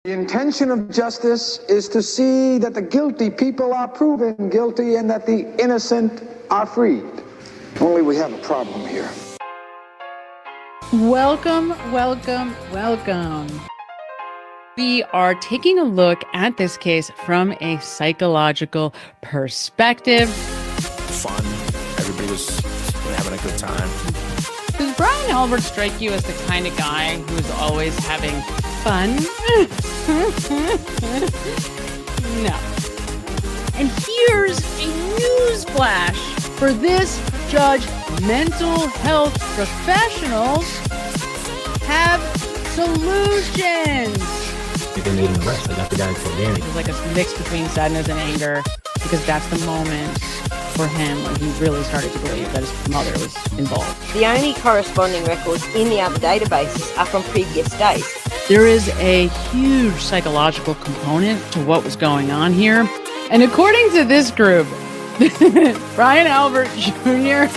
The intention of justice is to see that the guilty people are proven guilty and that the innocent are freed. Only we have a problem here. Welcome, welcome, welcome. We are taking a look at this case from a psychological perspective. Fun. Everybody was having a good time. Does Brian Albert strike you as the kind of guy who's always having fun? No. And here's a news flash for this judge. Mental health professionals have solutions. They made an arrest. I got the guy for Danny. It was like a mix between sadness and anger, because that's the moment for him when he really started to believe that his mother was involved. The only corresponding records in the other databases are from previous days. There is a huge psychological component to what was going on here. And according to this group, Brian Albert Jr.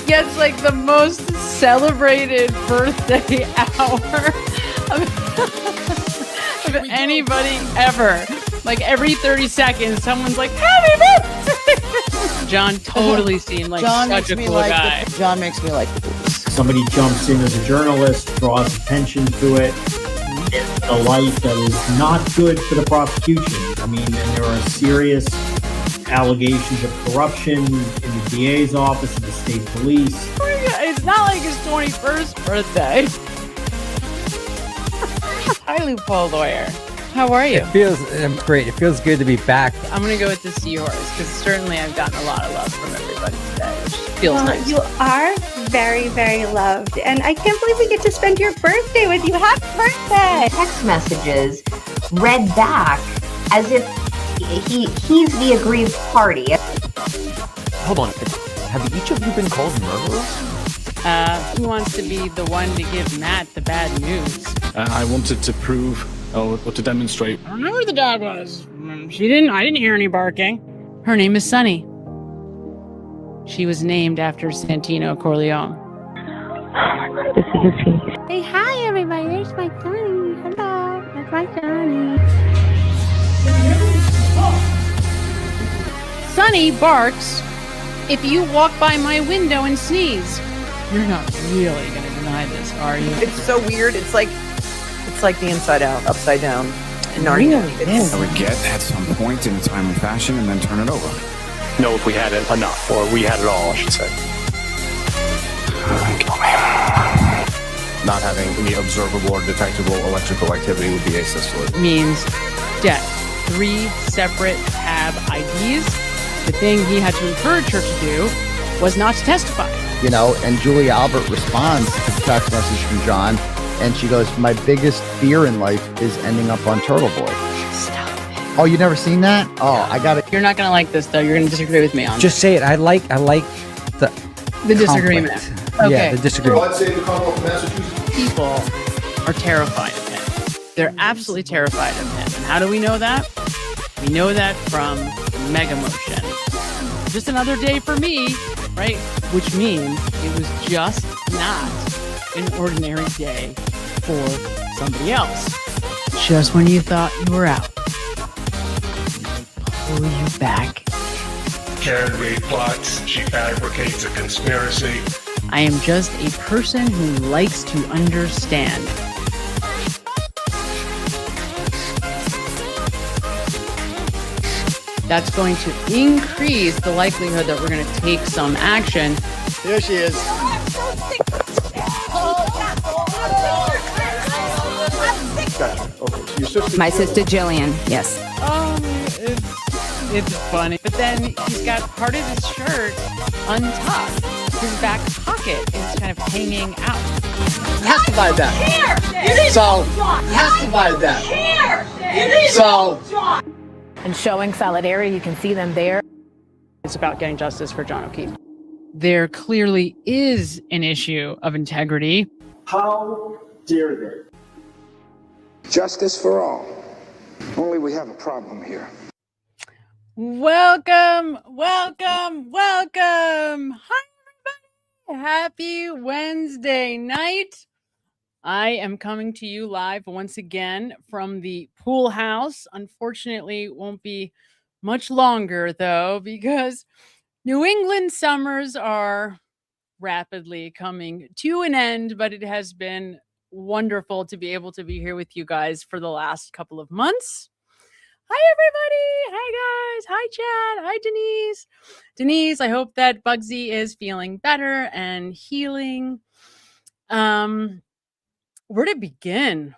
gets like the most celebrated birthday hour of anybody ever. Like every 30 seconds, someone's like, "Happy birthday!" John totally seemed like such a cool guy. John makes me like the police. Somebody jumps in as a journalist, draws attention to it, in a light that is not good for the prosecution. I mean, and there are serious allegations of corruption in the DA's office and the state police. It's not like his 21st birthday. Hi, loophole lawyer. How are you? It feels great. It feels good to be back. I'm going to go with the seahorse because certainly I've gotten a lot of love from everybody today, which feels nice. You are very, very loved. And I can't believe we get to spend your birthday with you. Happy birthday! Text messages read back as if he's the aggrieved party. Hold on. Have each of you been called murderers? Who wants to be the one to give Matt the bad news? I wanted to prove or to demonstrate. I don't know where the dog was. I didn't hear any barking. Her name is Sunny. She was named after Santino Corleone. This is a scene. Hey, hi, everybody. There's my Sonny. Hello. That's my Sonny. Sunny barks if you walk by my window and sneeze. You're not really going to deny this, are you? It's so weird. It's like the Inside Out, upside down. And Narnia. I would get at some point in a timely fashion and then turn it over. Know if we had it enough, or we had it all, I should say. Kill me. Not having any observable or detectable electrical activity would be asystole. Means death. 3 separate tab IDs. The thing he had to encourage her to do was not to testify. You know, and Julia Albert responds to the text message from John, and she goes, "My biggest fear in life is ending up on Turtle Boy." Stop it. Oh, you never seen that? Oh, I got it. You're not going to like this, though. You're going to disagree with me on Just say it. I like the disagreement. conflict. Okay. Yeah, the disagreement. Let's say the Commonwealth of Massachusetts. People are terrified of him. They're absolutely terrified of him. And how do we know that? We know that from Mega Motion. Just another day for me, right? Which means it was just not an ordinary day for somebody else. Just when you thought you were out, they pull you back. Karen Reed plots. She fabricates a conspiracy. I am just a person who likes to understand. That's going to increase the likelihood that we're going to take some action. There she is. My sister Jillian, yes. It's funny. But then he's got part of his shirt untucked. His back pocket is kind of hanging out. You have to buy that. So, you have to buy that. So. And showing solidarity, you can see them there. It's about getting justice for John O'Keefe. There clearly is an issue of integrity. How dare they? Justice for all. Only we have a problem here. Welcome, welcome, welcome. Hi, everybody. Happy Wednesday night. I am coming to you live once again from the pool house. Unfortunately, it won't be much longer though, because New England summers are rapidly coming to an end, but it has been wonderful to be able to be here with you guys for the last couple of months. Hi, everybody. Hi, guys. Hi, Chad. Hi, Denise. Denise, I hope that Bugsy is feeling better and healing. Where to begin?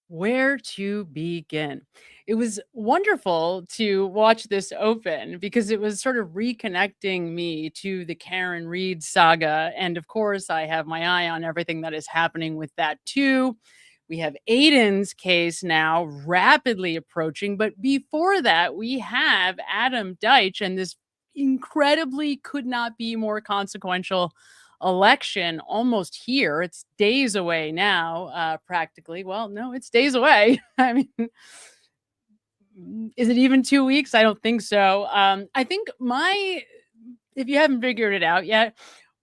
Where to begin? It was wonderful to watch this open because it was sort of reconnecting me to the Karen Reed saga. And of course, I have my eye on everything that is happening with that too. We have Aiden's case now rapidly approaching. But before that, we have Adam Deitch and this incredibly could not be more consequential election almost here. It's days away now, practically. Well, no, it's days away. I mean, is it even 2 weeks? I don't think so. I think if you haven't figured it out yet,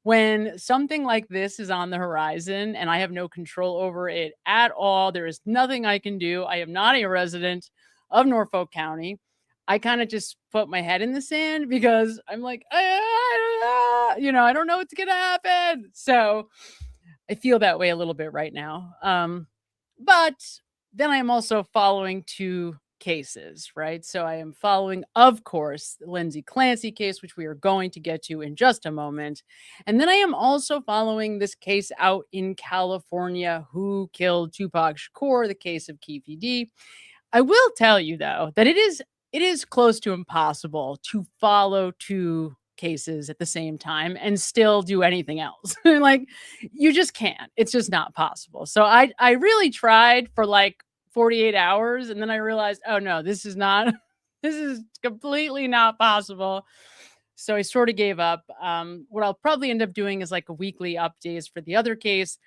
when something like this is on the horizon and I have no control over it at all, there is nothing I can do. I am not a resident of Norfolk County. I kind of just put my head in the sand because I'm like, I don't know what's going to happen. So I feel that way a little bit right now. But then I am also following two cases, right? So I am following, of course, the Lindsay Clancy case, which we are going to get to in just a moment. And then I am also following this case out in California, who killed Tupac Shakur, the case of Keefe D. I will tell you, though, that it is close to impossible to follow two cases at the same time and still do anything else. Like, you just can't. It's just not possible. So I really tried for like 48 hours, and then I realized, oh no, this is not this is completely not possible. So I sort of gave up. What I'll probably end up doing is like a weekly updates for the other case.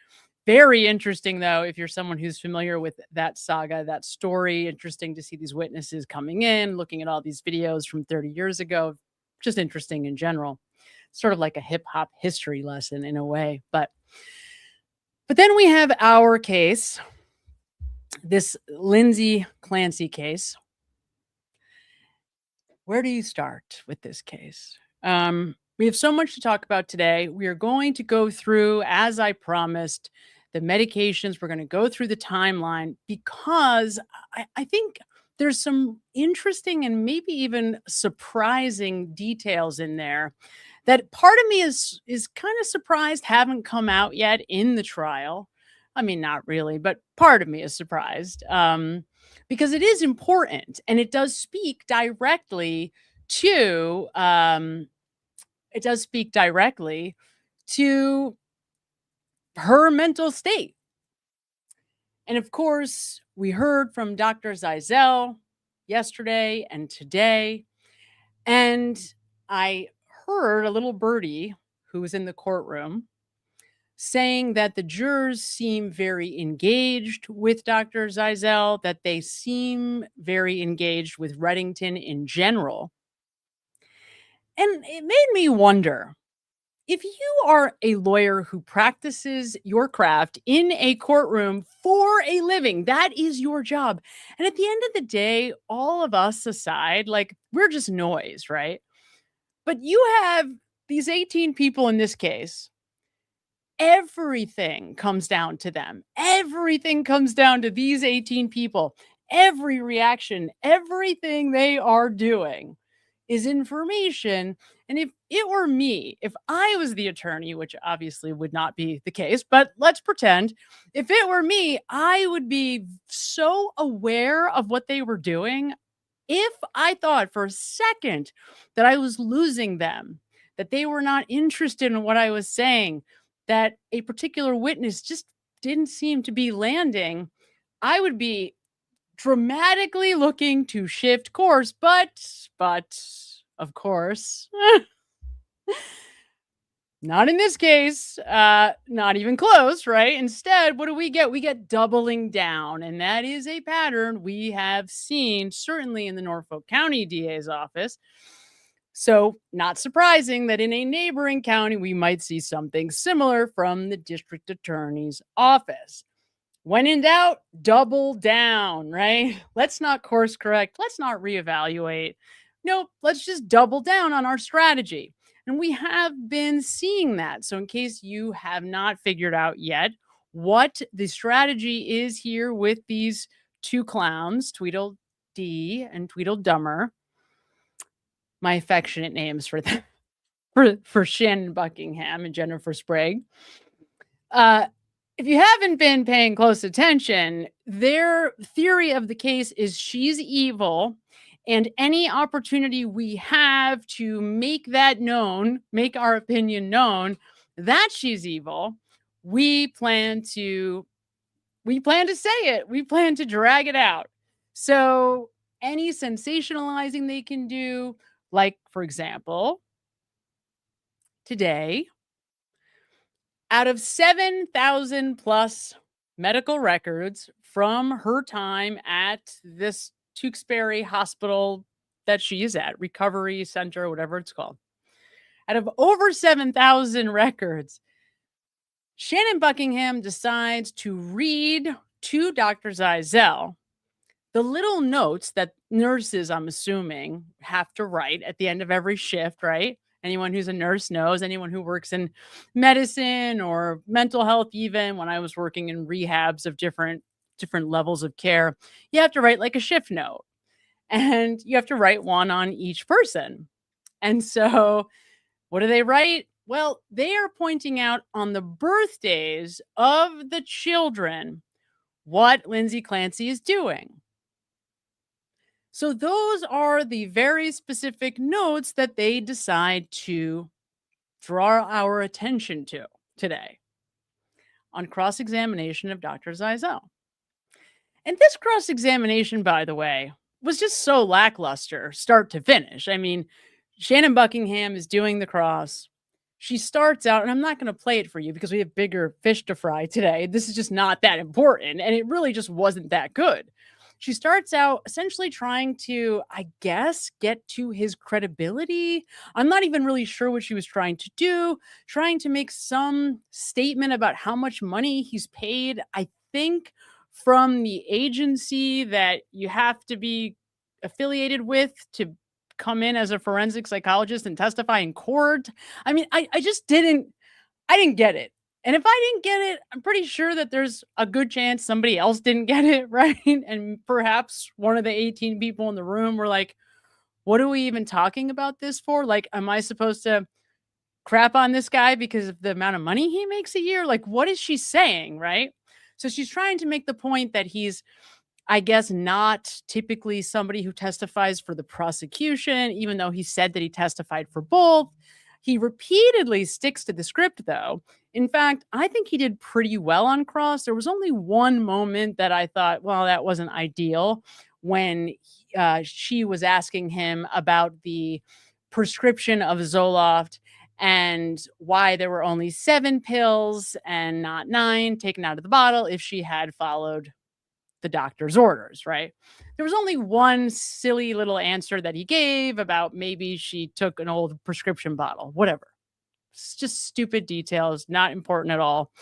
Very interesting, though, if you're someone who's familiar with that saga, that story. Interesting to see these witnesses coming in, looking at all these videos from 30 years ago. Just interesting in general. Sort of like a hip hop history lesson in a way. But then we have our case, this Lindsay Clancy case. Where do you start with this case? We have so much to talk about today. We are going to go through, as I promised, the medications. We're going to go through the timeline because I think there's some interesting and maybe even surprising details in there that part of me is kind of surprised haven't come out yet in the trial. I mean, not really, but part of me is surprised because it is important and it does speak directly to her mental state. And of course, we heard from Dr. Zeisel yesterday and today. And I heard a little birdie who was in the courtroom saying that the jurors seem very engaged with Dr. Zeisel, that they seem very engaged with Reddington in general. And it made me wonder, if you are a lawyer who practices your craft in a courtroom for a living, that is your job. And at the end of the day, all of us aside, like, we're just noise, right? But you have these 18 people in this case. Everything comes down to them. Everything comes down to these 18 people. Every reaction, everything they are doing is information. And if it were me, if I was the attorney, which obviously would not be the case, but let's pretend, if it were me, I would be so aware of what they were doing. If I thought for a second that I was losing them, that they were not interested in what I was saying, that a particular witness just didn't seem to be landing, I would be dramatically looking to shift course. But of course, not in this case, not even close, right? Instead, what do? We get doubling down. And that is a pattern we have seen, certainly in the Norfolk County DA's office. So not surprising that in a neighboring county, we might see something similar from the district attorney's office. When in doubt, double down, right? Let's not course correct. Let's not reevaluate. Nope, let's just double down on our strategy. And we have been seeing that. So, in case you have not figured out yet what the strategy is here with these two clowns, Tweedledee and Tweedledummer, my affectionate names for them, for Shannon Buckingham and Jennifer Sprague. If you haven't been paying close attention, their theory of the case is she's evil, and any opportunity we have to make that known, make our opinion known that she's evil, we plan to say it. We plan to drag it out. So any sensationalizing they can do, like for example, today, out of 7,000 plus medical records from her time at this Tewksbury hospital that she is at, recovery center, whatever it's called, out of over 7,000 records, Shannon Buckingham decides to read to Dr. Zeisel the little notes that nurses, I'm assuming, have to write at the end of every shift, right? Anyone who's a nurse knows, anyone who works in medicine or mental health, even when I was working in rehabs of different levels of care, you have to write like a shift note. And you have to write one on each person. And so what do they write? Well, they are pointing out on the birthdays of the children what Lindsay Clancy is doing. So those are the very specific notes that they decide to draw our attention to today on cross-examination of Dr. Zeisel. And this cross-examination, by the way, was just so lackluster, start to finish. I mean, Shannon Buckingham is doing the cross. She starts out, and I'm not going to play it for you because we have bigger fish to fry today. This is just not that important, and it really just wasn't that good. She starts out essentially trying to, I guess, get to his credibility. I'm not even really sure what she was trying to do, trying to make some statement about how much money he's paid, I think, from the agency that you have to be affiliated with to come in as a forensic psychologist and testify in court. I mean, I just didn't get it. And if I didn't get it, I'm pretty sure that there's a good chance somebody else didn't get it, right? And perhaps one of the 18 people in the room were like, what are we even talking about this for? Like, am I supposed to crap on this guy because of the amount of money he makes a year? Like, what is she saying, right? So she's trying to make the point that he's, I guess, not typically somebody who testifies for the prosecution, even though he said that he testified for both. He repeatedly sticks to the script, though. In fact, I think he did pretty well on cross. There was only one moment that I thought, well, that wasn't ideal, when she was asking him about the prescription of Zoloft and why there were only 7 pills and not 9 taken out of the bottle if she had followed the doctor's orders, right? There was only one silly little answer that he gave about maybe she took an old prescription bottle, whatever. It's just stupid details, not important at all.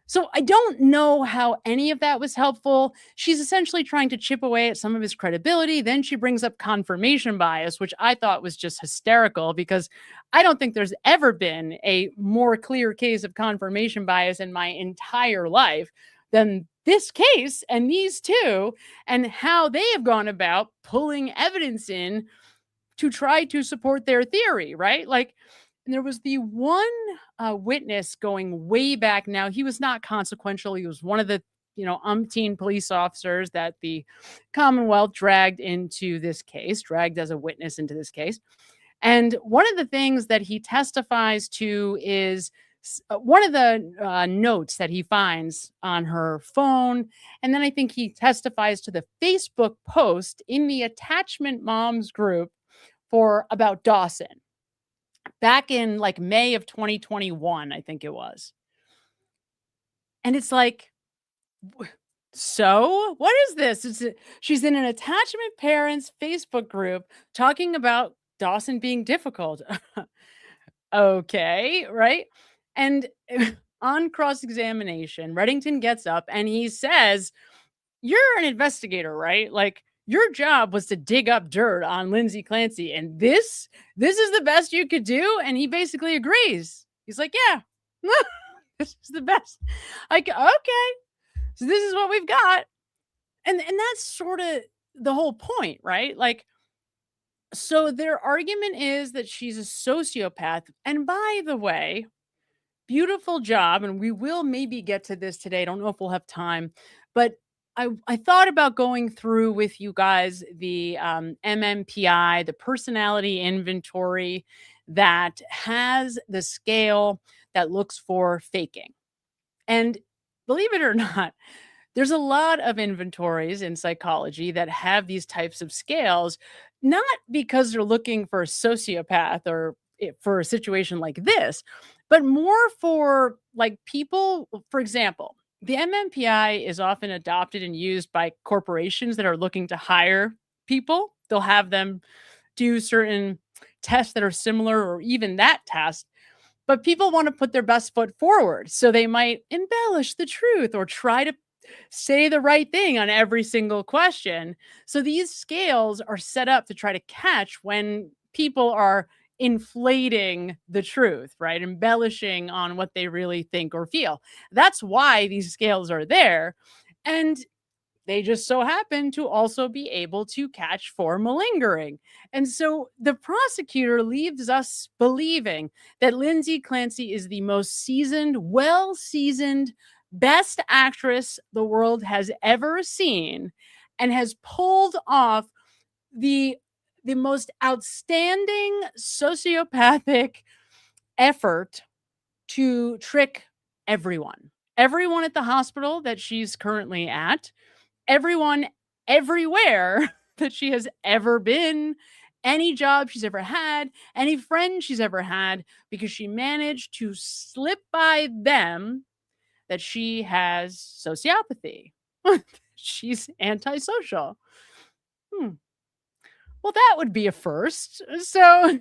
So I don't know how any of that was helpful. She's essentially trying to chip away at some of his credibility. Then she brings up confirmation bias, which I thought was just hysterical because I don't think there's ever been a more clear case of confirmation bias in my entire life than this case and these two, and how they have gone about pulling evidence in to try to support their theory, right? Like, and there was the one witness going way back now. He was not consequential. He was one of the, umpteen police officers that the Commonwealth dragged as a witness into this case. And one of the things that he testifies to is one of the notes that he finds on her phone. And then I think he testifies to the Facebook post in the Attachment Moms group about Dawson back in like May of 2021, I think it was. And it's like, so what is this? She's in an attachment parents Facebook group talking about Dawson being difficult. Okay, right? And on cross-examination, Reddington gets up and he says, "You're an investigator, right? Like, your job was to dig up dirt on Lindsay Clancy, and this is the best you could do?" And he basically agrees. He's like, "Yeah, this is the best." Like, okay, so this is what we've got. And that's sort of the whole point, right? Like, so their argument is that she's a sociopath. And by the way, beautiful job. And we will maybe get to this today. I don't know if we'll have time, but I thought about going through with you guys the MMPI, the personality inventory that has the scale that looks for faking. And believe it or not, there's a lot of inventories in psychology that have these types of scales, not because they're looking for a sociopath or for a situation like this, but more for like people. For example, the MMPI is often adopted and used by corporations that are looking to hire people. They'll have them do certain tests that are similar or even that test, but people want to put their best foot forward. So they might embellish the truth or try to say the right thing on every single question. So these scales are set up to try to catch when people are inflating the truth, right? Embellishing on what they really think or feel. That's why these scales are there. And they just so happen to also be able to catch for malingering. And so the prosecutor leaves us believing that Lindsay Clancy is the most seasoned, well seasoned, best actress the world has ever seen and has pulled off the most outstanding sociopathic effort to trick everyone. Everyone at the hospital that she's currently at, everyone everywhere that she has ever been, any job she's ever had, any friend she's ever had, because she managed to slip by them that she has sociopathy. She's antisocial. Well, that would be a first. So,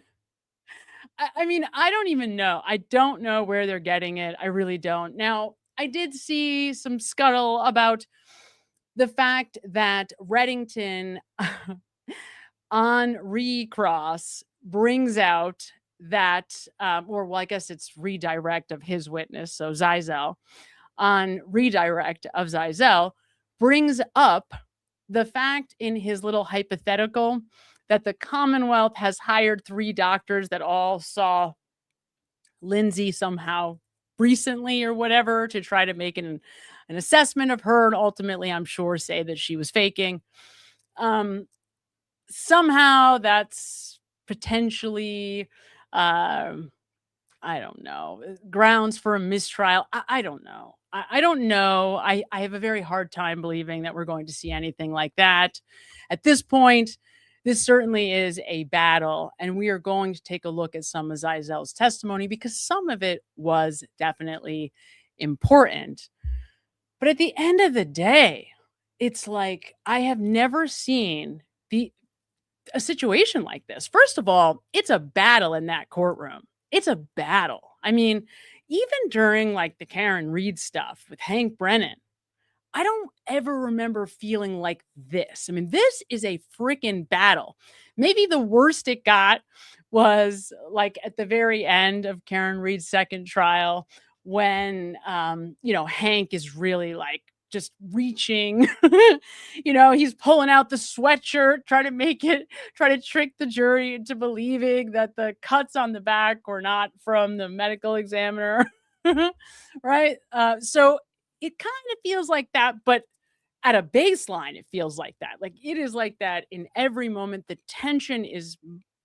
I mean, I don't even know. I don't know where they're getting it. I really don't. Now, I did see some scuttle about the fact that Reddington on recross brings out that, or well, I guess it's redirect of his witness. So Zizel on redirect of Zizel brings up the fact in his little hypothetical that the Commonwealth has hired 3 doctors that all saw Lindsay somehow recently or whatever to try to make an assessment of her and ultimately, I'm sure, say that she was faking. Somehow that's potentially, I don't know, grounds for a mistrial. I don't know. I don't know. I have a very hard time believing that we're going to see anything like that. At this point, this certainly is a battle, and we are going to take a look at some of Zizel's testimony because some of it was definitely important. But at the end of the day, it's like I have never seen a situation like this. First of all, it's a battle in that courtroom. It's a battle. I mean, even during like the Karen Reed stuff with Hank Brennan, I don't ever remember feeling like this. I mean, this is a freaking battle. Maybe the worst it got was like at the very end of Karen Reed's second trial when, Hank is really like just reaching, he's pulling out the sweatshirt, try to trick the jury into believing that the cuts on the back were not from the medical examiner. Right. So it kind of feels like that, but at a baseline, it feels like that. Like it is like that in every moment. The tension is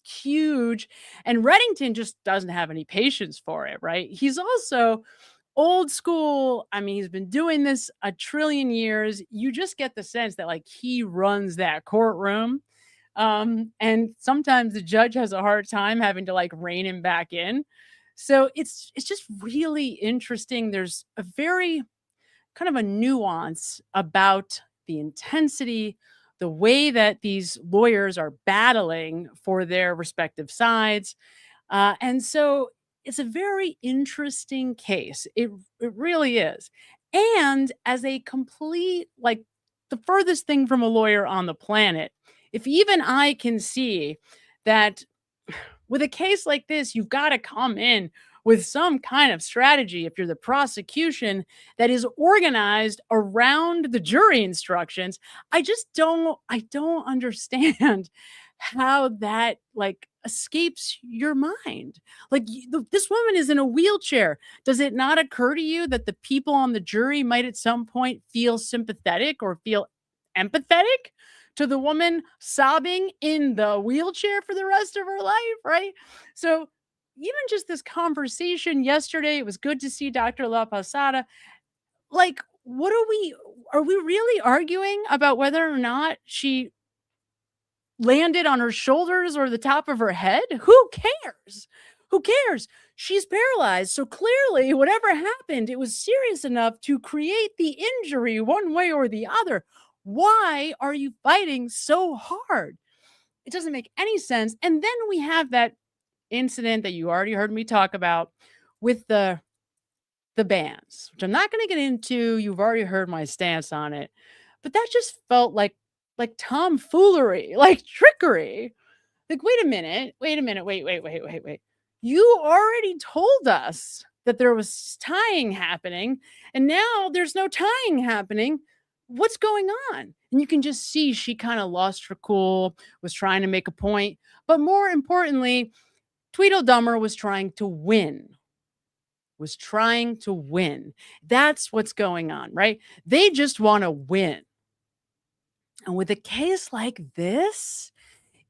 huge. And Reddington just doesn't have any patience for it, right? He's also old school. I mean, he's been doing this a trillion years. You just get the sense that like he runs that courtroom. And sometimes the judge has a hard time having to like rein him back in. So it's just really interesting. There's a very kind of a nuance about the intensity, the way that these lawyers are battling for their respective sides. And so it's a very interesting case. It really is. And as a complete, like, the furthest thing from a lawyer on the planet, if even I can see that with a case like this, you've got to come in with some kind of strategy if you're the prosecution that is organized around the jury instructions. I don't understand how that, like, escapes your mind. Like, this woman is in a wheelchair. Does it not occur to you that the people on the jury might at some point feel sympathetic or feel empathetic to the woman sobbing in the wheelchair for the rest of her life, right? So even just this conversation yesterday, it was good to see Dr. La Posada. Like, what are we really arguing about whether or not she landed on her shoulders or the top of her head? Who cares? Who cares? She's paralyzed. So clearly, whatever happened, it was serious enough to create the injury one way or the other. Why are you fighting so hard? It doesn't make any sense. And then we have that incident that you already heard me talk about with the bands, which I'm not going to get into. You've already heard my stance on it. But that just felt like tomfoolery, like trickery. Like, wait a minute, wait. You already told us that there was tying happening, and now there's no tying happening. What's going on? And you can just see she kind of lost her cool, was trying to make a point. But more importantly, Tweedledummer was trying to win. That's what's going on, right? They just want to win. And with a case like this,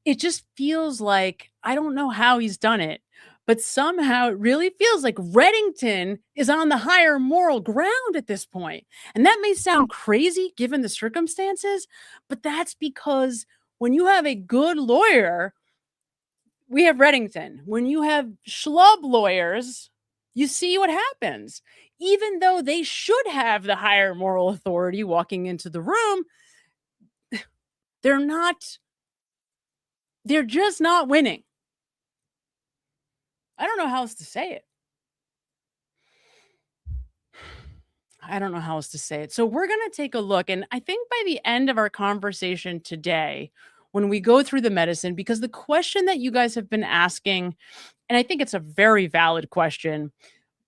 it just feels like, I don't know how he's done it, but somehow it really feels like Reddington is on the higher moral ground at this point. And that may sound crazy given the circumstances, but that's because when you have a good lawyer, we have Reddington. When you have schlub lawyers, you see what happens. Even though they should have the higher moral authority walking into the room, they're just not winning. I don't know how else to say it. So we're going to take a look. And I think by the end of our conversation today, when we go through the medicine, because the question that you guys have been asking, and I think it's a very valid question,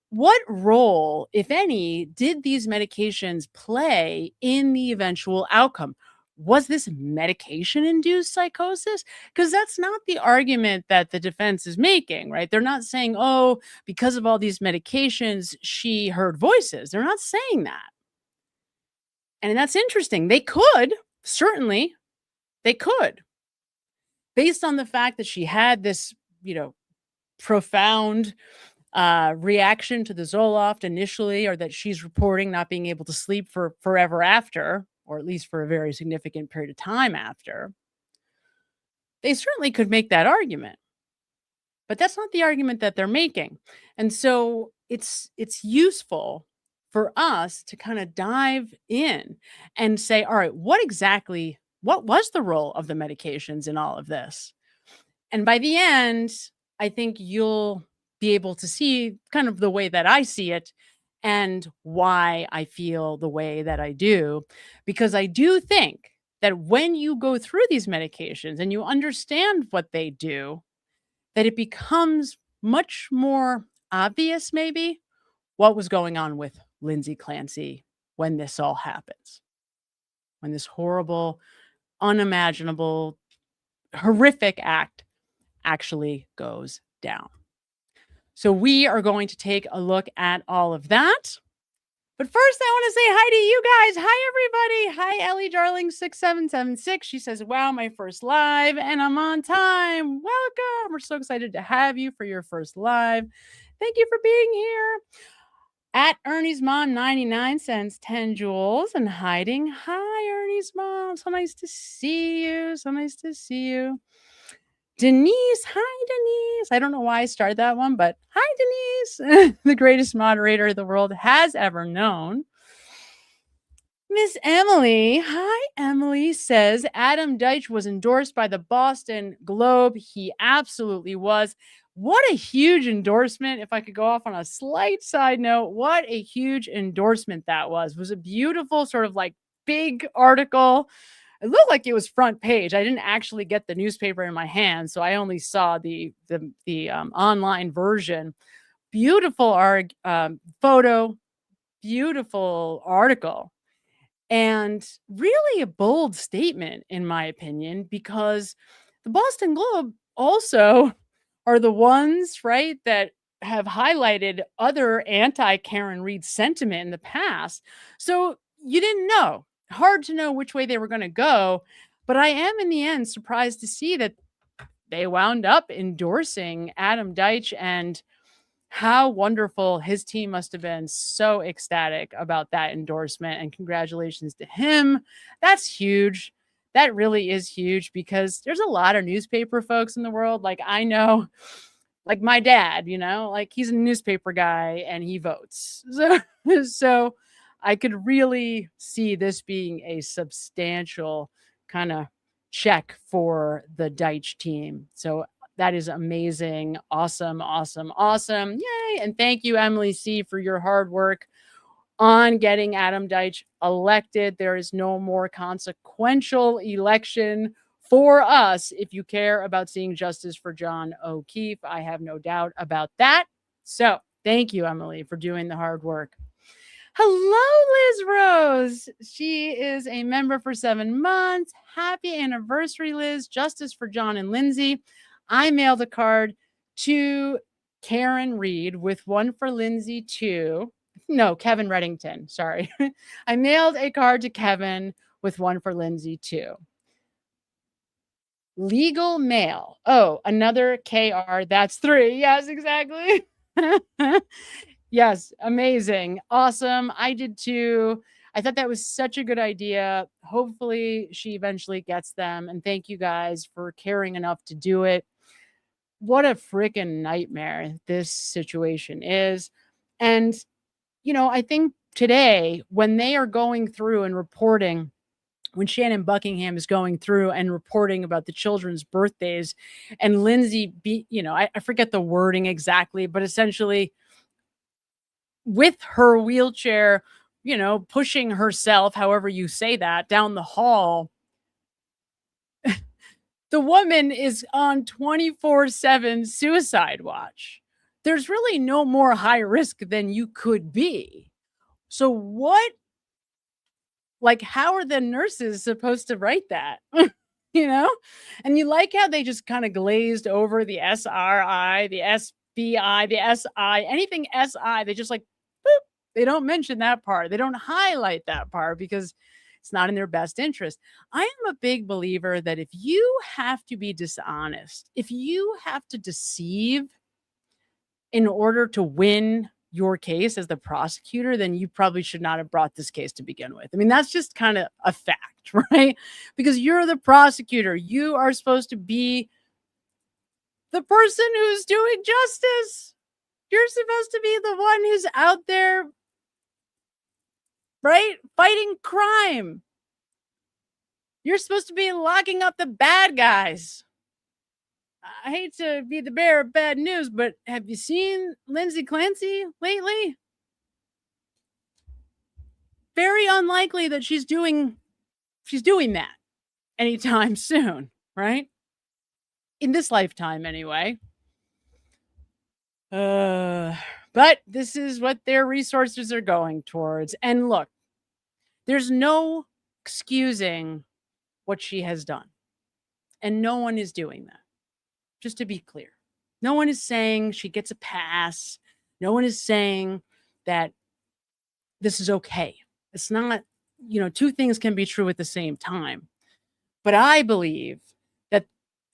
what role, if any, did these medications play in the eventual outcome? Was this medication-induced psychosis? Because that's not the argument that the defense is making, right? They're not saying, oh, because of all these medications, she heard voices. They're not saying that. And that's interesting. They could, certainly, they could. Based on the fact that she had this, profound reaction to the Zoloft initially, or that she's reporting not being able to sleep for forever after, or at least for a very significant period of time after, they certainly could make that argument. But that's not the argument that they're making. And so it's useful for us to kind of dive in and say, all right, what was the role of the medications in all of this? And by the end, I think you'll be able to see kind of the way that I see it and why I feel the way that I do. Because I do think that when you go through these medications and you understand what they do, that it becomes much more obvious, maybe, what was going on with Lindsay Clancy when this all happens. When this horrible, unimaginable, horrific act actually goes down. So we are going to take a look at all of that. But first, I want to say hi to you guys. Hi, everybody. Hi, Ellie Darling 6776. She says, wow, my first live, and I'm on time. Welcome. We're so excited to have you for your first live. Thank you for being here. At Ernie's Mom 99 sends 10 jewels and hiding. Hi, Ernie's Mom. So nice to see you. Denise. Hi, Denise. I don't know why I started that one, but hi, Denise. The greatest moderator the world has ever known. Miss Emily. Hi, Emily says Adam Deitch was endorsed by the Boston Globe. He absolutely was. what a huge endorsement. If I could go off on a slight side note, what a huge endorsement that was. It was a beautiful sort of like big article. It looked like it was front page. I didn't actually get the newspaper in my hand, so I only saw the online version. Beautiful photo, beautiful article, and really a bold statement, in my opinion, because the Boston Globe also are the ones, right, that have highlighted other anti-Karen Reed sentiment in the past. So you didn't know. Hard to know which way they were going to go. But I am, in the end, surprised to see that they wound up endorsing Adam Deitch, and how wonderful. His team must have been so ecstatic about that endorsement, and congratulations to him. That's huge. That really is huge, because there's a lot of newspaper folks in the world. Like, I know, like my dad, like he's a newspaper guy and he votes. So I could really see this being a substantial kind of check for the Deitch team. So that is amazing. Awesome, awesome, awesome. Yay. And thank you, Emily C., for your hard work on getting Adam Deitch elected. There is no more consequential election for us if you care about seeing justice for John O'Keefe. I have no doubt about that. So thank you, Emily, for doing the hard work. Hello, Liz Rose. She is a member for 7 months. Happy anniversary, Liz. Justice for John and Lindsay. I mailed a card to Karen Reed with one for Lindsay too. No, Kevin Reddington. Sorry. I mailed a card to Kevin with one for Lindsay too. Legal mail. Oh, another KR. That's 3. Yes, exactly. Yes, amazing. Awesome. I did too. I thought that was such a good idea. Hopefully she eventually gets them. And thank you guys for caring enough to do it. What a freaking nightmare this situation is. And, I think today, when they are going through and reporting, when Shannon Buckingham is going through and reporting about the children's birthdays, and Lindsay, I forget the wording exactly, but essentially with her wheelchair, pushing herself, however you say that, down the hall, the woman is on 24/7 suicide watch. There's really no more high risk than you could be. So how are the nurses supposed to write that? And you like how they just kind of glazed over the SRI, the SBI, the SI, anything SI. They just boop. They don't mention that part. They don't highlight that part because it's not in their best interest. I am a big believer that if you have to be dishonest, if you have to deceive in order to win your case as the prosecutor, then you probably should not have brought this case to begin with. I mean, that's just kind of a fact, right? Because you're the prosecutor. You are supposed to be the person who's doing justice. You're supposed to be the one who's out there, right? Fighting crime. You're supposed to be locking up the bad guys. I hate to be the bearer of bad news, but have you seen Lindsay Clancy lately? Very unlikely that she's doing that anytime soon, right? In this lifetime, anyway. But this is what their resources are going towards. And look, there's no excusing what she has done. And no one is doing that. Just to be clear. No one is saying she gets a pass. No one is saying that this is okay. It's not, two things can be true at the same time. But I believe that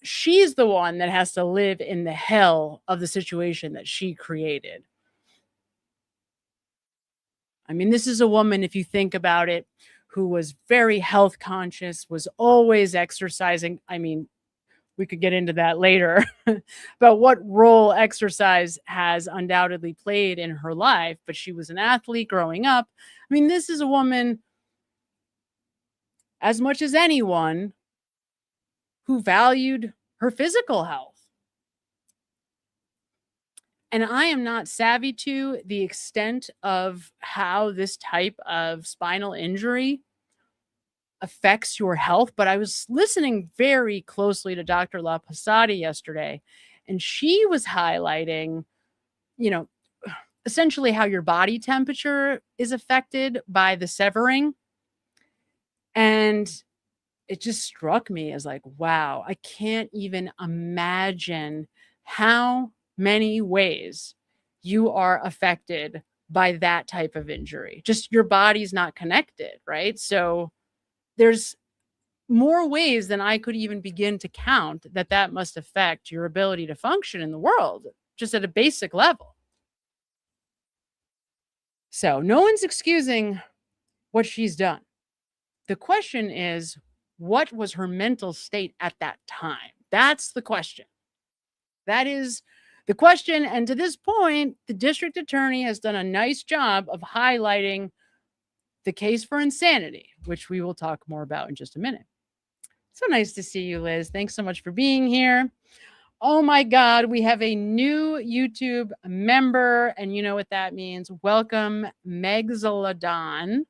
she's the one that has to live in the hell of the situation that she created. I mean, this is a woman, if you think about it, who was very health conscious, was always exercising. I mean, we could get into that later, but what role exercise has undoubtedly played in her life. But she was an athlete growing up. I mean, this is a woman, as much as anyone, who valued her physical health. And I am not savvy to the extent of how this type of spinal injury affects your health, but I was listening very closely to Dr. La Posada yesterday, and she was highlighting, you know, essentially how your body temperature is affected by the severing. And it just struck me as like, wow, I can't even imagine how many ways you are affected by that type of injury. Just your body's not connected, right? So there's more ways than I could even begin to count that must affect your ability to function in the world, just at a basic level. So no one's excusing what she's done. The question is, what was her mental state at that time? That's the question. That is the question. And to this point, the district attorney has done a nice job of highlighting the case for insanity, which we will talk more about in just a minute. So nice to see you, Liz. Thanks so much for being here. Oh my God, we have a new YouTube member, and you know what that means. Welcome, Megzalodon.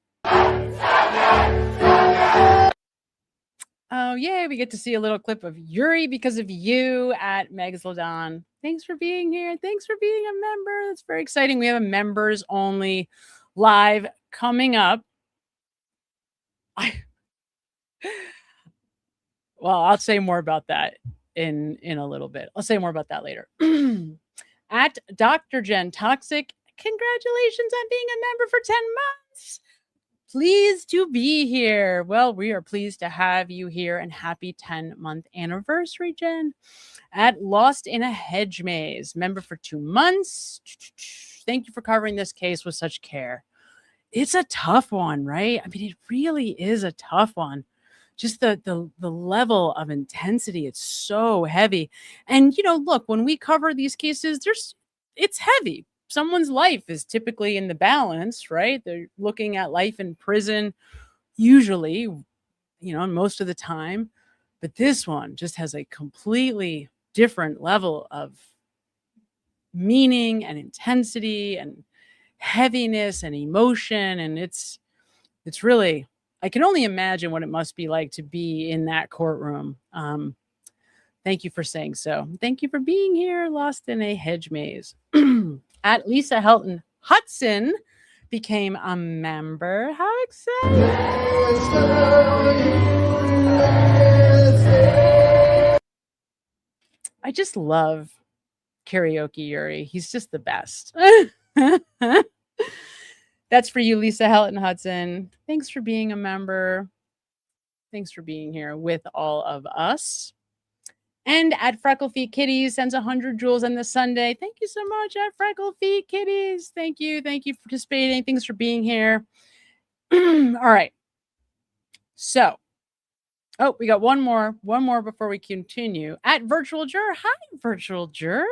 Oh, yay, we get to see a little clip of Yuri because of you at Megzalodon. Thanks for being here. Thanks for being a member. That's very exciting. We have a members only live coming up. Well, I'll say more about that in a little bit. I'll say more about that later. At Dr. Jen Toxic, congratulations on being a member for 10 months. Pleased to be here. Well, we are pleased to have you here, and happy 10-month anniversary, Jen. At Lost in a Hedge Maze, member for 2 months. Thank you for covering this case with such care. It's a tough one, right? I mean, it really is a tough one. Just the level of intensity, it's so heavy. And, you know, look, when we cover these cases, it's heavy. Someone's life is typically in the balance, right? They're looking at life in prison, usually, you know, most of the time. But this one just has a completely different level of meaning and intensity and heaviness and emotion. And it's really, I can only imagine what it must be like to be in that courtroom. Thank you for saying so. Thank you for being here, Lost in a Hedge Maze. At Lisa Helton Hudson became a member. How exciting! I just love Karaoke Yuri. He's just the best. That's for you, Lisa Helton Hudson. Thanks for being a member. Thanks for being here with all of us. And at Freckle Feet Kitties sends 100 jewels on this Sunday. Thank you so much at Freckle Feet Kitties. Thank you. Thank you for participating. Thanks for being here. All right. So, we got one more before we continue. At Virtual Juror. Hi, Virtual Juror.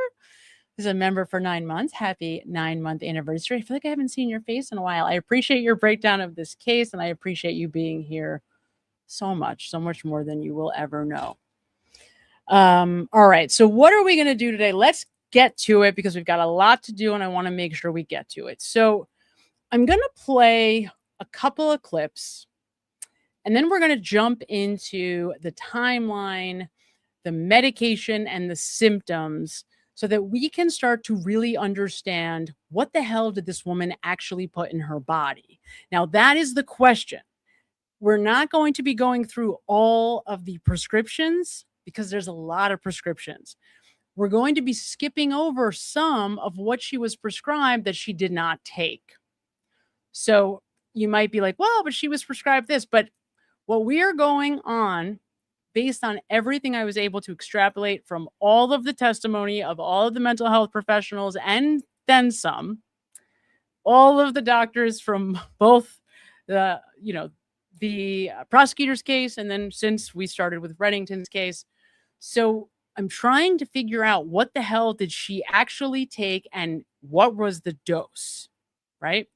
Is a member for 9 months. Happy 9-month anniversary. I feel like I haven't seen your face in a while. I appreciate your breakdown of this case, and I appreciate you being here so much more than you will ever know. All right. So what are we going to do today? Let's get to it because we've got a lot to do and I want to make sure we get to it. So I'm going to play a couple of clips and then we're going to jump into the timeline, the medication and the symptoms so that we can start to really understand what the hell did this woman actually put in her body? Now that is the question. We're not going to be going through all of the prescriptions because there's a lot of prescriptions. We're going to be skipping over some of what she was prescribed that she did not take. So you might be like, well, but she was prescribed this. But what we are going on, based on everything I was able to extrapolate from all of the testimony of all of the mental health professionals and then some, all of the doctors from both the prosecutor's case and then since we started with Reddington's case. So I'm trying to figure out what the hell did she actually take and what was the dose, right?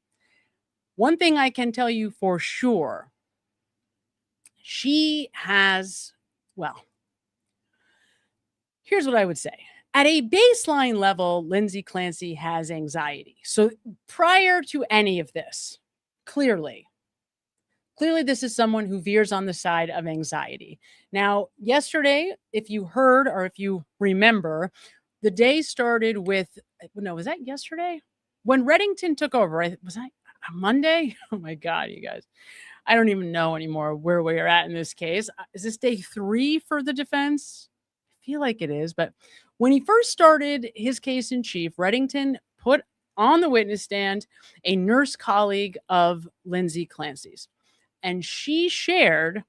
One thing I can tell you for sure, she has, well, here's what I would say. At a baseline level, Lindsay Clancy has anxiety. So prior to any of this, clearly, this is someone who veers on the side of anxiety. Now, yesterday, if you heard or if you remember, the day started with, no, was that yesterday? When Reddington took over, was that Monday? Oh my God, you guys. I don't even know anymore where we are at in this case. Is this day 3 for the defense? I feel like it is. But when he first started his case in chief, Reddington put on the witness stand a nurse colleague of Lindsay Clancy's. And she shared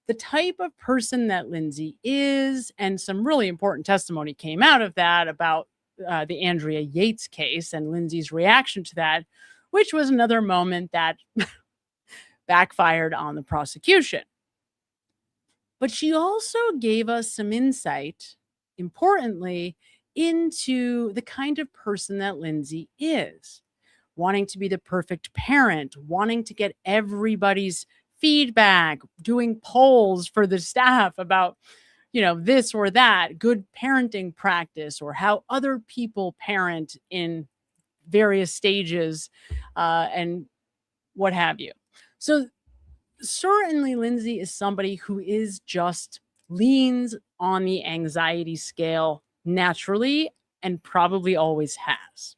the type of person that Lindsay is, and some really important testimony came out of that about the Andrea Yates case and Lindsay's reaction to that, which was another moment that backfired on the prosecution. But she also gave us some insight, importantly, into the kind of person that Lindsay is, wanting to be the perfect parent, wanting to get everybody's feedback, doing polls for the staff about, this or that, good parenting practice, or how other people parent in various stages and what have you. So certainly Lindsay is somebody who is just leans on the anxiety scale naturally and probably always has.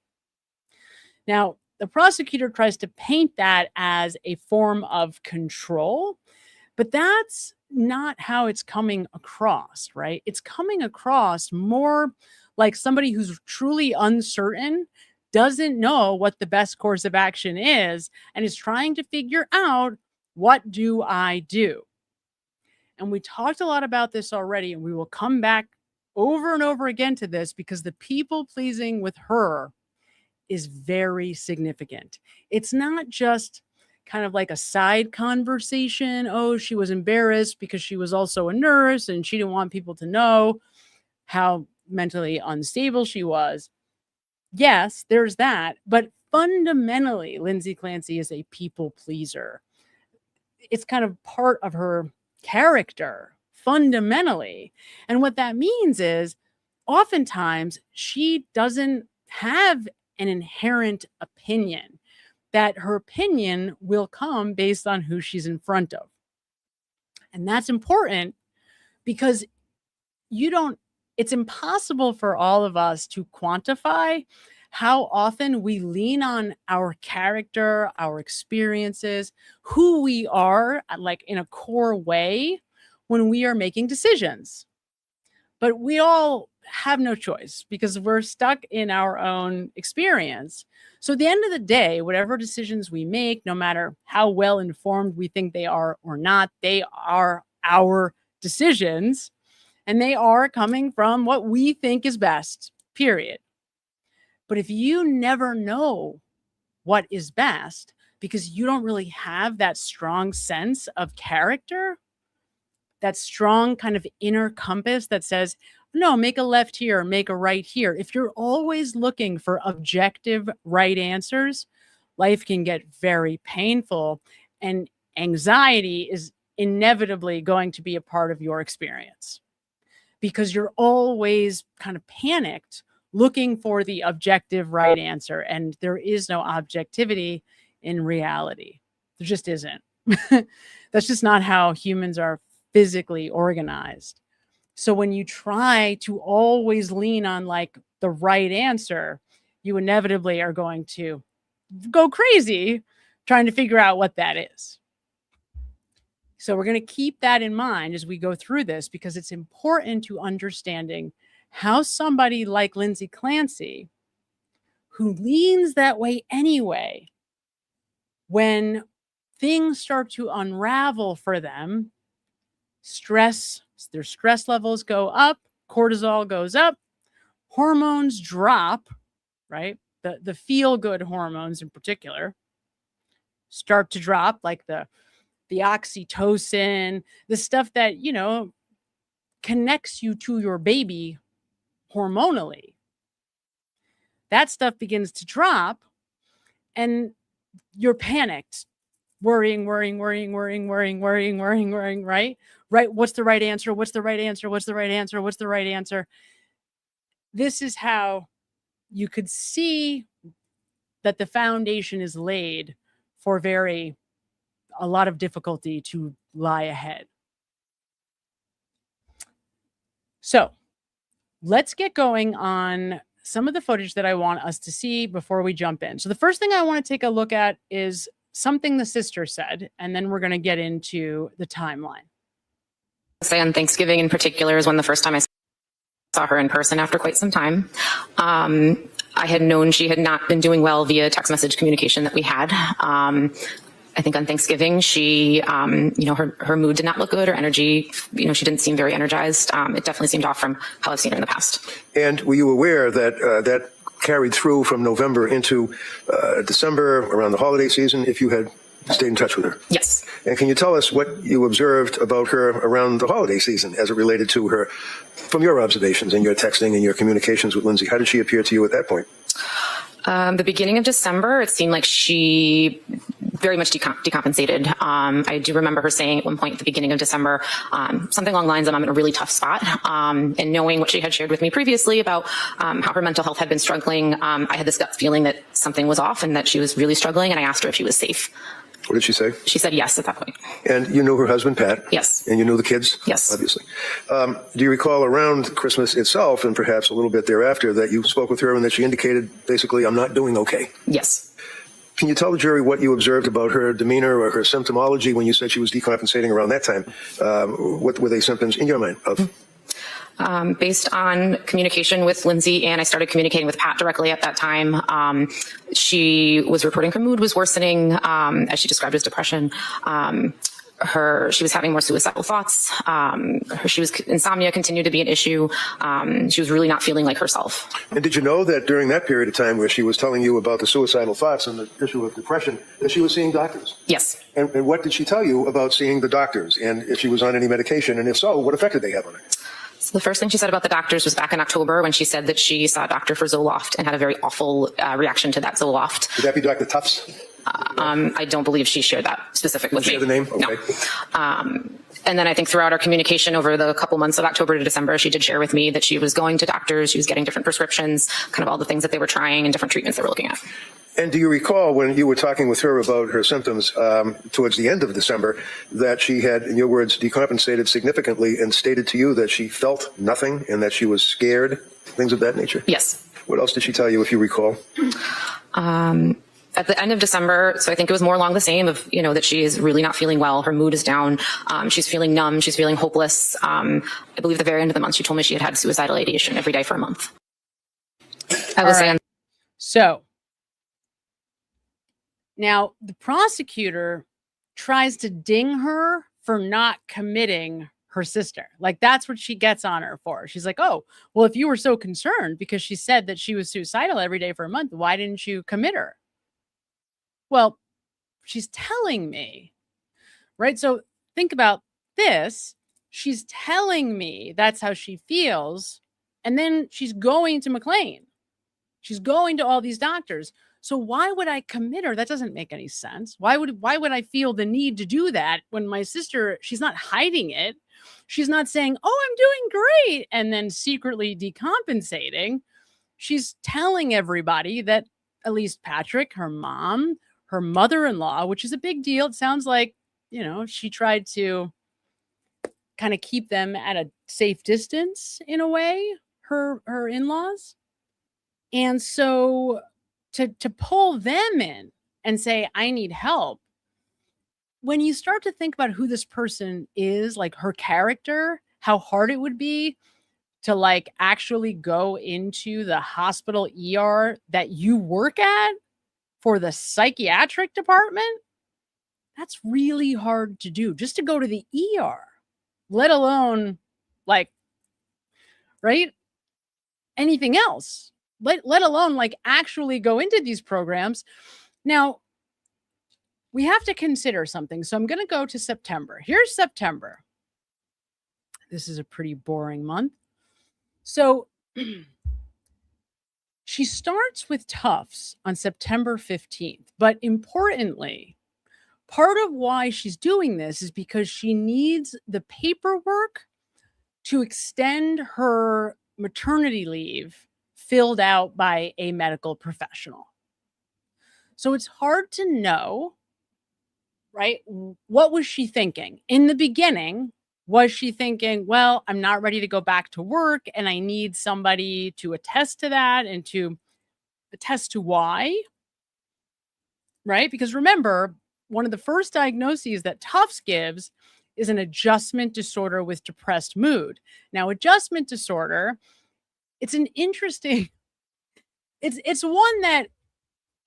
Now, the prosecutor tries to paint that as a form of control, but that's not how it's coming across, right? It's coming across more like somebody who's truly uncertain, doesn't know what the best course of action is, and is trying to figure out, what do I do? And we talked a lot about this already, and we will come back over and over again to this because the people pleasing with her is very significant. It's not just kind of like a side conversation. Oh, she was embarrassed because she was also a nurse and she didn't want people to know how mentally unstable she was. Yes, there's that. But fundamentally, Lindsay Clancy is a people pleaser. It's kind of part of her character, fundamentally. And what that means is oftentimes she doesn't have an inherent opinion, that her opinion will come based on who she's in front of. And that's important because it's impossible for all of us to quantify how often we lean on our character, our experiences, who we are, like in a core way when we are making decisions. But we all have no choice because we're stuck in our own experience. So at the end of the day, whatever decisions we make, no matter how well informed we think they are or not, they are our decisions, and they are coming from what we think is best, period. But if you never know what is best because you don't really have that strong sense of character, that strong kind of inner compass that says, no, make a left here, make a right here. If you're always looking for objective right answers, life can get very painful, and anxiety is inevitably going to be a part of your experience because you're always kind of panicked looking for the objective right answer. And there is no objectivity in reality. There just isn't. That's just not how humans are physically organized. So when you try to always lean on like the right answer, you inevitably are going to go crazy trying to figure out what that is. So we're going to keep that in mind as we go through this because it's important to understanding how somebody like Lindsay Clancy, who leans that way anyway, when things start to unravel for them, their stress levels go up, cortisol goes up, hormones drop, right? The feel-good hormones in particular start to drop, like the oxytocin, the stuff that, connects you to your baby hormonally. That stuff begins to drop and you're panicked, worrying, right? Right. What's the right answer? What's the right answer? What's the right answer? What's the right answer? this is how you could see that the foundation is laid for a lot of difficulty to lie ahead. So let's get going on some of the footage that I want us to see before we jump in. So the first thing I want to take a look at is something the sister said, and then we're going to get into the timeline. Say on Thanksgiving in particular is when the first time I saw her in person after quite some time. I had known she had not been doing well via text message communication that we had. I think on Thanksgiving, she, her mood did not look good, her energy, she didn't seem very energized. It definitely seemed off from how I've seen her in the past. And were you aware that that carried through from November into December around the holiday season if you had stayed in touch with her? Yes. And can you tell us what you observed about her around the holiday season as it related to her, from your observations and your texting and your communications with Lindsay? How did she appear to you at that point? The beginning of December, it seemed like she very much decompensated. I do remember her saying at one point at the beginning of December, something along the lines of, I'm in a really tough spot. And knowing what she had shared with me previously about how her mental health had been struggling, I had this gut feeling that something was off and that she was really struggling, and I asked her if she was safe. What did she say? She said yes at that point. And you knew her husband, Pat? Yes. And you knew the kids? Yes. Obviously. Do you recall around Christmas itself, and perhaps a little bit thereafter, that you spoke with her and that she indicated, basically, I'm not doing okay? Yes. Can you tell the jury what you observed about her demeanor or her symptomology when you said she was decompensating around that time? What were they symptoms in your mind of? Based on communication with Lindsay, and I started communicating with Pat directly at that time, she was reporting her mood was worsening, as she described as depression. She was having more suicidal thoughts. Insomnia continued to be an issue. She was really not feeling like herself. And did you know that during that period of time where she was telling you about the suicidal thoughts and the issue of depression, that she was seeing doctors? Yes. And what did she tell you about seeing the doctors, and if she was on any medication, and if so, what effect did they have on her? So the first thing she said about the doctors was back in October when she said that she saw a doctor for Zoloft and had a very awful reaction to that Zoloft. Would that be Dr. Tufts? I don't believe she shared that specific with me. Share the name? Okay. No. And then I think throughout our communication over the couple months of October to December, she did share with me that she was going to doctors, she was getting different prescriptions, kind of all the things that they were trying and different treatments they were looking at. And do you recall when you were talking with her about her symptoms towards the end of December that she had, in your words, decompensated significantly and stated to you that she felt nothing and that she was scared, things of that nature? Yes. What else did she tell you, if you recall? At the end of December, so I think it was more along the same of, that she is really not feeling well. Her mood is down. She's feeling numb. She's feeling hopeless. I believe at the very end of the month, she told me she had suicidal ideation every day for a month. I will say. So now the prosecutor tries to ding her for not committing her sister. Like, that's what she gets on her for. She's like, oh, well, if you were so concerned because she said that she was suicidal every day for a month, why didn't you commit her? Well, she's telling me, right? So think about this. She's telling me that's how she feels. And then she's going to McLean. She's going to all these doctors. So why would I commit her? That doesn't make any sense. Why would I feel the need to do that when my sister, she's not hiding it. She's not saying, oh, I'm doing great, and then secretly decompensating. She's telling everybody that, at least Patrick, her mom, her mother-in-law, which is a big deal. It sounds like, she tried to kind of keep them at a safe distance in a way, her in-laws. And so to pull them in and say, I need help. When you start to think about who this person is, like her character, how hard it would be to like actually go into the hospital ER that you work at for the psychiatric department, that's really hard to do, just to go to the ER, let alone like, right? Anything else, let alone like actually go into these programs. Now, we have to consider something. So I'm going to go to September. Here's September. This is a pretty boring month. So she starts with Tufts on September 15th. But importantly, part of why she's doing this is because she needs the paperwork to extend her maternity leave filled out by a medical professional. So it's hard to know, right? What was she thinking? In the beginning, was she thinking, well, I'm not ready to go back to work and I need somebody to attest to that and to attest to why? Right? Because remember, one of the first diagnoses that Tufts gives is an adjustment disorder with depressed mood. Now, adjustment disorder, it's an interesting, it's one that,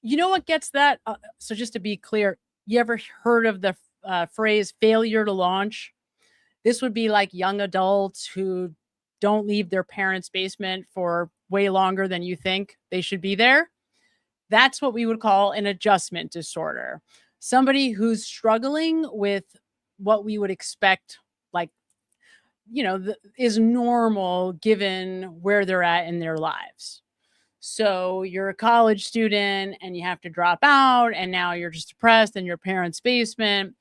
you know what gets that? So just to be clear, you ever heard of the phrase failure to launch? This would be like young adults who don't leave their parents' basement for way longer than you think they should be there. That's what we would call an adjustment disorder. Somebody who's struggling with what we would expect, like, is normal given where they're at in their lives. So you're a college student and you have to drop out, and now you're just depressed in your parents' basement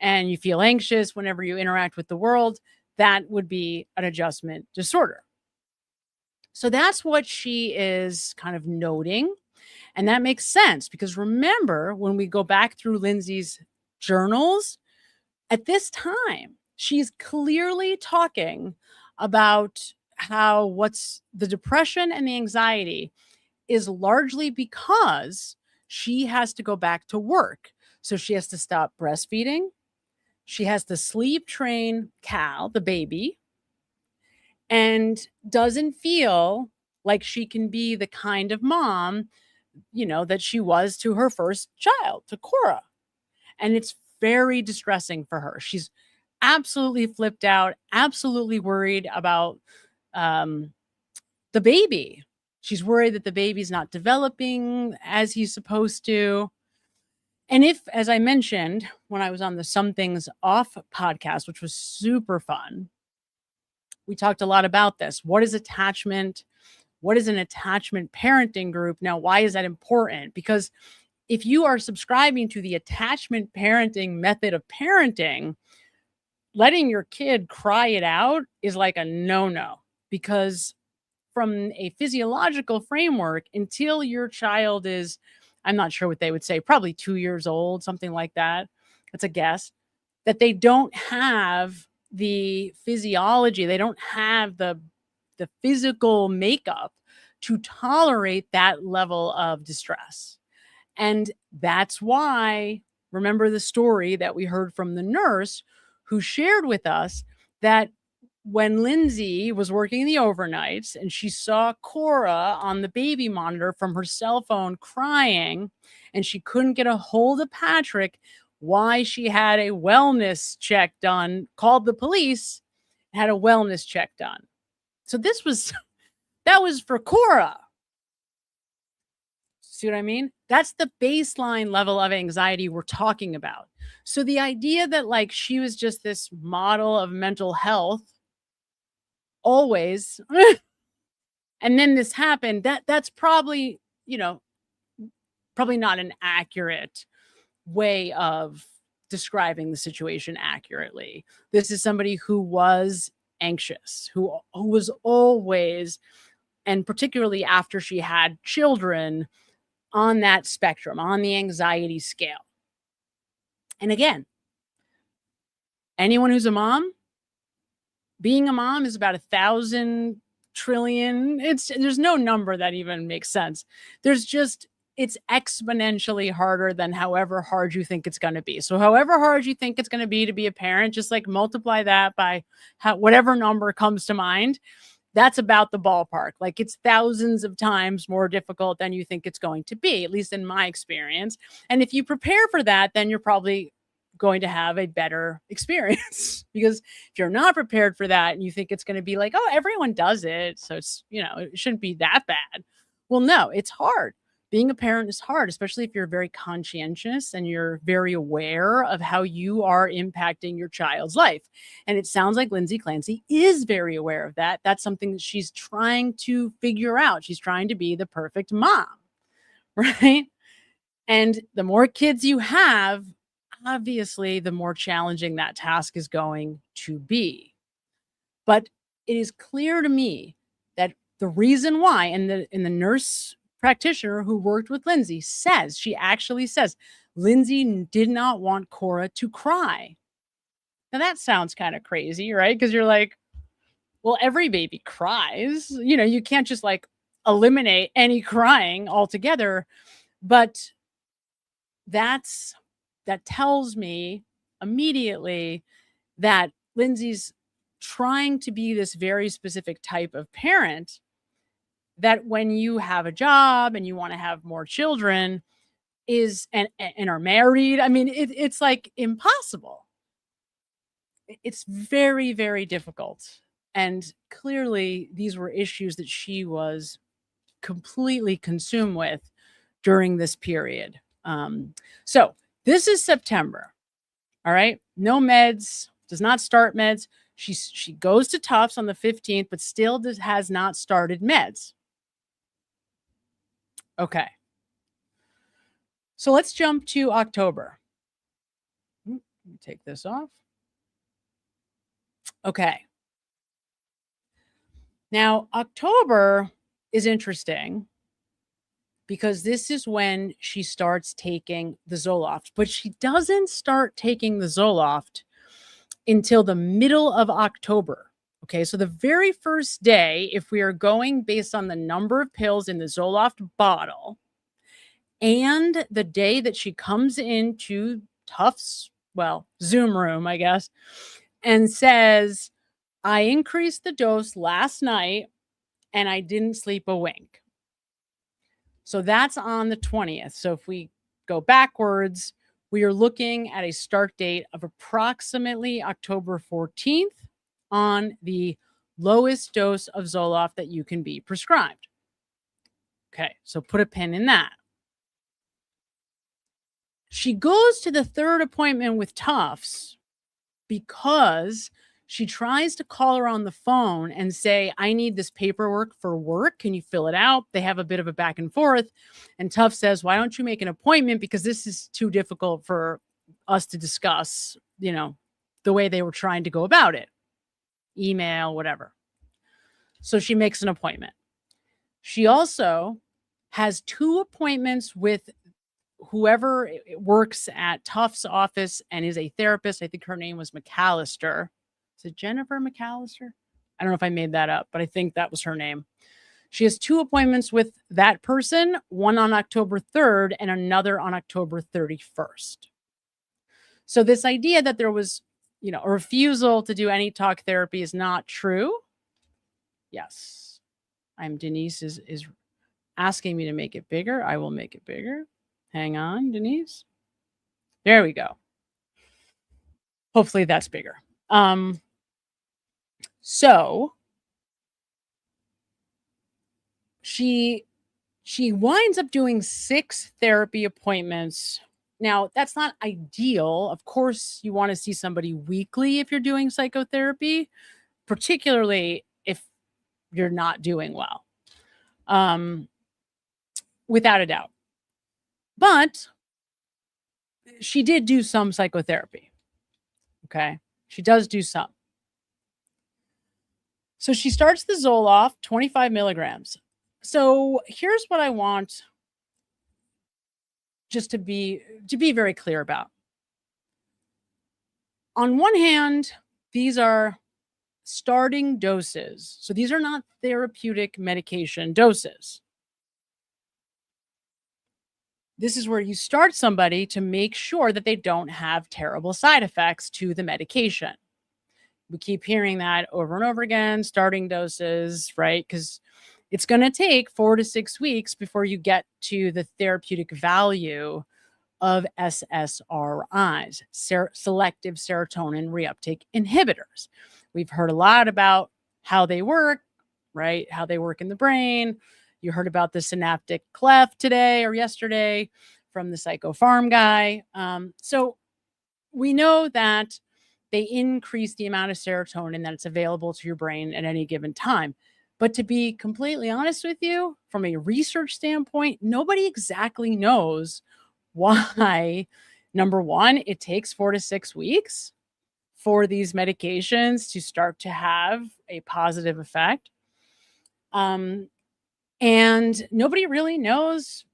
and you feel anxious whenever you interact with the world. That would be an adjustment disorder. So that's what she is kind of noting. And that makes sense because remember, when we go back through Lindsay's journals, at this time, she's clearly talking about how what's the depression and the anxiety is largely because she has to go back to work. So she has to stop breastfeeding. She has to sleep train Cal, the baby, and doesn't feel like she can be the kind of mom, that she was to her first child, to Cora. And it's very distressing for her. She's absolutely flipped out, absolutely worried about the baby. She's worried that the baby's not developing as he's supposed to. And if, as I mentioned, when I was on the Some Things Off podcast, which was super fun, we talked a lot about this. What is attachment? What is an attachment parenting group? Now, why is that important? Because if you are subscribing to the attachment parenting method of parenting, letting your kid cry it out is like a no-no, because from a physiological framework, until your child is, I'm not sure what they would say, probably 2 years old, something like that. That's a guess, that they don't have the physiology, they don't have the physical makeup to tolerate that level of distress. And that's why, remember the story that we heard from the nurse who shared with us that when Lindsay was working the overnights and she saw Cora on the baby monitor from her cell phone crying, and she couldn't get a hold of Patrick, why she had a wellness check done, called the police, had a wellness check done. So that was for Cora. See what I mean? That's the baseline level of anxiety we're talking about. So the idea that like she was just this model of mental health always, and then this happened, that's probably, probably not an accurate way of describing the situation accurately. This is somebody who was anxious, who was always, and particularly after she had children, on that spectrum, on the anxiety scale. And again, anyone who's a mom, being a mom is about 1,000 trillion. There's no number that even makes sense. It's exponentially harder than however hard you think it's going to be. So however hard you think it's going to be a parent, just like multiply that by whatever number comes to mind. That's about the ballpark. Like it's thousands of times more difficult than you think it's going to be, at least in my experience. And if you prepare for that, then you're probably going to have a better experience. Because if you're not prepared for that and you think it's going to be like, oh, everyone does it, so it's, it shouldn't be that bad. Well, no, it's hard. Being a parent is hard, especially if you're very conscientious and you're very aware of how you are impacting your child's life. And it sounds like Lindsay Clancy is very aware of that. That's something that she's trying to figure out. She's trying to be the perfect mom, right? And the more kids you have, obviously, the more challenging that task is going to be. But it is clear to me that The reason why, and the nurse practitioner who worked with Lindsay says, she actually says, Lindsay did not want Cora to cry. Now that sounds kind of crazy, right? Because you're like, well, every baby cries. You know, you can't just like eliminate any crying altogether. But that tells me immediately that Lindsay's trying to be this very specific type of parent that when you have a job and you want to have more children and are married, I mean, it's like impossible. It's very, very difficult. And clearly these were issues that she was completely consumed with during this period. So this is September. All right. No meds, does not start meds. She goes to Tufts on the 15th, but still has not started meds. Okay. So let's jump to October. Let me take this off. Okay. Now, October is interesting because this is when she starts taking the Zoloft, but she doesn't start taking the Zoloft until the middle of October. Okay, so the very first day, if we are going based on the number of pills in the Zoloft bottle, and the day that she comes into Tufts, well, Zoom room, I guess, and says, I increased the dose last night and I didn't sleep a wink. So that's on the 20th. So if we go backwards, we are looking at a start date of approximately October 14th on the lowest dose of Zoloft that you can be prescribed. Okay, so put a pin in that. She goes to the third appointment with Tufts because she tries to call her on the phone and say, I need this paperwork for work. Can you fill it out? They have a bit of a back and forth. And Tufts says, why don't you make an appointment? Because this is too difficult for us to discuss, you know, the way they were trying to go about it. Email, whatever. So she makes an appointment. She also has 2 appointments with whoever works at Tufts' office and is a therapist. I think her name was McAllister. Is it Jennifer McAllister? I don't know if I made that up, but I think that was her name. She has 2 appointments with that person, one on October 3rd and another on October 31st. So this idea that there was, you know, a refusal to do any talk therapy is not true. Yes. Denise is asking me to make it bigger. I will make it bigger. Hang on, Denise. There we go. Hopefully that's bigger. So she winds up doing 6 therapy appointments. Now, that's not ideal. Of course, you want to see somebody weekly if you're doing psychotherapy, particularly if you're not doing well. Without a doubt. But she did do some psychotherapy. Okay. She does do some. So she starts the Zoloft, 25 milligrams. So here's what I want just to be very clear about. On one hand, these are starting doses. So these are not therapeutic medication doses. This is where you start somebody to make sure that they don't have terrible side effects to the medication. We keep hearing that over and over again, starting doses, right? Because it's going to take 4 to 6 weeks before you get to the therapeutic value of SSRIs, selective serotonin reuptake inhibitors. We've heard a lot about how they work, right? How they work in the brain. You heard about the synaptic cleft today or yesterday from the psychopharm guy. So we know that they increase the amount of serotonin that's available to your brain at any given time. But to be completely honest with you, from a research standpoint, nobody exactly knows why, number one, it takes 4 to 6 weeks for these medications to start to have a positive effect. And nobody really knows.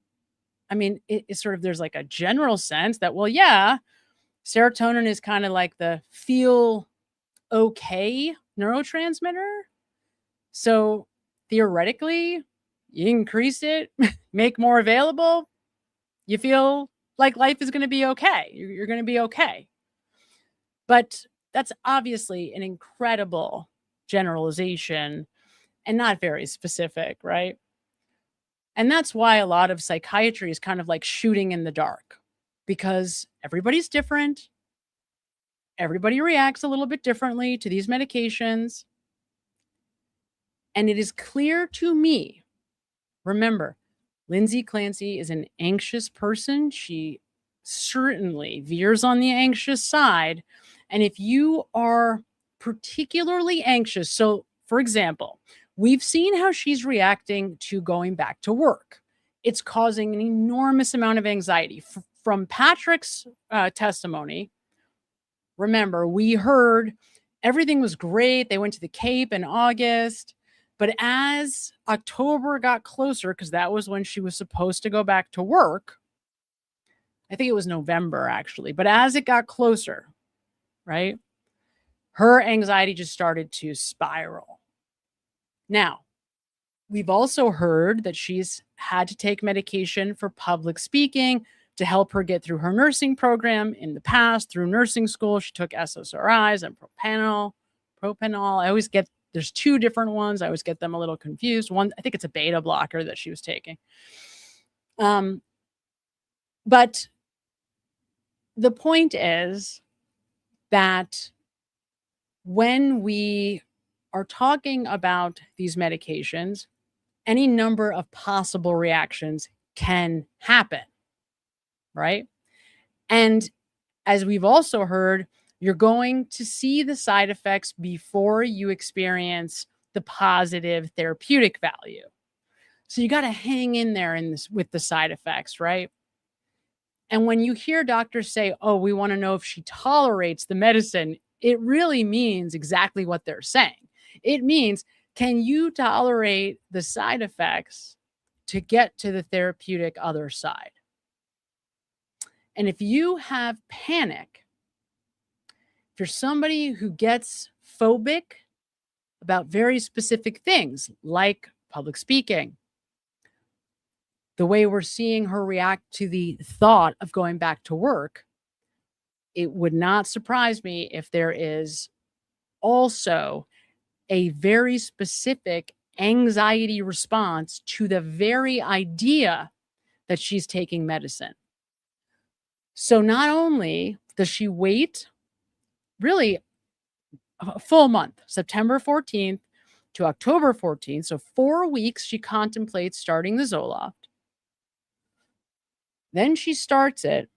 I mean, it's sort of, there's like a general sense that, well, yeah, serotonin is kind of like the feel okay neurotransmitter. So theoretically, you increase it, make more available, you feel like life is going to be okay. You're going to be okay. But that's obviously an incredible generalization and not very specific, right? And that's why a lot of psychiatry is kind of like shooting in the dark, because everybody's different. Everybody reacts a little bit differently to these medications. And it is clear to me, remember, Lindsay Clancy is an anxious person. She certainly veers on the anxious side. And if you are particularly anxious, so for example, we've seen how she's reacting to going back to work. It's causing an enormous amount of anxiety. From Patrick's testimony, remember, we heard everything was great. They went to the Cape in August. But as October got closer, because that was when she was supposed to go back to work, I think it was November actually, but as it got closer, right, her anxiety just started to spiral. Now, we've also heard that she's had to take medication for public speaking to help her get through her nursing program. In the past, through nursing school, she took SSRIs and propanol. I always get, there's two different ones. I always get them a little confused. One, I think it's a beta blocker that she was taking. But the point is that when we are talking about these medications, any number of possible reactions can happen, right? And as we've also heard, you're going to see the side effects before you experience the positive therapeutic value. So you got to hang in there in this with the side effects, right? And when you hear doctors say, oh, we want to know if she tolerates the medicine, it really means exactly what they're saying. It means, can you tolerate the side effects to get to the therapeutic other side? And if you have panic, if you're somebody who gets phobic about very specific things like public speaking, the way we're seeing her react to the thought of going back to work, it would not surprise me if there is also a very specific anxiety response to the very idea that she's taking medicine. So not only does she wait really a full month, September 14th to October 14th, so 4 weeks she contemplates starting the Zoloft. Then she starts it.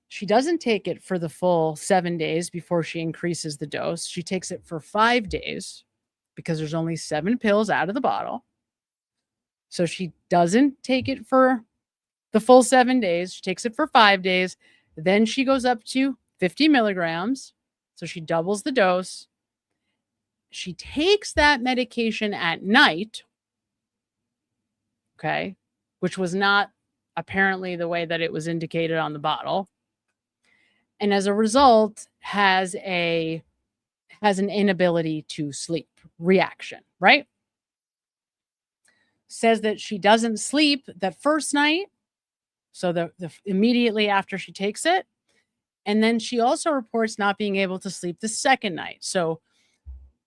She doesn't take it for the full 7 days before she increases the dose. She takes it for 5 days because there's only 7 pills out of the bottle. So she doesn't take it for the full 7 days. She takes it for 5 days. Then she goes up to 50 milligrams. So she doubles the dose. She takes that medication at night, okay, which was not apparently the way that it was indicated on the bottle. And as a result, has an inability to sleep reaction, right? Says that she doesn't sleep that first night, so the immediately after she takes it. And then she also reports not being able to sleep the second night. So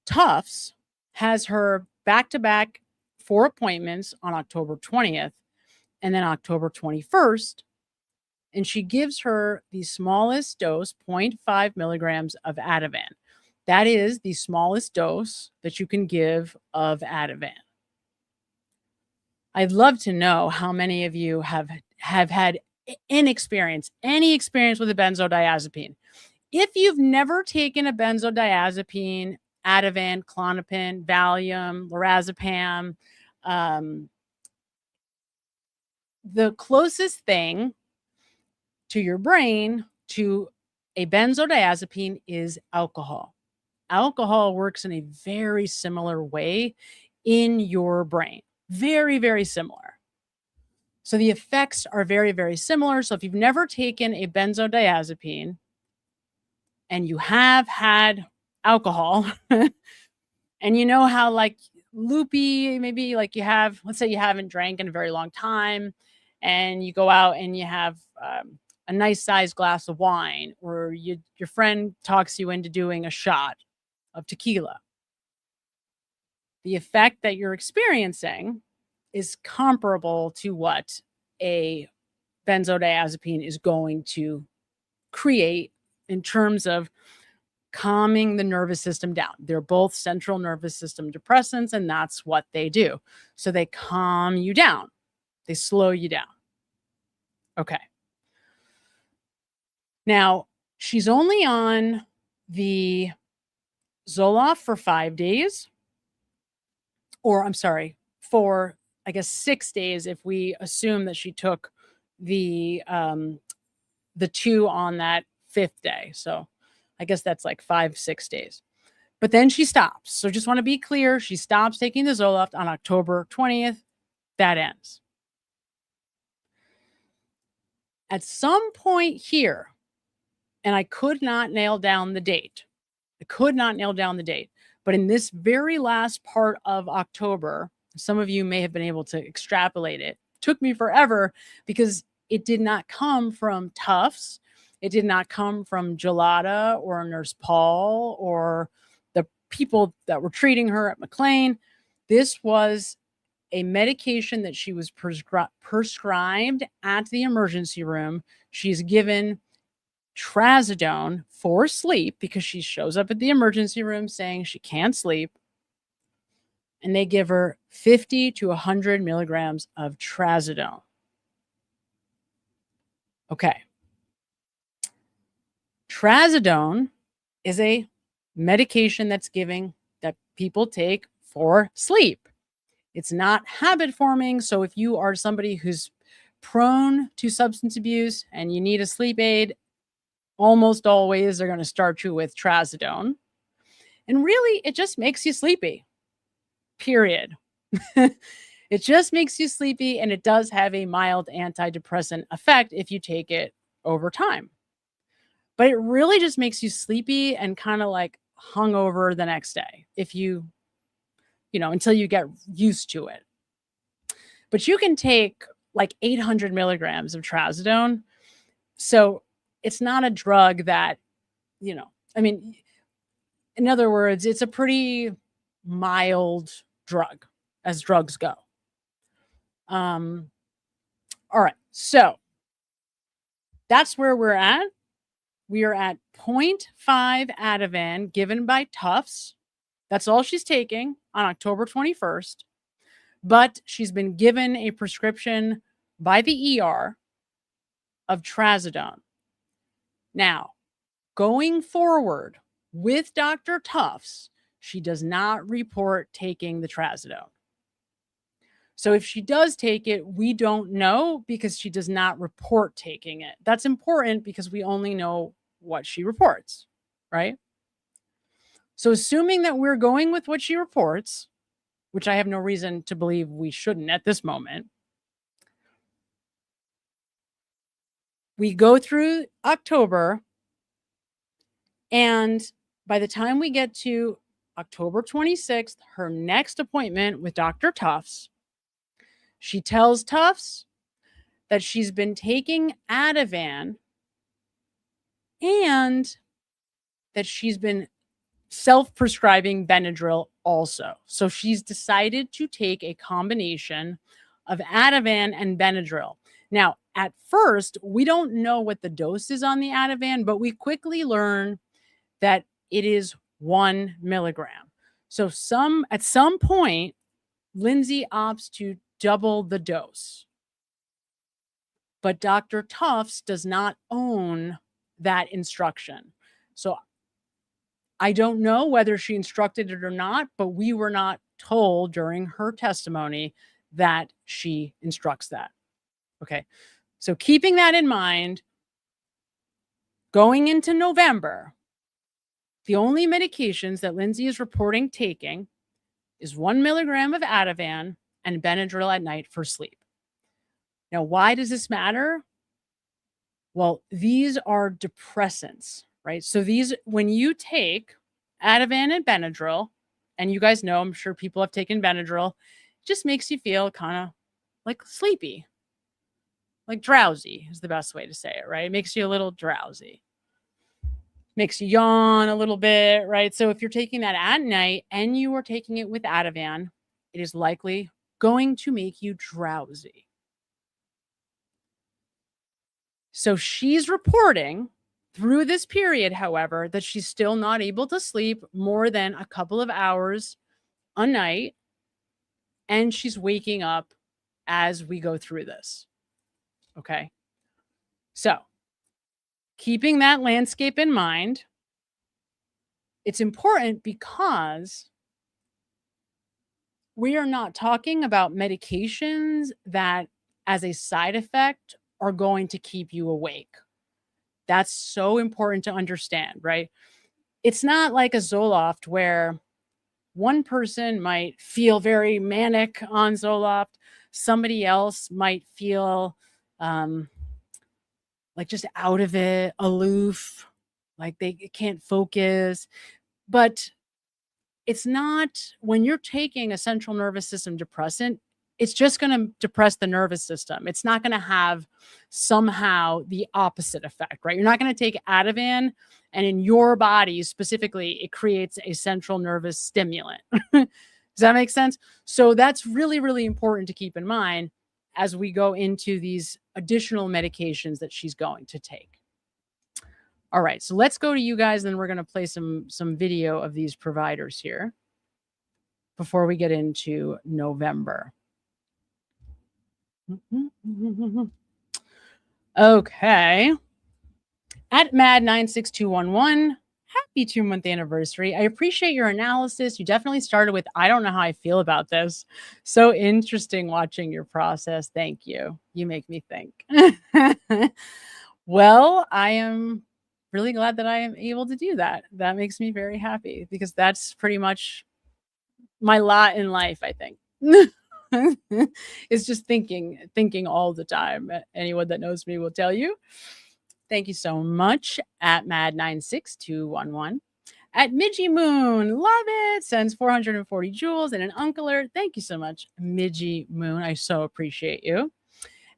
Tufts has her back-to-back 4 appointments on October 20th and then October 21st. And she gives her the smallest dose, 0.5 milligrams of Ativan. That is the smallest dose that you can give of Ativan. I'd love to know how many of you have had any experience with a benzodiazepine. If you've never taken a benzodiazepine, Ativan, Klonopin, Valium, lorazepam, the closest thing to your brain to a benzodiazepine is alcohol. Alcohol works in a very similar way. in your brain. Very, very similar. So the effects are very, very similar. So if you've never taken a benzodiazepine and you have had alcohol and you know how like loopy, maybe like you have, let's say you haven't drank in a very long time and you go out and you have a nice sized glass of wine, or your friend talks you into doing a shot of tequila. The effect that you're experiencing is comparable to what a benzodiazepine is going to create in terms of calming the nervous system down. They're both central nervous system depressants, and that's what they do. So they calm you down. They slow you down. Okay. Now, she's only on the Zoloft for 5 days, or I'm sorry, for I guess 6 days if we assume that she took the 2 on that 5th day. So I guess that's like 5-6 days. But then she stops. So just want to be clear, she stops taking the Zoloft on October 20th. That ends. At some point here, and I could not nail down the date. But in this very last part of October, some of you may have been able to extrapolate it. It took me forever because it did not come from Tufts. It did not come from Gelada or Nurse Paul or the people that were treating her at McLean. This was a medication that she was prescribed at the emergency room. She's given trazodone for sleep because she shows up at the emergency room saying she can't sleep. And they give her 50 to 100 milligrams of trazodone. Okay. Trazodone is a medication that people take for sleep. It's not habit forming. So if you are somebody who's prone to substance abuse and you need a sleep aid, almost always they're going to start you with trazodone. And really, it just makes you sleepy. Period. It just makes you sleepy, and it does have a mild antidepressant effect if you take it over time. But it really just makes you sleepy and kind of like hungover the next day if you until you get used to it. But you can take like 800 milligrams of trazodone. So it's not a drug that, in other words, it's a pretty mild drug as drugs go. All right. So that's where we're at. We are at 0.5 Ativan given by Tufts. That's all she's taking on October 21st. But she's been given a prescription by the ER of trazodone. Now, going forward with Dr. Tufts, she does not report taking the trazodone. So if she does take it, we don't know because she does not report taking it. That's important because we only know what she reports, right? So assuming that we're going with what she reports, which I have no reason to believe we shouldn't at this moment, we go through October, and by the time we get to October 26th, her next appointment with Dr. Tufts, she tells Tufts that she's been taking Ativan and that she's been self-prescribing Benadryl also. So she's decided to take a combination of Ativan and Benadryl. Now, at first, we don't know what the dose is on the Ativan, but we quickly learn that it is 1 milligram. So at some point, Lindsay opts to double the dose. But Dr. Tufts does not own that instruction. So I don't know whether she instructed it or not, but we were not told during her testimony that she instructs that. Okay. So keeping that in mind, going into November, the only medications that Lindsay is reporting taking is 1 milligram of Ativan and Benadryl at night for sleep. Now, why does this matter? Well, these are depressants, right? So these, when you take Ativan and Benadryl, and you guys know, I'm sure people have taken Benadryl, it just makes you feel kind of like sleepy, like drowsy is the best way to say it, right? It makes you a little drowsy, makes you yawn a little bit, right? So if you're taking that at night and you are taking it with Ativan, it is likely going to make you drowsy. So she's reporting through this period, however, that she's still not able to sleep more than a couple of hours a night, and she's waking up as we go through this. Okay. So keeping that landscape in mind, it's important because we are not talking about medications that, as a side effect, are going to keep you awake. That's so important to understand, right? It's not like a Zoloft where one person might feel very manic on Zoloft, somebody else might feel like just out of it, aloof, like they can't focus. But it's not, when you're taking a central nervous system depressant, it's just going to depress the nervous system. It's not going to have somehow the opposite effect, right? You're not going to take Ativan and in your body specifically, it creates a central nervous stimulant. Does that make sense? So that's really, really important to keep in mind as we go into these additional medications that she's going to take. All right, so let's go to you guys, then we're going to play some video of these providers here before we get into November. Okay. At Mad96211, happy 2-month anniversary. I appreciate your analysis. You definitely started with, I don't know how I feel about this. So interesting watching your process. Thank you. You make me think. Well, I am really glad that I am able to do that. That makes me very happy because that's pretty much my lot in life, I think. It's just thinking all the time. Anyone that knows me will tell you. Thank you so much at Mad96211. At Midgie Moon, love it. Sends 440 jewels and an uncler. Thank you so much, Midgie Moon. I so appreciate you.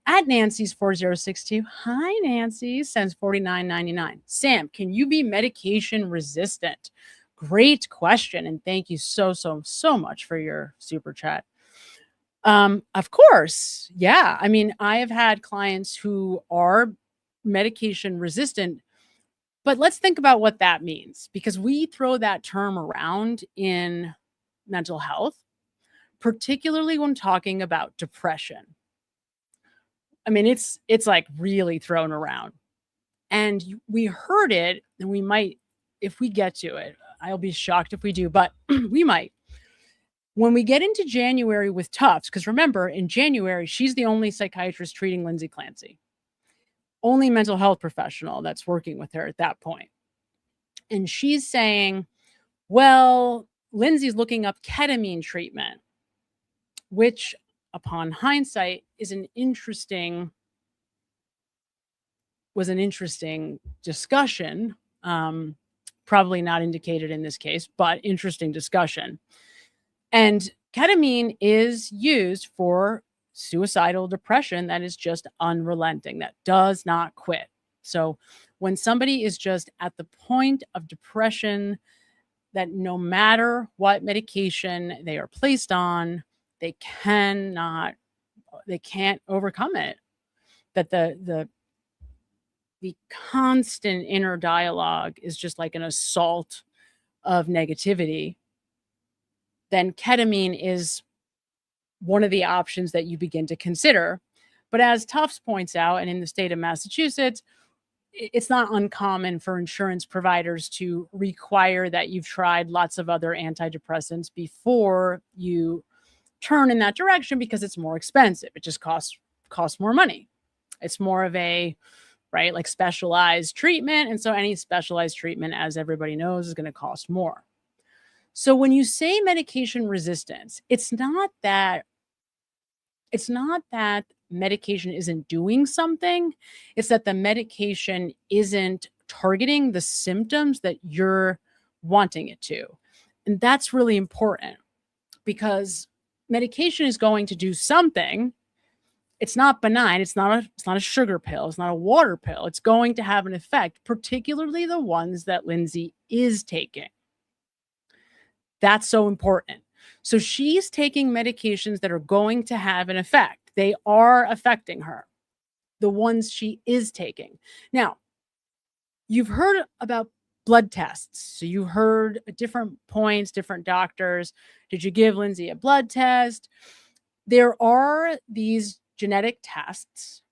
At Nancy's 4062. Hi, Nancy. Sends $49.99. Sam, can you be medication resistant? Great question. And thank you so much for your super chat. Of course. Yeah. I mean, I have had clients who are medication resistant, but let's think about what that means, because we throw that term around in mental health, particularly when talking about depression. I mean, it's like really thrown around, and we heard it, and we might, if we get to it, I'll be shocked if we do, but we might. When we get into January with Tufts, because remember, in January, she's the only psychiatrist treating Lindsay Clancy. Only mental health professional that's working with her at that point. And she's saying, well, Lindsay's looking up ketamine treatment, which upon hindsight was an interesting discussion. Probably not indicated in this case, but interesting discussion. And ketamine is used for suicidal depression that is just unrelenting, that does not quit. So when somebody is just at the point of depression, that no matter what medication they are placed on, they can't overcome it. That the constant inner dialogue is just like an assault of negativity. Then ketamine is one of the options that you begin to consider. But as Tufts points out, and in the state of Massachusetts, it's not uncommon for insurance providers to require that you've tried lots of other antidepressants before you turn in that direction, because it's more expensive. It just costs more money. It's more of a, right, like specialized treatment. And so any specialized treatment, as everybody knows, is going to cost more. So when you say medication resistance, it's not that medication isn't doing something, it's that the medication isn't targeting the symptoms that you're wanting it to. And that's really important because medication is going to do something. It's not benign. It's not a sugar pill. It's not a water pill. It's going to have an effect, particularly the ones that Lindsay is taking. That's so important. So she's taking medications that are going to have an effect. They are affecting her, the ones she is taking. Now, you've heard about blood tests. So you heard at different points, different doctors. Did you give Lindsay a blood test? There are these genetic tests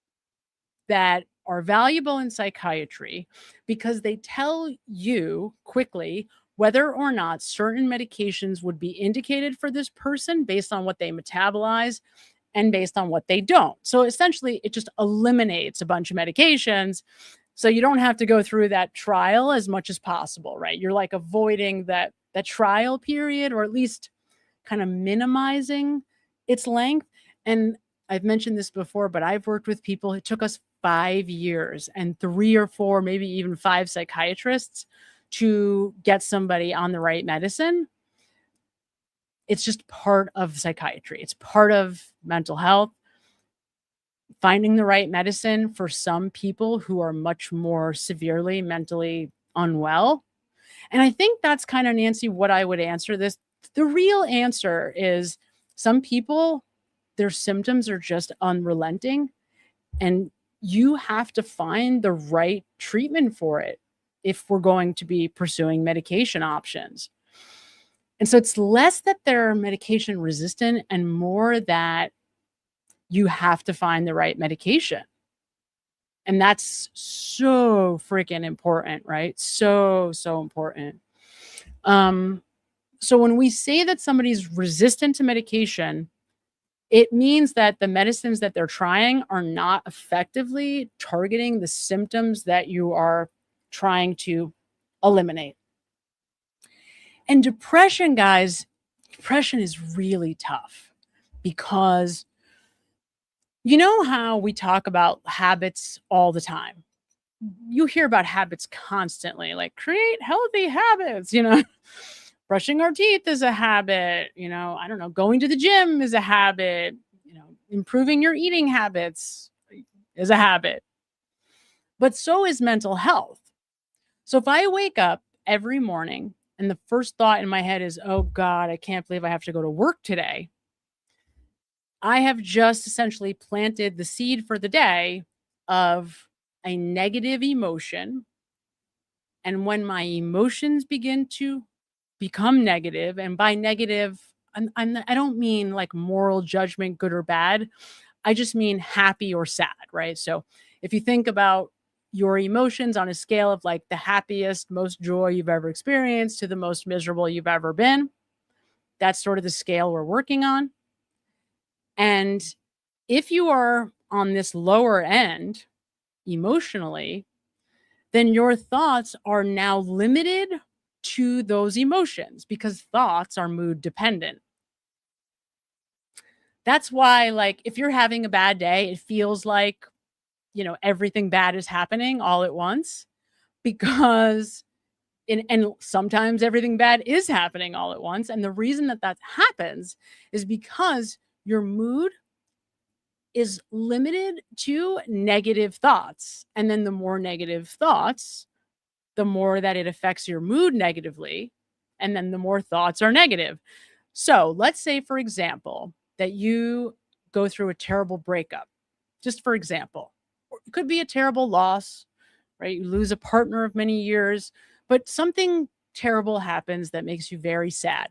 that are valuable in psychiatry because they tell you quickly whether or not certain medications would be indicated for this person based on what they metabolize and based on what they don't. So essentially, it just eliminates a bunch of medications. So you don't have to go through that trial as much as possible, right? You're like avoiding that trial period, or at least kind of minimizing its length. And I've mentioned this before, but I've worked with people. It took us 5 years and 3 or 4, maybe even 5 psychiatrists to get somebody on the right medicine. It's just part of psychiatry. It's part of mental health. Finding the right medicine for some people who are much more severely mentally unwell. And I think that's kind of, Nancy, what I would answer this. The real answer is some people, their symptoms are just unrelenting, and you have to find the right treatment for it if we're going to be pursuing medication options. And so it's less that they're medication resistant and more that you have to find the right medication. And that's so freaking important, right? So important. So when we say that somebody's resistant to medication, it means that the medicines that they're trying are not effectively targeting the symptoms that you are trying to eliminate. And depression, guys, depression is really tough because you know how we talk about habits all the time? You hear about habits constantly, like create healthy habits, brushing our teeth is a habit, I don't know, going to the gym is a habit, improving your eating habits is a habit. But so is mental health. So if I wake up every morning and the first thought in my head is, oh God, I can't believe I have to go to work today, I have just essentially planted the seed for the day of a negative emotion. And when my emotions begin to become negative, and by negative, I don't mean like moral judgment, good or bad. I just mean happy or sad, right? So if you think about your emotions on a scale of like the happiest, most joy you've ever experienced to the most miserable you've ever been, that's sort of the scale we're working on. And if you are on this lower end emotionally, then your thoughts are now limited to those emotions because thoughts are mood dependent. That's why, like, if you're having a bad day, it feels like, everything bad is happening all at once because, and sometimes everything bad is happening all at once. And the reason that happens is because your mood is limited to negative thoughts. And then the more negative thoughts, the more that it affects your mood negatively. And then the more thoughts are negative. So let's say, for example, that you go through a terrible breakup, just for example. It could be a terrible loss, right? You lose a partner of many years, but something terrible happens that makes you very sad.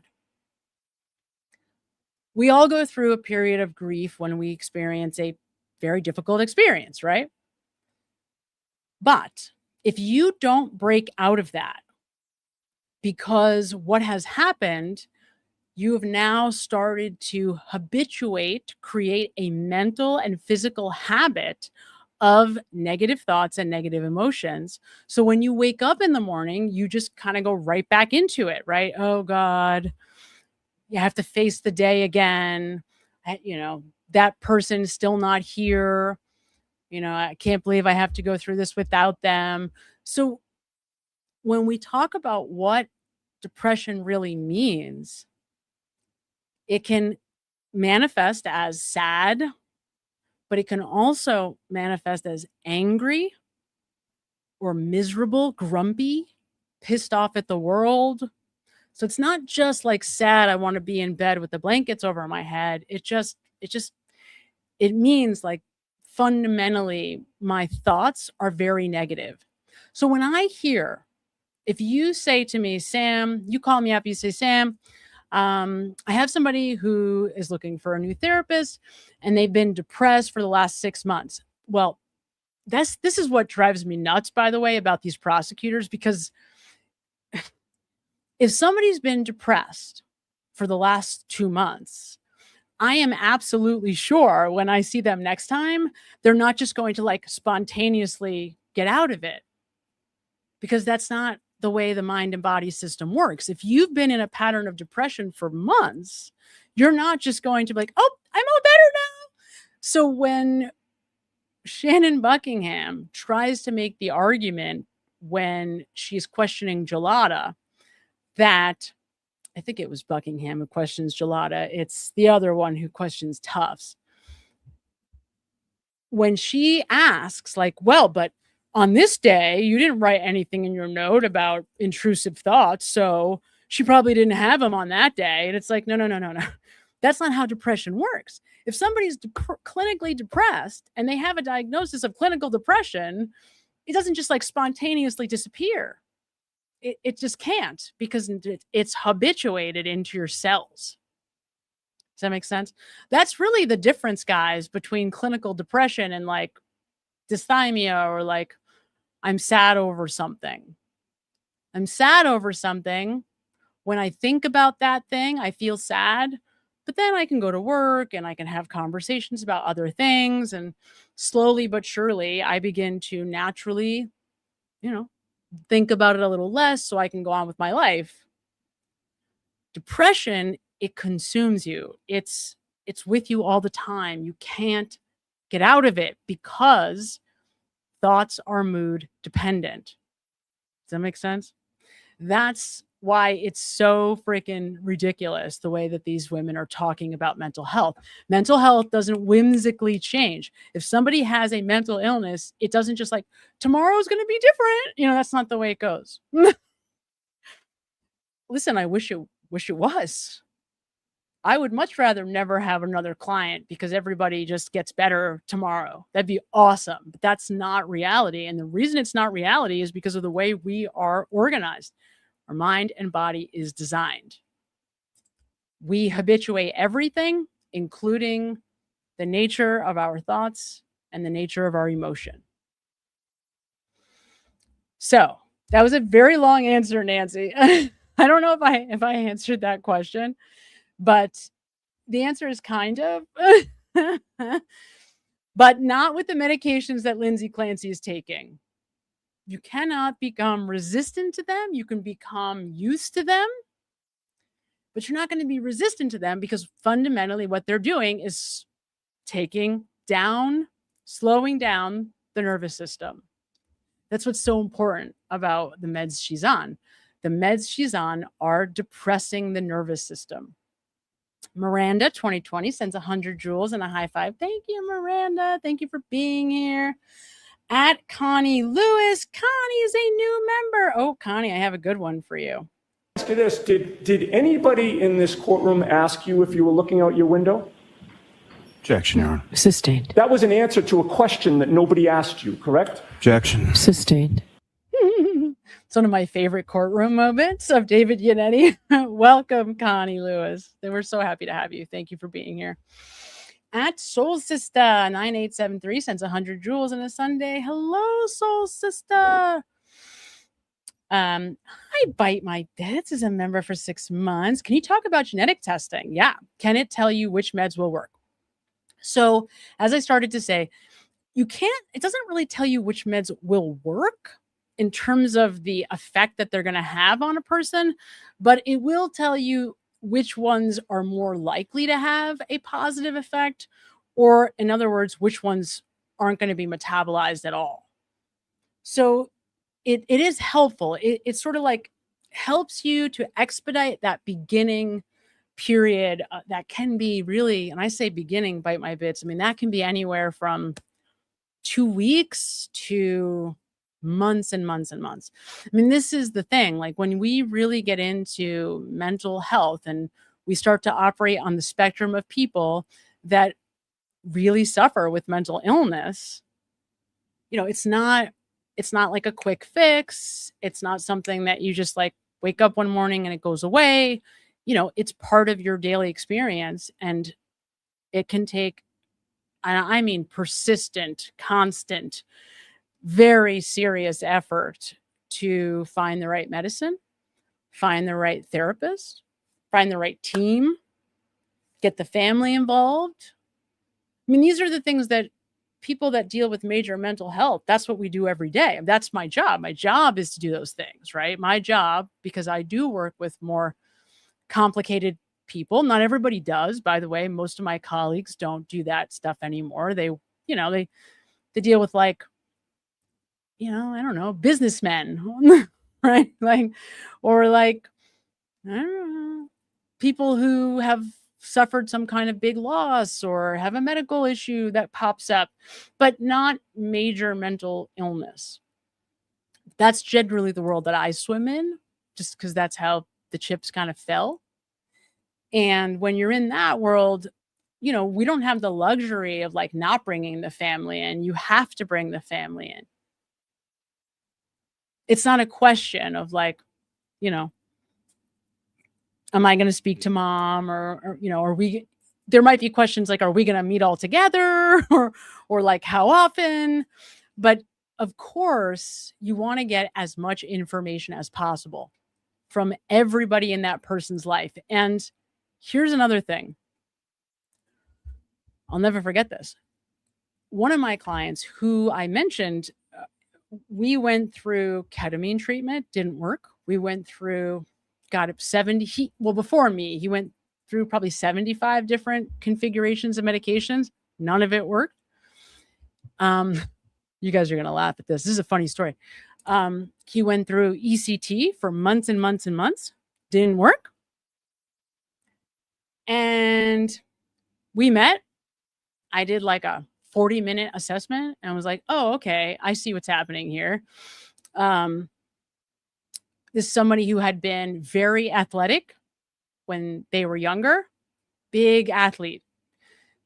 We all go through a period of grief when we experience a very difficult experience, right? But if you don't break out of that, because what has happened, you have now started to habituate, create a mental and physical habit of negative thoughts and negative emotions. So when you wake up in the morning, you just kind of go right back into it, right? Oh God, you have to face the day again. That person's still not here. I can't believe I have to go through this without them. So when we talk about what depression really means, it can manifest as sad, but it can also manifest as angry or miserable, grumpy, pissed off at the world. So it's not just like sad, I want to be in bed with the blankets over my head. It means like fundamentally my thoughts are very negative. So when I hear, if you say to me, Sam, you call me up, you say, Sam, I have somebody who is looking for a new therapist and they've been depressed for the last 6 months. Well, this is what drives me nuts, by the way, about these prosecutors, because if somebody's been depressed for the last 2 months, I am absolutely sure when I see them next time, they're not just going to like spontaneously get out of it, because that's not the way the mind and body system works. If you've been in a pattern of depression for months, you're not just going to be like, oh, I'm all better now. So when Shannon Buckingham tries to make the argument when she's questioning Gelada that, I think it was Buckingham who questions Gelada, it's the other one who questions Tufts. When she asks like, well, but on this day, you didn't write anything in your note about intrusive thoughts, so she probably didn't have them on that day. And it's like, no. That's not how depression works. If somebody's clinically depressed and they have a diagnosis of clinical depression, it doesn't just like spontaneously disappear. It just can't, because it's habituated into your cells. Does that make sense? That's really the difference, guys, between clinical depression and like dysthymia, or like, I'm sad over something. I'm sad over something. When I think about that thing, I feel sad, but then I can go to work and I can have conversations about other things. And slowly but surely, I begin to naturally, think about it a little less so I can go on with my life. Depression, it consumes you. It's with you all the time. You can't get out of it because thoughts are mood dependent. Does that make sense? That's why it's so freaking ridiculous the way that these women are talking about mental health. Mental health doesn't whimsically change. If somebody has a mental illness, it doesn't just like, tomorrow's going to be different. That's not the way it goes. Listen, I wish it was. I would much rather never have another client because everybody just gets better tomorrow. That'd be awesome. But that's not reality. And the reason it's not reality is because of the way we are organized. Our mind and body is designed. We habituate everything, including the nature of our thoughts and the nature of our emotion. So that was a very long answer, Nancy. I don't know if I answered that question, but the answer is kind of, but not with the medications that Lindsay Clancy is taking. You cannot become resistant to them. You can become used to them, but you're not going to be resistant to them, because fundamentally what they're doing is slowing down the nervous system. That's what's so important about the meds she's on. The meds she's on are depressing the nervous system. Miranda 2020 sends 100 joules and a high five. Thank you, Miranda. Thank you for being here. At Connie Lewis. Connie is a new member. Oh, Connie, I have a good one for you. Ask you this, did anybody in this courtroom ask you if you were looking out your window? Objection, Your Honor. Sustained. That was an answer to a question that nobody asked you, correct? Objection. Sustained. It's one of my favorite courtroom moments of David Yannetti. Welcome, Connie Lewis. We're so happy to have you. Thank you for being here. At Soul Sister 9873 sends 100 joules on a Sunday. Hello, Soul Sister. Hi, Bite My Bits is a member for 6 months. Can you talk about genetic testing? Yeah. Can it tell you which meds will work? So, as I started to say, it doesn't really tell you which meds will work in terms of the effect that they're going to have on a person, but it will tell you which ones are more likely to have a positive effect, or in other words, which ones aren't going to be metabolized at all. So it is helpful. It sort of like helps you to expedite that beginning period that can be really, and I say beginning, bite my bits. I mean, that can be anywhere from 2 weeks to months and months and months. I mean, this is the thing. Like when we really get into mental health and we start to operate on the spectrum of people that really suffer with mental illness, it's not like a quick fix. It's not something that you just like wake up one morning and it goes away. It's part of your daily experience, and it can take, I mean, persistent, constant, very serious effort to find the right medicine, find the right therapist, find the right team, get the family involved. I mean, these are the things that people that deal with major mental health, that's what we do every day. That's my job. My job is to do those things, right? My job, because I do work with more complicated people. Not everybody does, by the way. Most of my colleagues don't do that stuff anymore. They deal with like, I don't know, businessmen, right? Like, or like, I don't know, people who have suffered some kind of big loss or have a medical issue that pops up, but not major mental illness. That's generally the world that I swim in, just because that's how the chips kind of fell. And when you're in that world, we don't have the luxury of like not bringing the family in. You have to bring the family in. It's not a question of like, am I going to speak to mom or are we, there might be questions like, are we going to meet all together or like how often? But of course, you want to get as much information as possible from everybody in that person's life. And here's another thing. I'll never forget this. One of my clients who I mentioned, we went through ketamine treatment, didn't work. We went through, got up 70, before me, he went through probably 75 different configurations of medications. None of it worked. You guys are going to laugh at this. This is a funny story. He went through ECT for months and months and months. Didn't work. And we met. I did like a 40-minute assessment and was like, oh, okay, I see what's happening here. This is somebody who had been very athletic when they were younger, big athlete,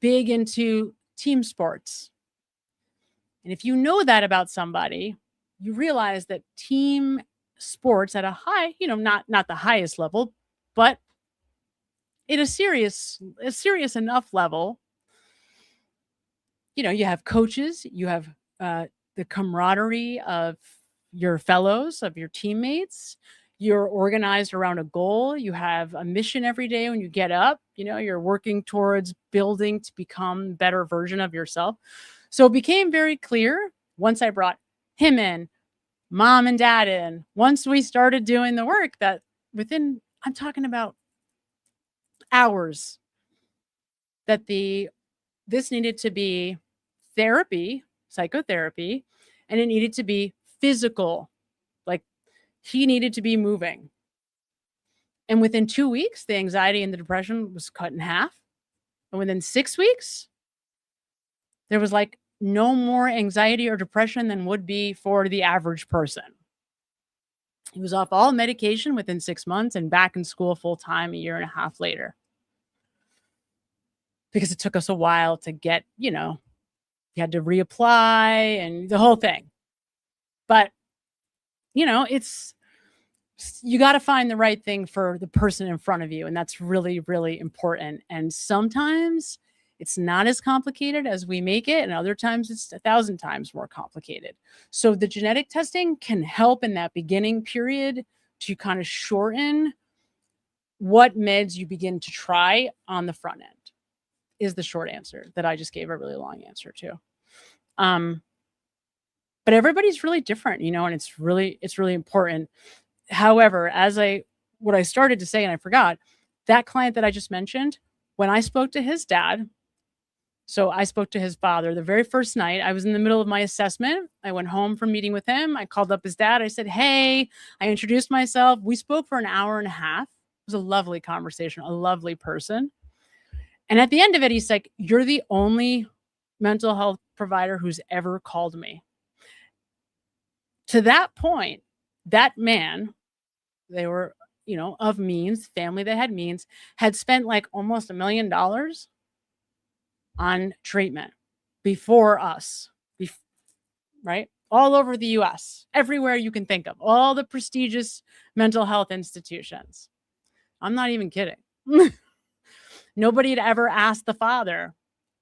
big into team sports. And if you know that about somebody, you realize that team sports at a high, not the highest level, but at a serious enough level, you have coaches, you have the camaraderie of your fellows, of your teammates. You're organized around a goal. You have a mission every day when you get up. You're working towards building to become a better version of yourself. So it became very clear once I brought him in, mom and dad in, once we started doing the work, that within, I'm talking about hours, that this needed to be therapy, psychotherapy, and it needed to be physical. Like he needed to be moving. And within 2 weeks, the anxiety and the depression was cut in half. And within 6 weeks, there was like no more anxiety or depression than would be for the average person. He was off all medication within 6 months and back in school full time a year and a half later. Because it took us a while to get, you had to reapply and the whole thing. But, you got to find the right thing for the person in front of you. And that's really, really important. And sometimes it's not as complicated as we make it. And other times it's 1,000 times more complicated. So the genetic testing can help in that beginning period to kind of shorten what meds you begin to try on the front end, is the short answer that I just gave a really long answer to. But everybody's really different, and it's really important. However, what I started to say and I forgot, that client that I just mentioned, when I spoke to his dad, so I spoke to his father the very first night. I was in the middle of my assessment. I went home from meeting with him. I called up his dad. I said, "Hey," I introduced myself. We spoke for an hour and a half. It was a lovely conversation, a lovely person. And at the end of it, he's like, "You're the only mental health provider who's ever called me." To that point, that man, they were, of means, family that had means, had spent like almost $1 million on treatment before us, right? All over the US, everywhere you can think of, all the prestigious mental health institutions. I'm not even kidding. Nobody had ever asked the father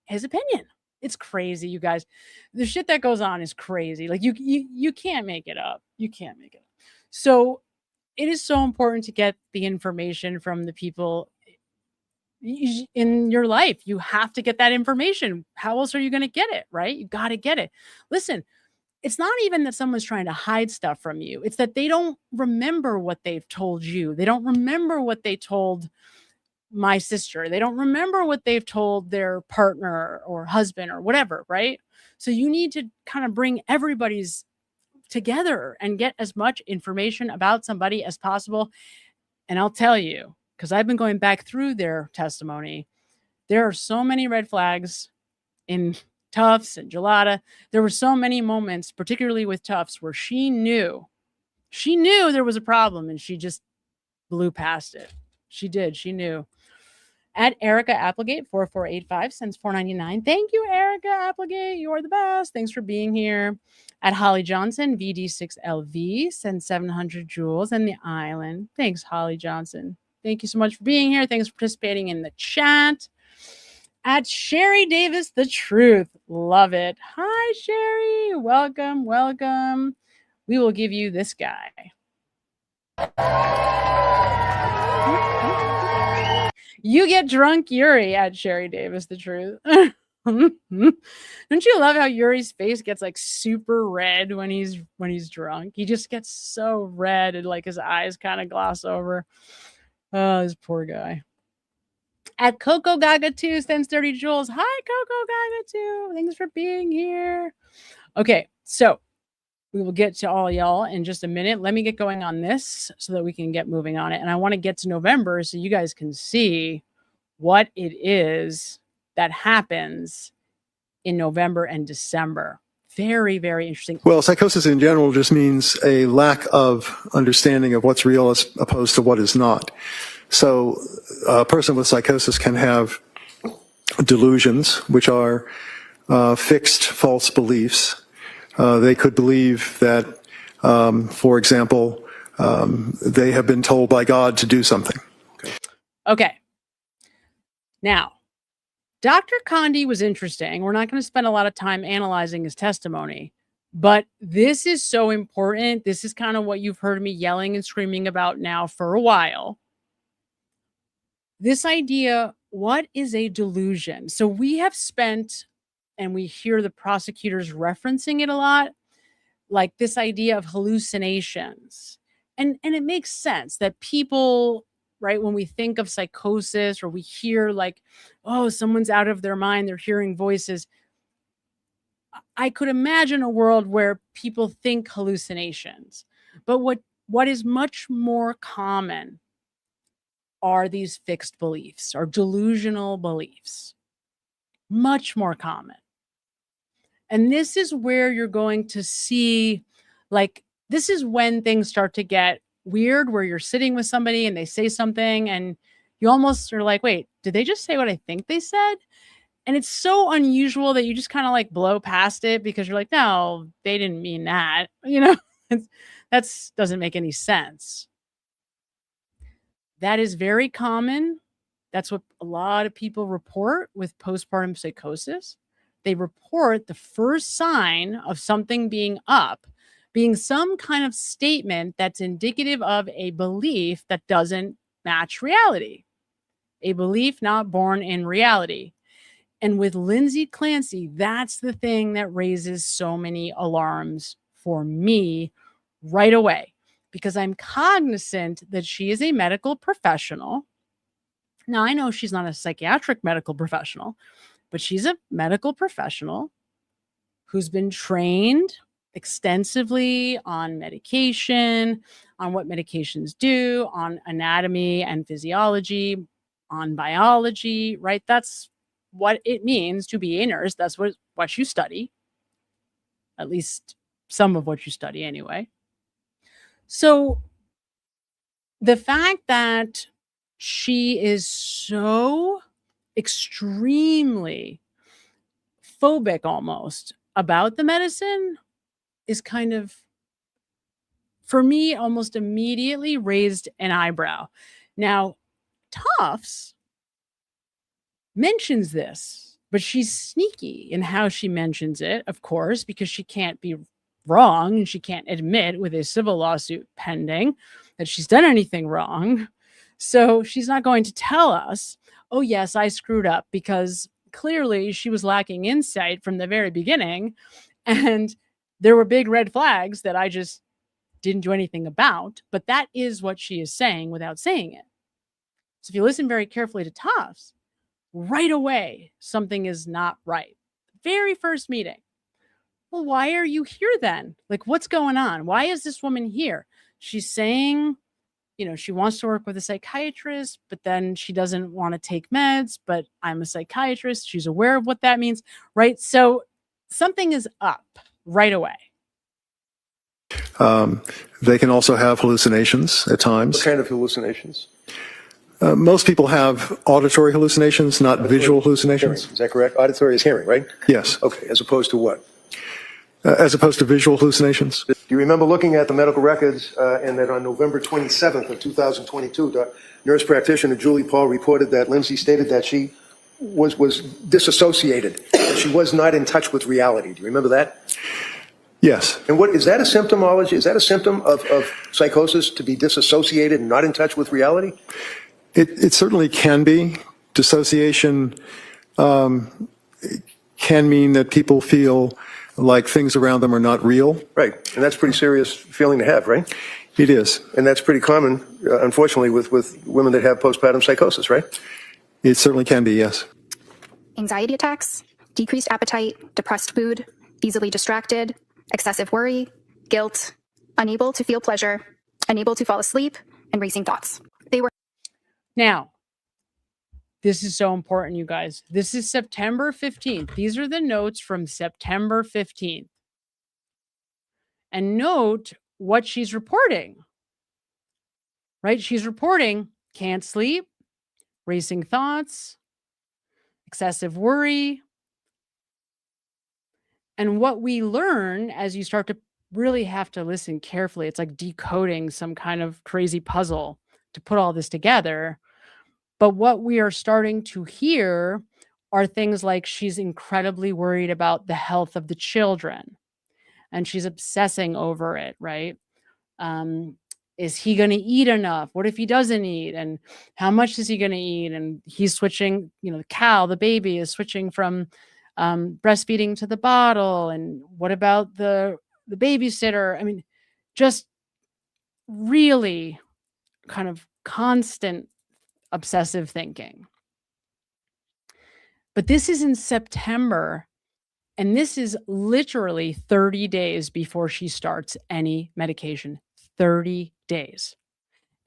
his opinion. It's crazy, you guys. The shit that goes on is crazy. Like you can't make it up. You can't make it up. So it is so important to get the information from the people in your life. You have to get that information. How else are you going to get it, right? You got to get it. Listen, it's not even that someone's trying to hide stuff from you. It's that they don't remember what they've told you. They don't remember what they told my sister. They don't remember what they've told their partner or husband or whatever, right? So you need to kind of bring everybody's together and get as much information about somebody as possible. And I'll tell you, because I've been going back through their testimony, there are so many red flags in Tufts and Gelada. There were so many moments, particularly with Tufts, where she knew there was a problem and she just blew past it. She did. She knew. At Erica Applegate 4485 sends $4.99. Thank you, Erica Applegate. You are the best. Thanks for being here. At Holly Johnson VD6LV sends 700 jewels and the island. Thanks, Holly Johnson. Thank you so much for being here. Thanks for participating in the chat. At Sherry Davis, the truth. Love it. Hi, Sherry. Welcome. Welcome. We will give you this guy. You get drunk, Yuri. At Sherry Davis, the truth. Don't you love how Yuri's face gets like super red when he's drunk? He just gets so red and like his eyes kind of gloss over. Oh, this poor guy. At Coco Gaga 2 sends 30 jewels. Hi, Coco Gaga 2. Thanks for being here. Okay, so we will get to all y'all in just a minute. Let me get going on this so that we can get moving on it. And I want to get to November so you guys can see what it is that happens in November and December. Very, very interesting. Well, psychosis in general just means a lack of understanding of what's real as opposed to what is not. So a person with psychosis can have delusions, which are fixed false beliefs. They could believe that, for example, they have been told by God to do something. Okay. Now, Dr. Condi was interesting. We're not going to spend a lot of time analyzing his testimony, but this is so important. This is kind of what you've heard me yelling and screaming about now for a while. This idea, what is a delusion? So we have spent, and we hear the prosecutors referencing it a lot, like this idea of hallucinations. And it makes sense that people, right, when we think of psychosis or we hear like, oh, someone's out of their mind, they're hearing voices. I could imagine a world where people think hallucinations. But what is much more common are these fixed beliefs or delusional beliefs. Much more common. And this is where you're going to see, like, this is when things start to get weird, where you're sitting with somebody and they say something and you almost are like, wait, did they just say what I think they said? And it's so unusual that you just kind of like blow past it because you're like, no, they didn't mean that. That doesn't make any sense. That is very common. That's what a lot of people report with postpartum psychosis. They report the first sign of something being up being some kind of statement that's indicative of a belief that doesn't match reality, a belief not born in reality. And with Lindsay Clancy, that's the thing that raises so many alarms for me right away, because I'm cognizant that she is a medical professional. Now, I know she's not a psychiatric medical professional, but she's a medical professional who's been trained extensively on medication, on what medications do, on anatomy and physiology, on biology, right? That's what it means to be a nurse. That's what you study, at least some of what you study anyway. So the fact that she is so extremely phobic almost about the medicine is kind of, for me, almost immediately raised an eyebrow. Now, Tufts mentions this, but she's sneaky in how she mentions it, of course, because she can't be wrong and she can't admit with a civil lawsuit pending that she's done anything wrong. So she's not going to tell us, oh, yes, I screwed up, because clearly she was lacking insight from the very beginning. And there were big red flags that I just didn't do anything about. But that is what she is saying without saying it. So if you listen very carefully to Tufts, right away, something is not right. Very first meeting. Well, why are you here then? Like, what's going on? Why is this woman here? She's saying, she wants to work with a psychiatrist, but then she doesn't want to take meds, but I'm a psychiatrist. She's aware of what that means, right? So something is up right away. They can also have hallucinations at times. What kind of hallucinations? Most people have auditory hallucinations, not visual hallucinations. Hearing. Is that correct? Auditory is hearing, right? Yes. Okay, as opposed to what? As opposed to visual hallucinations. Do you remember looking at the medical records and that on November 27th of 2022, nurse practitioner Julie Paul reported that Lindsay stated that she was disassociated, that she was not in touch with reality. Do you remember that? Yes. And what is that a symptomology? Is that a symptom of psychosis, to be disassociated and not in touch with reality? It certainly can be. Dissociation can mean that people feel like things around them are not real. Right, and that's a pretty serious feeling to have, right? It is. And that's pretty common, unfortunately, with women that have postpartum psychosis, right? It certainly can be, yes. Anxiety attacks, decreased appetite, depressed mood, easily distracted, excessive worry, guilt, unable to feel pleasure, unable to fall asleep, and racing thoughts. Now, this is so important, you guys. This is September 15th. These are the notes from September 15th. And note what she's reporting, right? She's reporting can't sleep, racing thoughts, excessive worry. And what we learn as you start to really have to listen carefully, it's like decoding some kind of crazy puzzle to put all this together. But what we are starting to hear are things like she's incredibly worried about the health of the children and she's obsessing over it, right? Is he going to eat enough? What if he doesn't eat? And how much is he going to eat? And he's switching, the baby is switching from breastfeeding to the bottle. And what about the babysitter? I mean, just really kind of constant obsessive thinking. But this is in September, and this is literally 30 days before she starts any medication. 30 days.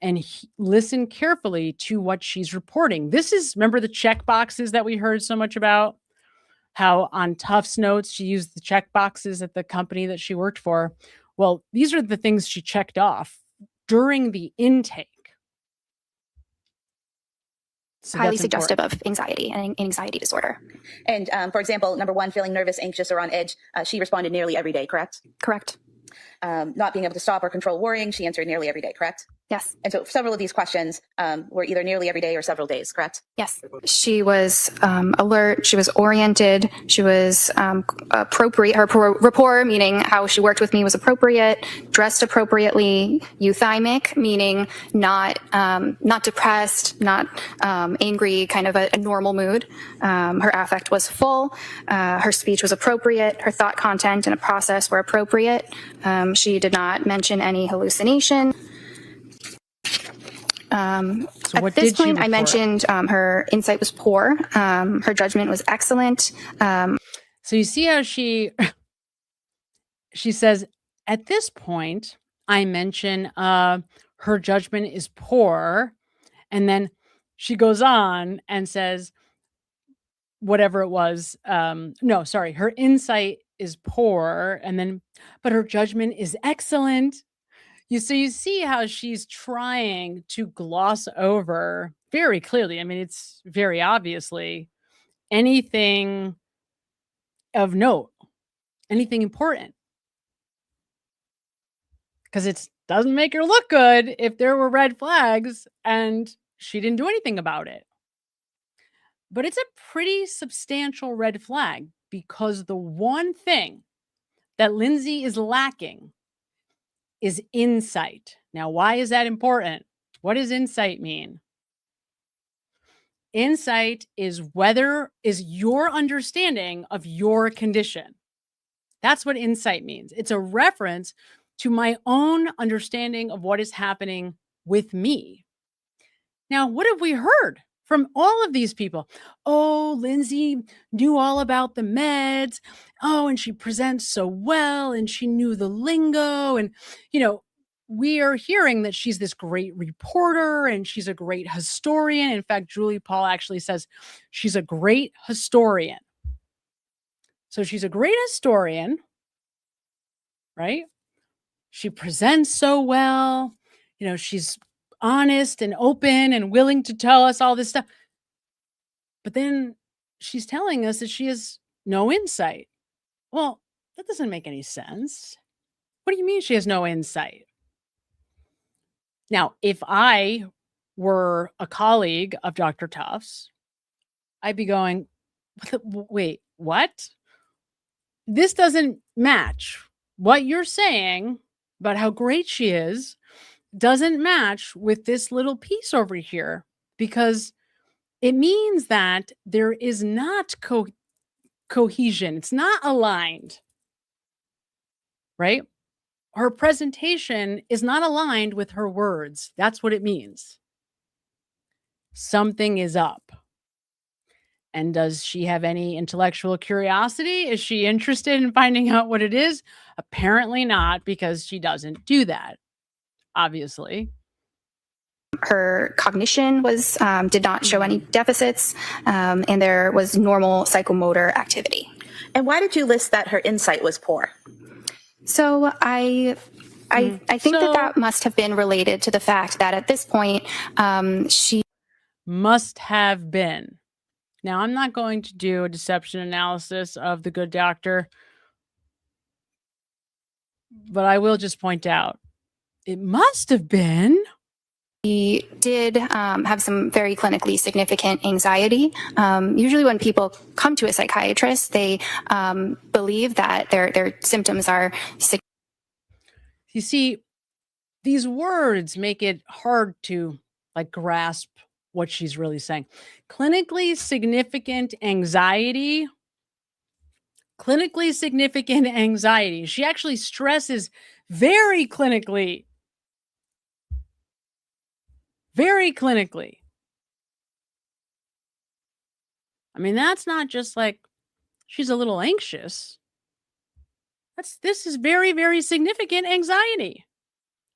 And listen carefully to what she's reporting. This is, remember the check boxes that we heard so much about? How on Tufts notes, she used the check boxes at the company that she worked for. Well, these are the things she checked off during the intake. So highly suggestive of anxiety and anxiety disorder. And for example, number one, feeling nervous, anxious, or on edge, she responded nearly every day, correct? Correct. Not being able to stop or control worrying, she answered nearly every day, correct? Yes. And so several of these questions were either nearly every day or several days, correct? Yes. She was alert. She was oriented. She was appropriate. Her rapport, meaning how she worked with me, was appropriate. Dressed appropriately. Euthymic, meaning not depressed, not angry, kind of a normal mood. Her affect was full. Her speech was appropriate. Her thought content and a process were appropriate. She did not mention any hallucination. At this point, I mentioned her insight was poor. Her judgment was excellent. So you see how she says, at this point, I mention her judgment is poor. And then she goes on and says, whatever it was. No, sorry. Her insight is poor. And then, but her judgment is excellent. You see how she's trying to gloss over very clearly. I mean, it's very obviously anything of note, anything important. Because it doesn't make her look good if there were red flags and she didn't do anything about it. But it's a pretty substantial red flag because the one thing that Lindsay is lacking is insight. Now, why is that important? What does insight mean? Insight is your understanding of your condition. That's what insight means. It's a reference to my own understanding of what is happening with me. Now, what have we heard from all of these people? Oh, Lindsay knew all about the meds. Oh, and she presents so well, and she knew the lingo. And, we are hearing that she's this great reporter and she's a great historian. In fact, Julie Paul actually says she's a great historian. So she's a great historian, right? She presents so well. She's honest and open and willing to tell us all this stuff. But then she's telling us that she has no insight. Well, that doesn't make any sense. What do you mean she has no insight? Now, if I were a colleague of Dr. Tufts, I'd be going, wait, what? This doesn't match. What you're saying about how great she is doesn't match with this little piece over here, because it means that there is not cohesion. It's not aligned, right? Her presentation is not aligned with her words. That's what it means. Something is up. And does she have any intellectual curiosity? Is she interested in finding out what it is? Apparently not, because she doesn't do that, obviously. Her cognition did not show any deficits, and there was normal psychomotor activity. And why did you list that her insight was poor? So I think that must have been related to the fact that at this point, she must have been. Now, I'm not going to do a deception analysis of The Good Doctor, but I will just point out it must have been. She did have some very clinically significant anxiety. Usually when people come to a psychiatrist, they believe that their symptoms are significant. You see, these words make it hard to grasp what she's really saying. Clinically significant anxiety. Clinically significant anxiety. She actually stresses very clinically. Very clinically. I mean, that's not just she's a little anxious. This is very, very significant anxiety.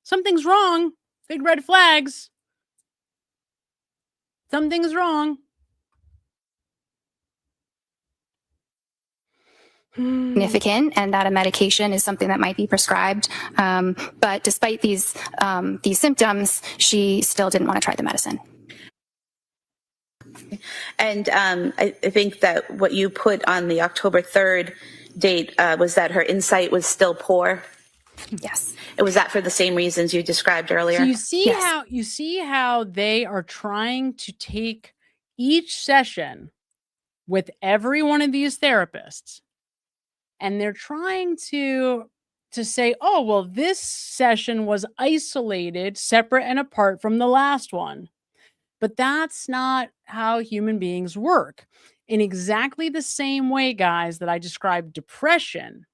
Something's wrong. Big red flags. Something's wrong. Significant, and that a medication is something that might be prescribed. But despite these symptoms, she still didn't want to try the medicine. And I think that what you put on the October 3rd date was that her insight was still poor. Yes. Was that for the same reasons you described earlier? So you see how they are trying to take each session with every one of these therapists, and they're trying to say, oh, well, this session was isolated, separate and apart from the last one. But that's not how human beings work. In exactly the same way, guys, that I described depression.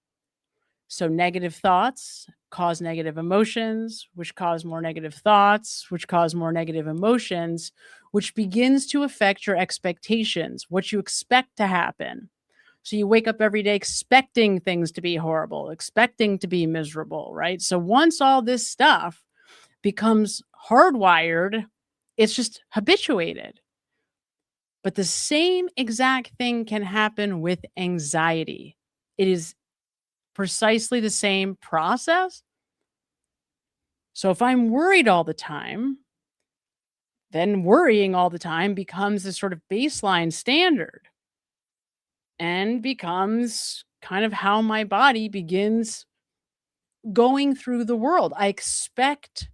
So negative thoughts cause negative emotions, which cause more negative thoughts, which cause more negative emotions, which begins to affect your expectations, what you expect to happen. So you wake up every day expecting things to be horrible, expecting to be miserable, right? So once all this stuff becomes hardwired, it's just habituated. But the same exact thing can happen with anxiety. It is precisely the same process. So if I'm worried all the time, then worrying all the time becomes this sort of baseline standard and becomes kind of how my body begins going through the world. I expect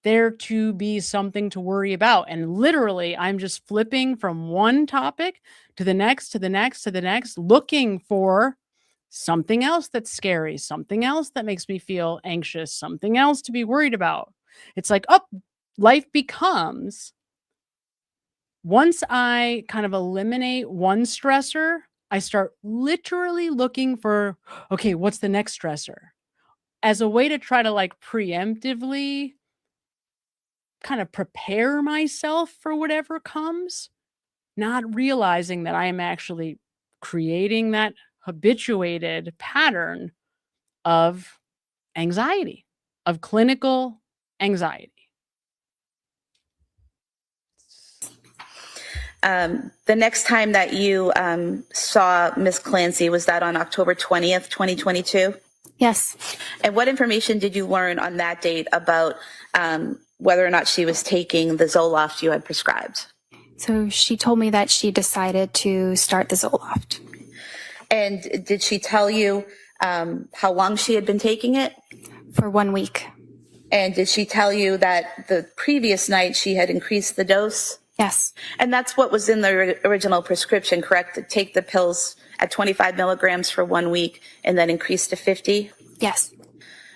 there to be something to worry about. And literally, I'm just flipping from one topic to the next, to the next, to the next, looking for something else that's scary, something else that makes me feel anxious, something else to be worried about. It's like, oh, life becomes, once I kind of eliminate one stressor, I start literally looking for, okay, what's the next stressor? As a way to try to like preemptively kind of prepare myself for whatever comes, not realizing that I am actually creating that habituated pattern of anxiety, of clinical anxiety. The next time that you saw Miss Clancy, was that on October 20th, 2022? Yes. And what information did you learn on that date about whether or not she was taking the Zoloft you had prescribed? So she told me that she decided to start the Zoloft. And did she tell you how long she had been taking it? For 1 week. And did she tell you that the previous night she had increased the dose? Yes. And that's what was in the original prescription, correct? To take the pills at 25 milligrams for 1 week and then increase to 50? Yes.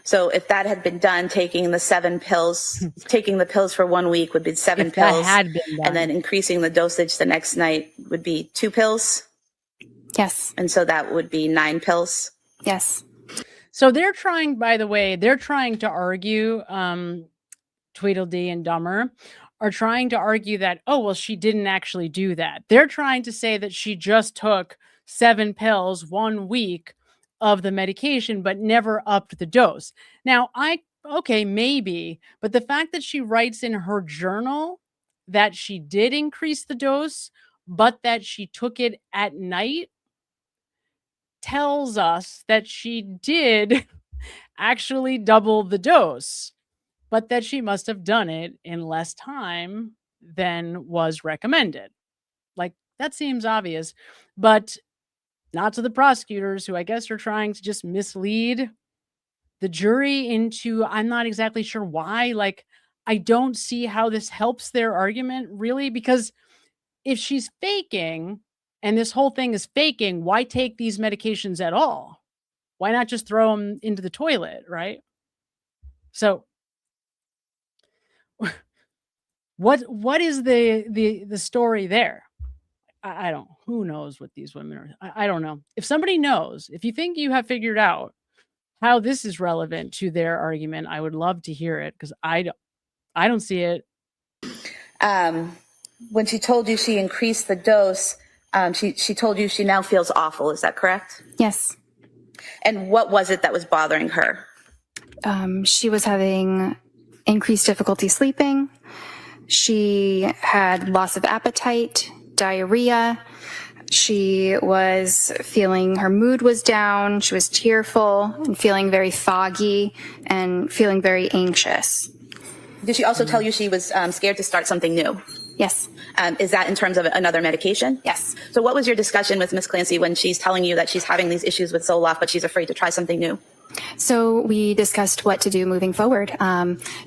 So if that had been done, taking the 7 pills, taking the pills for 1 week would be 7 If that pills. had been done. And then increasing the dosage the next night would be 2 pills. Yes. And so that would be 9 pills. Yes. So they're trying, by the way, they're trying to argue, Tweedledee and Dummer are trying to argue that, oh, well, she didn't actually do that. They're trying to say that she just took 7 pills 1 week of the medication, but never upped the dose. Now, okay, maybe, but the fact that she writes in her journal that she did increase the dose, but that she took it at night, tells us that she did actually double the dose, but that she must have done it in less time than was recommended. Like, that seems obvious, but not to the prosecutors, who I guess are trying to just mislead the jury into, I'm not exactly sure why. Like, I don't see how this helps their argument, really, because if she's faking and this whole thing is faking, why take these medications at all? Why not just throw them into the toilet, right? So what is the story there? I don't, who knows what these women are. I don't know. If somebody knows, if you think you have figured out how this is relevant to their argument, I would love to hear it, because I don't see it. When she told you she increased the dose, she told you she now feels awful. Is that correct? Yes. And what was it that was bothering her? She was having increased difficulty sleeping. She had loss of appetite, diarrhea. She was feeling her mood was down. She was tearful and feeling very foggy and feeling very anxious. Did she also tell you she was scared to start something new? Yes. Is that in terms of another medication? Yes. So what was your discussion with Ms. Clancy when she's telling you that she's having these issues with Zoloft, but she's afraid to try something new? So we discussed what to do moving forward.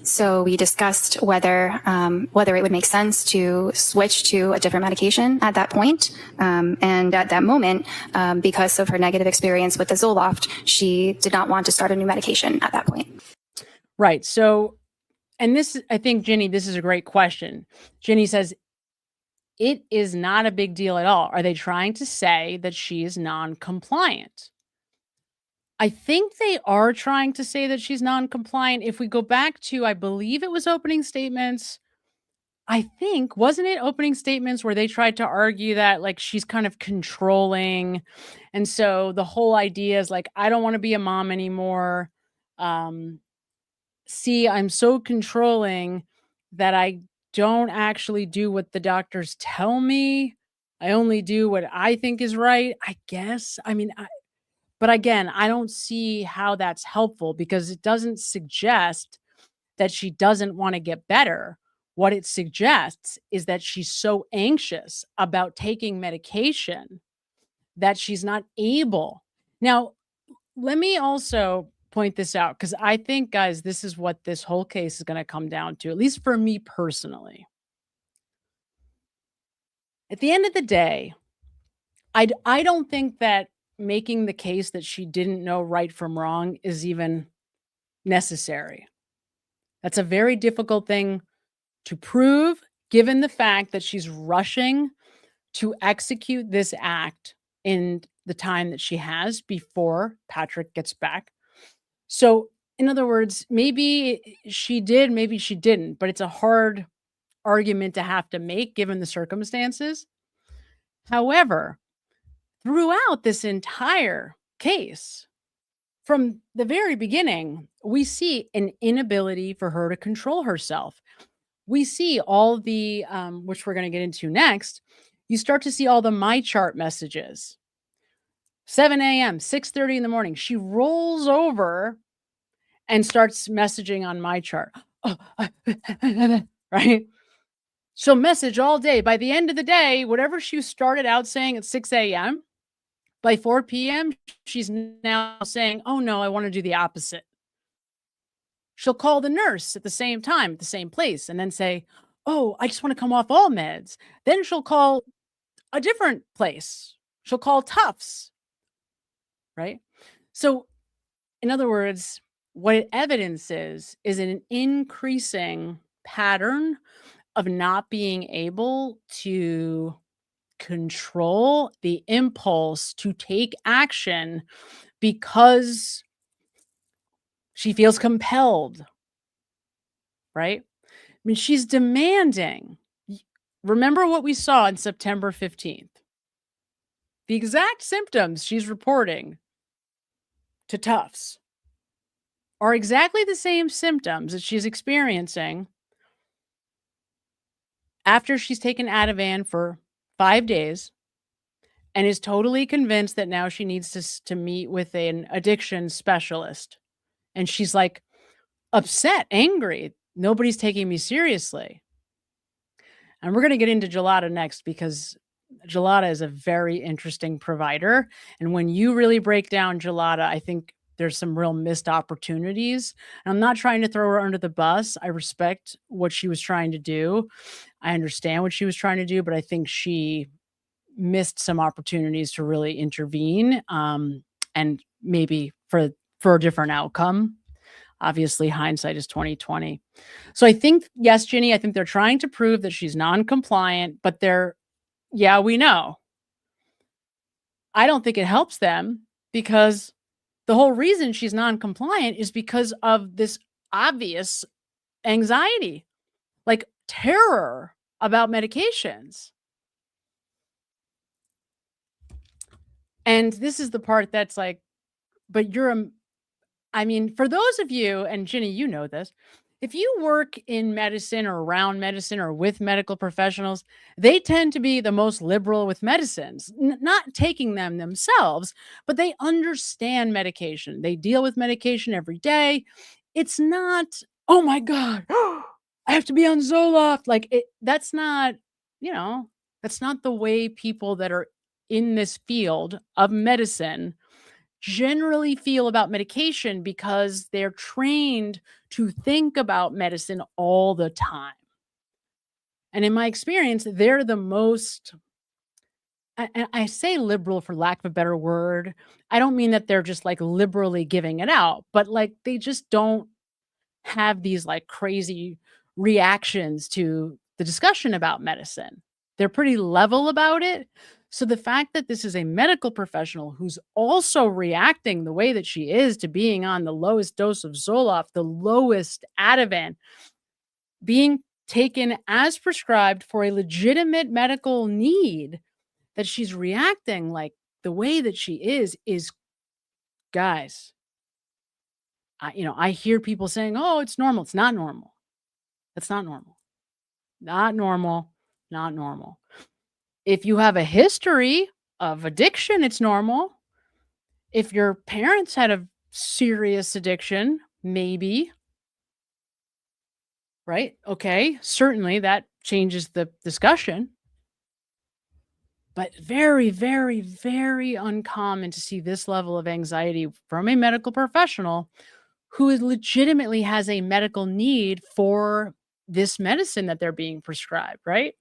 So we discussed whether it would make sense to switch to a different medication at that point. And at that moment, because of her negative experience with the Zoloft, she did not want to start a new medication at that point. Right. So, and this, I think, Ginny, this is a great question. Ginny says, it is not a big deal at all. Are they trying to say that she is non-compliant? I think they are trying to say that she's non-compliant. If we go back to, I believe it was opening statements, I think, wasn't it opening statements where they tried to argue that like she's kind of controlling. And so the whole idea is like, I don't want to be a mom anymore. See, I'm so controlling that I don't actually do what the doctors tell me. I only do what I think is right, I guess. I mean, but again, I don't see how that's helpful because it doesn't suggest that she doesn't want to get better. What it suggests is that she's so anxious about taking medication that she's not able. Now, let me also point this out because I think, guys, this is what this whole case is going to come down to, at least for me personally. At the end of the day, I don't think that making the case that she didn't know right from wrong is even necessary. That's a very difficult thing to prove, given the fact that she's rushing to execute this act in the time that she has before Patrick gets back. So, in other words, maybe she did, maybe she didn't, but it's a hard argument to have to make given the circumstances. However, throughout this entire case, from the very beginning, we see an inability for her to control herself. We see all the, which we're going to get into next, you start to see all the My Chart messages. 7 a.m., 6:30 in the morning, she rolls over and starts messaging on My Chart. Right? She'll message all day. By the end of the day, whatever she started out saying at 6 a.m., by 4 p.m., she's now saying, oh no, I want to do the opposite. She'll call the nurse at the same time, at the same place, and then say, oh, I just want to come off all meds. Then she'll call a different place. She'll call Tufts, right? So in other words, what it evidences is an increasing pattern of not being able to control the impulse to take action because she feels compelled, right? I mean, she's demanding. Remember what we saw on September 15th. The exact symptoms she's reporting to Tufts are exactly the same symptoms that she's experiencing after she's taken Ativan for 5 days and is totally convinced that now she needs to meet with an addiction specialist. And she's like upset, angry. Nobody's taking me seriously. And we're going to get into Gelada next because Gelada is a very interesting provider. And when you really break down Gelada, I think there's some real missed opportunities. And I'm not trying to throw her under the bus. I respect what she was trying to do. I understand what she was trying to do, but I think she missed some opportunities to really intervene and maybe for a different outcome. Obviously, hindsight is 2020. So I think, yes, Ginny, I think they're trying to prove that she's non-compliant, but yeah, we know. I don't think it helps them because the whole reason she's non-compliant is because of this obvious anxiety, like terror about medications. And this is the part that's like, but I mean, for those of you, and Ginny, you know this, if you work in medicine or around medicine or with medical professionals, they tend to be the most liberal with medicines, not taking them themselves, but they understand medication. They deal with medication every day. It's not, oh my God, I have to be on Zoloft. Like that's not, that's not the way people that are in this field of medicine generally feel about medication because they're trained to think about medicine all the time. And in my experience, they're the most, I say liberal for lack of a better word. I don't mean that they're just like liberally giving it out, but like they just don't have these like crazy reactions to the discussion about medicine. They're pretty level about it. So the fact that this is a medical professional who's also reacting the way that she is to being on the lowest dose of Zoloft, the lowest Ativan, being taken as prescribed for a legitimate medical need, that she's reacting like the way that she is guys, I hear people saying, oh, it's normal. It's not normal. That's not normal. Not normal. Not normal. If you have a history of addiction, it's normal. If your parents had a serious addiction, maybe. Right? Okay. Certainly that changes the discussion. But very, very, very uncommon to see this level of anxiety from a medical professional who legitimately has a medical need for this medicine that they're being prescribed, right?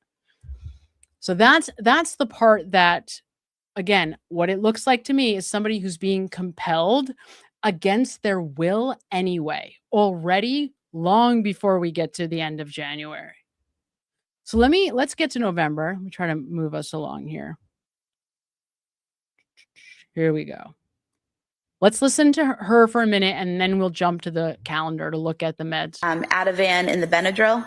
So that's the part that, again, what it looks like to me is somebody who's being compelled against their will anyway, already long before we get to the end of January. So let's get to November. Let me try to move us along here. Here we go. Let's listen to her for a minute, and then we'll jump to the calendar to look at the meds. Ativan and the Benadryl?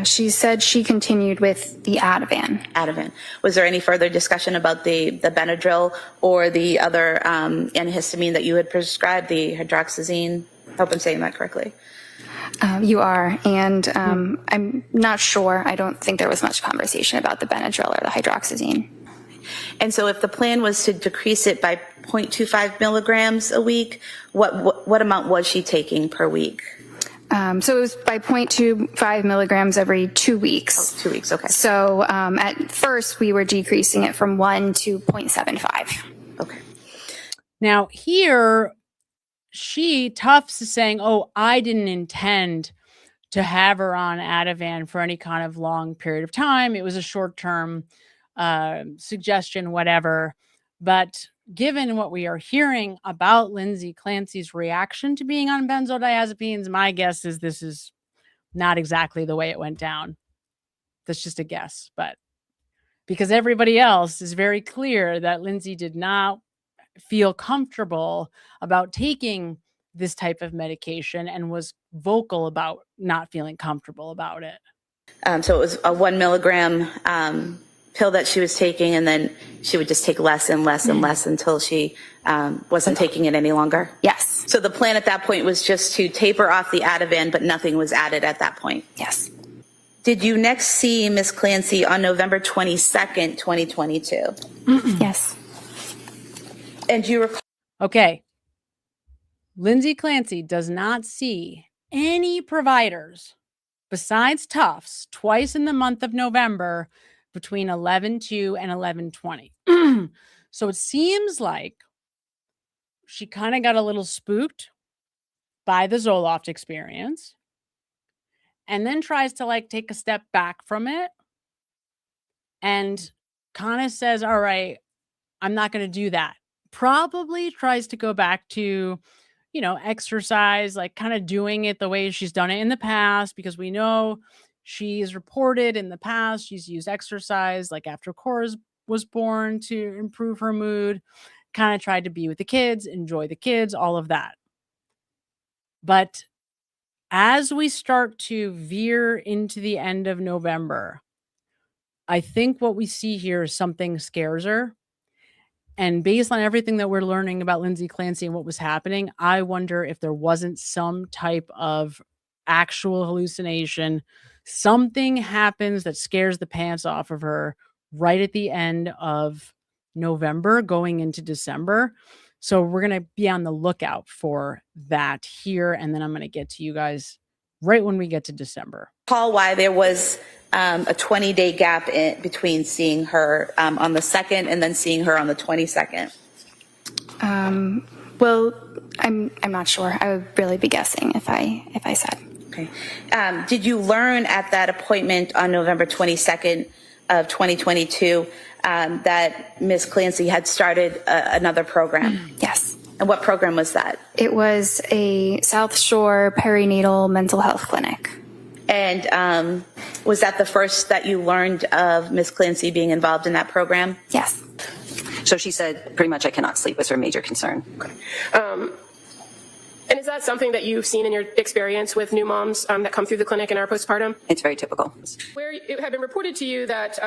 She said she continued with the Ativan. Ativan. Was there any further discussion about the Benadryl or the other antihistamine that you had prescribed, the hydroxyzine? I hope I'm saying that correctly. You are, and I'm not sure. I don't think there was much conversation about the Benadryl or the hydroxyzine. And so if the plan was to decrease it by 0.25 milligrams a week, what amount was she taking per week? So it was by 0.25 milligrams every 2 weeks. Oh, 2 weeks, okay. So at first we were decreasing it from 1 to 0.75. Okay. Now here, Tufts is saying, oh, I didn't intend to have her on Ativan for any kind of long period of time. It was a short-term suggestion, whatever. But given what we are hearing about Lindsay Clancy's reaction to being on benzodiazepines, my guess is this is not exactly the way it went down. That's just a guess, but because everybody else is very clear that Lindsay did not feel comfortable about taking this type of medication and was vocal about not feeling comfortable about it. So it was a 1 milligram pill that she was taking, and then she would just take less and less and less until she wasn't taking it any longer? Yes. So the plan at that point was just to taper off the Ativan, but nothing was added at that point? Yes. Did you next see Ms. Clancy on November 22nd, 2022? Yes. And you recall? Okay. Lindsay Clancy does not see any providers besides Tufts twice in the month of November between 11/2 and 11/20. So it seems like she kind of got a little spooked by the Zoloft experience and then tries to like take a step back from it and kind of says, all right, I'm not going to do that. Probably tries to go back to, exercise, like kind of doing it the way she's done it in the past, because we know she's reported in the past she's used exercise like after Cora was born to improve her mood, kind of tried to be with the kids, enjoy the kids, all of that. But as we start to veer into the end of November, I think what we see here is something scares her. And based on everything that we're learning about Lindsay Clancy and what was happening, I wonder if there wasn't some type of actual hallucination. Something happens that scares the pants off of her right at the end of November going into December. So we're going to be on the lookout for that here. And then I'm going to get to you guys right when we get to December. Paul, why there was a 20-day gap between seeing her on the 2nd and then seeing her on the 22nd? Well, I'm not sure. I would really be guessing if I said. Okay. Did you learn at that appointment on November 22nd of 2022 that Ms. Clancy had started another program? Yes. And what program was that? It was a South Shore perinatal mental health clinic. And was that the first that you learned of Ms. Clancy being involved in that program? Yes. So she said pretty much I cannot sleep was her major concern. And is that something that you've seen in your experience with new moms that come through the clinic and are postpartum? It's very typical. Where it had been reported to you that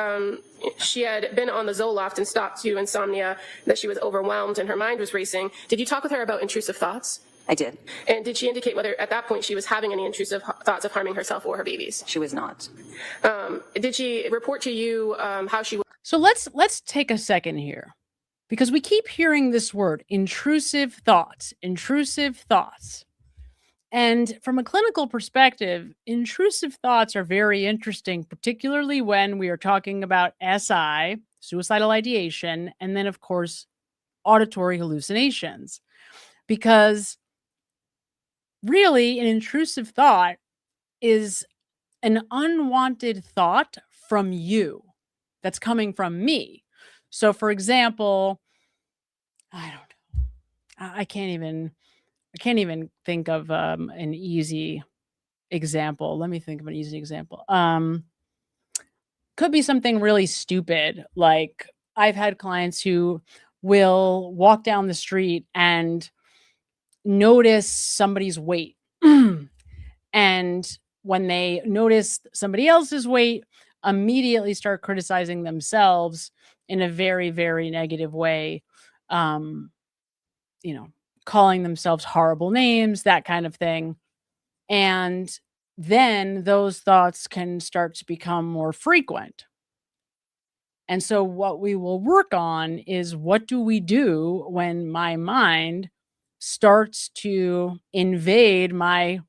she had been on the Zoloft and stopped due to insomnia, that she was overwhelmed and her mind was racing. Did you talk with her about intrusive thoughts? I did. And did she indicate whether at that point she was having any intrusive thoughts of harming herself or her babies? She was not. Did she report to you how she was? So let's take a second here, because we keep hearing this word, intrusive thoughts, intrusive thoughts. And from a clinical perspective, intrusive thoughts are very interesting, particularly when we are talking about SI, suicidal ideation, and then, of course, auditory hallucinations. Because really, an intrusive thought is an unwanted thought from you that's coming from me. So, for example, I don't know. I can't even think of an easy example. Let me think of an easy example. Could be something really stupid. Like I've had clients who will walk down the street and notice somebody's weight. And when they notice somebody else's weight, immediately start criticizing themselves in a very, very negative way. Calling themselves horrible names, that kind of thing. And then those thoughts can start to become more frequent. And so what we will work on is, what do we do when my mind starts to invade my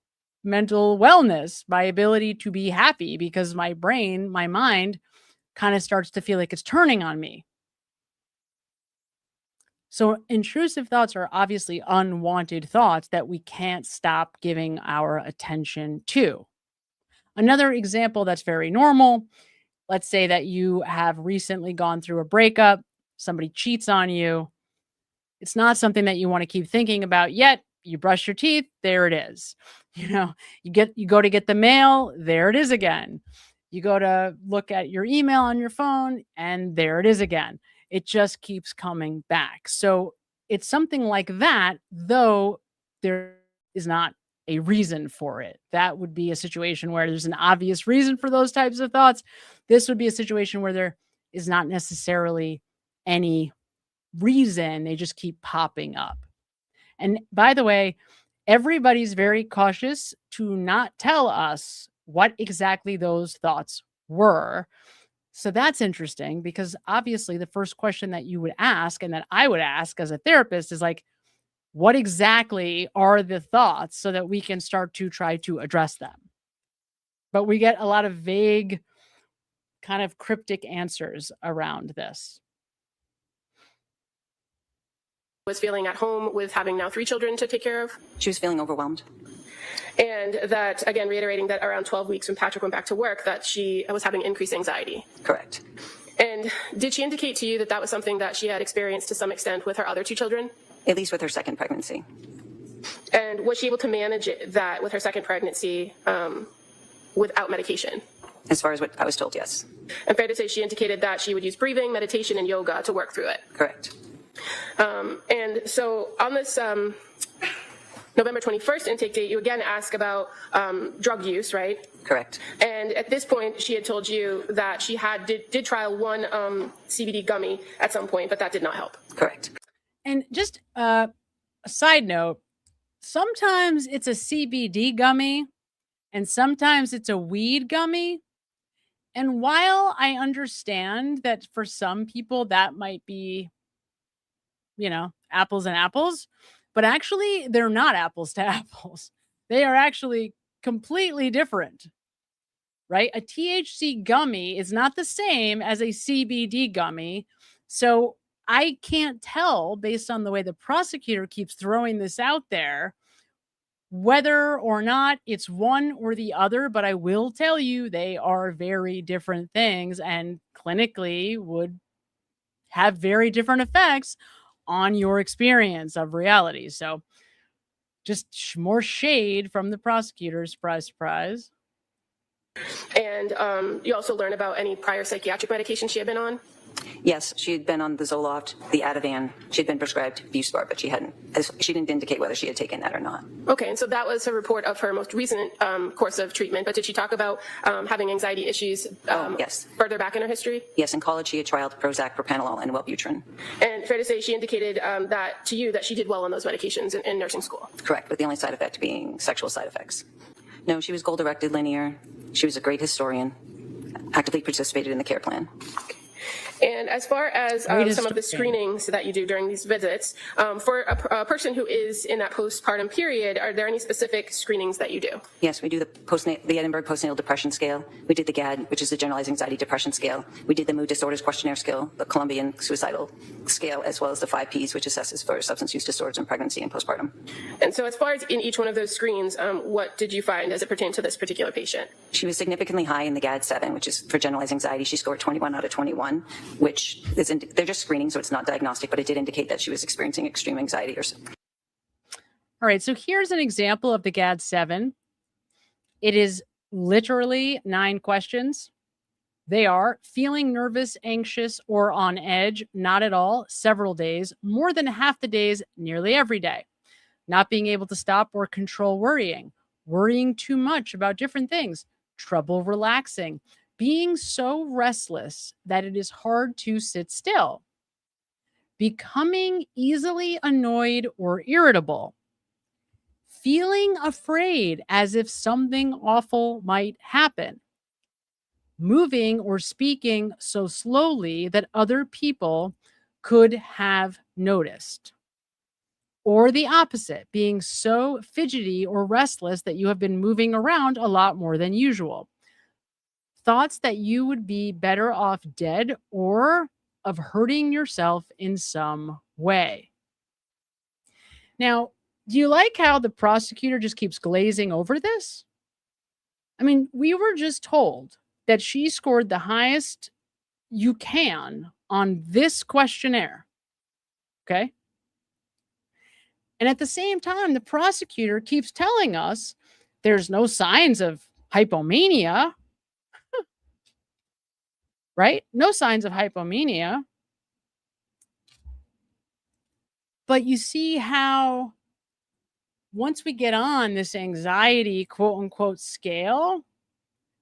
mental wellness, my ability to be happy, because my brain, my mind kind of starts to feel like it's turning on me. So intrusive thoughts are obviously unwanted thoughts that we can't stop giving our attention to. Another example that's very normal, let's say that you have recently gone through a breakup, somebody cheats on you. It's not something that you want to keep thinking about, yet you brush your teeth, there it is. You go to get the mail, there it is again. You go to look at your email on your phone, and there it is again. It just keeps coming back. So it's something like that, though there is not a reason for it. That would be a situation where there's an obvious reason for those types of thoughts. This would be a situation where there is not necessarily any reason. They just keep popping up. And by the way, everybody's very cautious to not tell us what exactly those thoughts were. So that's interesting, because obviously the first question that you would ask, and that I would ask as a therapist, is like, what exactly are the thoughts, so that we can start to try to address them. But we get a lot of vague, kind of cryptic answers around this. Was feeling at home with having now 3 children to take care of. She was feeling overwhelmed. And that, again, reiterating that around 12 weeks when Patrick went back to work, that she was having increased anxiety. Correct. And did she indicate to you that that was something that she had experienced to some extent with her other 2 children? At least with her second pregnancy. And was she able to manage that with her second pregnancy without medication? As far as what I was told, yes. And fair to say she indicated that she would use breathing, meditation, and yoga to work through it. Correct. And so on this November 21st intake date, you again ask about drug use, right? Correct. And at this point, she had told you that she did trial one CBD gummy at some point, but that did not help. Correct. And just a side note, sometimes it's a CBD gummy and sometimes it's a weed gummy. And while I understand that for some people that might be, apples and apples, but actually they're not apples to apples. They are actually completely different, right? A THC gummy is not the same as a CBD gummy. So I can't tell based on the way the prosecutor keeps throwing this out there whether or not it's one or the other, but I will tell you they are very different things and clinically would have very different effects on your experience of reality. So just more shade from the prosecutor. Surprise, surprise. And you also learn about any prior psychiatric medication she had been on? Yes, she had been on the Zoloft, the Ativan. She had been prescribed Buspar, but she didn't indicate whether she had taken that or not. Okay, and so that was a report of her most recent course of treatment, but did she talk about having anxiety issues yes. further back in her history? Yes, in college she had trialed Prozac, propranolol, and Wellbutrin. And fair to say she indicated that to you that she did well on those medications in nursing school? Correct, with the only side effect being sexual side effects. No, she was goal-directed linear. She was a great historian, actively participated in the care plan. And as far as some of the screenings that you do during these visits, for a person who is in that postpartum period, are there any specific screenings that you do? Yes, we do the Edinburgh Postnatal Depression Scale. We did the GAD, which is the Generalized Anxiety Depression Scale. We did the Mood Disorders Questionnaire Scale, the Colombian Suicidal Scale, as well as the 5 Ps, which assesses for substance use disorders in pregnancy and postpartum. And so as far as in each one of those screens, what did you find as it pertained to this particular patient? She was significantly high in the GAD-7, which is for generalized anxiety. She scored 21 out of 21, which is they're just screening, so it's not diagnostic, but it did indicate that she was experiencing extreme anxiety. All right, so here's an example of the GAD-7. It is literally 9 questions. They are feeling nervous, anxious, or on edge, not at all, several days, more than half the days, nearly every day. Not being able to stop or control worrying, worrying too much about different things, trouble relaxing, being so restless that it is hard to sit still, becoming easily annoyed or irritable, feeling afraid as if something awful might happen, moving or speaking so slowly that other people could have noticed, or the opposite, being so fidgety or restless that you have been moving around a lot more than usual. Thoughts that you would be better off dead or of hurting yourself in some way. Now, do you like how the prosecutor just keeps glazing over this? I mean, we were just told that she scored the highest you can on this questionnaire. Okay. And at the same time, the prosecutor keeps telling us there's no signs of hypomania. Right? No signs of hypomania. But you see how once we get on this anxiety, quote unquote, scale,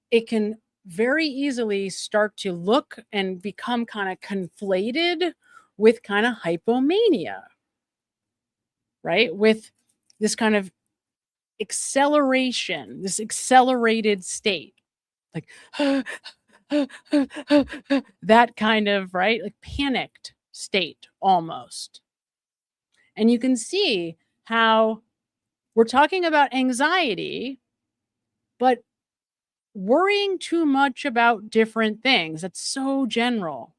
it can very easily start to look and become kind of conflated with kind of hypomania, right? With this kind of acceleration, this accelerated state, like, that kind of, right, like panicked state almost. And you can see how we're talking about anxiety, but worrying too much about different things. That's so general.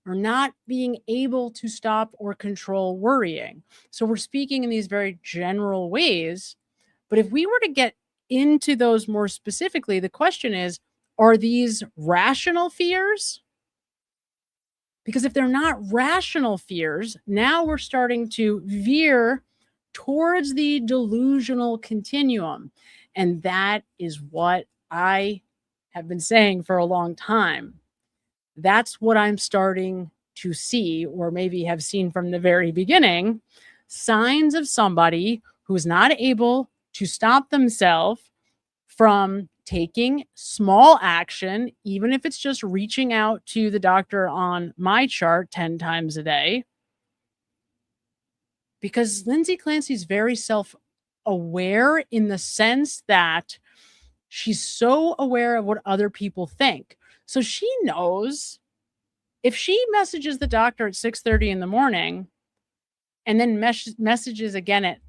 Or not being able to stop or control worrying. So we're speaking in these very general ways. But if we were to get into those more specifically, the question is, are these rational fears? Because if they're not rational fears, now we're starting to veer towards the delusional continuum. And that is what I have been saying for a long time. That's what I'm starting to see, or maybe have seen from the very beginning, signs of somebody who's not able to stop themselves from taking small action, even if it's just reaching out to the doctor on my chart 10 times a day. Because Lindsay Clancy is very self-aware in the sense that she's so aware of what other people think. So she knows if she messages the doctor at 6:30 in the morning and then messages again at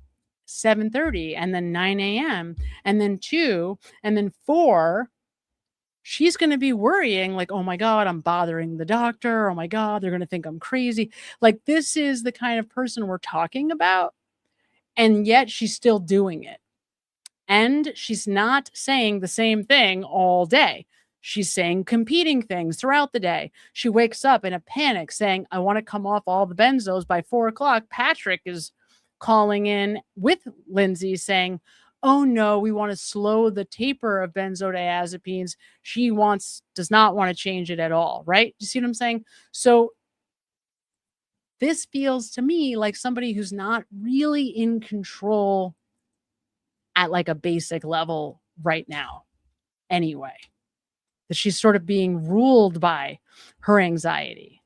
7:30 and then 9 a.m. and then 2 and then 4, she's going to be worrying like, oh my God, I'm bothering the doctor. Oh my God, they're going to think I'm crazy. Like, this is the kind of person we're talking about. And yet she's still doing it. And she's not saying the same thing all day. She's saying competing things throughout the day. She wakes up in a panic saying, I want to come off all the benzos by 4 o'clock. Patrick is calling in with Lindsay saying, oh no, we want to slow the taper of benzodiazepines. She does not want to change it at all, right? You see what I'm saying? So this feels to me like somebody who's not really in control at like a basic level right now anyway, that she's sort of being ruled by her anxiety.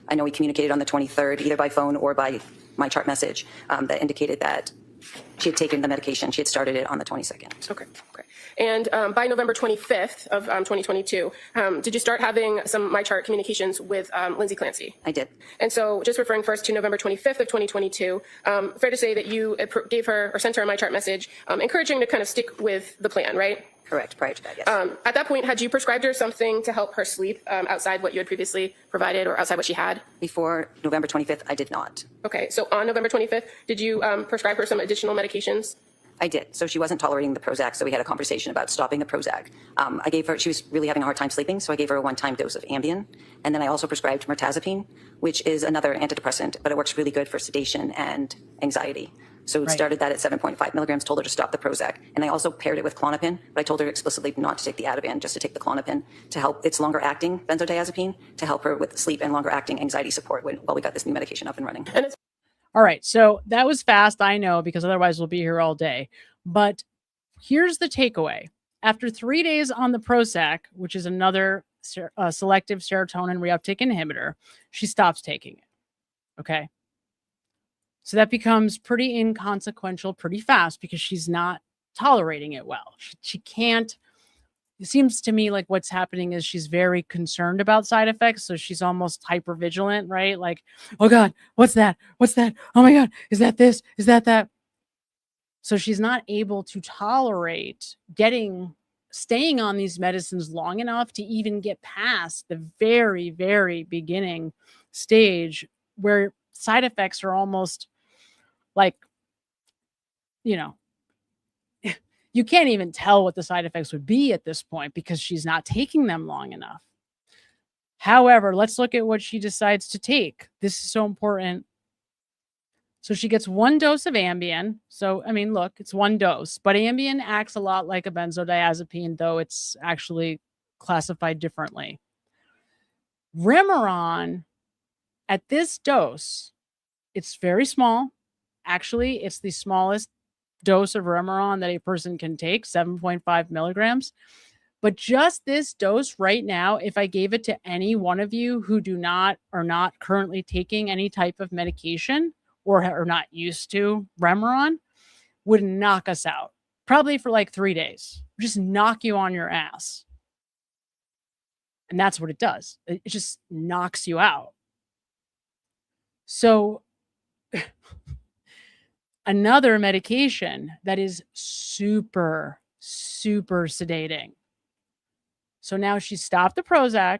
I know we communicated on the 23rd, either by phone or by my chart message, that indicated that she had taken the medication. She had started it on the 22nd. Okay. And by November 25th of 2022, did you start having some MyChart communications with Lindsay Clancy? I did. And so just referring first to November 25th of 2022, fair to say that you gave her or sent her a MyChart message encouraging to kind of stick with the plan, right? Correct, prior to that, yes. At that point, had you prescribed her something to help her sleep outside what you had previously provided or outside what she had? Before November 25th, I did not. Okay, so on November 25th, did you prescribe her some additional medications? I did. So she wasn't tolerating the Prozac, so we had a conversation about stopping the Prozac. I gave her, she was really having a hard time sleeping, so I gave her a one-time dose of Ambien. And then I also prescribed mirtazapine, which is another antidepressant, but it works really good for sedation and anxiety. So it started that at 7.5 milligrams, told her to stop the Prozac. And I also paired it with Klonopin, but I told her explicitly not to take the Ativan, just to take the Klonopin to help. It's longer acting benzodiazepine to help her with sleep and longer acting anxiety support while we got this new medication up and running. All right. So that was fast, I know, because otherwise we'll be here all day. But here's the takeaway. After 3 days on the Prozac, which is another selective serotonin reuptake inhibitor, she stops taking it. Okay. So that becomes pretty inconsequential pretty fast because she's not tolerating it well. She can't. It seems to me like what's happening is she's very concerned about side effects. So she's almost hyper vigilant, right? Like, oh God, what's that? What's that? Oh my God, is that this? Is that that? So she's not able to tolerate staying on these medicines long enough to even get past the very, very beginning stage where side effects are almost like, you can't even tell what the side effects would be at this point because she's not taking them long enough. However, let's look at what she decides to take. This is so important. So she gets 1 dose of Ambien. So, I mean, look, it's 1 dose, but Ambien acts a lot like a benzodiazepine, though it's actually classified differently. Remeron, at this dose, it's very small. Actually, it's the smallest dose of Remeron that a person can take, 7.5 milligrams. But just this dose right now, if I gave it to any one of you who are not currently taking any type of medication or are not used to Remeron, would knock us out. Probably for like 3 days. Just knock you on your ass. And that's what it does. It just knocks you out. So another medication that is super, super sedating. So now she stopped the Prozac,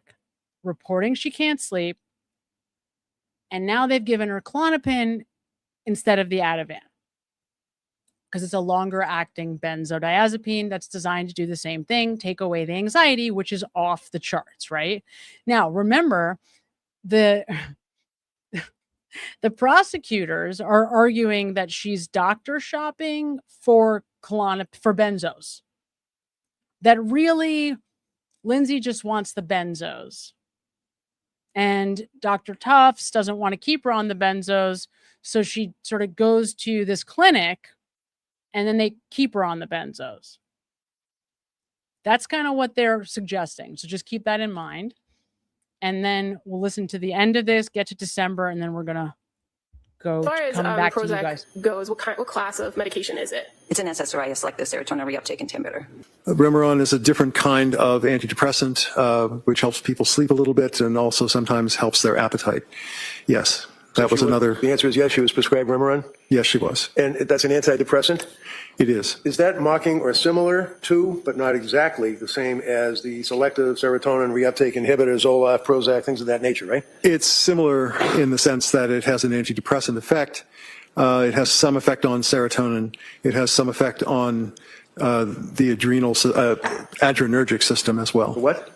reporting she can't sleep. And now they've given her Klonopin instead of the Ativan because it's a longer acting benzodiazepine that's designed to do the same thing, take away the anxiety, which is off the charts, right? Now, remember, the prosecutors are arguing that she's doctor shopping for benzos. That really, Lindsay just wants the benzos. And Dr. Tufts doesn't want to keep her on the benzos. So she sort of goes to this clinic and then they keep her on the benzos. That's kind of what they're suggesting. So just keep that in mind. And then we'll listen to the end of this, get to December, and then we're going to go as far as back Prozac to you guys. goes, what class of medication is it? It's an SSRI, a selective serotonin reuptake inhibitor. Remeron is a different kind of antidepressant, which helps people sleep a little bit and also sometimes helps their appetite. Yes, That was another. The answer is yes, she was prescribed Remeron? Yes, she was. And that's an antidepressant? It is. Is that mocking or similar to, but not exactly the same as the selective serotonin reuptake inhibitors, Zoloft, Prozac, things of that nature, right? It's similar in the sense that it has an antidepressant effect. It has some effect on serotonin. It has some effect on the adrenergic system as well. What?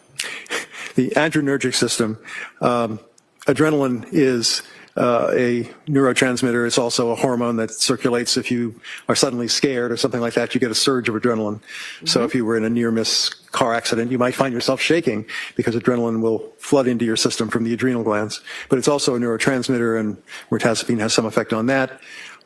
The adrenergic system. Adrenaline is a neurotransmitter. It's also a hormone that circulates if you are suddenly scared or something like that. You get a surge of adrenaline. So if you were in a near-miss car accident, you might find yourself shaking because adrenaline will flood into your system from the adrenal glands. But it's also a neurotransmitter, and mirtazapine has some effect on that.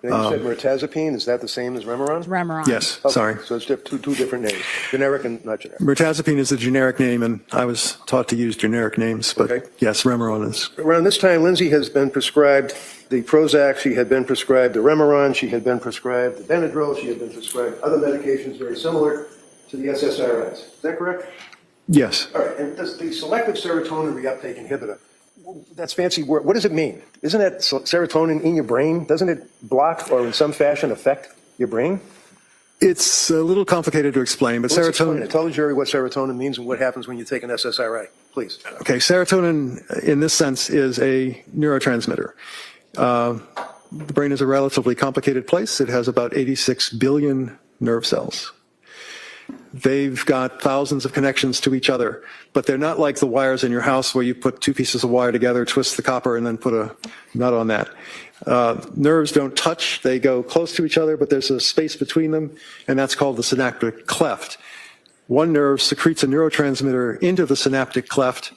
And you said mirtazapine, is that the same as Remeron? Remeron. Yes, Okay, sorry. so it's two different names, generic and not generic. Mirtazapine is the generic name, and I was taught to use generic names, but yes, Remeron is. Around this time, Lindsay has been prescribed the Prozac, she had been prescribed the Remeron, she had been prescribed the Benadryl, she had been prescribed other medications very similar to the SSRIs. Is that correct? Yes. All right, and does the selective serotonin reuptake inhibitor, that's fancy word, what does it mean? Isn't that serotonin in your brain? Doesn't it block or in some fashion affect your brain? It's a little complicated to explain, but Let's serotonin. explain it. Tell the jury what serotonin means and what happens when you take an SSRI, please. Okay, serotonin in this sense is a neurotransmitter. The brain is a relatively complicated place. It has about 86 billion nerve cells. They've got thousands of connections to each other, but they're not like the wires in your house where you put two pieces of wire together, twist the copper, and then put a nut on that. Nerves don't touch. They go close to each other, but there's a space between them, and that's called the synaptic cleft. One nerve secretes a neurotransmitter into the synaptic cleft,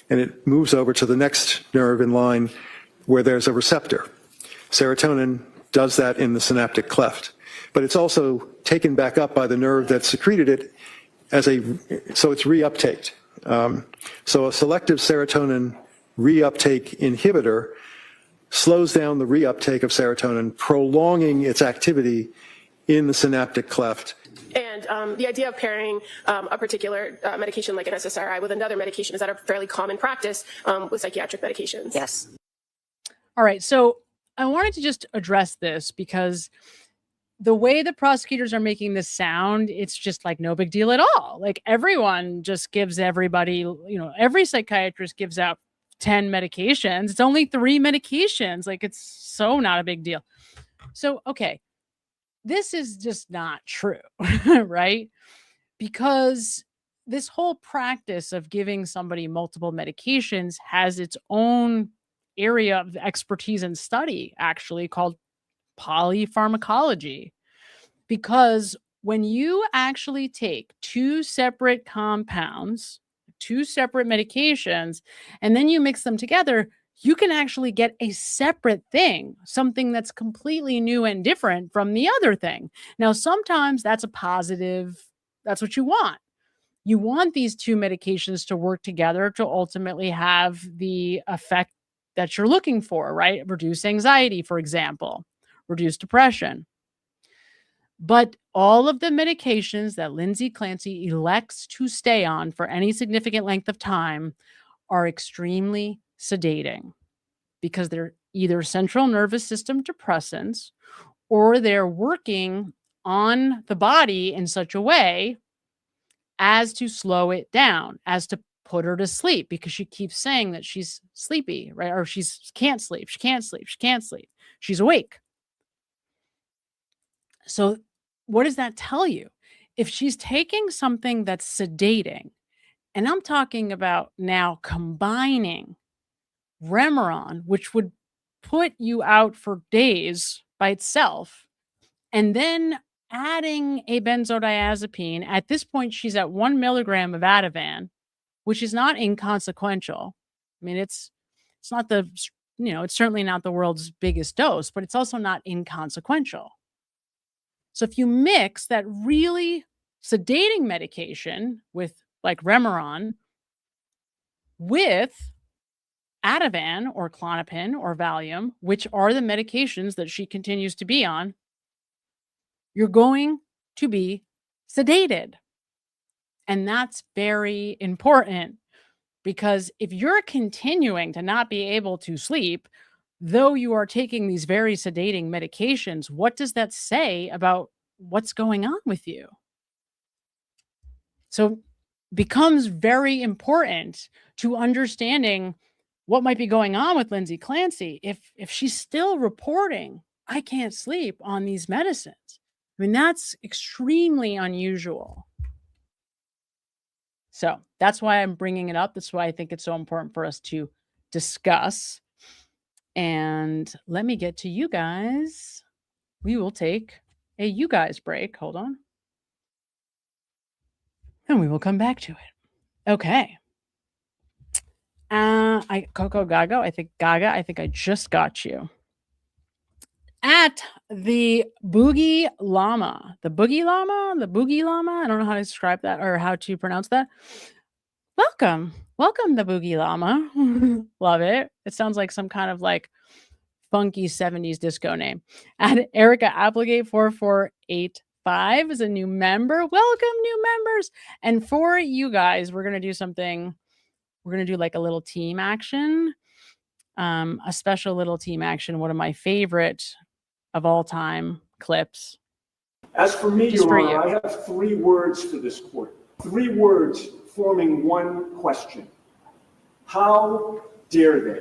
and it moves over to the next nerve in line where there's a receptor. Serotonin does that in the synaptic cleft, but it's also taken back up by the nerve that secreted it so it's reuptaked. So a selective serotonin reuptake inhibitor slows down the reuptake of serotonin, prolonging its activity in the synaptic cleft. And the idea of pairing a particular medication like an SSRI with another medication, is that a fairly common practice with psychiatric medications? Yes. All right. So I wanted to just address this because the way the prosecutors are making this sound, it's just like no big deal at all. Like everyone just gives everybody, every psychiatrist gives out 10 medications. It's only 3 medications. Like it's so not a big deal. So, okay, this is just not true, right? Because this whole practice of giving somebody multiple medications has its own area of expertise and study, actually, called polypharmacology. Because when you actually take 2 separate compounds, 2 separate medications, and then you mix them together, you can actually get a separate thing, something that's completely new and different from the other thing. Now, sometimes that's a positive, that's what you want. You want these 2 medications to work together to ultimately have the effect that you're looking for, right? Reduce anxiety, for example, reduce depression. But all of the medications that Lindsay Clancy elects to stay on for any significant length of time are extremely sedating because they're either central nervous system depressants or they're working on the body in such a way as to slow it down, as to put her to sleep, because she keeps saying that she's sleepy, right? Or she can't sleep. She's awake. So what does that tell you? If she's taking something that's sedating, and I'm talking about now combining Remeron, which would put you out for days by itself, and then adding a benzodiazepine. At this point, she's at 1 milligram of Ativan, which is not inconsequential. I mean, it's not it's certainly not the world's biggest dose, but it's also not inconsequential. So if you mix that really sedating medication with like Remeron with Ativan or Klonopin or Valium, which are the medications that she continues to be on, you're going to be sedated. And that's very important because if you're continuing to not be able to sleep, though you are taking these very sedating medications, what does that say about what's going on with you? So becomes very important to understanding what might be going on with Lindsay Clancy if she's still reporting, I can't sleep on these medicines. I mean, that's extremely unusual. So that's why I'm bringing it up. That's why I think it's so important for us to discuss. And let me get to you guys. We will take a you guys break. Hold on. And we will come back to it. Okay. Coco Gaga. I think I just got you. At the Boogie Llama. The Boogie Llama? The Boogie Llama? I don't know how to describe that or how to pronounce that. Welcome. Welcome, the Boogie Llama. Love it. It sounds like some kind of like funky 70s disco name. And Erica Applegate 4485 is a new member. Welcome, new members. And for you guys, we're going to do something. We're going to do like a little team action, a special little team action. One of my favorite of all time clips. As for me, Just Your for Honor, you. I have 3 words for this court. 3 words forming one question. How dare they?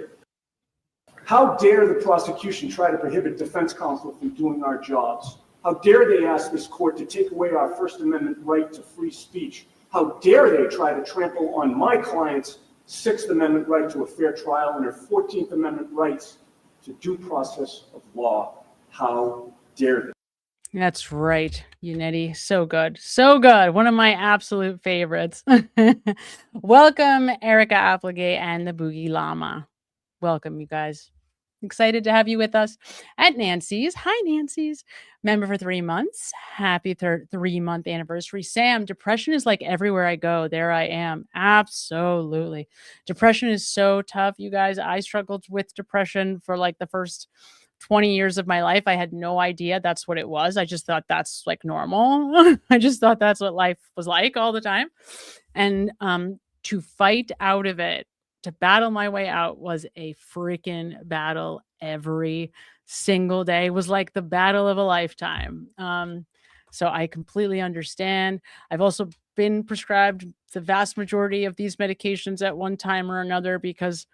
How dare the prosecution try to prohibit defense counsel from doing our jobs? How dare they ask this court to take away our First Amendment right to free speech? How dare they try to trample on my client's Sixth Amendment right to a fair trial and her 14th Amendment rights to due process of law? How dare they? That's right, Unetti. So good. So good. One of my absolute favorites. Welcome, Erica Applegate and the Boogie Llama. Welcome, you guys. Excited to have you with us at Nancy's. Hi, Nancy's. Member for 3 months. Happy 3-month anniversary. Sam, depression is like everywhere I go. There I am. Absolutely. Depression is so tough, you guys. I struggled with depression for like the first 20 years of my life. I had no idea that's what it was. I just thought that's like normal. I just thought that's what life was like all the time. And to fight out of it, to battle my way out was a freaking battle every single day. It was like the battle of a lifetime. So I completely understand. I've also been prescribed the vast majority of these medications at one time or another because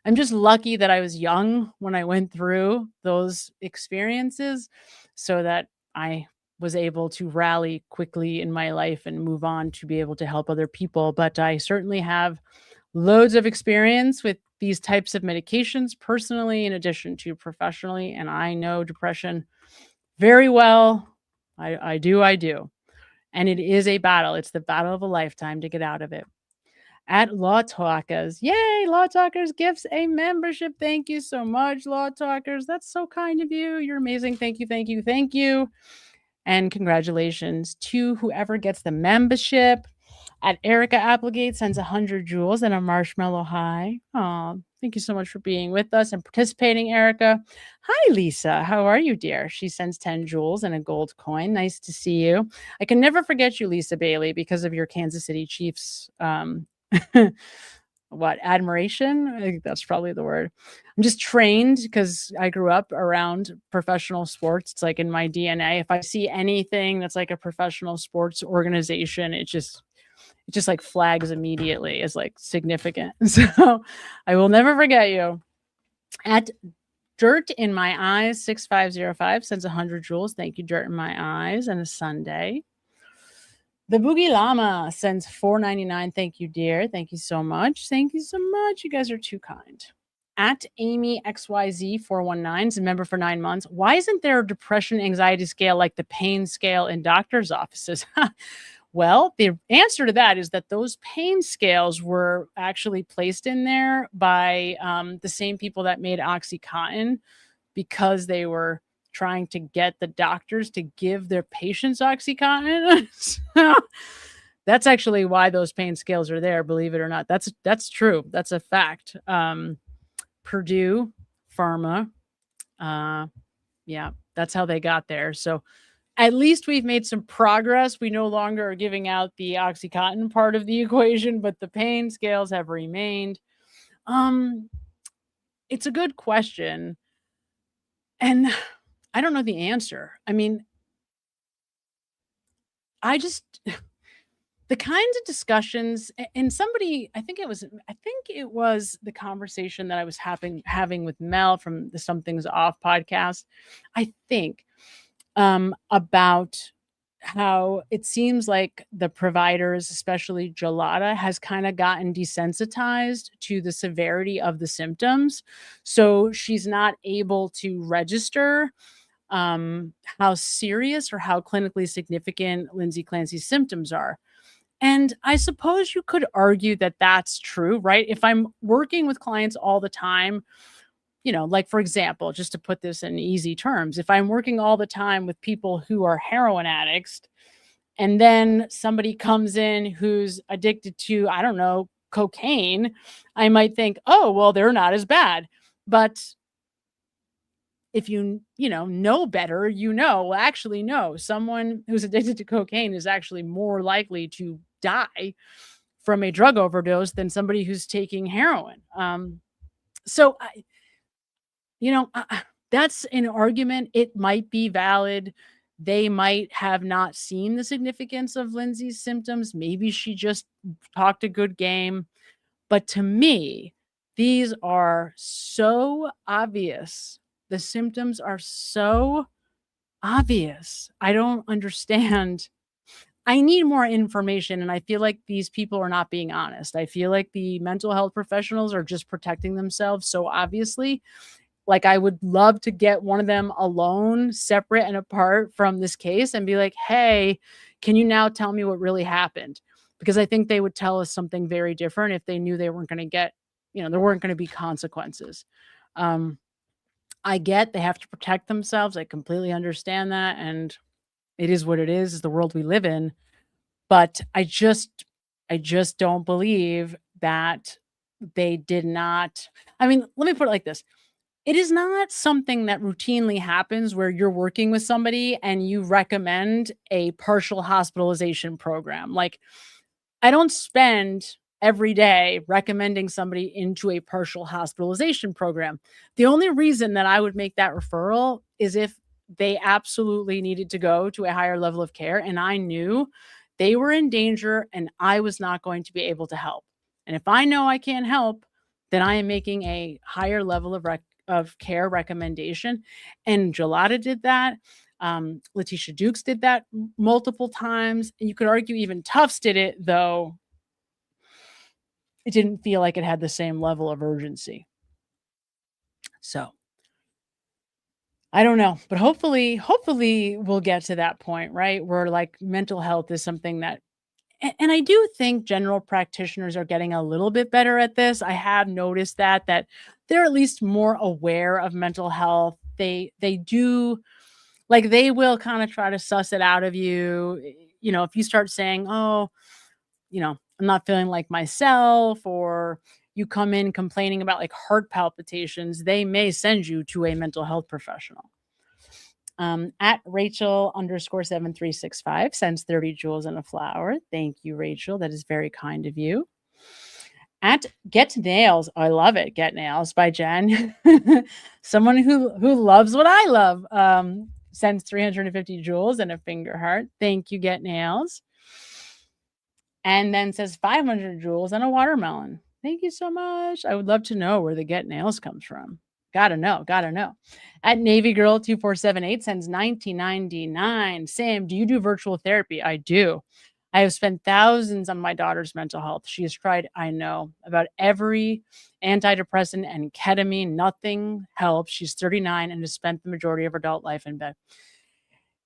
I'm just lucky that I was young when I went through those experiences so that I was able to rally quickly in my life and move on to be able to help other people. But I certainly have loads of experience with these types of medications personally, in addition to professionally. And I know depression very well. I do. And it is a battle. It's the battle of a lifetime to get out of it. At Law Talkers. Yay, Law Talkers gifts a membership. Thank you so much, Law Talkers. That's so kind of you. You're amazing. Thank you. And congratulations to whoever gets the membership. At Erica Applegate sends 100 jewels and a marshmallow high. Oh, thank you so much for being with us and participating, Erica. Hi, Lisa. How are you, dear? She sends 10 jewels and a gold coin. Nice to see you. I can never forget you, Lisa Bailey, because of your Kansas City Chiefs admiration? I think that's probably the word. I'm just trained because I grew up around professional sports. It's like in my DNA. If I see anything that's like a professional sports organization, it just like flags immediately as like significant. So I will never forget you. At Dirt in My Eyes 6505 sends 100 jewels. Thank you, Dirt in My Eyes, and a Sunday. The Boogie Llama sends $4.99. Thank you, dear. Thank you so much. Thank you so much. You guys are too kind. At Amy XYZ 419 is a member for 9 months. Why isn't there a depression anxiety scale like the pain scale in doctors' offices? Well, the answer to that is that those pain scales were actually placed in there by the same people that made OxyContin because they were trying to get the doctors to give their patients OxyContin. So that's actually why those pain scales are there, believe it or not. That's true. That's a fact. Purdue Pharma. Yeah, that's how they got there. So at least we've made some progress. We no longer are giving out the OxyContin part of the equation, but the pain scales have remained. it's a good question. And I don't know the answer. I mean, I just the kinds of discussions and somebody I think it was the conversation that I was having with Mel from the Something's Off podcast. I think about how it seems like the providers, especially Gelada, has kind of gotten desensitized to the severity of the symptoms. So she's not able to register how serious or how clinically significant Lindsay Clancy's symptoms are. And I suppose you could argue that that's true, right? If I'm working with clients all the time, like for example, just to put this in easy terms, if I'm working all the time with people who are heroin addicts, and then somebody comes in who's addicted to, I don't know, cocaine, I might think, oh, well, they're not as bad. But if you know better, well, actually, no, someone who's addicted to cocaine is actually more likely to die from a drug overdose than somebody who's taking heroin. So that's an argument. It might be valid. They might have not seen the significance of Lindsay's symptoms. Maybe she just talked a good game. But to me, these are so obvious. The symptoms are so obvious. I don't understand. I need more information, and I feel like these people are not being honest. I feel like the mental health professionals are just protecting themselves so obviously. Like, I would love to get one of them alone, separate and apart from this case and be like, "Hey, can you now tell me what really happened?" Because I think they would tell us something very different if they knew they weren't gonna get there weren't gonna be consequences. Um, I get they have to protect themselves. I completely understand that, and it is what it is the world we live in. But I just don't believe that they did not. I mean, let me put it like this. It is not something that routinely happens where you're working with somebody and you recommend a partial hospitalization program. Like, I don't spend every day recommending somebody into a partial hospitalization program. The only reason that I would make that referral is if they absolutely needed to go to a higher level of care and I knew they were in danger and I was not going to be able to help. And if I know I can't help, then I am making a higher level of care recommendation. And Gelada did that. Letitia Dukes did that multiple times. And you could argue even Tufts did it, though it didn't feel like it had the same level of urgency. So I don't know, but hopefully we'll get to that point, right? Where like mental health is something that, and I do think general practitioners are getting a little bit better at this. I have noticed that they're at least more aware of mental health. They do, like, they will kind of try to suss it out of you. If you start saying, oh, I'm not feeling like myself, or you come in complaining about like heart palpitations, they may send you to a mental health professional. At Rachel_7365 sends 30 jewels and a flower. Thank you, Rachel. That is very kind of you. At Get Nails, I love it. Get Nails by Jen. Someone who loves what I love. Sends 350 jewels and a finger heart. Thank you, Get Nails. And then says 500 jewels and a watermelon. Thank you so much. I would love to know where the Get Nails comes from. Gotta know. At Navy Girl 2478 sends 1999. Sam, do you do virtual therapy? I do. I have spent thousands on my daughter's mental health. She has tried, I know, about every antidepressant and ketamine. Nothing helps. She's 39 and has spent the majority of her adult life in bed.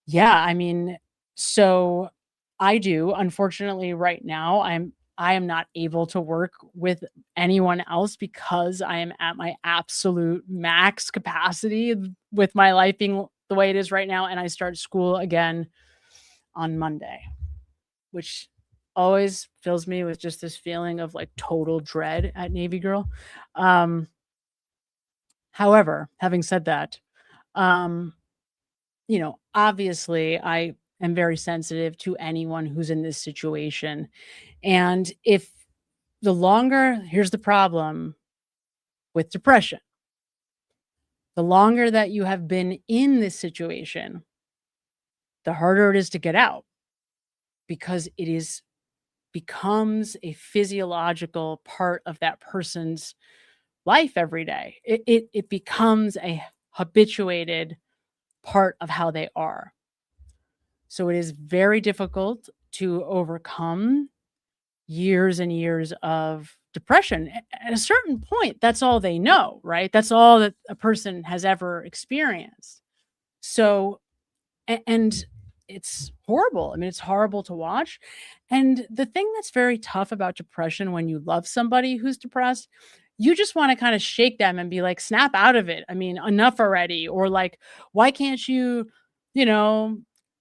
Yeah, I mean, so I do. Unfortunately, right now, I am not able to work with anyone else because I am at my absolute max capacity with my life being the way it is right now. And I start school again on Monday, which always fills me with just this feeling of like total dread at Navy Girl. However, having said that, obviously I am very sensitive to anyone who's in this situation. And if here's the problem with depression. The longer that you have been in this situation, the harder it is to get out, because it becomes a physiological part of that person's life every day. It becomes a habituated part of how they are. So it is very difficult to overcome years and years of depression. At a certain point, that's all they know, right? That's all that a person has ever experienced. So, and it's horrible. I mean, it's horrible to watch. And the thing that's very tough about depression, when you love somebody who's depressed, you just want to kind of shake them and be like, snap out of it. I mean, enough already. Or like, why can't you,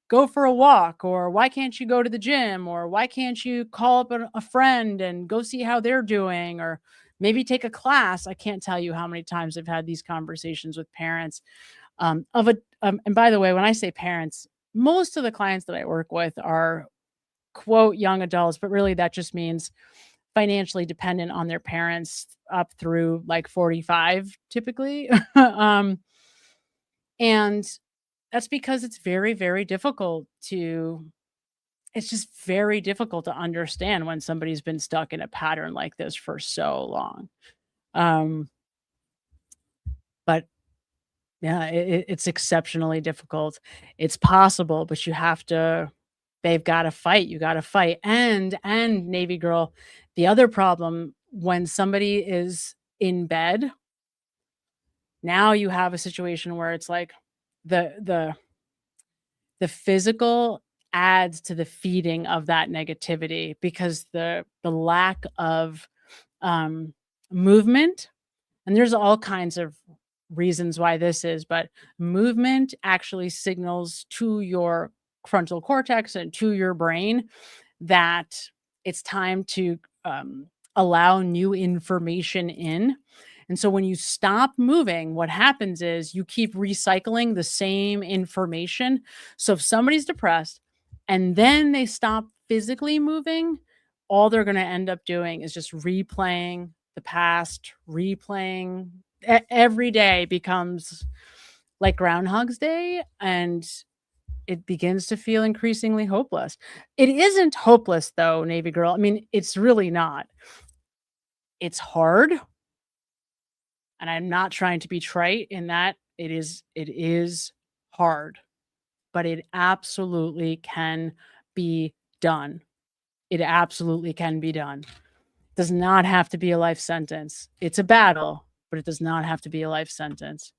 go for a walk? Or why can't you go to the gym? Or why can't you call up a friend and go see how they're doing? Or maybe take a class. I can't tell you how many times I've had these conversations with parents and by the way, when I say parents, most of the clients that I work with are, quote, young adults, but really that just means financially dependent on their parents up through like 45 typically. And that's because it's very, very difficult it's just very difficult to understand when somebody's been stuck in a pattern like this for so long. But yeah, it's exceptionally difficult. It's possible, but they've got to fight. You got to fight. And Navy girl, the other problem, when somebody is in bed, now you have a situation where it's like the physical adds to the feeding of that negativity, because the lack of movement, and there's all kinds of reasons why this is, but movement actually signals to your frontal cortex and to your brain that it's time to allow new information in. And so when you stop moving, what happens is you keep recycling the same information. So if somebody's depressed and then they stop physically moving, all they're going to end up doing is just replaying the past, replaying. Every day becomes like Groundhog's Day, and it begins to feel increasingly hopeless. It isn't hopeless though, Navy girl. I mean, it's really not. It's hard. And I'm not trying to be trite in that it is hard, but it absolutely can be done. It absolutely can be done. It does not have to be a life sentence. It's a battle, but it does not have to be a life sentence.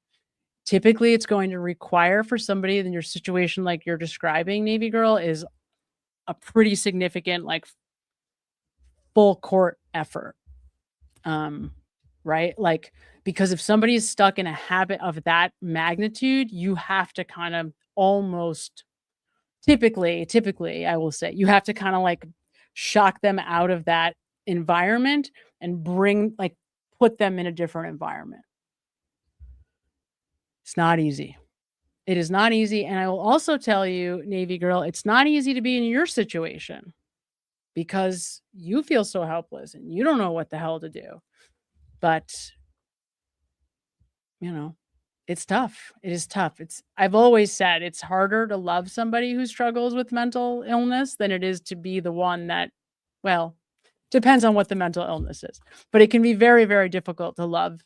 Typically, it's going to require, for somebody in your situation like you're describing, Navy girl, is a pretty significant, like, full court effort. Right? Like, because if somebody is stuck in a habit of that magnitude, you have to kind of almost typically, I will say, you have to kind of like shock them out of that environment and put them in a different environment. It's not easy. It is not easy. And I will also tell you, Navy girl, it's not easy to be in your situation because you feel so helpless and you don't know what the hell to do. But, it's tough. It is tough. I've always said it's harder to love somebody who struggles with mental illness than it is to be the one that, well, depends on what the mental illness is. But it can be very, very difficult to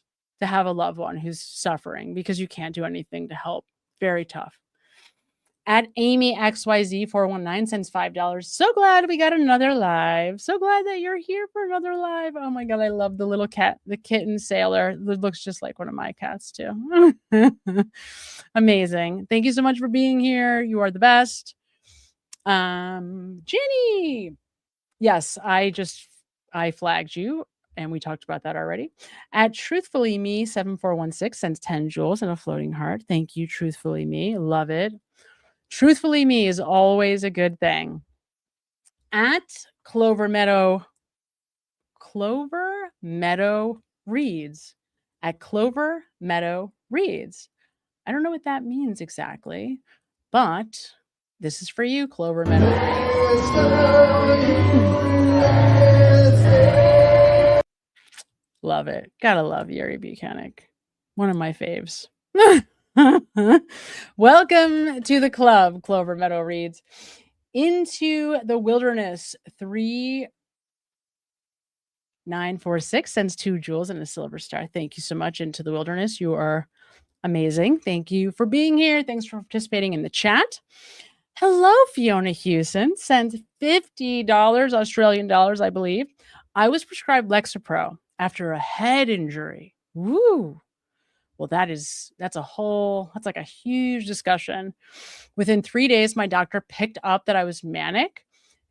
have a loved one who's suffering because you can't do anything to help. Very tough. At Amy XYZ 419 sends $5. So glad we got another live. So glad that you're here for another live. Oh my God, I love the little cat, the kitten Sailor. It looks just like one of my cats too. Amazing. Thank you so much for being here. You are the best. Ginny. Yes, I flagged you. And we talked about that already. At Truthfully Me 7416 sends 10 jewels and a floating heart. Thank you, Truthfully Me. Love it. Truthfully Me is always a good thing. At Clover Meadow Reads. At Clover Meadow Reads. I don't know what that means exactly, but this is for you, Clover Meadow Reads. Love it. Gotta love Yuri Buchanan. One of my faves. Welcome to the club, Clover Meadow reads. Into the Wilderness 3946 sends 2 jewels and a silver star. Thank you so much, Into the Wilderness. You are amazing. Thank you for being here. Thanks for participating in the chat. Hello, Fiona Hewson sends $50 Australian dollars, I believe. I was prescribed Lexapro after a head injury. Woo. Well, that's like a huge discussion. Within 3 days, my doctor picked up that I was manic.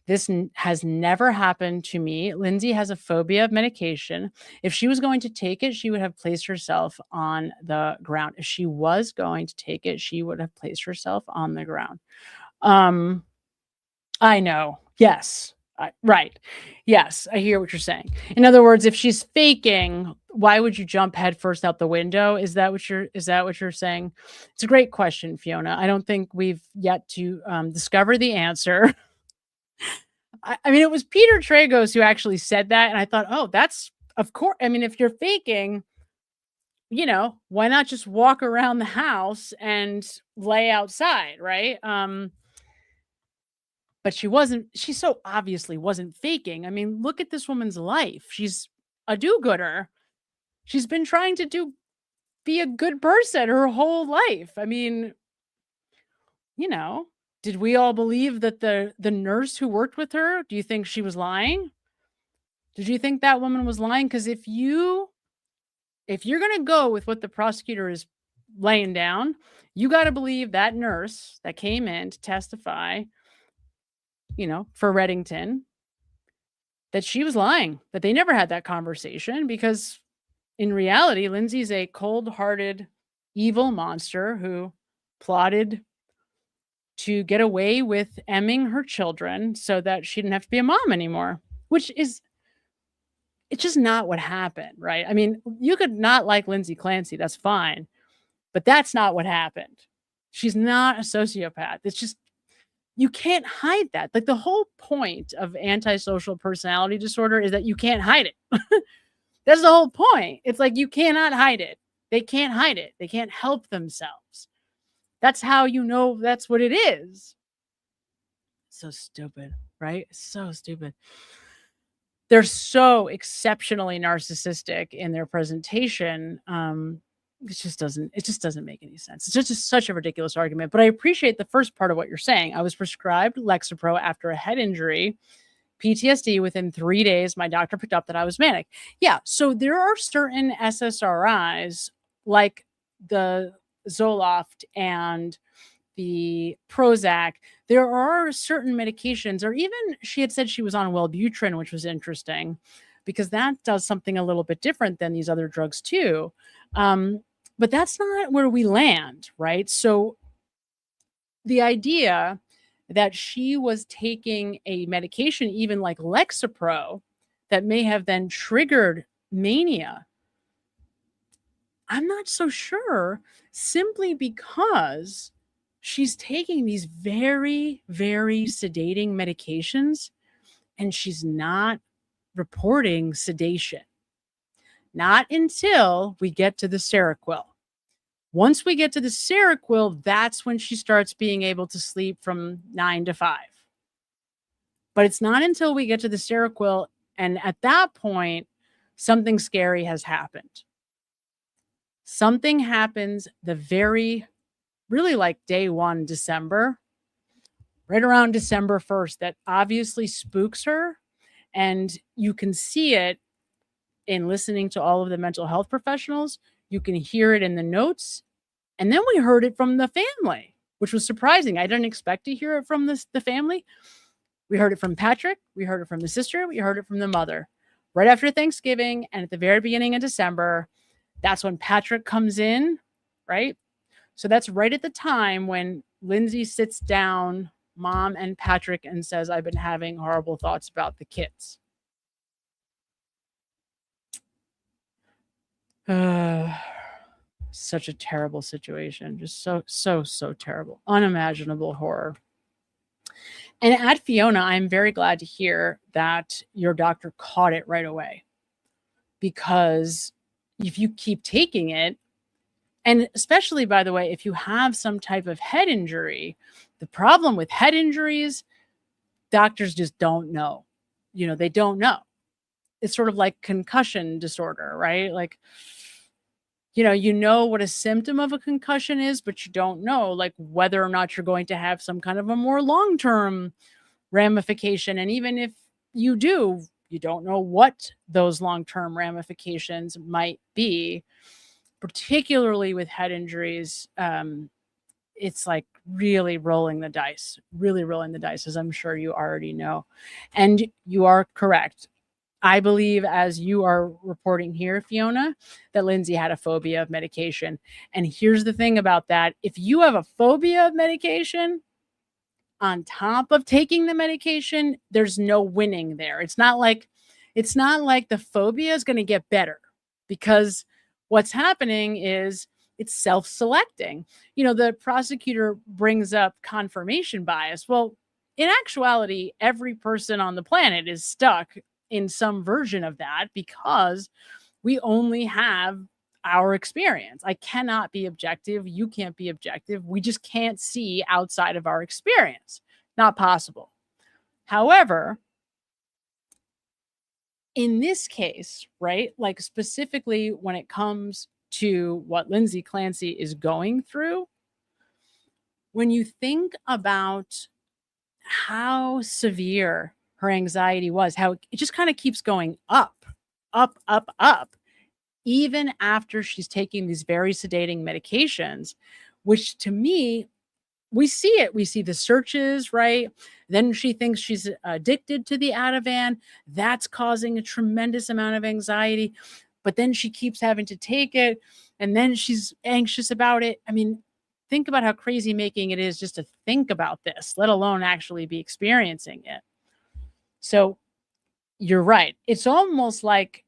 This has never happened to me. Lindsay has a phobia of medication. If she was going to take it, she would have placed herself on the ground. If she was going to take it, she would have placed herself on the ground. I know. Yes. Right. Yes, I hear what you're saying. In other words, if she's faking, why would you jump headfirst out the window? Is that what you're saying? It's a great question, Fiona. I don't think we've yet to discover the answer. I mean, it was Peter Tragos who actually said that, and I thought, oh, that's of course. I mean, if you're faking, why not just walk around the house and lay outside, right? But she so obviously wasn't faking. I mean, look at this woman's life. She's a do-gooder. She's been trying to be a good person her whole life. I mean, did we all believe that the nurse who worked with her, do you think she was lying? Did you think that woman was lying? Because if you're going to go with what the prosecutor is laying down, you got to believe that nurse that came in to testify for Reddington, that she was lying, that they never had that conversation, because in reality, Lindsay's a cold-hearted, evil monster who plotted to get away with emming her children so that she didn't have to be a mom anymore, it's just not what happened, right? I mean, you could not like Lindsay Clancy, that's fine, but that's not what happened. She's not a sociopath. It's just, you can't hide that. Like, the whole point of antisocial personality disorder is that you can't hide it. That's the whole point. It's like, you cannot hide it. They can't hide it. They can't help themselves. That's how that's what it is. So stupid, right? So stupid. They're so exceptionally narcissistic in their presentation. It just doesn't make any sense. It's just such a ridiculous argument. But I appreciate the first part of what you're saying. I was prescribed Lexapro after a head injury, PTSD. Within 3 days, my doctor picked up that I was manic. Yeah. So there are certain SSRIs like the Zoloft and the Prozac. There are certain medications, or even she had said she was on Wellbutrin, which was interesting because that does something a little bit different than these other drugs too. But that's not where we land, right? So the idea that she was taking a medication, even like Lexapro, that may have then triggered mania, I'm not so sure, simply because she's taking these very, very sedating medications and she's not reporting sedation. Not until we get to the Seroquel. Once we get to the Seroquel, that's when she starts being able to sleep from 9 to 5. But it's not until we get to the Seroquel, and at that point, something scary has happened. Something happens really like day 1, December, right around December 1st, that obviously spooks her. And you can see it in listening to all of the mental health professionals. You can hear it in the notes. And then we heard it from the family, which was surprising. I didn't expect to hear it from the family. We heard it from Patrick. We heard it from the sister. We heard it from the mother. Right after Thanksgiving and at the very beginning of December, that's when Patrick comes in, right? So that's right at the time when Lindsay sits down, Mom and Patrick, and says, I've been having horrible thoughts about the kids. Such a terrible situation. Just so terrible. Unimaginable horror. And at Fiona, I'm very glad to hear that your doctor caught it right away. Because if you keep taking it, And especially, by the way, if you have some type of head injury, the problem with head injuries, doctors just don't know. They don't know. It's sort of like concussion disorder, right? Like, you know what a symptom of a concussion is, but you don't know like whether or not you're going to have some kind of a more long-term ramification. And even if you do, you don't know what those long-term ramifications might be, particularly with head injuries. It's like really rolling the dice, as I'm sure you already know. And you are correct. I believe, as you are reporting here, Fiona, that Lindsay had a phobia of medication. And here's the thing about that. If you have a phobia of medication, on top of taking the medication, there's no winning there. It's not like the phobia is going to get better, because what's happening is it's self-selecting. The prosecutor brings up confirmation bias. Well, in actuality, every person on the planet is stuck in some version of that, because we only have our experience. I cannot be objective. You can't be objective. We just can't see outside of our experience. Not possible. However, in this case, right, like specifically when it comes to what Lindsay Clancy is going through, when you think about how severe her anxiety was, how it just kind of keeps going up, up, up, up, even after she's taking these very sedating medications, which to me, we see it. We see the searches, right? Then she thinks she's addicted to the Ativan. That's causing a tremendous amount of anxiety. But then she keeps having to take it, and then she's anxious about it. I mean, think about how crazy making it is just to think about this, let alone actually be experiencing it. So you're right. It's almost like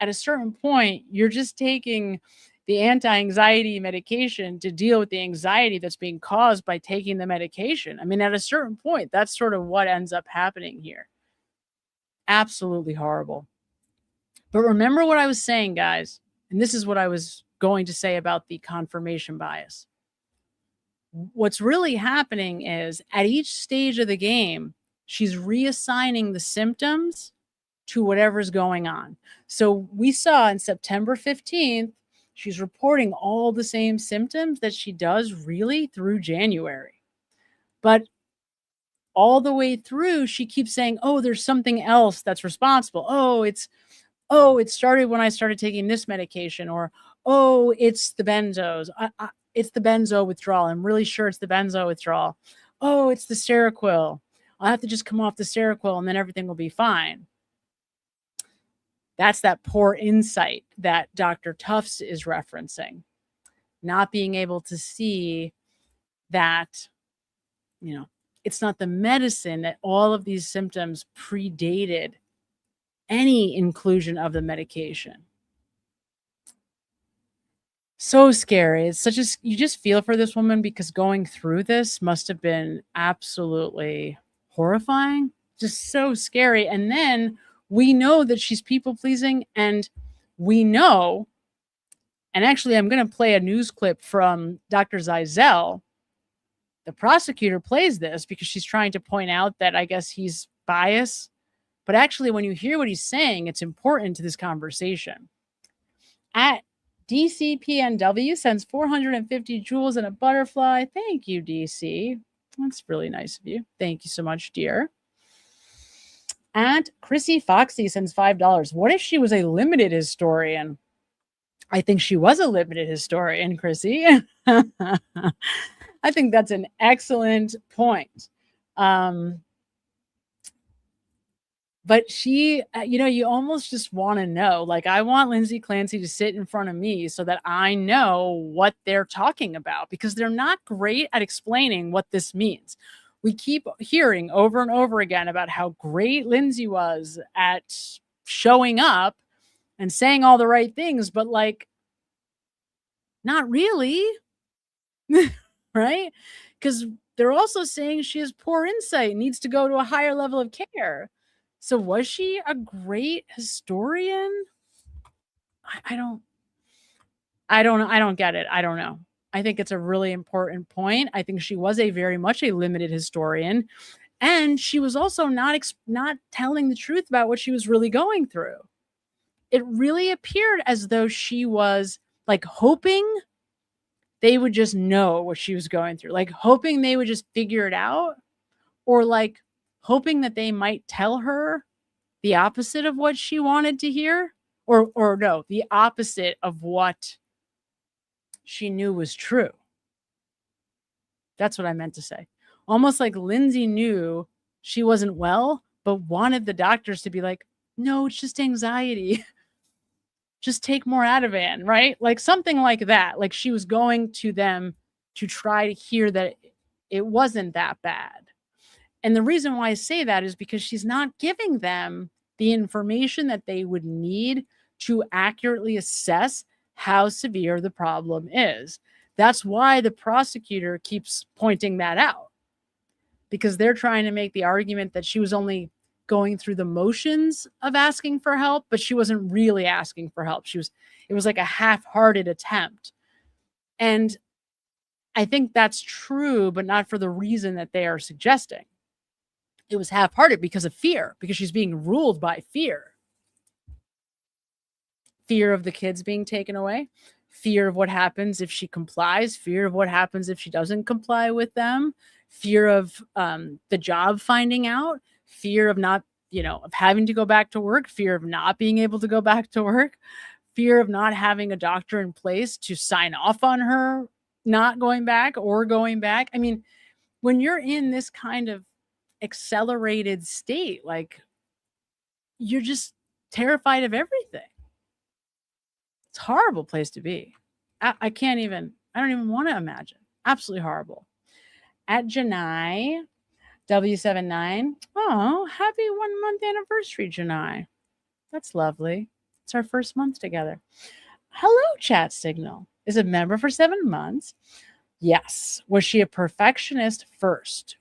at a certain point, you're just taking the anti-anxiety medication to deal with the anxiety that's being caused by taking the medication. I mean, at a certain point, that's sort of what ends up happening here. Absolutely horrible. But remember what I was saying, guys, and this is what I was going to say about the confirmation bias. What's really happening is at each stage of the game, she's reassigning the symptoms to whatever's going on. So we saw on September 15th, she's reporting all the same symptoms that she does really through January. But all the way through, she keeps saying, oh, there's something else that's responsible. It started when I started taking this medication, or, oh, it's the benzos. It's the benzo withdrawal. I'm really sure it's the benzo withdrawal. Oh, it's the Seroquel. I'll have to just come off the Seroquel and then everything will be fine. That's that poor insight that Dr. Tufts is referencing. Not being able to see that, it's not the medicine, that all of these symptoms predated any inclusion of the medication. So scary. It's you just feel for this woman, because going through this must have been absolutely horrifying, just so scary. And then we know that she's people pleasing, and we know, and actually I'm going to play a news clip from Dr. Zeisel. The prosecutor plays this because she's trying to point out that I guess he's biased. But actually, when you hear what he's saying, it's important to this conversation. At DCPNW sends 450 jewels and a butterfly. Thank you, DC. That's really nice of you. Thank you so much, dear. And Chrissy Foxy sends $5. What if she was a limited historian? I think she was a limited historian, Chrissy. I think that's an excellent point. But she, you almost just want to know, like, I want Lindsay Clancy to sit in front of me so that I know what they're talking about, because they're not great at explaining what this means. We keep hearing over and over again about how great Lindsay was at showing up and saying all the right things, but like, not really, right? Because they're also saying she has poor insight, needs to go to a higher level of care. So was she a great historian? I don't. I don't get it. I don't know. I think it's a really important point. I think she was a very much a limited historian, and she was also not telling the truth about what she was really going through. It really appeared as though she was like hoping they would just know what she was going through, like hoping they would just figure it out, or like hoping that they might tell her the opposite of what she wanted to hear, or no, the opposite of what she knew was true. That's what I meant to say. Almost like Lindsay knew she wasn't well, but wanted the doctors to be like, no, it's just anxiety. Just take more Ativan, right? Like something like that. Like she was going to them to try to hear that it wasn't that bad. And the reason why I say that is because she's not giving them the information that they would need to accurately assess how severe the problem is. That's why the prosecutor keeps pointing that out, because they're trying to make the argument that she was only going through the motions of asking for help, but she wasn't really asking for help. It was like a half-hearted attempt. And I think that's true, but not for the reason that they are suggesting. It was half-hearted because of fear, because she's being ruled by fear. Fear of the kids being taken away, fear of what happens if she complies, fear of what happens if she doesn't comply with them, fear of the job finding out, fear of not, of having to go back to work, fear of not being able to go back to work, fear of not having a doctor in place to sign off on her not going back or going back. I mean, when you're in this kind of accelerated state, like you're just terrified of everything. It's a horrible place to be. I don't even want to imagine. Absolutely horrible. At Janai, W79. Oh, happy 1 month anniversary, Janai. That's lovely. It's our first month together. Hello, chat signal. Is a member for 7 months. Yes. Was she a perfectionist first?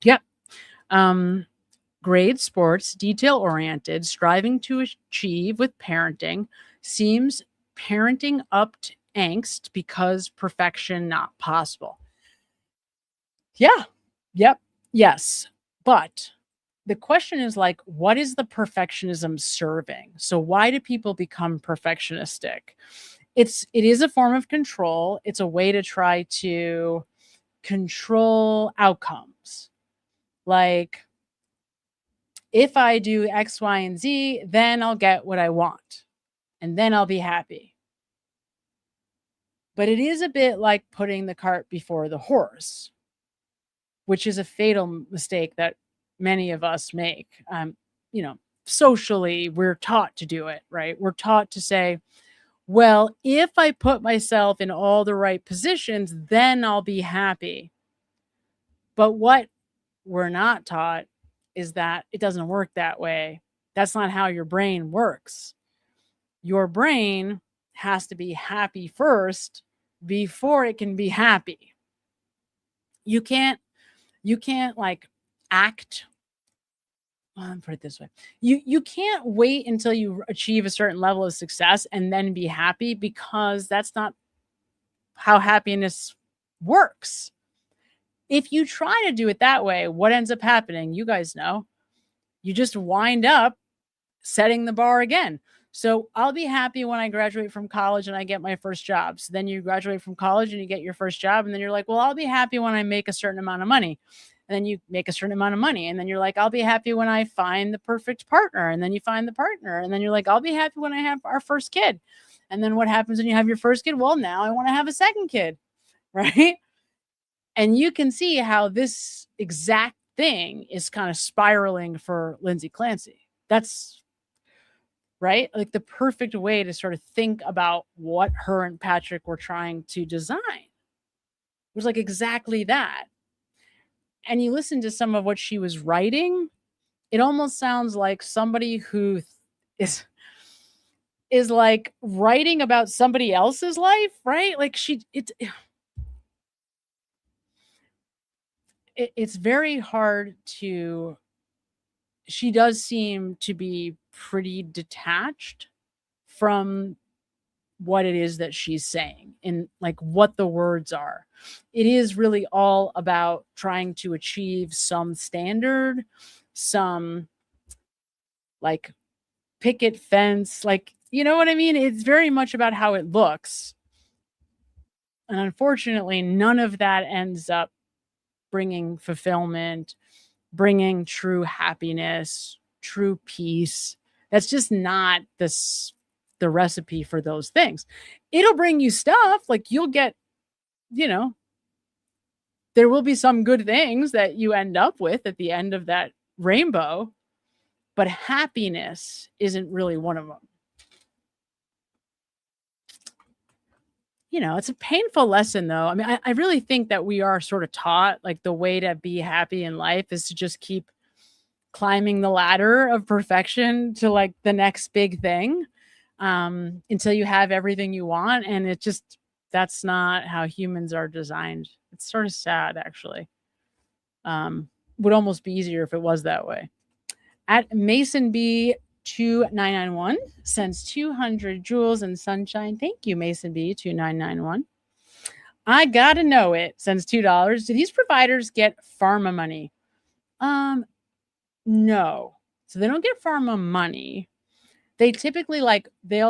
Yep. Grade sports, detail-oriented, striving to achieve with parenting, seems parenting up to angst because perfection not possible. Yeah. Yep. Yes. But the question is like, what is the perfectionism serving? So why do people become perfectionistic? It is a form of control. It's a way to try to control outcomes. Like, if I do X, Y, and Z, then I'll get what I want, and then I'll be happy. But it is a bit like putting the cart before the horse, which is a fatal mistake that many of us make. Socially, we're taught to do it, right? We're taught to say, well, if I put myself in all the right positions, then I'll be happy. But what we're not taught is that it doesn't work that way. That's not how your brain works. Your brain has to be happy first before it can be happy. You can't like act. I'll put it this way. You can't wait until you achieve a certain level of success and then be happy, because that's not how happiness works. If you try to do it that way, what ends up happening? You guys know. You just wind up setting the bar again. So I'll be happy when I graduate from college and I get my first job. So then you graduate from college and you get your first job. And then you're like, well, I'll be happy when I make a certain amount of money. And then you make a certain amount of money. And then you're like, I'll be happy when I find the perfect partner. And then you find the partner. And then you're like, I'll be happy when I have our first kid. And then what happens when you have your first kid? Well, now I want to have a second kid, right? And you can see how this exact thing is kind of spiraling for Lindsay Clancy. That's right. Like the perfect way to sort of think about what her and Patrick were trying to design. It was like exactly that. And you listen to some of what she was writing, it almost sounds like somebody who is like writing about somebody else's life, right? Like it's very hard to, she does seem to be pretty detached from what it is that she's saying and like what the words are. It is really all about trying to achieve some standard, some like picket fence, like, you know what I mean? It's very much about how it looks. And unfortunately, none of that ends up bringing fulfillment, bringing true happiness, true peace. That's just not the recipe for those things. It'll bring you stuff, like you'll get, you know, there will be some good things that you end up with at the end of that rainbow, but happiness isn't really one of them. You know, it's a painful lesson though. I mean, I really think that we are sort of taught like the way to be happy in life is to just keep climbing the ladder of perfection to like the next big thing, until you have everything you want. And it just, that's not how humans are designed. It's sort of sad, actually. Would almost be easier if it was that way. At Mason B 2991 sends 200 jewels and sunshine. Thank you, Mason B 2991. I gotta know it sends $2. Do these providers get pharma money? No. So they don't get pharma money. They typically like they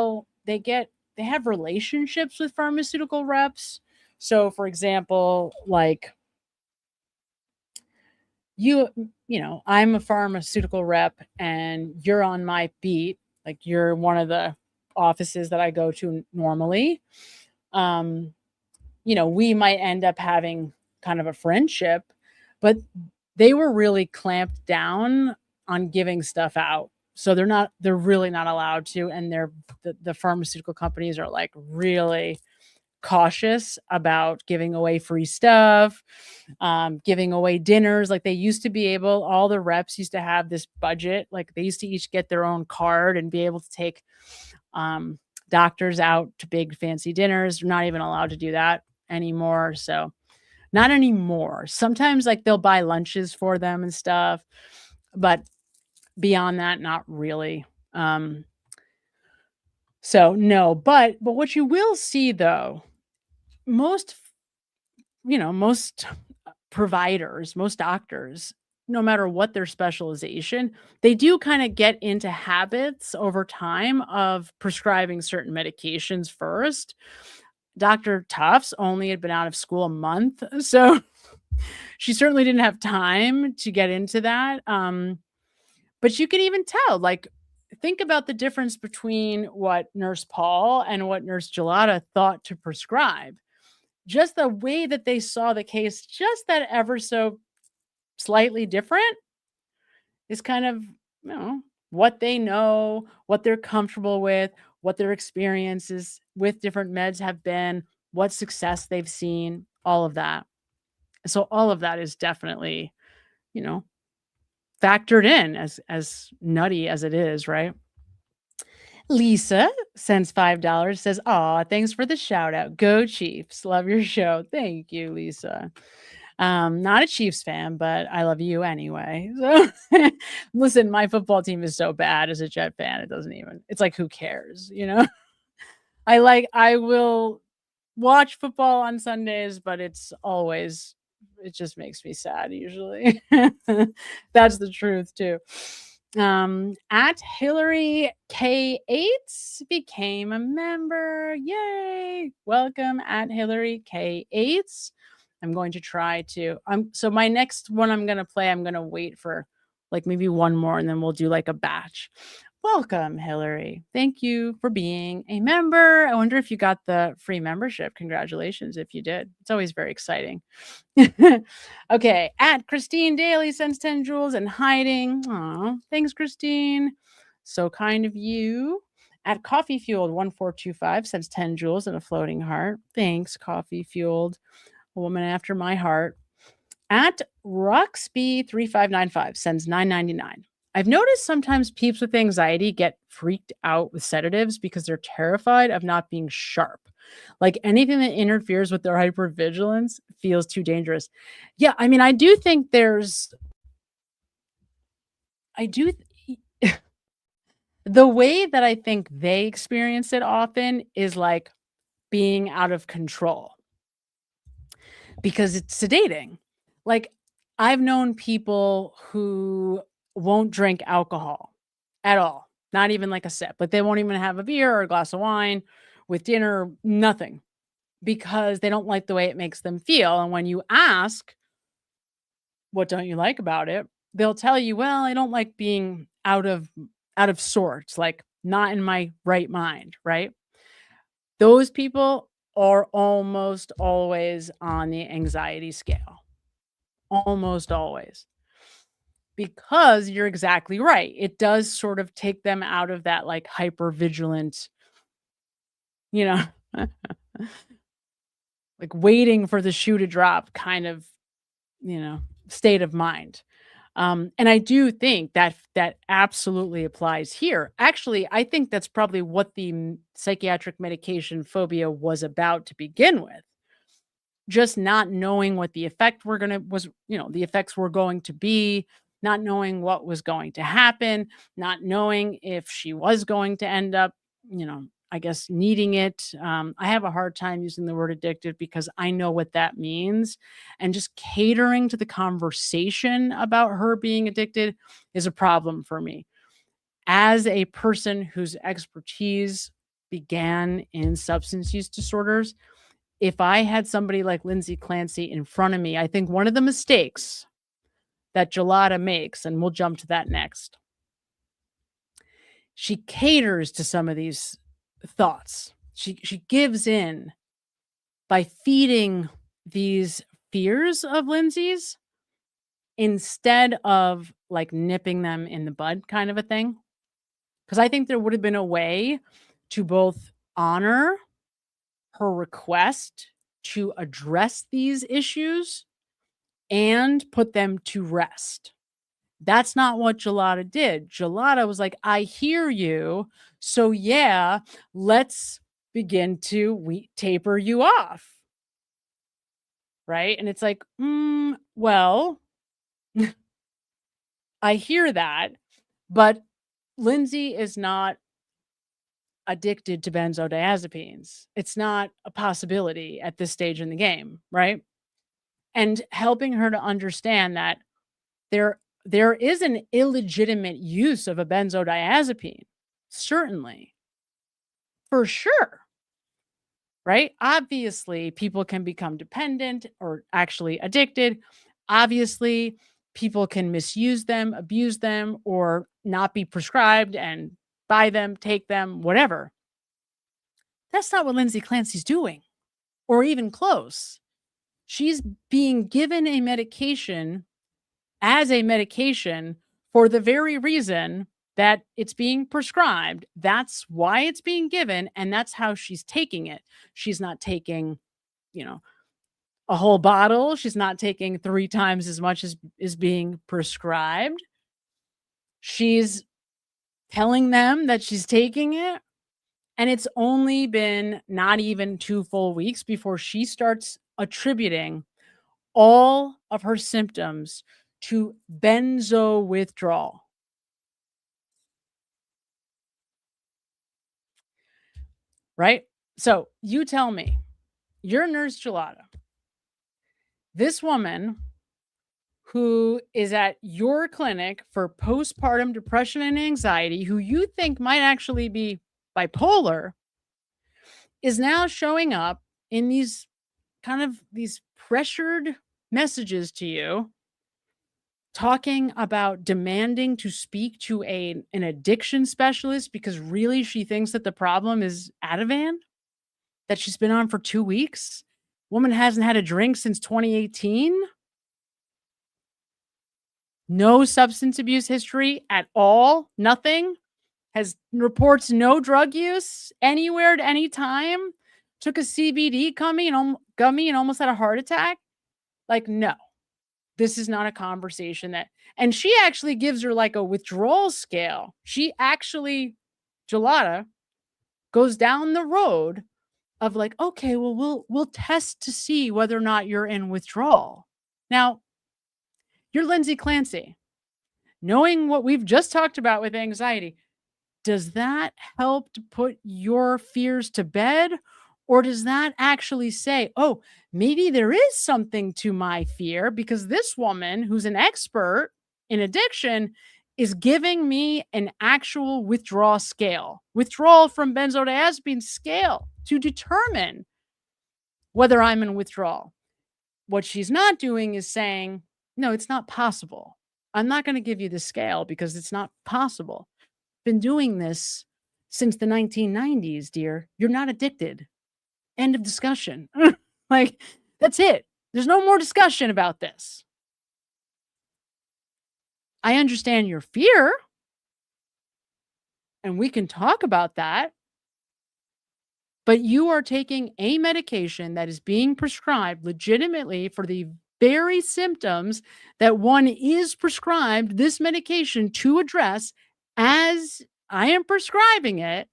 have relationships with pharmaceutical reps. So for example, like you know, I'm a pharmaceutical rep and you're on my beat, like you're one of the offices that I go to normally. You know, we might end up having kind of a friendship, but they were really clamped down on giving stuff out. So they're really not allowed to. And the pharmaceutical companies are like really cautious about giving away free stuff, giving away dinners. Like they used to be able, all the reps used to have this budget. Like they used to each get their own card and be able to take doctors out to big fancy dinners. They're not even allowed to do that anymore. So not anymore. Sometimes like they'll buy lunches for them and stuff, but beyond that, not really. So no, but what you will see though, most providers, most doctors, no matter what their specialization, they do kind of get into habits over time of prescribing certain medications first. Dr. Tufts only had been out of school a month, so she certainly didn't have time to get into that. But you can even tell, like, think about the difference between what Nurse Paul and what Nurse Gelada thought to prescribe. Just the way that they saw the case, just that ever so slightly different is kind of, you know, what they know, what they're comfortable with, what their experiences with different meds have been, what success they've seen, all of that. So all of that is definitely, you know, factored in, as nutty as it is, right? Lisa sends $5, says, "Aw, thanks for the shout out. Go Chiefs. Love your show." Thank you, Lisa. Not a Chiefs fan, but I love you anyway. So listen, my football team is so bad as a Jet fan. It's like, who cares? You know, I will watch football on Sundays, but it just makes me sad usually. That's the truth too. At Hillary K8 became a member. Yay! Welcome at Hillary K8. I'm going to try to so my next one I'm gonna play, I'm gonna wait for like maybe one more and then we'll do like a batch. Welcome, Hillary. Thank you for being a member. I wonder if you got the free membership. Congratulations if you did. It's always very exciting. Okay, at Christine Daly sends 10 jewels and hiding. Aw, thanks, Christine. So kind of you. At Coffee Fueled 1425 sends 10 jewels and a floating heart. Thanks, Coffee Fueled, a woman after my heart. At Roxby3595 sends $9.99. I've noticed sometimes peeps with anxiety get freaked out with sedatives because they're terrified of not being sharp. Like anything that interferes with their hypervigilance feels too dangerous. Yeah, I mean, I do think The way that I think they experience it often is like being out of control because it's sedating. Like, I've known people who won't drink alcohol at all, not even like a sip. Like, they won't even have a beer or a glass of wine with dinner, nothing, because they don't like the way it makes them feel. And when you ask, what don't you like about it? They'll tell you, well, I don't like being out of sorts, like not in my right mind, right? Those people are almost always on the anxiety scale. Almost always. Because you're exactly right. It does sort of take them out of that like hyper vigilant, you know, like waiting for the shoe to drop kind of, state of mind. And I do think that that absolutely applies here. Actually, I think that's probably what the psychiatric medication phobia was about to begin with. Just not knowing what the effect the effects were going to be, not knowing what was going to happen, not knowing if she was going to end up, I guess needing it. I have a hard time using the word addicted because I know what that means. And just catering to the conversation about her being addicted is a problem for me. As a person whose expertise began in substance use disorders, if I had somebody like Lindsay Clancy in front of me, I think one of the mistakes that Gelada makes, and we'll jump to that next, she caters to some of these thoughts. She gives in by feeding these fears of Lindsay's instead of like nipping them in the bud kind of a thing. Because I think there would have been a way to both honor her request to address these issues and put them to rest. That's not what Gelada did. Gelada was like, I hear you. So yeah, let's begin to taper you off. Right? And it's like, well, I hear that, but Lindsay is not addicted to benzodiazepines. It's not a possibility at this stage in the game, right? And helping her to understand that there is an illegitimate use of a benzodiazepine, certainly, for sure, right? Obviously, people can become dependent or actually addicted. Obviously, people can misuse them, abuse them, or not be prescribed and buy them, take them, whatever. That's not what Lindsay Clancy's doing, or even close. She's being given a medication as a medication for the very reason that it's being prescribed. That's why it's being given, and that's how she's taking it. She's not taking, a whole bottle. She's not taking 3 times as much as is being prescribed. She's telling them that she's taking it, and it's only been not even 2 full weeks before she starts attributing all of her symptoms to benzo withdrawal. Right? So you tell me, you're Nurse Gelada. This woman who is at your clinic for postpartum depression and anxiety, who you think might actually be bipolar, is now showing up in these pressured messages to you, talking about demanding to speak to an addiction specialist because really she thinks that the problem is Ativan that she's been on for 2 weeks. Woman hasn't had a drink since 2018. No substance abuse history at all. Nothing. Reports no drug use anywhere at any time. Took a CBD gummy and almost had a heart attack. Like, no. This is not a conversation and she actually gives her like a withdrawal scale. She actually, Gelada, goes down the road of like, okay, well, we'll test to see whether or not you're in withdrawal. Now, you're Lindsay Clancy. Knowing what we've just talked about with anxiety, does that help to put your fears to bed? Or does that actually say, oh, maybe there is something to my fear because this woman who's an expert in addiction is giving me an actual withdrawal from benzodiazepine scale to determine whether I'm in withdrawal. What she's not doing is saying, no, it's not possible. I'm not going to give you the scale because it's not possible. Been doing this since the 1990s, dear. You're not addicted. End of discussion. Like, that's it. There's no more discussion about this. I understand your fear, and we can talk about that. But you are taking a medication that is being prescribed legitimately for the very symptoms that one is prescribed this medication to address as I am prescribing it,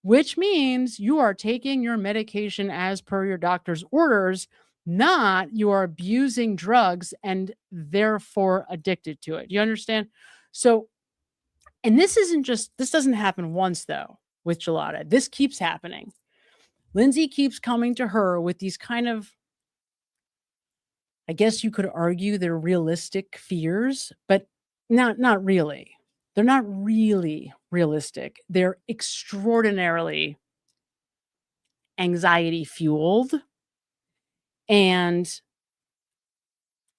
which means you are taking your medication as per your doctor's orders, not you are abusing drugs and therefore addicted to it. You understand? So, and this doesn't happen once though with Gelada. This keeps happening. Lindsay keeps coming to her with these kind of, I guess you could argue they're realistic fears, but not really. They're not really realistic. They're extraordinarily anxiety fueled. And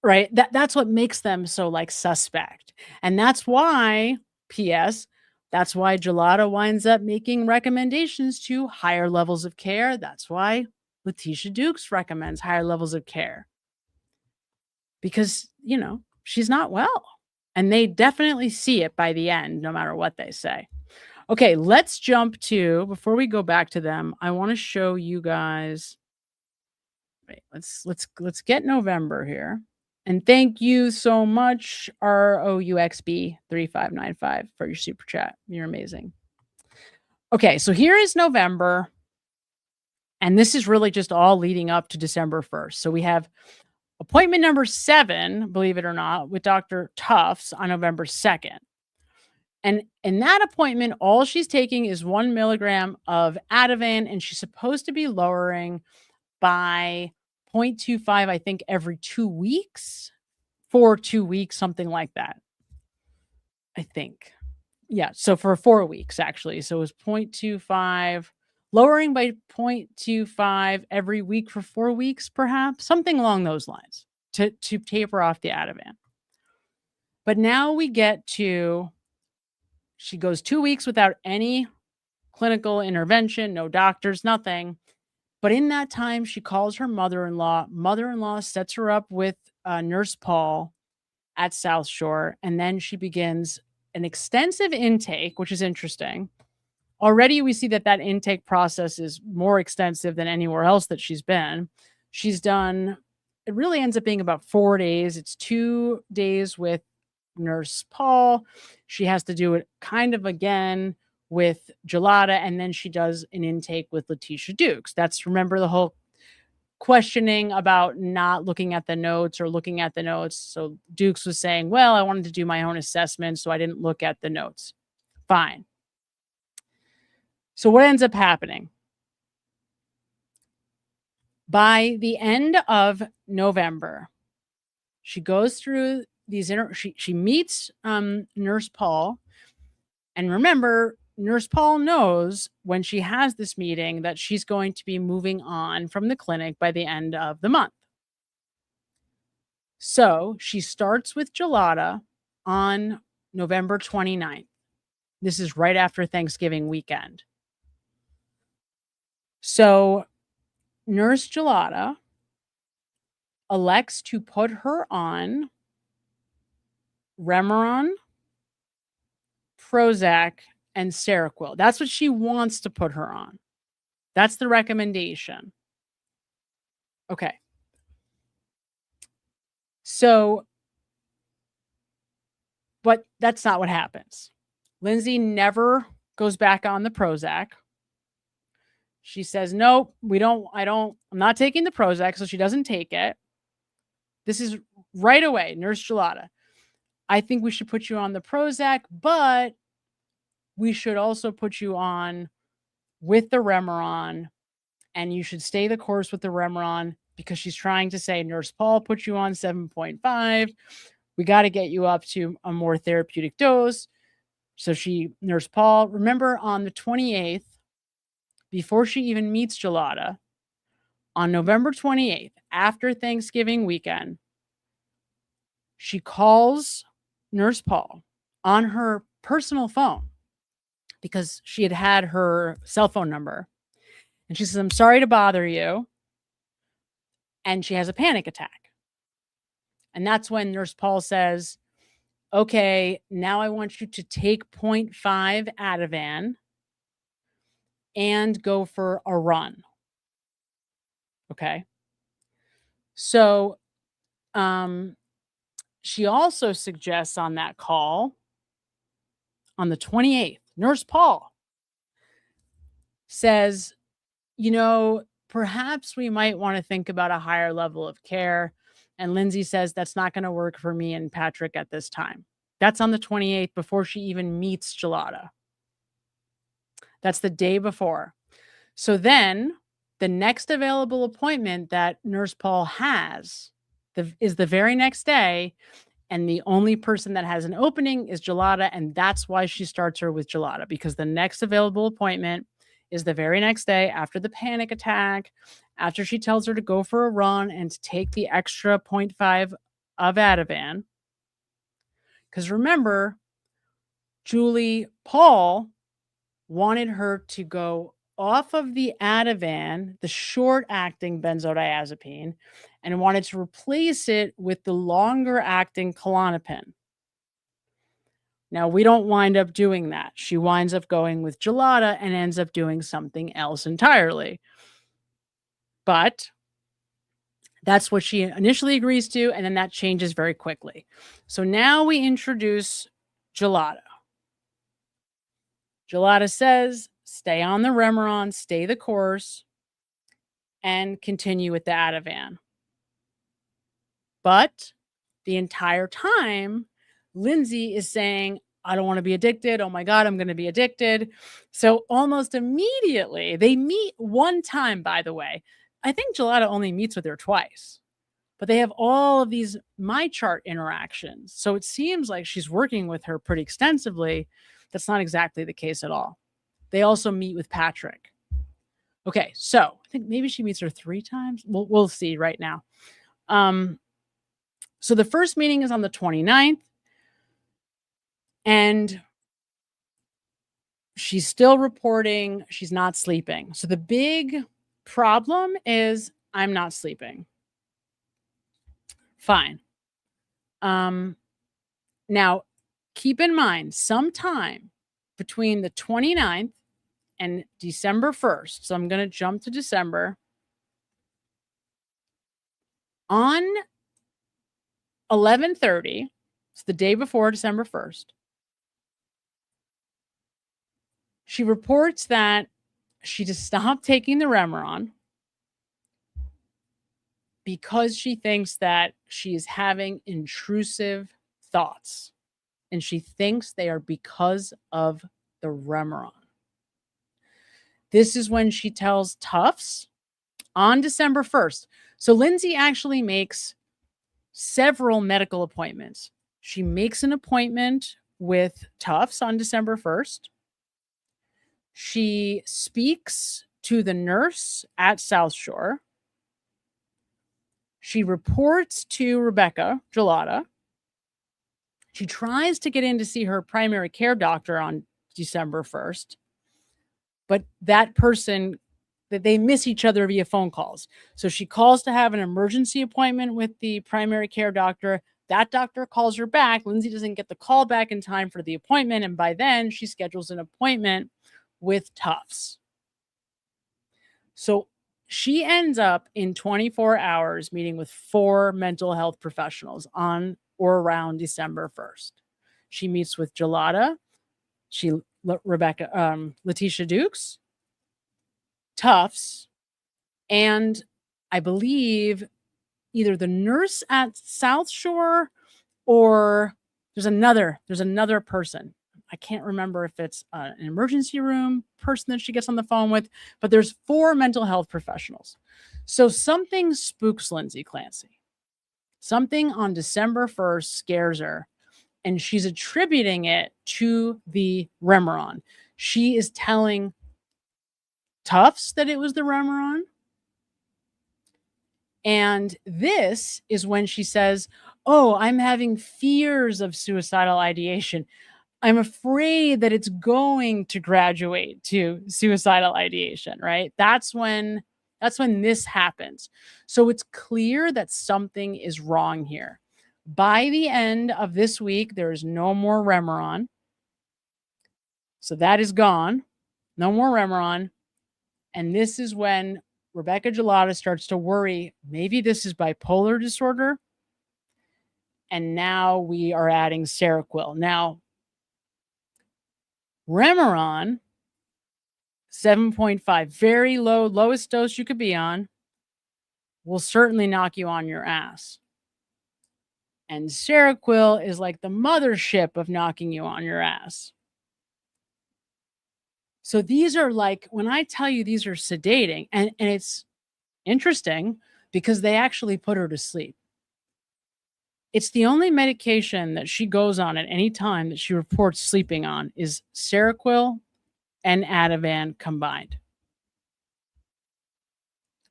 right, that's what makes them so like suspect. And that's why, P.S., that's why Gelada winds up making recommendations to higher levels of care. That's why Letitia Dukes recommends higher levels of care. Because, she's not well. And they definitely see it by the end, no matter what they say. Okay, let's jump to, before we go back to them, I want to show you guys. Wait, let's get November here. And thank you so much, ROUXB3595, for your super chat. You're amazing. Okay, so here is November. And this is really just all leading up to December 1st. So we have appointment number 7, believe it or not, with Dr. Tufts on November 2nd. And in that appointment, all she's taking is 1 milligram of Ativan, and she's supposed to be lowering by 0.25, I think, every 2 weeks, for 2 weeks, something like that. I think. Yeah. So for 4 weeks, actually. So it was 0.25, lowering by 0.25 every week for 4 weeks, perhaps, something along those lines to taper off the Ativan. But now we get to, she goes 2 weeks without any clinical intervention, no doctors, nothing. But in that time, she calls her mother-in-law. Mother-in-law sets her up with Nurse Paul at South Shore. And then she begins an extensive intake, which is interesting. Already we see that intake process is more extensive than anywhere else that she's been. She's done, it really ends up being about 4 days. It's 2 days with Nurse Paul. She has to do it kind of again with Gelada, and then she does an intake with Letitia Dukes. That's, remember, the whole questioning about not looking at the notes or looking at the notes. So Dukes was saying, well, I wanted to do my own assessment, so I didn't look at the notes. Fine. So what ends up happening? By the end of November, she goes through these, she meets Nurse Paul. And remember, Nurse Paul knows when she has this meeting that she's going to be moving on from the clinic by the end of the month. So she starts with Gelada on November 29th. This is right after Thanksgiving weekend. So Nurse Gelada elects to put her on Remeron, Prozac, and Seroquel. That's what she wants to put her on. That's the recommendation. Okay. So, but that's not what happens. Lindsay never goes back on the Prozac. She says, nope, I'm not taking the Prozac, so she doesn't take it. This is right away, Nurse Gelada. I think we should put you on the Prozac, but we should also put you on with the Remeron, and you should stay the course with the Remeron, because she's trying to say, Nurse Paul put you on 7.5. We got to get you up to a more therapeutic dose. So Nurse Paul, remember on the 28th, before she even meets Gelada, on November 28th, after Thanksgiving weekend, she calls Nurse Paul on her personal phone, because she had her cell phone number. And she says, I'm sorry to bother you. And she has a panic attack. And that's when Nurse Paul says, okay, now I want you to take 0.5 Ativan and go for a run. Okay. So she also suggests on that call on the 28th, Nurse Paul says, perhaps we might want to think about a higher level of care. And Lindsay says, that's not going to work for me and Patrick at this time. That's on the 28th, before she even meets Gelada. That's the day before. So then the next available appointment that Nurse Paul has is the very next day. And the only person that has an opening is Gelada. And that's why she starts her with Gelada, because the next available appointment is the very next day after the panic attack, after she tells her to go for a run and to take the extra 0.5 of Ativan. Because remember, Julie Paul wanted her to go off of the Ativan, the short-acting benzodiazepine, and wanted to replace it with the longer-acting Klonopin. Now, we don't wind up doing that. She winds up going with Gelada and ends up doing something else entirely. But that's what she initially agrees to, and then that changes very quickly. So now we introduce Gelada. Gelada says, stay on the Remeron, stay the course, and continue with the Ativan. But the entire time, Lindsay is saying, I don't want to be addicted. Oh my God, I'm going to be addicted. So almost immediately, they meet one time, by the way. I think Gelada only meets with her twice, but they have all of these My Chart interactions. So it seems like she's working with her pretty extensively. That's not exactly the case at all. They also meet with Patrick. Okay, so I think maybe she meets her 3 times. We'll see right now. So the first meeting is on the 29th. And she's still reporting she's not sleeping. So the big problem is, I'm not sleeping. Fine. Now, keep in mind, sometime between the 29th and December 1st, so I'm going to jump to December, on 11:30, it's the day before December 1st, she reports that she just stopped taking the Remeron because she thinks that she is having intrusive thoughts, and she thinks they are because of the Remeron. This is when she tells Tufts on December 1st. So Lindsay actually makes several medical appointments. She makes an appointment with Tufts on December 1st. She speaks to the nurse at South Shore. She reports to Rebecca Gelada. She tries to get in to see her primary care doctor on December 1st. But that person, that they miss each other via phone calls. So she calls to have an emergency appointment with the primary care doctor. That doctor calls her back. Lindsay doesn't get the call back in time for the appointment. And by then she schedules an appointment with Tufts. So she ends up in 24 hours meeting with 4 mental health professionals on or around December 1st. She meets with Gelada, Letitia Dukes, Tufts, and I believe either the nurse at South Shore or there's another person. I can't remember if it's an emergency room person that she gets on the phone with, but there's 4 mental health professionals. So something spooks Lindsay Clancy. Something on December 1st scares her, and she's attributing it to the Remeron. She is telling Tufts that it was the Remeron. And this is when she says, oh, I'm having fears of suicidal ideation. I'm afraid that it's going to graduate to suicidal ideation, right? That's when this happens. So it's clear that something is wrong here. By the end of this week, there is no more Remeron. So that is gone. No more Remeron. And this is when Rebecca Gelada starts to worry, maybe this is bipolar disorder. And now we are adding Seroquel. Now, Remeron, 7.5, very low, lowest dose you could be on, will certainly knock you on your ass. And Seroquel is like the mothership of knocking you on your ass. So these are like, when I tell you these are sedating, and it's interesting because they actually put her to sleep. It's the only medication that she goes on at any time that she reports sleeping on is Seroquel and Ativan combined.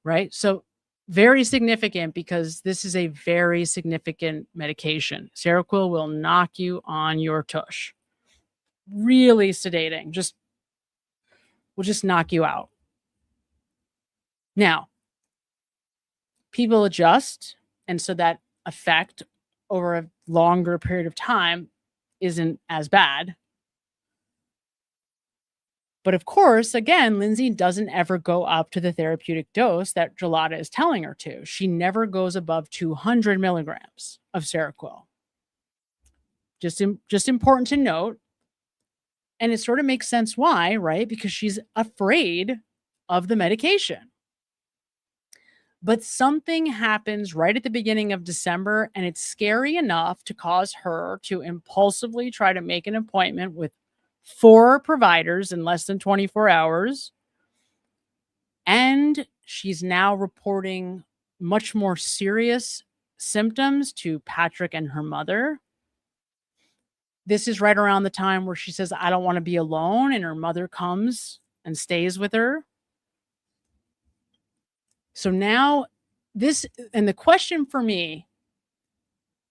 Right? So very significant because this is a very significant medication. Seroquel will knock you on your tush. Really sedating. Will just knock you out. Now, people adjust, and so that effect over a longer period of time isn't as bad. But of course, again, Lindsay doesn't ever go up to the therapeutic dose that Gelada is telling her to. She never goes above 200 milligrams of Seroquel. Just important to note. And it sort of makes sense why, right? Because she's afraid of the medication. But something happens right at the beginning of December, and it's scary enough to cause her to impulsively try to make an appointment with 4 providers in less than 24 hours. And she's now reporting much more serious symptoms to Patrick and her mother. This is right around the time where she says, I don't want to be alone, and her mother comes and stays with her. So now and the question for me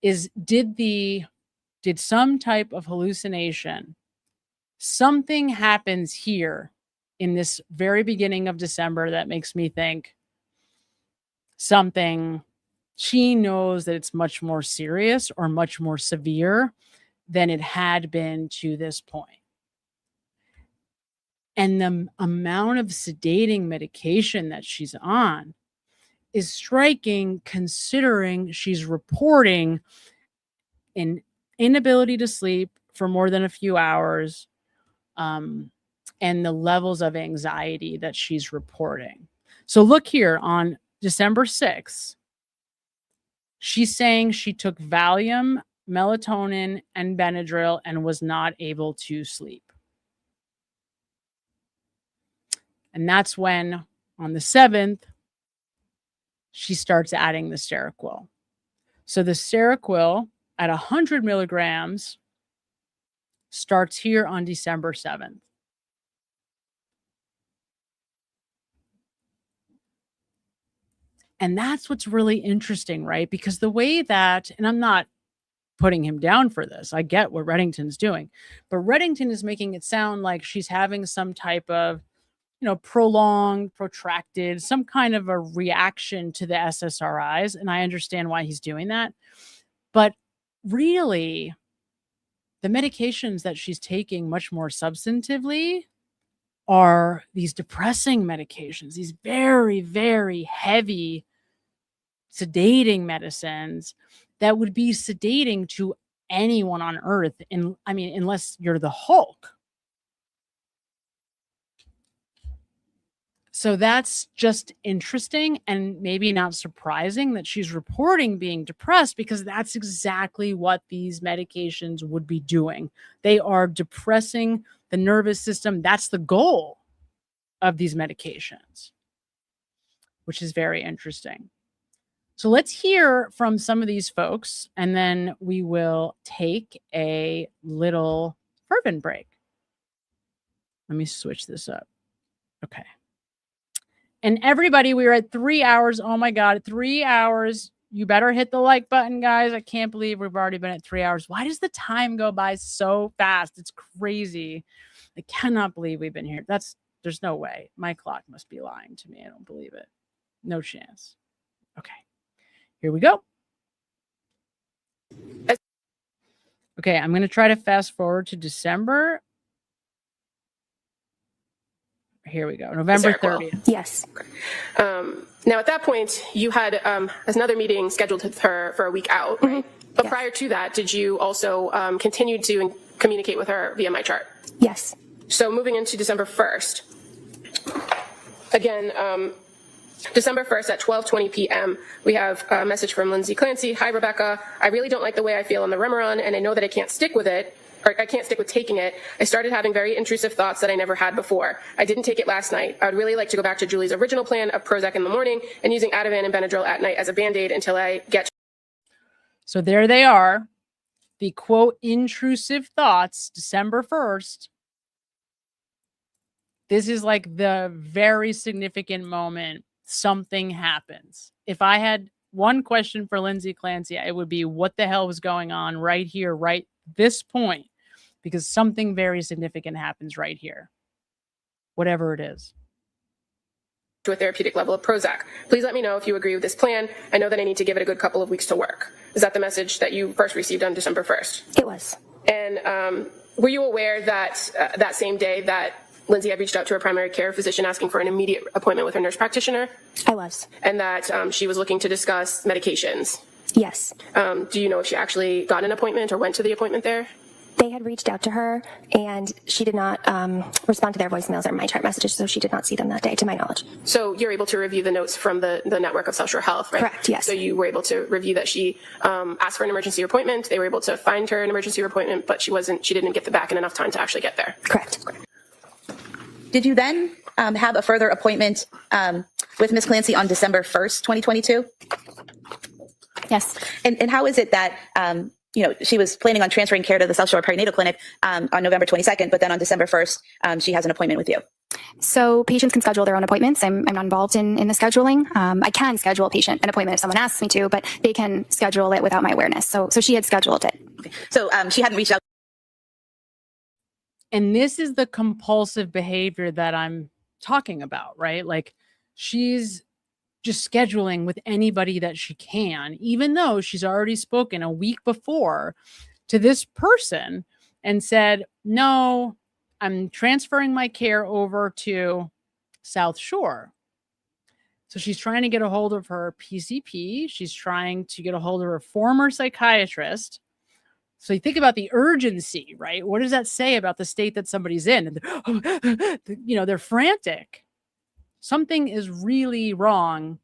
is, did some type of hallucination, something happens here in this very beginning of December that makes me think she knows that it's much more serious or much more severe than it had been to this point. And the amount of sedating medication that she's on is striking, considering she's reporting an inability to sleep for more than a few hours, and the levels of anxiety that she's reporting. So look here on December 6th, she's saying she took Valium, melatonin, and Benadryl and was not able to sleep. And that's when, on the 7th, she starts adding the Seroquel. So the Seroquel at 100 milligrams starts here on December 7th. And that's what's really interesting, right? Because the way that, and I'm not putting him down for this, I get what Reddington's doing, but Reddington is making it sound like she's having some type of, prolonged, protracted, some kind of a reaction to the SSRIs. And I understand why he's doing that. But really, the medications that she's taking much more substantively are these depressing medications, these very, very heavy sedating medicines that would be sedating to anyone on earth. Unless you're the Hulk. So that's just interesting and maybe not surprising that she's reporting being depressed, because that's exactly what these medications would be doing. They are depressing the nervous system. That's the goal of these medications, which is very interesting. So let's hear from some of these folks, and then we will take a little fervent break. Let me switch this up. Okay. And everybody, we are at 3 hours. Oh my God, 3 hours. You better hit the like button, guys. I can't believe we've already been at 3 hours. Why does the time go by so fast? It's crazy. I cannot believe we've been here. There's no way. My clock must be lying to me. I don't believe it. No chance. Okay. Here we go. Okay, I'm going to try to fast forward to December. Here we go. November 30th. Yes. Now, at that point, you had another meeting scheduled with her for a week out, right? But prior to that, did you also continue to communicate with her via MyChart? Yes. So moving into December 1st, again, December 1st at 12:20 p.m., we have a message from Lindsay Clancy. Hi, Rebecca. I really don't like the way I feel on the Remeron, and I know that I can't stick with it. Or I can't stick with taking it. I started having very intrusive thoughts that I never had before. I didn't take it last night. I would really like to go back to Julie's original plan of Prozac in the morning and using Ativan and Benadryl at night as a Band-Aid until I get. So there they are. The quote, intrusive thoughts, December 1st. This is like the very significant moment something happens. If I had one question for Lindsay Clancy, it would be what the hell was going on right here, right this point? Because something very significant happens right here, whatever it is. To a therapeutic level of Prozac. Please let me know if you agree with this plan. I know that I need to give it a good couple of weeks to work. Is that the message that you first received on December 1st? It was. And were you aware that that same day that Lindsay had reached out to her primary care physician asking for an immediate appointment with her nurse practitioner? I was. And that she was looking to discuss medications? Yes. Do you know if she actually got an appointment or went to the appointment there? They had reached out to her, and she did not respond to their voicemails or MyChart messages, so she did not see them that day, to my knowledge. So you're able to review the notes from the network of South Shore Health, right? Correct, yes. So you were able to review that she asked for an emergency appointment. They were able to find her an emergency appointment, but she didn't get the back in enough time to actually get there. Correct. Did you then have a further appointment with Ms. Clancy on December 1st, 2022? Yes. And how is it that, she was planning on transferring care to the South Shore Perinatal Clinic on November 22nd, but then on December 1st, she has an appointment with you? So patients can schedule their own appointments. I'm not involved in the scheduling. I can schedule an appointment if someone asks me to, but they can schedule it without my awareness. So she had scheduled it. Okay. So she hadn't reached out. And this is the compulsive behavior that I'm talking about, right? Like she's just scheduling with anybody that she can, even though she's already spoken a week before to this person and said, no, I'm transferring my care over to South Shore. So she's trying to get a hold of her PCP. She's trying to get a hold of her former psychiatrist. So you think about the urgency, right? What does that say about the state that somebody's in? And they're frantic. Something is really wrong.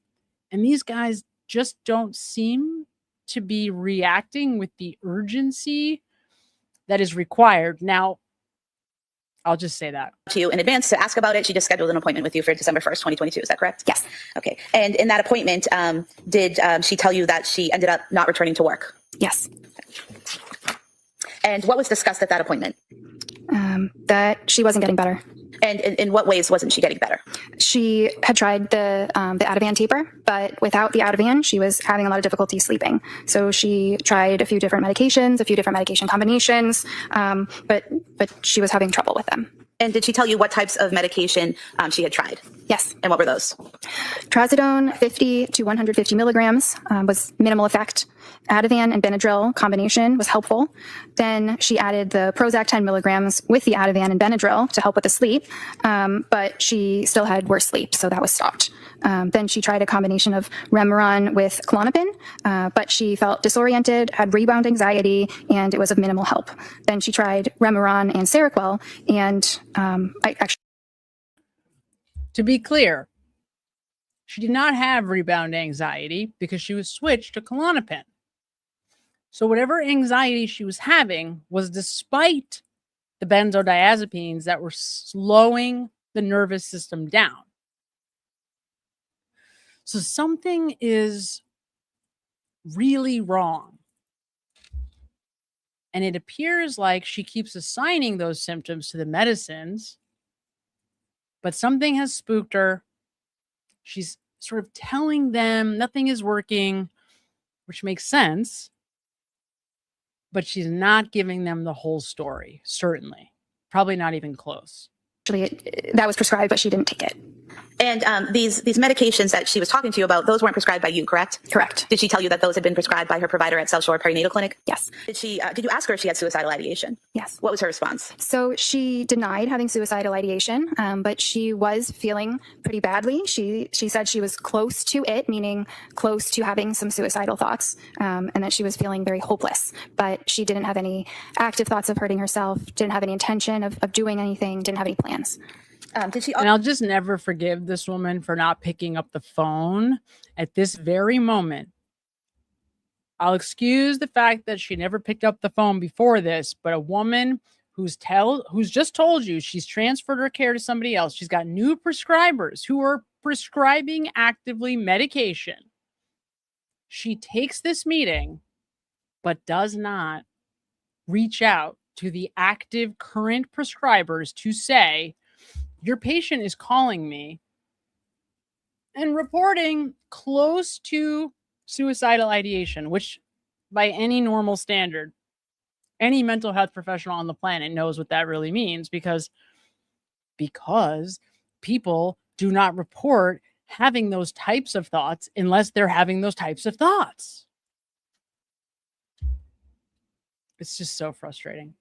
And these guys just don't seem to be reacting with the urgency that is required. Now, I'll just say that. To you in advance to ask about it. She just scheduled an appointment with you for December 1st, 2022. Is that correct? Yes. Okay. And in that appointment, did she tell you that she ended up not returning to work? Yes. And what was discussed at that appointment? That she wasn't getting better. And in what ways wasn't she getting better? She had tried the Ativan taper, but without the Ativan, she was having a lot of difficulty sleeping. So she tried a few different medications, a few different medication combinations, but she was having trouble with them. And did she tell you what types of medication she had tried? Yes. And what were those? Trazodone 50 to 150 milligrams was minimal effect. Ativan and Benadryl combination was helpful. Then she added the Prozac 10 milligrams with the Ativan and Benadryl to help with the sleep, but she still had worse sleep, so that was stopped. Then she tried a combination of Remeron with Klonopin, but she felt disoriented, had rebound anxiety, and it was of minimal help. Then she tried Remeron and Seroquel, and To be clear, she did not have rebound anxiety because she was switched to Klonopin. So whatever anxiety she was having was despite the benzodiazepines that were slowing the nervous system down. So something is really wrong. And it appears like she keeps assigning those symptoms to the medicines, but something has spooked her. She's sort of telling them nothing is working, which makes sense, but she's not giving them the whole story, certainly. Probably not even close. Actually, that was prescribed, but she didn't take it. And these medications that she was talking to you about, those weren't prescribed by you, correct? Correct. Did she tell you that those had been prescribed by her provider at South Shore Perinatal Clinic? Yes. Did you ask her if she had suicidal ideation? Yes. What was her response? So she denied having suicidal ideation, but she was feeling pretty badly. She said she was close to it, meaning close to having some suicidal thoughts, and that she was feeling very hopeless. But she didn't have any active thoughts of hurting herself, didn't have any intention of doing anything, didn't have any plans. Did she? And I'll just never forgive this woman for not picking up the phone at this very moment. I'll excuse the fact that she never picked up the phone before this, but a woman who's just told you she's transferred her care to somebody else. She's got new prescribers who are prescribing actively medication. She takes this meeting, but does not reach out to the active current prescribers to say, your patient is calling me and reporting close to suicidal ideation, which by any normal standard, any mental health professional on the planet knows what that really means, because people do not report having those types of thoughts unless they're having those types of thoughts. It's just so frustrating.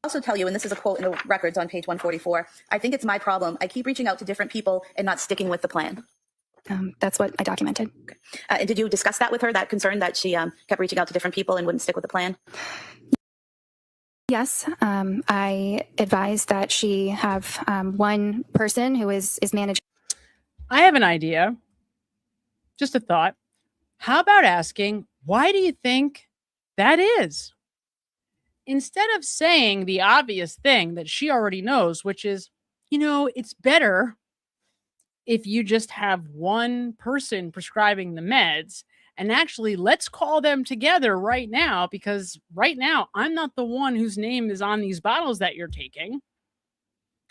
Also tell you, and this is a quote in the records on page 144, I think it's my problem. I keep reaching out to different people and not sticking with the plan. That's what I documented. Okay. And did you discuss that with her, that concern that she kept reaching out to different people and wouldn't stick with the plan? Yes. I advised that she have one person who is managing. I have an idea. Just a thought. How about asking, why do you think that is? Instead of saying the obvious thing that she already knows, which is, it's better if you just have one person prescribing the meds, and actually let's call them together right now, because right now I'm not the one whose name is on these bottles that you're taking.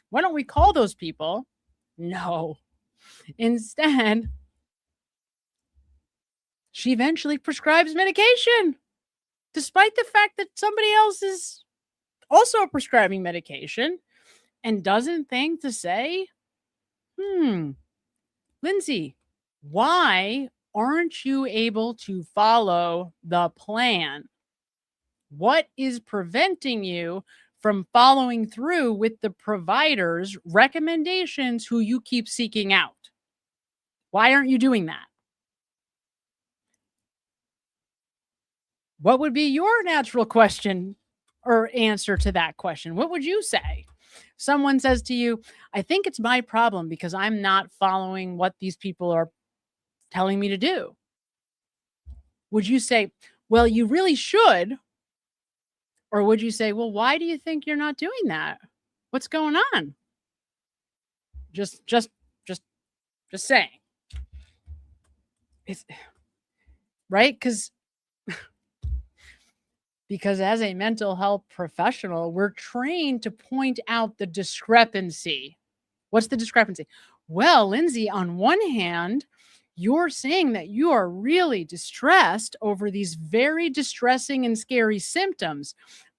Why don't we call those people? No. Instead, she eventually prescribes medication, despite the fact that somebody else is also prescribing medication, and doesn't think to say, Lindsay, why aren't you able to follow the plan? What is preventing you from following through with the provider's recommendations who you keep seeking out? Why aren't you doing that? What would be your natural question or answer to that question? What would you say? Someone says to you, I think it's my problem because I'm not following what these people are telling me to do. Would you say, well, you really should? Or would you say, well, why do you think you're not doing that? What's going on? Just saying. It's right? Because as a mental health professional, we're trained to point out the discrepancy. What's the discrepancy? Well, Lindsay, on one hand, you're saying that you are really distressed over these very distressing and scary symptoms.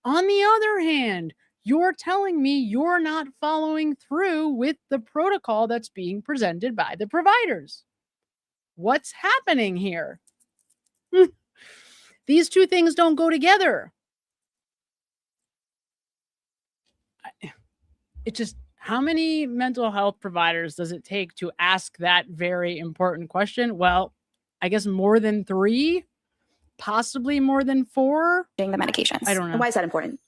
On the other hand, you're telling me you're not following through with the protocol that's being presented by the providers. What's happening here? These two things don't go together. It just, how many mental health providers does it take to ask that very important question? Well, I guess more than 3, possibly more than 4. The medications. I don't know. Why is that important?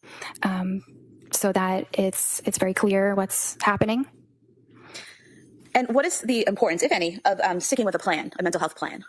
So that it's very clear what's happening. And what is the importance, if any, of sticking with a plan, a mental health plan?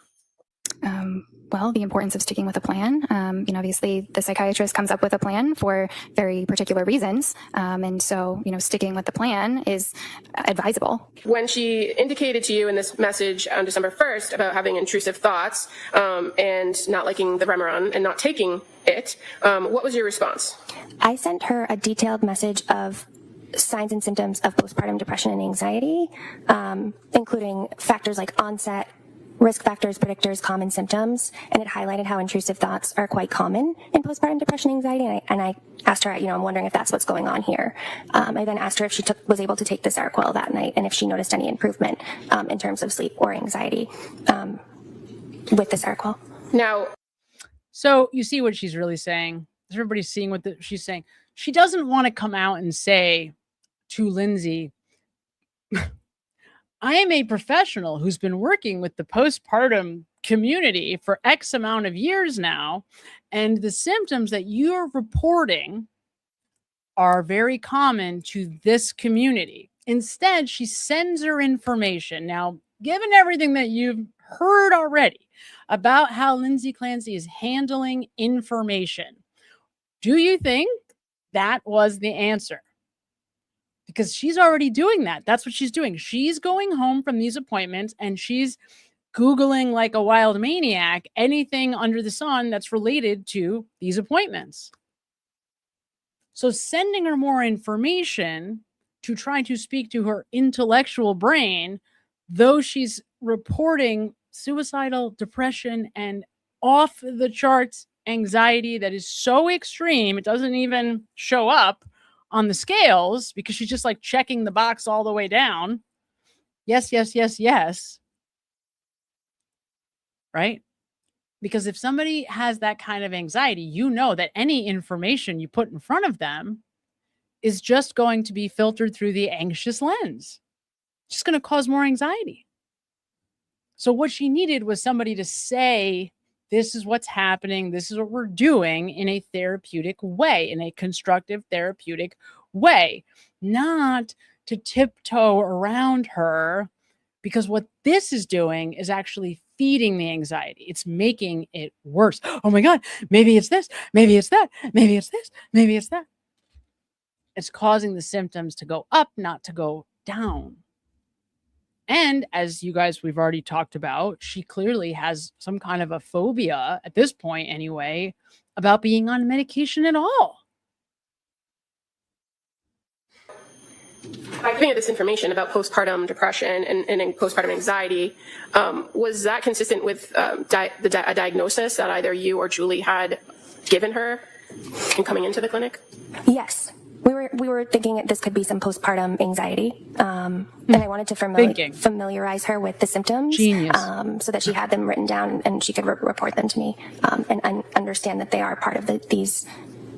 Well, the importance of sticking with a plan. Obviously, the psychiatrist comes up with a plan for very particular reasons. And so, sticking with the plan is advisable. When she indicated to you in this message on December 1st about having intrusive thoughts and not liking the Remeron and not taking it, what was your response? I sent her a detailed message of signs and symptoms of postpartum depression and anxiety, including factors like onset, risk factors, predictors, common symptoms, and it highlighted how intrusive thoughts are quite common in postpartum depression and anxiety. And I asked her, I'm wondering if that's what's going on here. I then asked her if she was able to take the Seroquel that night and if she noticed any improvement in terms of sleep or anxiety with the Seroquel. Now, so you see what she's really saying. Everybody's seeing what she's saying. She doesn't want to come out and say to Lindsay, I am a professional who's been working with the postpartum community for X amount of years now, and the symptoms that you're reporting are very common to this community. Instead, she sends her information. Now, given everything that you've heard already about how Lindsay Clancy is handling information, do you think that was the answer? Because she's already doing that. That's what she's doing. She's going home from these appointments and she's Googling like a wild maniac anything under the sun that's related to these appointments. So sending her more information to try to speak to her intellectual brain, though she's reporting suicidal depression and off the charts anxiety that is so extreme, it doesn't even show up on the scales because she's just like checking the box all the way down. Yes, yes, yes, yes. Right? Because if somebody has that kind of anxiety, you know that any information you put in front of them is just going to be filtered through the anxious lens. It's just going to cause more anxiety. So what she needed was somebody to say, this is what's happening. This is what we're doing in a therapeutic way, in a constructive therapeutic way, not to tiptoe around her, because what this is doing is actually feeding the anxiety. It's making it worse. Oh my God, maybe it's this, maybe it's that, maybe it's this, maybe it's that. It's causing the symptoms to go up, not to go down. And as you guys, we've already talked about, she clearly has some kind of a phobia at this point anyway, about being on medication at all. By giving her this information about postpartum depression and postpartum anxiety, was that consistent with a diagnosis that either you or Julie had given her in coming into the clinic? Yes. We were thinking that this could be some postpartum anxiety, and I wanted to familiarize her with the symptoms, so that she had them written down and she could report them to me and understand that they are part of these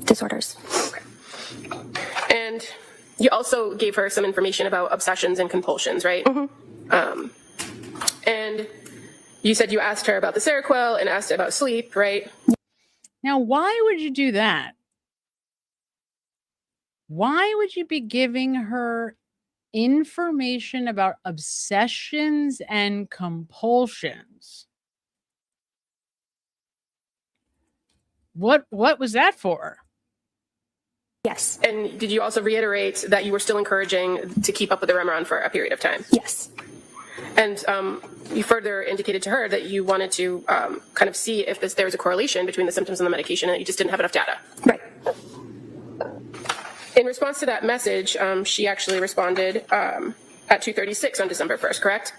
disorders. Okay. And you also gave her some information about obsessions and compulsions, right? Mm-hmm. And you said you asked her about the Seroquel and asked about sleep, right? Now, why would you do that? Why would you be giving her information about obsessions and compulsions? What was that for? Yes. And did you also reiterate that you were still encouraging to keep up with the Remeron for a period of time? Yes. And you further indicated to her that you wanted to kind of see if there was a correlation between the symptoms and the medication, and that you just didn't have enough data. Right. In response to that message, she actually responded at 2:36 on December 1st, correct?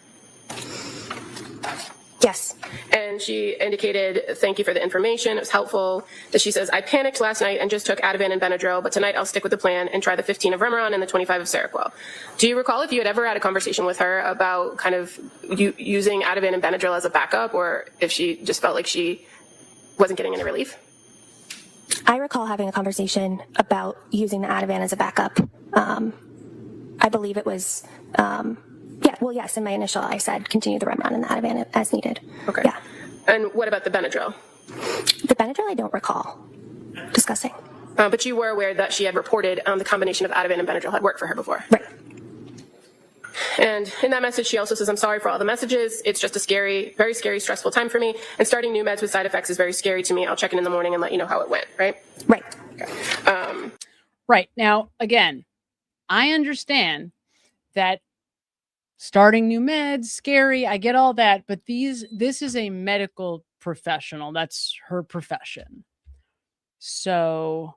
Yes. And she indicated, thank you for the information. It was helpful. That she says, I panicked last night and just took Ativan and Benadryl, but tonight I'll stick with the plan and try the 15 of Remeron and the 25 of Seroquel. Do you recall if you had ever had a conversation with her about kind of using Ativan and Benadryl as a backup, or if she just felt like she wasn't getting any relief? I recall having a conversation about using the Ativan as a backup. I believe it was, yes, in my initial, I said continue the Remeron and the Ativan as needed. Okay. Yeah. And what about the Benadryl? The Benadryl I don't recall discussing. But you were aware that she had reported the combination of Ativan and Benadryl had worked for her before. Right. And in that message, she also says, I'm sorry for all the messages. It's just a scary, very scary, stressful time for me. And starting new meds with side effects is very scary to me. I'll check in the morning and let you know how it went, right? Right. Okay. Right. Now, again, I understand that starting new meds, scary. I get all that. But this is a medical professional. That's her profession. So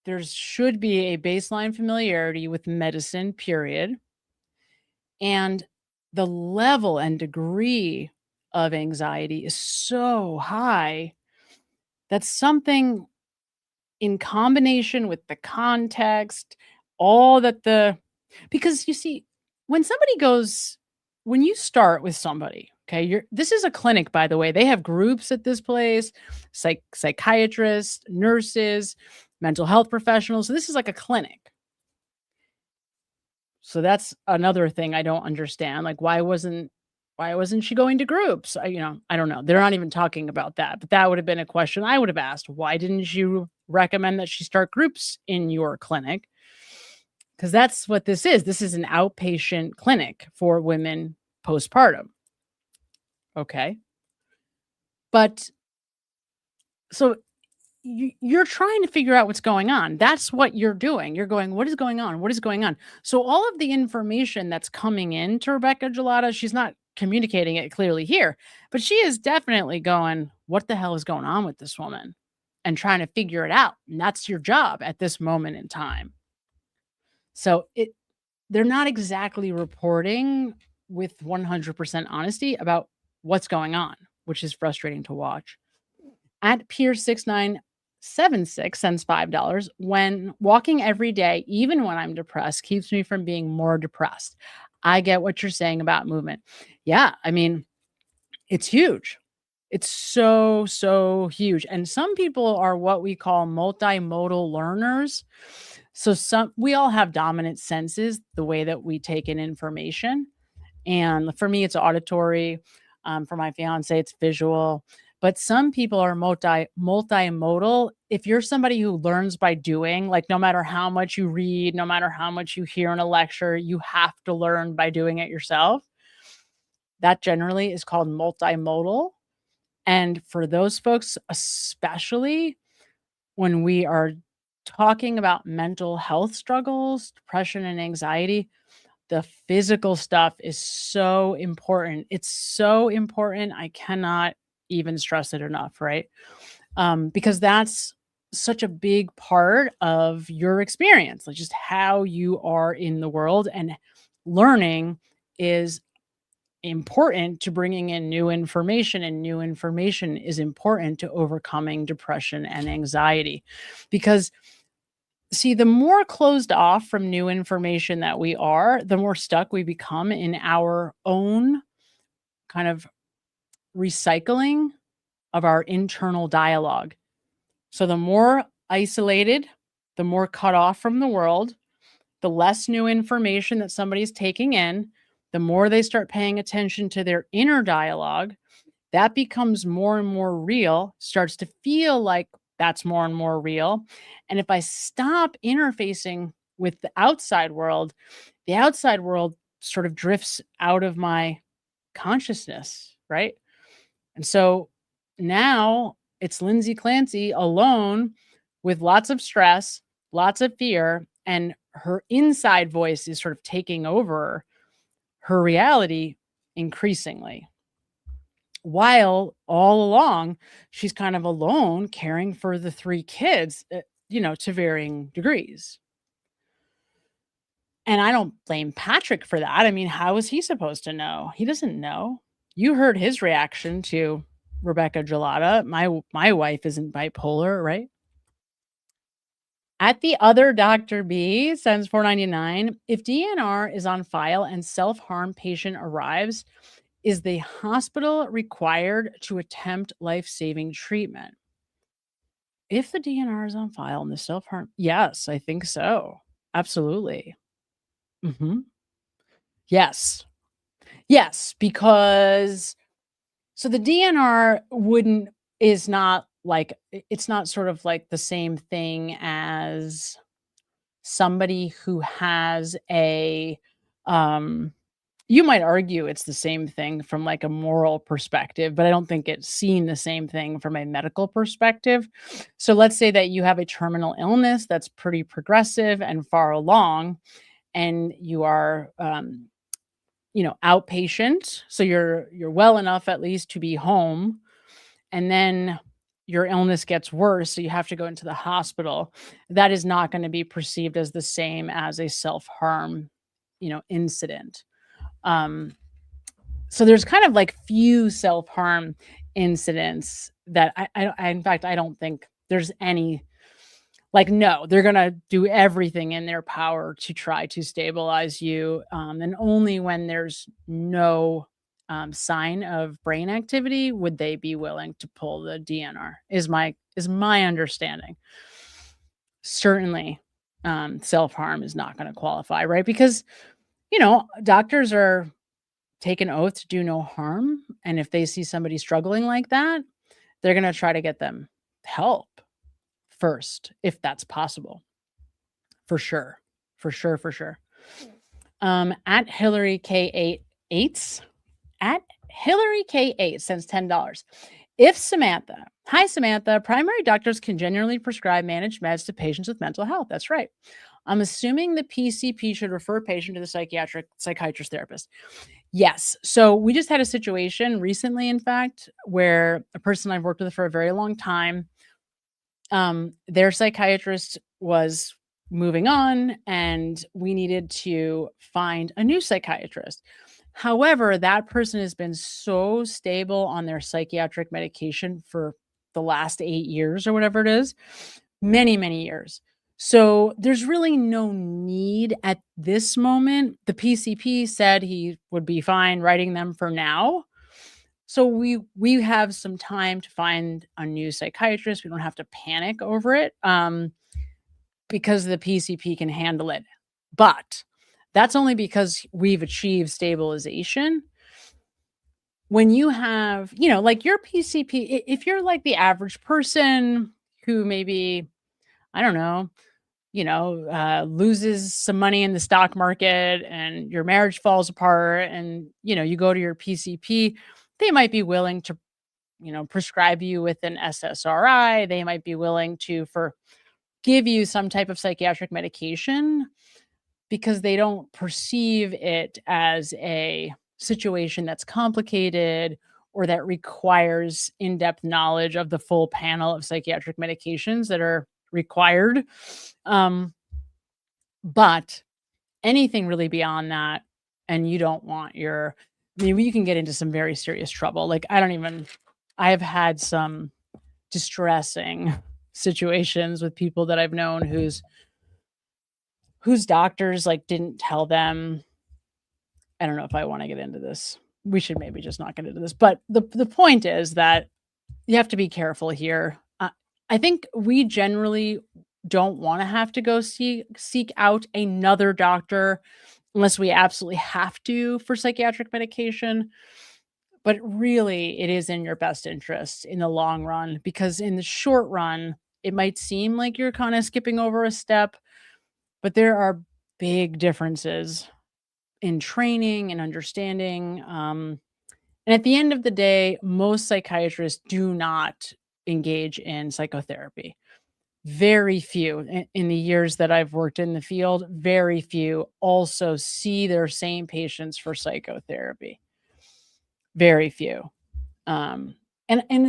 there should be a baseline familiarity with medicine, period. And the level and degree of anxiety is so high that something in combination with the context, all that because you see, when you start with somebody, okay, this is a clinic, by the way. They have groups at this place, psychiatrists, nurses, mental health professionals. So this is like a clinic. So that's another thing I don't understand. Like, why wasn't she going to groups? I don't know. They're not even talking about that, but that would have been a question I would have asked. Why didn't you recommend that she start groups in your clinic? Because that's what this is. This is an outpatient clinic for women postpartum. Okay. But so you're trying to figure out what's going on. That's what you're doing. You're going, what is going on? What is going on? So all of the information that's coming in to Rebecca Gelada, she's not communicating it clearly here, but she is definitely going, what the hell is going on with this woman? And trying to figure it out. And that's your job at this moment in time. So they're not exactly reporting with 100% honesty about what's going on, which is frustrating to watch. At Pier6976 sends $5. When walking every day, even when I'm depressed, keeps me from being more depressed. I get what you're saying about movement. Yeah, I mean, it's huge. It's so huge. And some people are what we call multimodal learners. So we all have dominant senses, the way that we take in information. And for me, it's auditory. For my fiance, it's visual. But some people are multimodal. If you're somebody who learns by doing, like no matter how much you read, no matter how much you hear in a lecture, you have to learn by doing it yourself. That generally is called multimodal. And for those folks, especially when we are talking about mental health struggles, depression and anxiety, the physical stuff is so important. It's so important. I cannot even stress it enough, right? Because that's such a big part of your experience, like just how you are in the world, and learning is important to bringing in new information, and new information is important to overcoming depression and anxiety. Because see, the more closed off from new information that we are, the more stuck we become in our own kind of recycling of our internal dialogue. So the more isolated, the more cut off from the world, the less new information that somebody's taking in, the more they start paying attention to their inner dialogue, that becomes more and more real, starts to feel like that's more and more real. And if I stop interfacing with the outside world sort of drifts out of my consciousness, right? And so now it's Lindsay Clancy alone with lots of stress, lots of fear, and her inside voice is sort of taking over her reality increasingly. While all along, she's kind of alone caring for the 3 kids, to varying degrees. And I don't blame Patrick for that. I mean, how is he supposed to know? He doesn't know. You heard his reaction to Rebecca Gelada. My wife isn't bipolar, right? At the other Dr. B sends $4.99. If DNR is on file and self-harm patient arrives, is the hospital required to attempt life-saving treatment? If the DNR is on file and the self-harm, yes, I think so. Absolutely. Yes. Yes, because so the DNR is not like, it's not sort of like the same thing as somebody who has a You might argue it's the same thing from like a moral perspective, but I don't think it's seen the same thing from a medical perspective. So let's say that you have a terminal illness that's pretty progressive and far along, and you are, outpatient. So you're well enough at least to be home, and then your illness gets worse, so you have to go into the hospital. That is not going to be perceived as the same as a self-harm, incident. Um, so there's kind of like few self-harm incidents that in fact, I don't think there's any. Like, no, they're gonna do everything in their power to try to stabilize you, and only when there's no sign of brain activity would they be willing to pull the DNR. Is my understanding. Certainly, self-harm is not going to qualify, right? Because doctors are take an oath to do no harm, and if they see somebody struggling like that, they're going to try to get them help first, if that's possible. For sure. For sure, for sure. At Hillary K8 at Hillary K8 sends $10. If Samantha, hi Samantha, primary doctors can generally prescribe managed meds to patients with mental health. That's right. I'm assuming the PCP should refer a patient to the psychiatrist therapist. Yes. So we just had a situation recently, in fact, where a person I've worked with for a very long time, their psychiatrist was moving on and we needed to find a new psychiatrist. However, that person has been so stable on their psychiatric medication for the last 8 years or whatever it is, many, many years. So there's really no need at this moment. The PCP said he would be fine writing them for now. So we have some time to find a new psychiatrist. We don't have to panic over it, because the PCP can handle it. But that's only because we've achieved stabilization. When you have, like your PCP, if you're like the average person who maybe, I don't know, loses some money in the stock market and your marriage falls apart and, you go to your PCP, they might be willing to, prescribe you with an SSRI. They might be willing to give you some type of psychiatric medication because they don't perceive it as a situation that's complicated or that requires in-depth knowledge of the full panel of psychiatric medications that are required. But anything really beyond that, and you don't want you can get into some very serious trouble. Like, I have had some distressing situations with people that I've known whose doctors like didn't tell them. I don't know if I want to get into this. We should maybe just not get into this. But the point is that you have to be careful here. I think we generally don't want to have to go seek out another doctor unless we absolutely have to for psychiatric medication. But really, it is in your best interest in the long run, because in the short run, it might seem like you're kind of skipping over a step, but there are big differences in training and understanding. And at the end of the day, most psychiatrists do not engage in psychotherapy. Very few in the years that I've worked in the field, very few also see their same patients for psychotherapy. Very few. And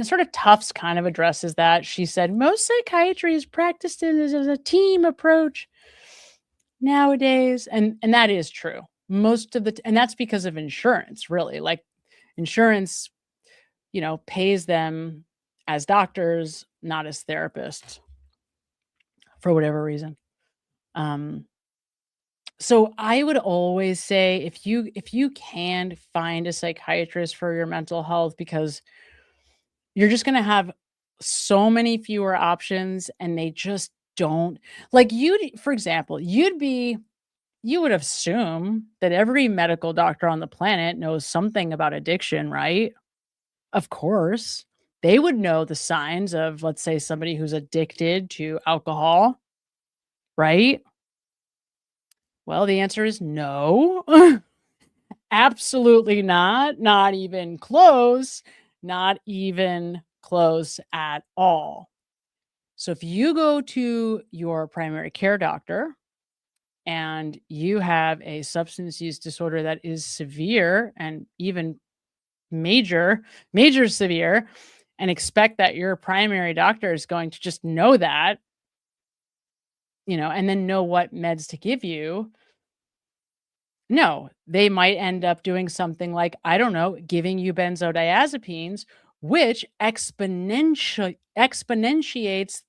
sort of Tufts kind of addresses that. She said, most psychiatry is practiced as a team approach nowadays. And that is true. And that's because of insurance, really. Like insurance, pays them as doctors, not as therapists for whatever reason. So I would always say if you can find a psychiatrist for your mental health, because you're just going to have so many fewer options and they just don't like for example, you would assume that every medical doctor on the planet knows something about addiction, right? Of course, they would know the signs of, let's say, somebody who's addicted to alcohol, right? Well, the answer is no. Absolutely not. Not even close. Not even close at all. So if you go to your primary care doctor and you have a substance use disorder that is severe and even major severe, and expect that your primary doctor is going to just know that, and then know what meds to give you. No, they might end up doing something like, I don't know, giving you benzodiazepines, which exponentiates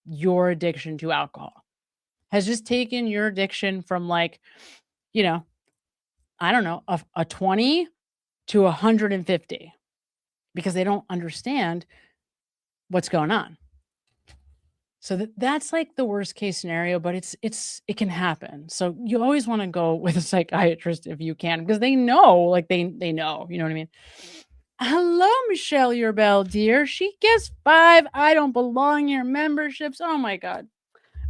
your addiction to alcohol. Has just taken your addiction from I don't know, a 20 to 150 because they don't understand what's going on. So that's like the worst case scenario, but it can happen. So you always want to go with a psychiatrist if you can, because they know, they know, you know what I mean? Hello, Michelle Urbell, dear. She gets 5 I don't belong here memberships. Oh my God.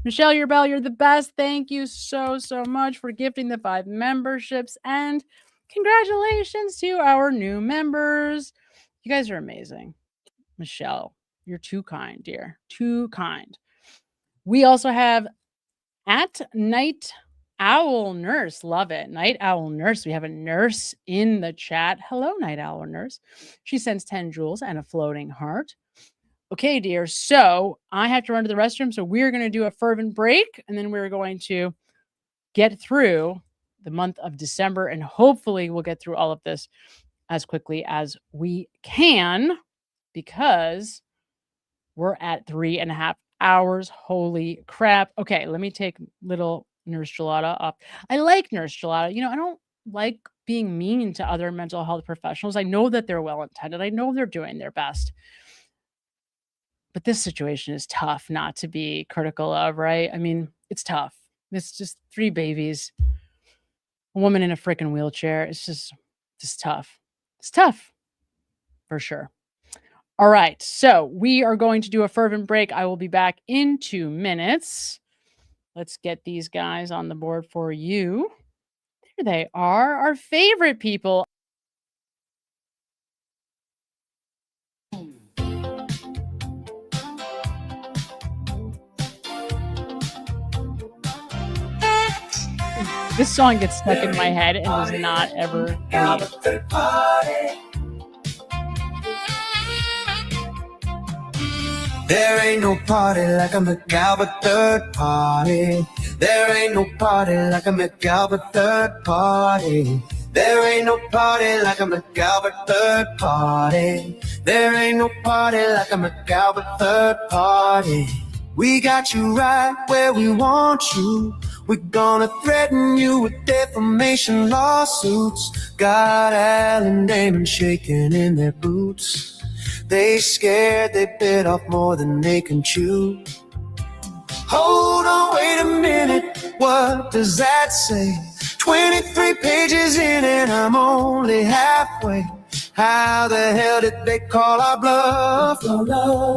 Michelle Urbell, you're the best. Thank you so much for gifting the 5 memberships, and congratulations to our new members. You guys are amazing. Michelle, you're too kind, dear. Too kind. We also have at Night Owl Nurse. Love it. Night Owl Nurse. We have a nurse in the chat. Hello, Night Owl Nurse. She sends 10 jewels and a floating heart. Okay, dear. So I have to run to the restroom. So we're going to do a fervent break, and then we're going to get through the month of December, and hopefully we'll get through all of this as quickly as we can, because we're at 3.5 hours. Holy crap. Okay, let me take little Nurse Gelada off. I like Nurse Gelada. I don't like being mean to other mental health professionals. I know that they're well-intended. I know they're doing their best. But this situation is tough not to be critical of, right? I mean, it's tough. It's just 3 babies, a woman in a freaking wheelchair. It's just tough. It's tough for sure. All right, so we are going to do a fervent break. I will be back in 2 minutes. Let's get these guys on the board for you. There they are, our favorite people. This song gets stuck in my head and does not ever leave. There ain't no party like a McAlbert third party. There ain't no party like a McAlbert third party. There ain't no party like a McAlbert third party. There ain't no party like a McAlbert third party. We got you right where we want you. We're gonna threaten you with defamation lawsuits. Got Alan Damon shaking in their boots. They scared, they bit off more than they can chew. Hold on, wait a minute, what does that say? 23 pages in and I'm only halfway. How the hell did they call our bluff?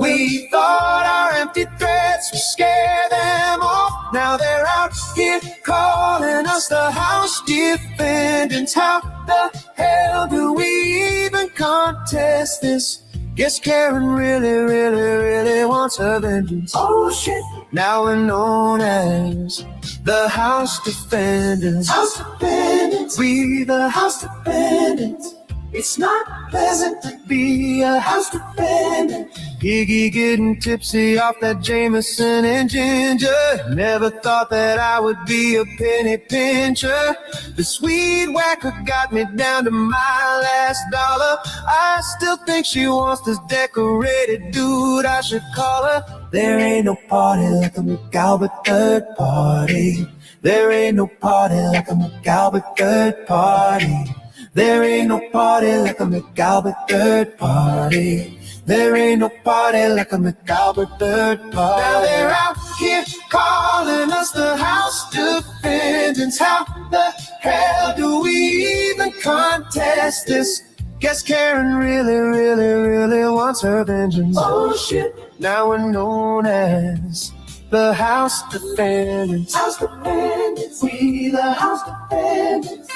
We thought our empty threats would scare them off. Now they're out here calling us the House defendants. How the hell do we even contest this? Guess Karen really wants her vengeance. Oh shit. Now we're known as the House Defendants. House Defendants. We the House Defendants. It's not pleasant to be a House Defendant. Giggy getting tipsy off that Jameson and ginger. Never thought that I would be a penny pincher. The sweet whacker got me down to my last dollar. I still think she wants this decorated dude. I should call her. There ain't no party like a McAlbert third party. There ain't no party like a McAlbert third party. There ain't no party like a McAlbert third party. There ain't no party like a McAlbert third party. Now they're out here calling us the House Defendants. How the hell do we even contest this? Guess Karen really wants her vengeance. Oh shit. Now we're known as The House Defendants. House Defendants. We the House Defendants.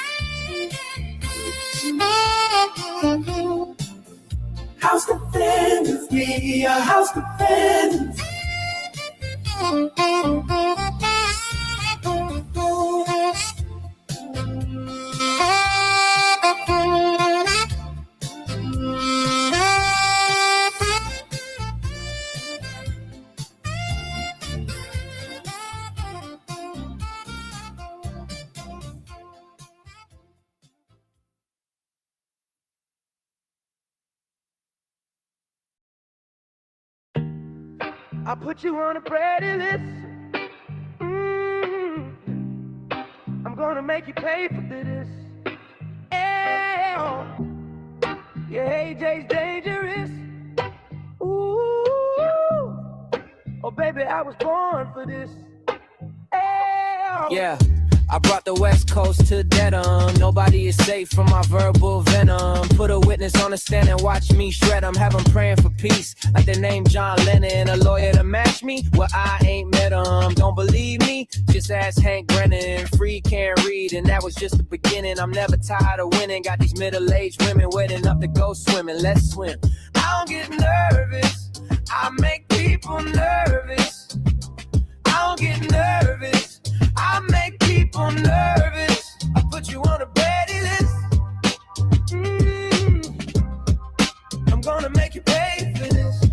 House Defendants. We are House Defendants. I'll put you on a pretty list. I'm gonna make you pay for this. Yeah, your AJ's dangerous. Ooh, oh baby, I was born for this. Yeah, I brought the West Coast to Dedham. Nobody is safe from my verbal venom. Put a witness on the stand and watch me shred them. Have them praying for peace, like the name John Lennon. A lawyer to match me? Well, I ain't met him. Don't believe me? Just ask Hank Brennan. Free can't read, and that was just the beginning. I'm never tired of winning. Got these middle-aged women waiting up to go swimming. Let's swim. I don't get nervous. I make people nervous. I don't get nervous. I make people nervous. I put you on a ready list. I'm gonna make you pay for this.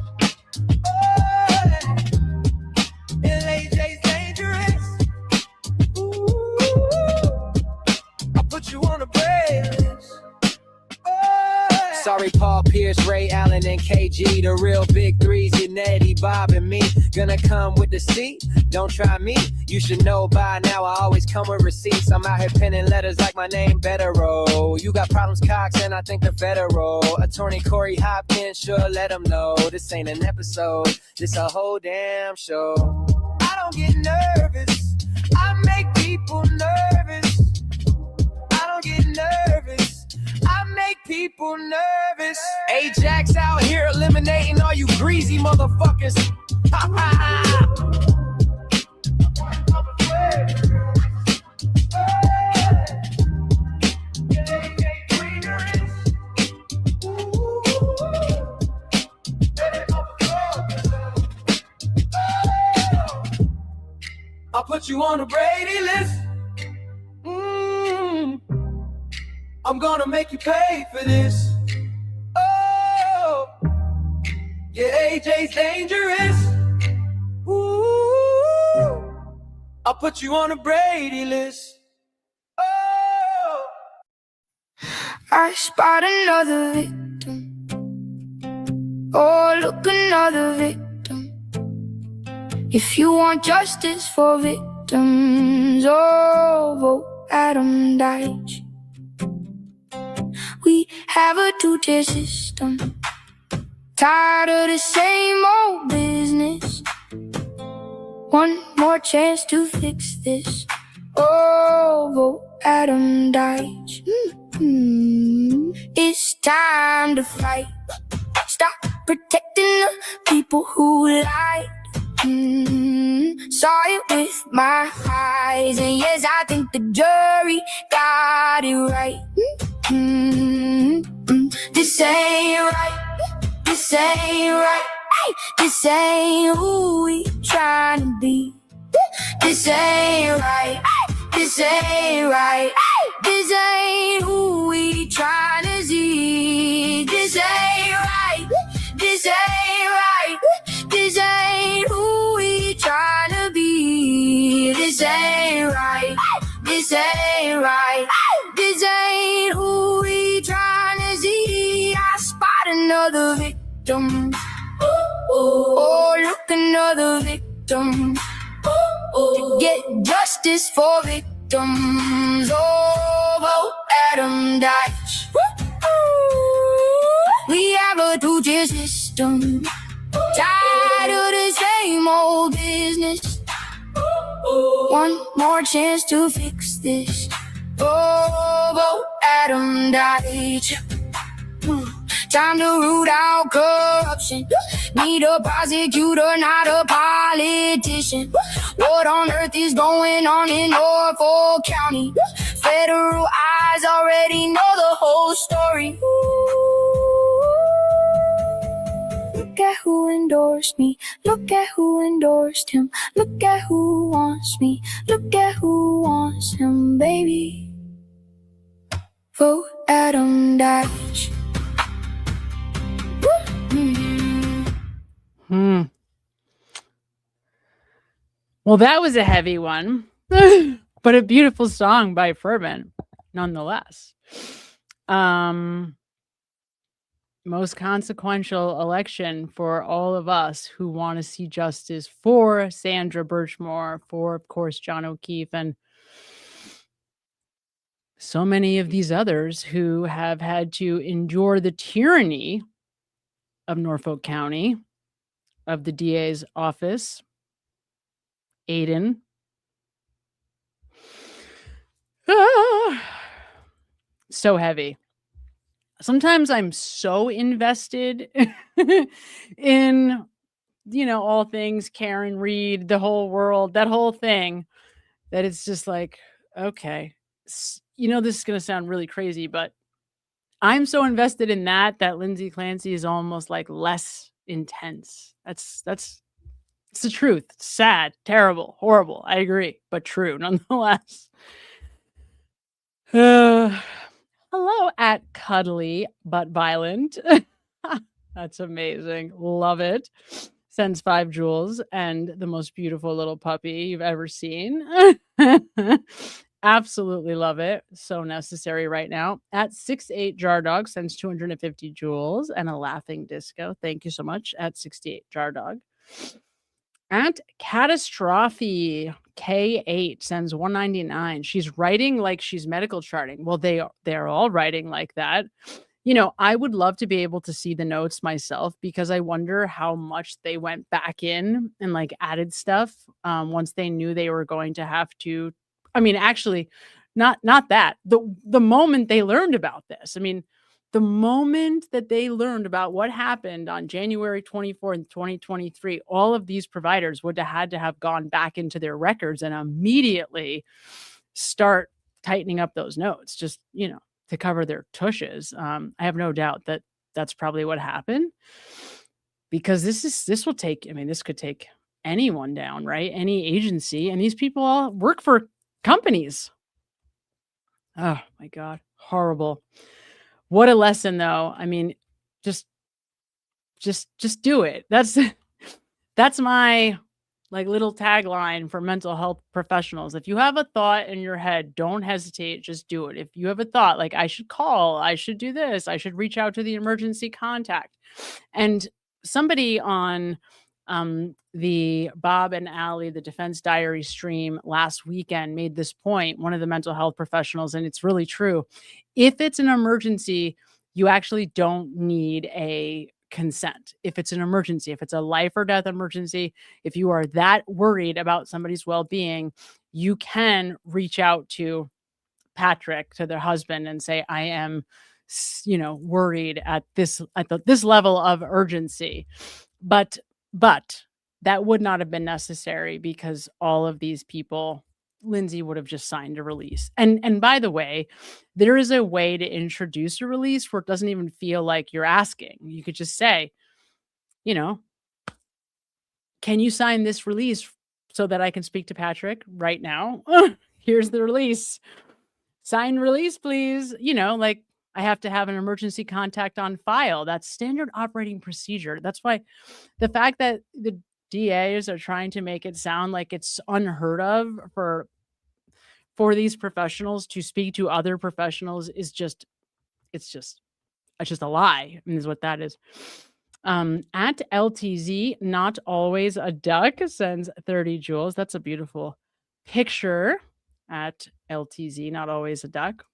Oh, LAJ's dangerous. Ooh, I put you on a ready list. Sorry, Paul Pierce, Ray Allen, and KG. The real big threes, you Nettie, Bob, and me. Gonna come with the seat? Don't try me. You should know by now I always come with receipts. I'm out here penning letters like my name better roll. You got problems, Cox, and I think they're federal. Attorney Corey Hopkins, sure let him know. This ain't an episode, this a whole damn show. I don't get nervous. I make people nervous. I don't get nervous. I make people nervous. Ajax out here eliminating all you greasy motherfuckers. Ha ha ha. I'll put you on the Brady list. I'm gonna make you pay for this. Oh, yeah, AJ's dangerous. Ooh, I'll put you on a Brady list. Oh, I spot another victim. Oh, look, another victim. If you want justice for victims, oh, vote Adam Deitch. We have a two-tier system. Tired of the same old business. One more chance to fix this. Oh, vote Adam Deitch. It's time to fight. Stop protecting the people who lied. Saw it with my eyes, and yes, I think the jury got it right. This ain't right. This ain't right. This ain't who we tryna be. This ain't right. This ain't right. This ain't who we tryna see. This ain't right. This ain't right. This ain't who we tryna be. This ain't right. This ain't right. This ain't who we tryna see. I spot another victim. Oh, look, another victim. To get justice for victims. Oh, vote Adam Deitch. We have a two-tier system. Tired of the same old business. One more chance to fix this. Oh, vote Adam Deitch. time to root out corruption. Need a prosecutor, not a politician. What on earth is going on in Norfolk County? Federal eyes already know the whole story. Look at who endorsed me. Look at who endorsed him. Look at who wants me. Look at who wants him, baby. Vote Adam Dash. Well, that was a heavy one, but a beautiful song by Furman, nonetheless. Most consequential election for all of us who want to see justice for Sandra Birchmore, for, of course, John O'Keefe, and so many of these others who have had to endure the tyranny of Norfolk County, of the DA's office, Aiden. So heavy. Sometimes I'm so invested in, all things Karen Reed, the whole world, that whole thing, that it's just like, okay, this is going to sound really crazy, but I'm so invested in that Lindsay Clancy is almost like less intense. It's the truth. It's sad, terrible, horrible. I agree, but true nonetheless. Hello at Cuddly But Violent. That's amazing. Love it. Sends 5 jewels and the most beautiful little puppy you've ever seen. Absolutely love it. So necessary right now. At 68 Jar Dog sends 250 jewels and a laughing disco. Thank you so much at 68 Jar Dog. At Catastrophe K8 sends 199. She's writing like she's medical charting. Well, they're all writing like that. I would love to be able to see the notes myself, because I wonder how much they went back in and like added stuff once they knew they were going to have to. I mean, actually, not that. The moment they learned about this, the moment that they learned about what happened on January 24th, 2023, all of these providers would have had to have gone back into their records and immediately start tightening up those notes, just, to cover their tushes. I have no doubt that that's probably what happened, because this will take, this could take anyone down, right? Any agency. And these people all work for companies. Oh my God. Horrible. What a lesson, though. Just do it. That's my little tagline for mental health professionals. If you have a thought in your head, don't hesitate. Just do it. If you have a thought like, I should call, I should do this, I should reach out to the emergency contact. And somebody on the Bob and Allie, the Defense Diary stream last weekend made this point, one of the mental health professionals, and it's really true. If it's an emergency, you actually don't need a consent. If it's an emergency, if it's a life or death emergency, if you are that worried about somebody's well-being, you can reach out to Patrick, to their husband, and say, I am, worried at this level of urgency. But that would not have been necessary, because all of these people, Lindsay would have just signed a release. And by the way, there is a way to introduce a release where it doesn't even feel like you're asking. You could just say, can you sign this release so that I can speak to Patrick right now? Here's the release. Sign release, please. I have to have an emergency contact on file. That's standard operating procedure. That's why the fact that the DAs are trying to make it sound like it's unheard of for these professionals to speak to other professionals is just a lie. Is what that is. At LTZ, not always a duck, sends 30 jewels. That's a beautiful picture. At LTZ, not always a duck.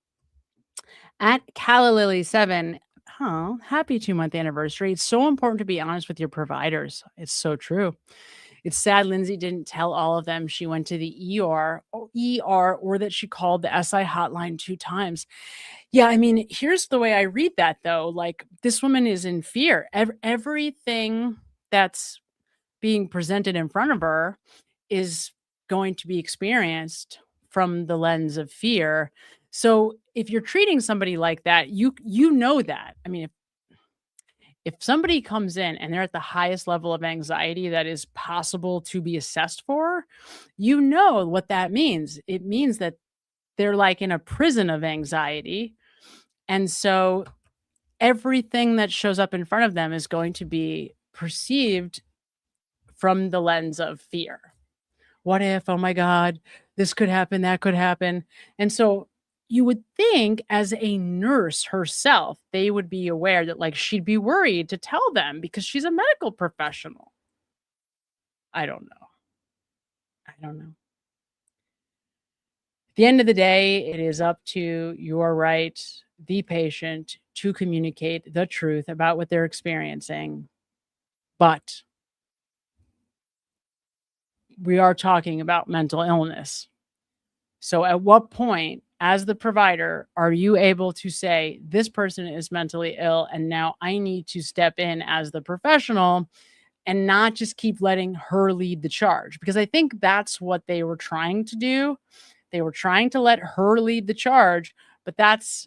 At Calalily7, happy 2-month anniversary. It's so important to be honest with your providers. It's so true. It's sad Lindsay didn't tell all of them she went to the ER or that she called the SI hotline 2 times. Yeah, I mean, here's the way I read that though. Like, this woman is in fear. Everything that's being presented in front of her is going to be experienced from the lens of fear. So if you're treating somebody like that, you know that. I mean, if somebody comes in and they're at the highest level of anxiety that is possible to be assessed for, you know what that means. It means that they're like in a prison of anxiety. And so everything that shows up in front of them is going to be perceived from the lens of fear. What if, oh my God, this could happen, that could happen. And so you would think as a nurse herself, they would be aware that like she'd be worried to tell them because she's a medical professional. I don't know. I don't know. At the end of the day, it is up to your right, the patient, to communicate the truth about what they're experiencing. But we are talking about mental illness. So at what point, as the provider, are you able to say, this person is mentally ill and now I need to step in as the professional and not just keep letting her lead the charge? Because I think that's what they were trying to do. They were trying to let her lead the charge, but that's,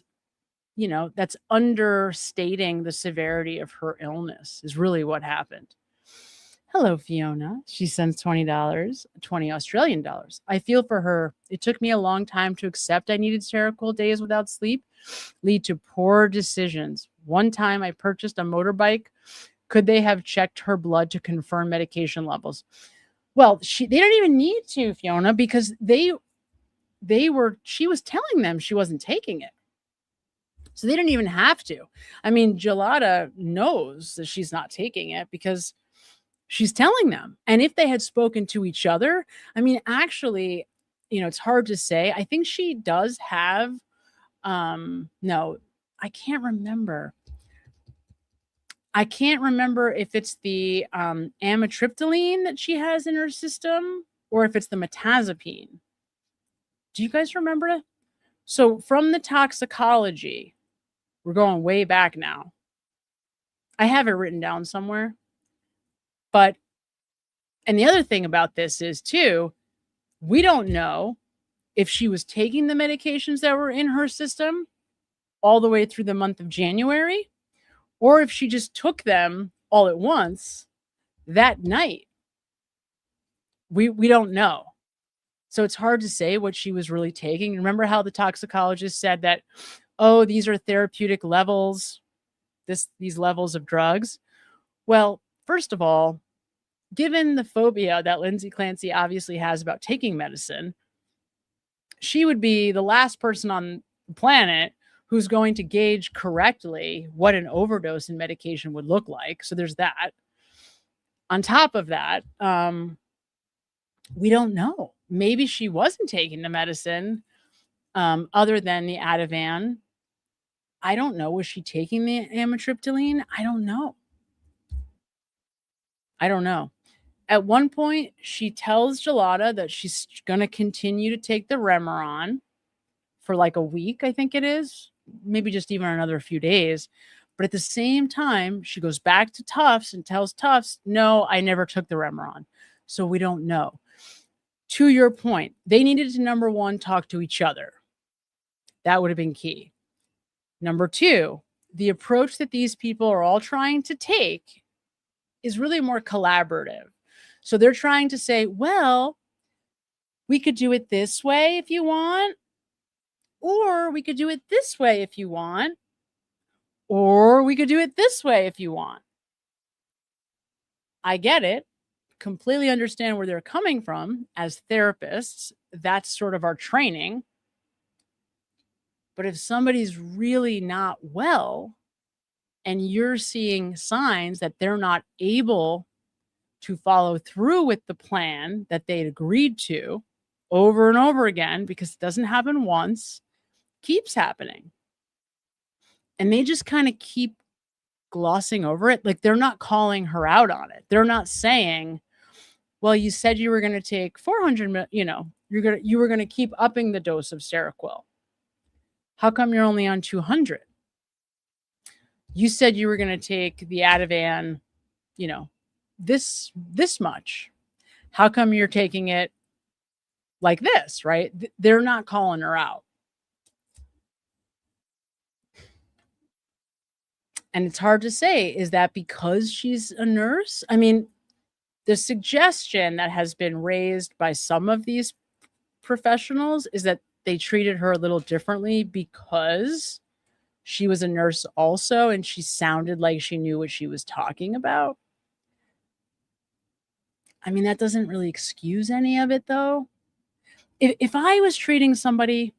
that's understating the severity of her illness is really what happened. Hello, Fiona. She sends $20, 20 Australian dollars. I feel for her. It took me a long time to accept I needed Seroquel days without sleep lead to poor decisions. One time I purchased a motorbike. Could they have checked her blood to confirm medication levels? Well, they don't even need to, Fiona, because she was telling them she wasn't taking it. So they didn't even have to. I mean, Gelada knows that she's not taking it because she's telling them. And if they had spoken to each other, I mean, actually, it's hard to say. I think she does have, no, I can't remember. I can't remember if it's the amitriptyline that she has in her system or if it's the metazapine. Do you guys remember it? So from the toxicology, we're going way back now. I have it written down somewhere. And the other thing about this is too, we don't know if she was taking the medications that were in her system all the way through the month of January, or if she just took them all at once that night. We don't know. So it's hard to say what she was really taking. Remember how the toxicologist said that, oh, these are therapeutic levels, these levels of drugs. Well, first of all, given the phobia that Lindsay Clancy obviously has about taking medicine, she would be the last person on the planet who's going to gauge correctly what an overdose in medication would look like. So there's that. On top of that, we don't know. Maybe she wasn't taking the medicine other than the Ativan. I don't know. Was she taking the amitriptyline? I don't know. At one point, she tells Gelada that she's going to continue to take the Remeron for like a week, I think it is. Maybe just even another few days. But at the same time, she goes back to Tufts and tells Tufts, no, I never took the Remeron. So we don't know. To your point, they needed to, number one, talk to each other. That would have been key. Number two, the approach that these people are all trying to take is really more collaborative. So they're trying to say, well, we could do it this way if you want, or we could do it this way if you want, or we could do it this way if you want. I get it. Completely understand where they're coming from as therapists. That's sort of our training. But if somebody's really not well and you're seeing signs that they're not able to follow through with the plan that they'd agreed to over and over again, because it doesn't happen once, keeps happening. And they just kind of keep glossing over it. Like they're not calling her out on it. They're not saying, well, you said you were going to take 400, you were going to keep upping the dose of Seroquel. How come you're only on 200? You said you were going to take the Ativan, this much. How come you're taking it like this, right? They're not calling her out. And it's hard to say, is that because she's a nurse? I mean, the suggestion that has been raised by some of these professionals is that they treated her a little differently because she was a nurse also, and she sounded like she knew what she was talking about. I mean, that doesn't really excuse any of it, though. If I was treating somebody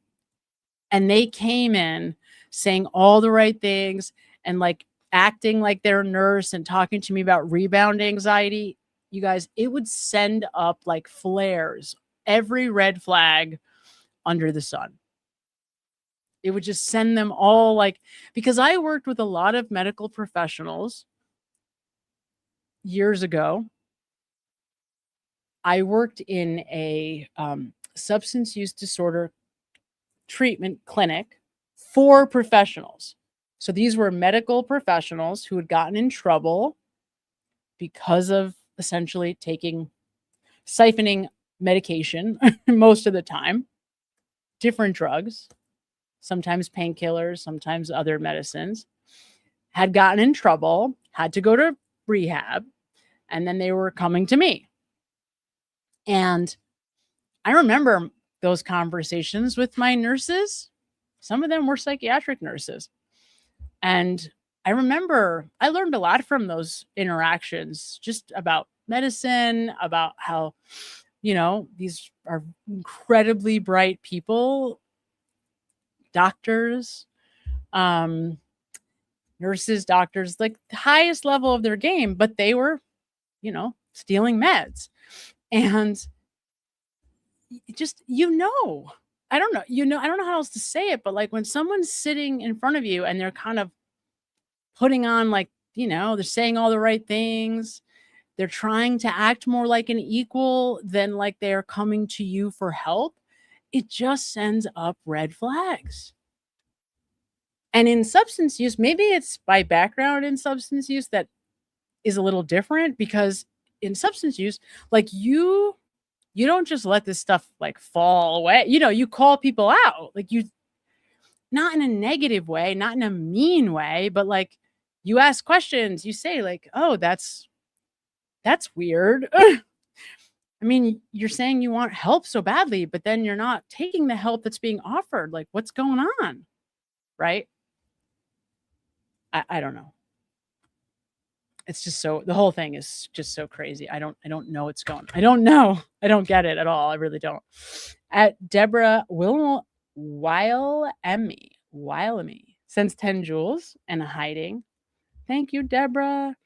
and they came in saying all the right things and like acting like they're a nurse and talking to me about rebound anxiety, you guys, it would send up like flares, every red flag under the sun. It would just send them all like, because I worked with a lot of medical professionals years ago. I worked in a substance use disorder treatment clinic for professionals. So these were medical professionals who had gotten in trouble because of essentially siphoning medication most of the time, different drugs, sometimes painkillers, sometimes other medicines, had gotten in trouble, had to go to rehab, and then they were coming to me. And I remember those conversations with my nurses. Some of them were psychiatric nurses. And I remember I learned a lot from those interactions, just about medicine, about how, these are incredibly bright people, doctors, nurses, doctors, like the highest level of their game, but they were, stealing meds. And just, I don't know, I don't know how else to say it, but like when someone's sitting in front of you and they're kind of putting on like, they're saying all the right things, they're trying to act more like an equal than like they're coming to you for help, it just sends up red flags. And in substance use, maybe it's my background in substance use that is a little different, because in substance use, like you don't just let this stuff like fall away. You call people out, like not in a negative way, not in a mean way, but like you ask questions, you say like, oh, that's weird. I mean, you're saying you want help so badly, but then you're not taking the help that's being offered. Like, what's going on? Right? I don't know. It's just the whole thing is just so crazy. I don't know what's going on. I don't know. I don't get it at all. I really don't. At Deborah Wilemy sends 10 jewels and a hiding. Thank you, Deborah.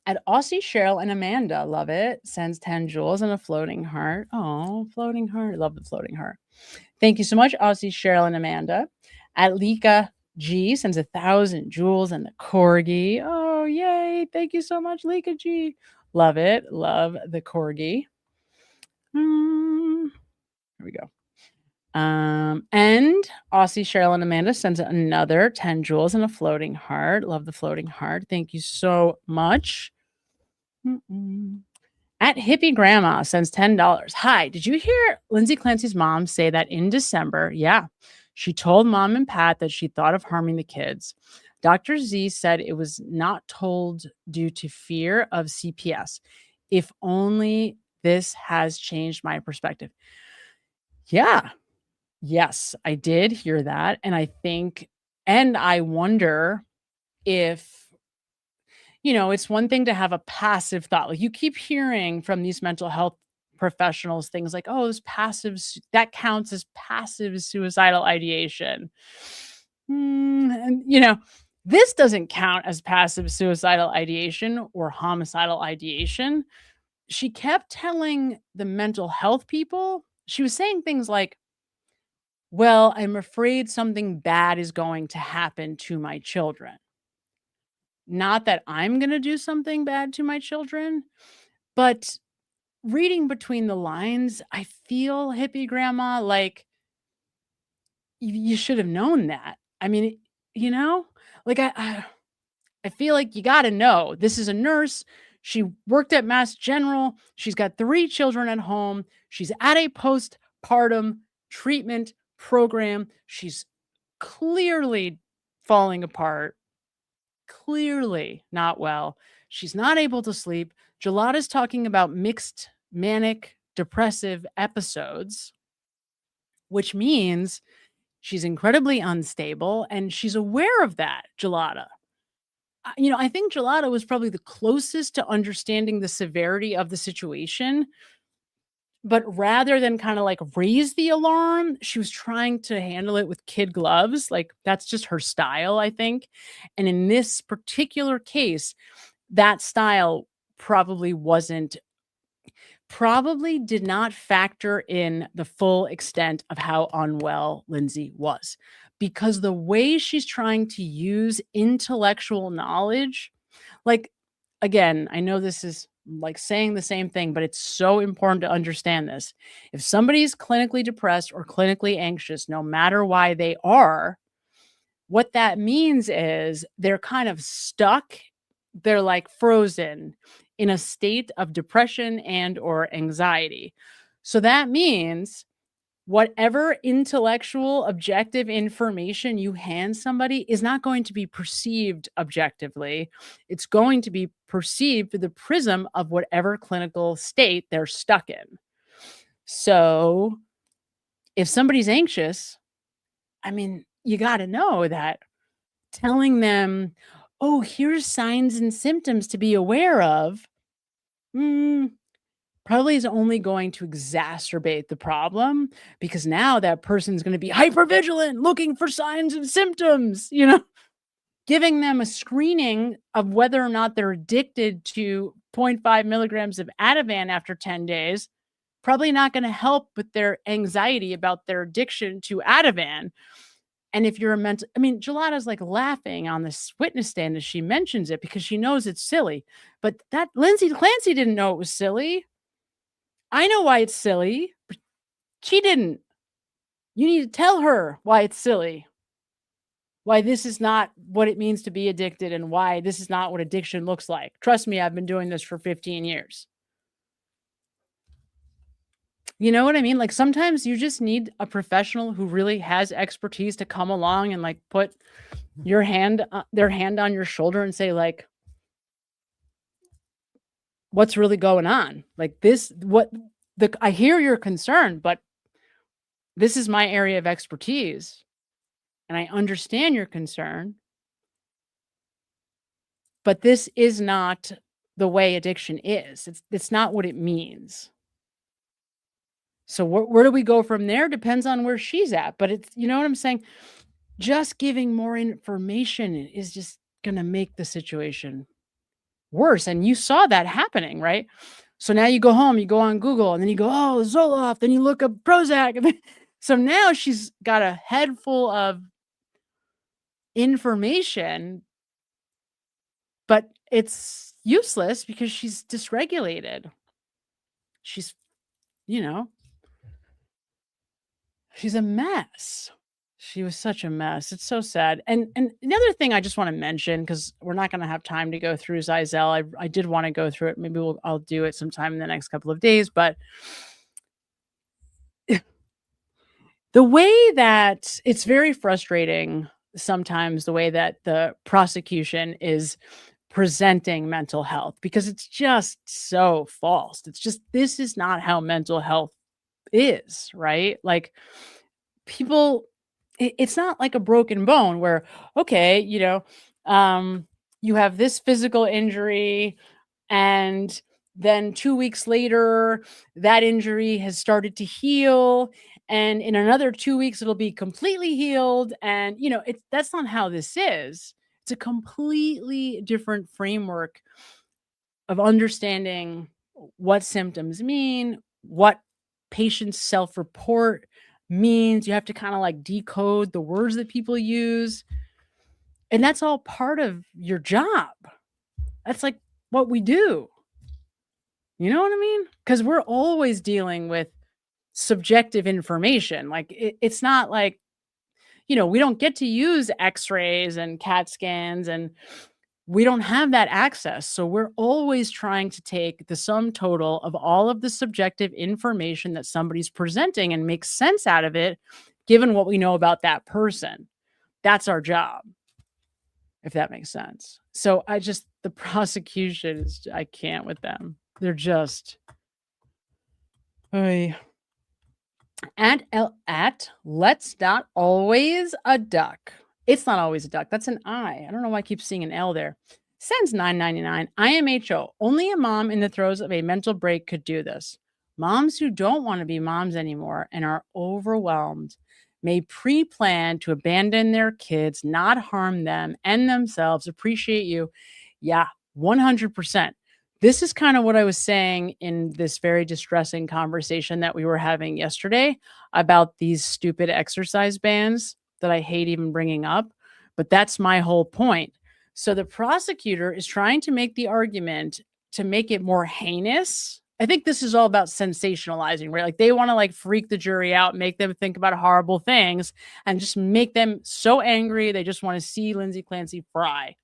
At Aussie Cheryl and Amanda, love it, sends 10 jewels and a floating heart. Oh, floating heart. Love the floating heart. Thank you so much, Aussie Cheryl and Amanda. At Lika G sends 1,000 jewels and the corgi. Oh, yay. Thank you so much, Lika G. Love it. Love the corgi. Here we go. And Aussie Cheryl and Amanda sends another 10 jewels and a floating heart. Love the floating heart. Thank you so much. At Hippie Grandma sends $10. Hi, did you hear Lindsay Clancy's mom say that in December? Yeah. She told Mom and Pat that she thought of harming the kids. Dr. Z said it was not told due to fear of CPS. If only this has changed my perspective. Yeah. Yes, I did hear that. And I wonder if, it's one thing to have a passive thought. Like you keep hearing from these mental health professionals things like, oh, that counts as passive suicidal ideation. And, this doesn't count as passive suicidal ideation or homicidal ideation. She kept telling the mental health people, she was saying things like, well, I'm afraid something bad is going to happen to my children. Not that I'm going to do something bad to my children, but reading between the lines, I feel, hippie grandma, like you should have known that. I mean, you know, like I feel like you got to know this is a nurse. She worked at Mass General. She's got 3 children at home. She's at a postpartum treatment program. She's clearly falling apart, clearly not well. She's not able to sleep. Gelada's talking about mixed manic depressive episodes, which means she's incredibly unstable and she's aware of that, Gelada. I think Gelada was probably the closest to understanding the severity of the situation, but rather than kind of like raise the alarm, she was trying to handle it with kid gloves. Like that's just her style, I think. And in this particular case, that style probably did not factor in the full extent of how unwell Lindsay was, because the way she's trying to use intellectual knowledge, like, again, I know this is like saying the same thing, but it's so important to understand this. If somebody's clinically depressed or clinically anxious, no matter why they are, what that means is they're kind of stuck. They're like frozen in a state of depression and or anxiety. So that means whatever intellectual objective information you hand somebody is not going to be perceived objectively. It's going to be perceived through the prism of whatever clinical state they're stuck in. So if somebody's anxious, I mean, you got to know that telling them, oh, here's signs and symptoms to be aware of, probably is only going to exacerbate the problem, because now that person's going to be hypervigilant, looking for signs and symptoms, giving them a screening of whether or not they're addicted to 0.5 milligrams of Ativan after 10 days, probably not going to help with their anxiety about their addiction to Ativan. And if you're Gelada's like laughing on this witness stand as she mentions it because she knows it's silly. But that Lindsay Clancy didn't know it was silly. I know why it's silly, but she didn't. You need to tell her why it's silly. Why this is not what it means to be addicted and why this is not what addiction looks like. Trust me, I've been doing this for 15 years. You know what I mean? Like sometimes you just need a professional who really has expertise to come along and like put their hand on your shoulder and say like, what's really going on? Like I hear your concern, but this is my area of expertise and I understand your concern, but this is not the way addiction is. It's not what it means. So where do we go from there? Depends on where she's at. But it's, you know what I'm saying? Just giving more information is just going to make the situation worse. And you saw that happening, right? So now you go home, you go on Google, and then you go, oh, Zoloft, then you look up Prozac. So now she's got a head full of information, but it's useless because she's dysregulated. She's, she's a mess. She was such a mess. It's so sad. And another thing I just want to mention, because we're not going to have time to go through Zyzel. I did want to go through it. Maybe I'll do it sometime in the next couple of days. But the way that it's very frustrating sometimes, the way that the prosecution is presenting mental health, because it's just so false. It's just, this is not how mental health is, right? Like people, it's not like a broken bone where, okay, you have this physical injury and then 2 weeks later, that injury has started to heal. And in another 2 weeks, it'll be completely healed. And, that's not how this is. It's a completely different framework of understanding what symptoms mean, what patients self-report means. You have to kind of like decode the words that people use. And that's all part of your job. That's like what we do. You know what I mean? Because we're always dealing with subjective information. Like it's not like, we don't get to use x-rays and CAT scans, and we don't have that access. So we're always trying to take the sum total of all of the subjective information that somebody's presenting and make sense out of it, given what we know about that person. That's our job, if that makes sense. So the prosecution is, I can't with them. They're just, oy. At let's not always a duck. It's not always a duck. That's an I. I don't know why I keep seeing an L there. Sends $9.99. IMHO. Only a mom in the throes of a mental break could do this. Moms who don't want to be moms anymore and are overwhelmed may pre-plan to abandon their kids, not harm them and themselves. Appreciate you. Yeah, 100%. This is kind of what I was saying in this very distressing conversation that we were having yesterday about these stupid exercise bans that I hate even bringing up. But that's my whole point. So the prosecutor is trying to make the argument to make it more heinous. I think this is all about sensationalizing, right? Like they want to like freak the jury out, make them think about horrible things, and just make them so angry they just want to see Lindsay Clancy fry.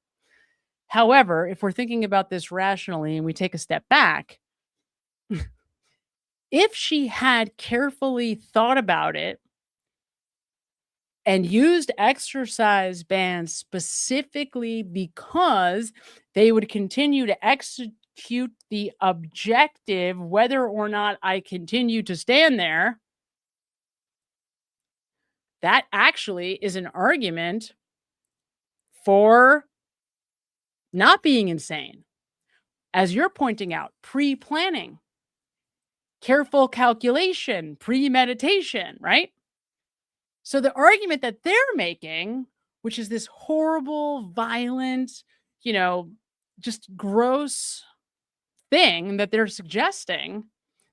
However, if we're thinking about this rationally and we take a step back, if she had carefully thought about it and used exercise bans specifically because they would continue to execute the objective, whether or not I continue to stand there, that actually is an argument for not being insane. As you're pointing out, pre-planning, careful calculation, premeditation, right? So the argument that they're making, which is this horrible, violent, just gross thing that they're suggesting,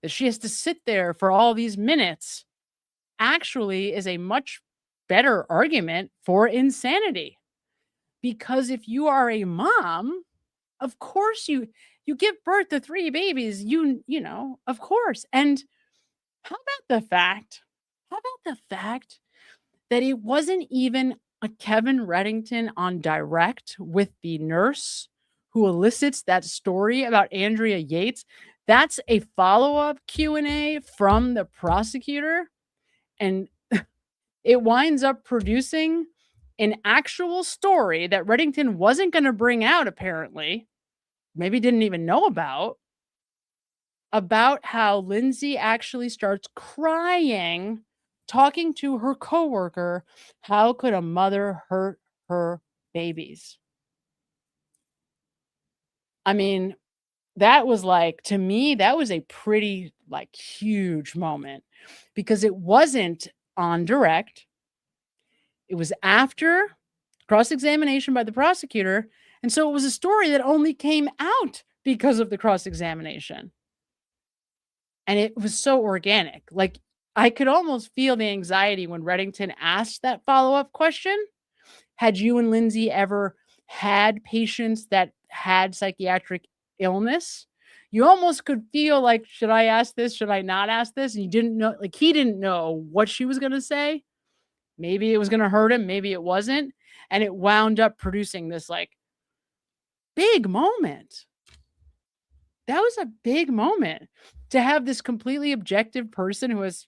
that she has to sit there for all these minutes, actually is a much better argument for insanity. Because if you are a mom, of course you give birth to 3 babies, of course. And how about the fact that it wasn't even a Kevin Reddington on direct with the nurse who elicits that story about Andrea Yates? That's a follow-up Q&A from the prosecutor, and it winds up producing an actual story that Reddington wasn't going to bring out, apparently, maybe didn't even know about how Lindsay actually starts crying, talking to her coworker. How could a mother hurt her babies? I mean, that was like, to me, that was a pretty like huge moment, because it wasn't on direct. It was after cross-examination by the prosecutor. And so it was a story that only came out because of the cross-examination. And it was so organic. Like I could almost feel the anxiety when Reddington asked that follow-up question. Had you and Lindsay ever had patients that had psychiatric illness? You almost could feel like, should I ask this? Should I not ask this? And you didn't know, like he didn't know what she was going to say. Maybe it was going to hurt him. Maybe it wasn't. And it wound up producing this like big moment. That was a big moment to have this completely objective person who was,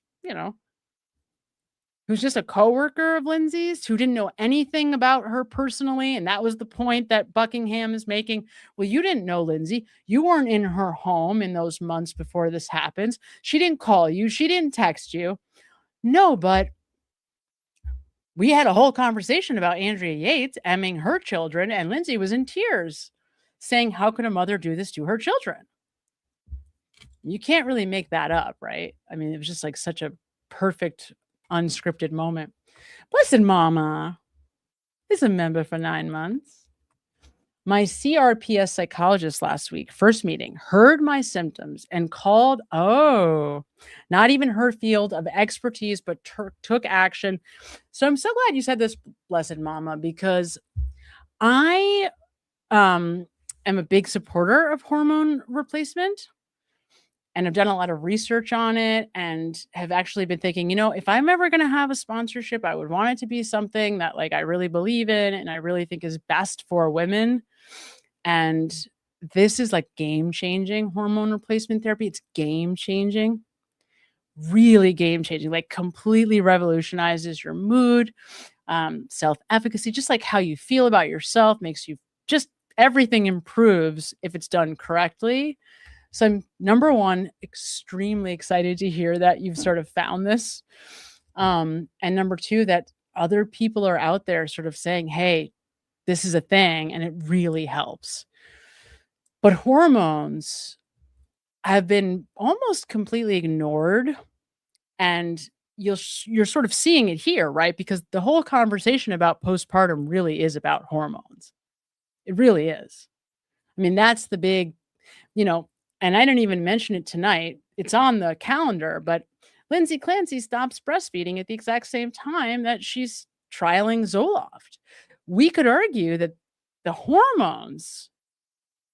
who's just a coworker of Lindsay's, who didn't know anything about her personally. And that was the point that Buckingham is making. Well, you didn't know Lindsay. You weren't in her home in those months before this happens. She didn't call you. She didn't text you. No, but we had a whole conversation about Andrea Yates emming her children, and Lindsay was in tears saying, how could a mother do this to her children? You can't really make that up, right? I mean, it was just like such a perfect, unscripted moment. Blessed Mama is a member for 9 months. My CRPS psychologist last week, first meeting, heard my symptoms and called, not even her field of expertise, but took action. So I'm so glad you said this, Blessed Mama, because I am a big supporter of hormone replacement. and I've done a lot of research on it and have actually been thinking, if I'm ever going to have a sponsorship, I would want it to be something that like I really believe in and I really think is best for women. And this is like game changing hormone replacement therapy. It's game changing, really game changing, like completely revolutionizes your mood, self-efficacy, just like how you feel about yourself, makes you just everything improves if it's done correctly. So I'm, number one, extremely excited to hear that you've sort of found this. And number two, that other people are out there sort of saying, hey, this is a thing and it really helps. But hormones have been almost completely ignored. And you're sort of seeing it here, right? Because the whole conversation about postpartum really is about hormones. It really is. I mean, that's the big, and I didn't even mention it tonight. It's on the calendar, but Lindsay Clancy stops breastfeeding at the exact same time that she's trialing Zoloft. We could argue that the hormones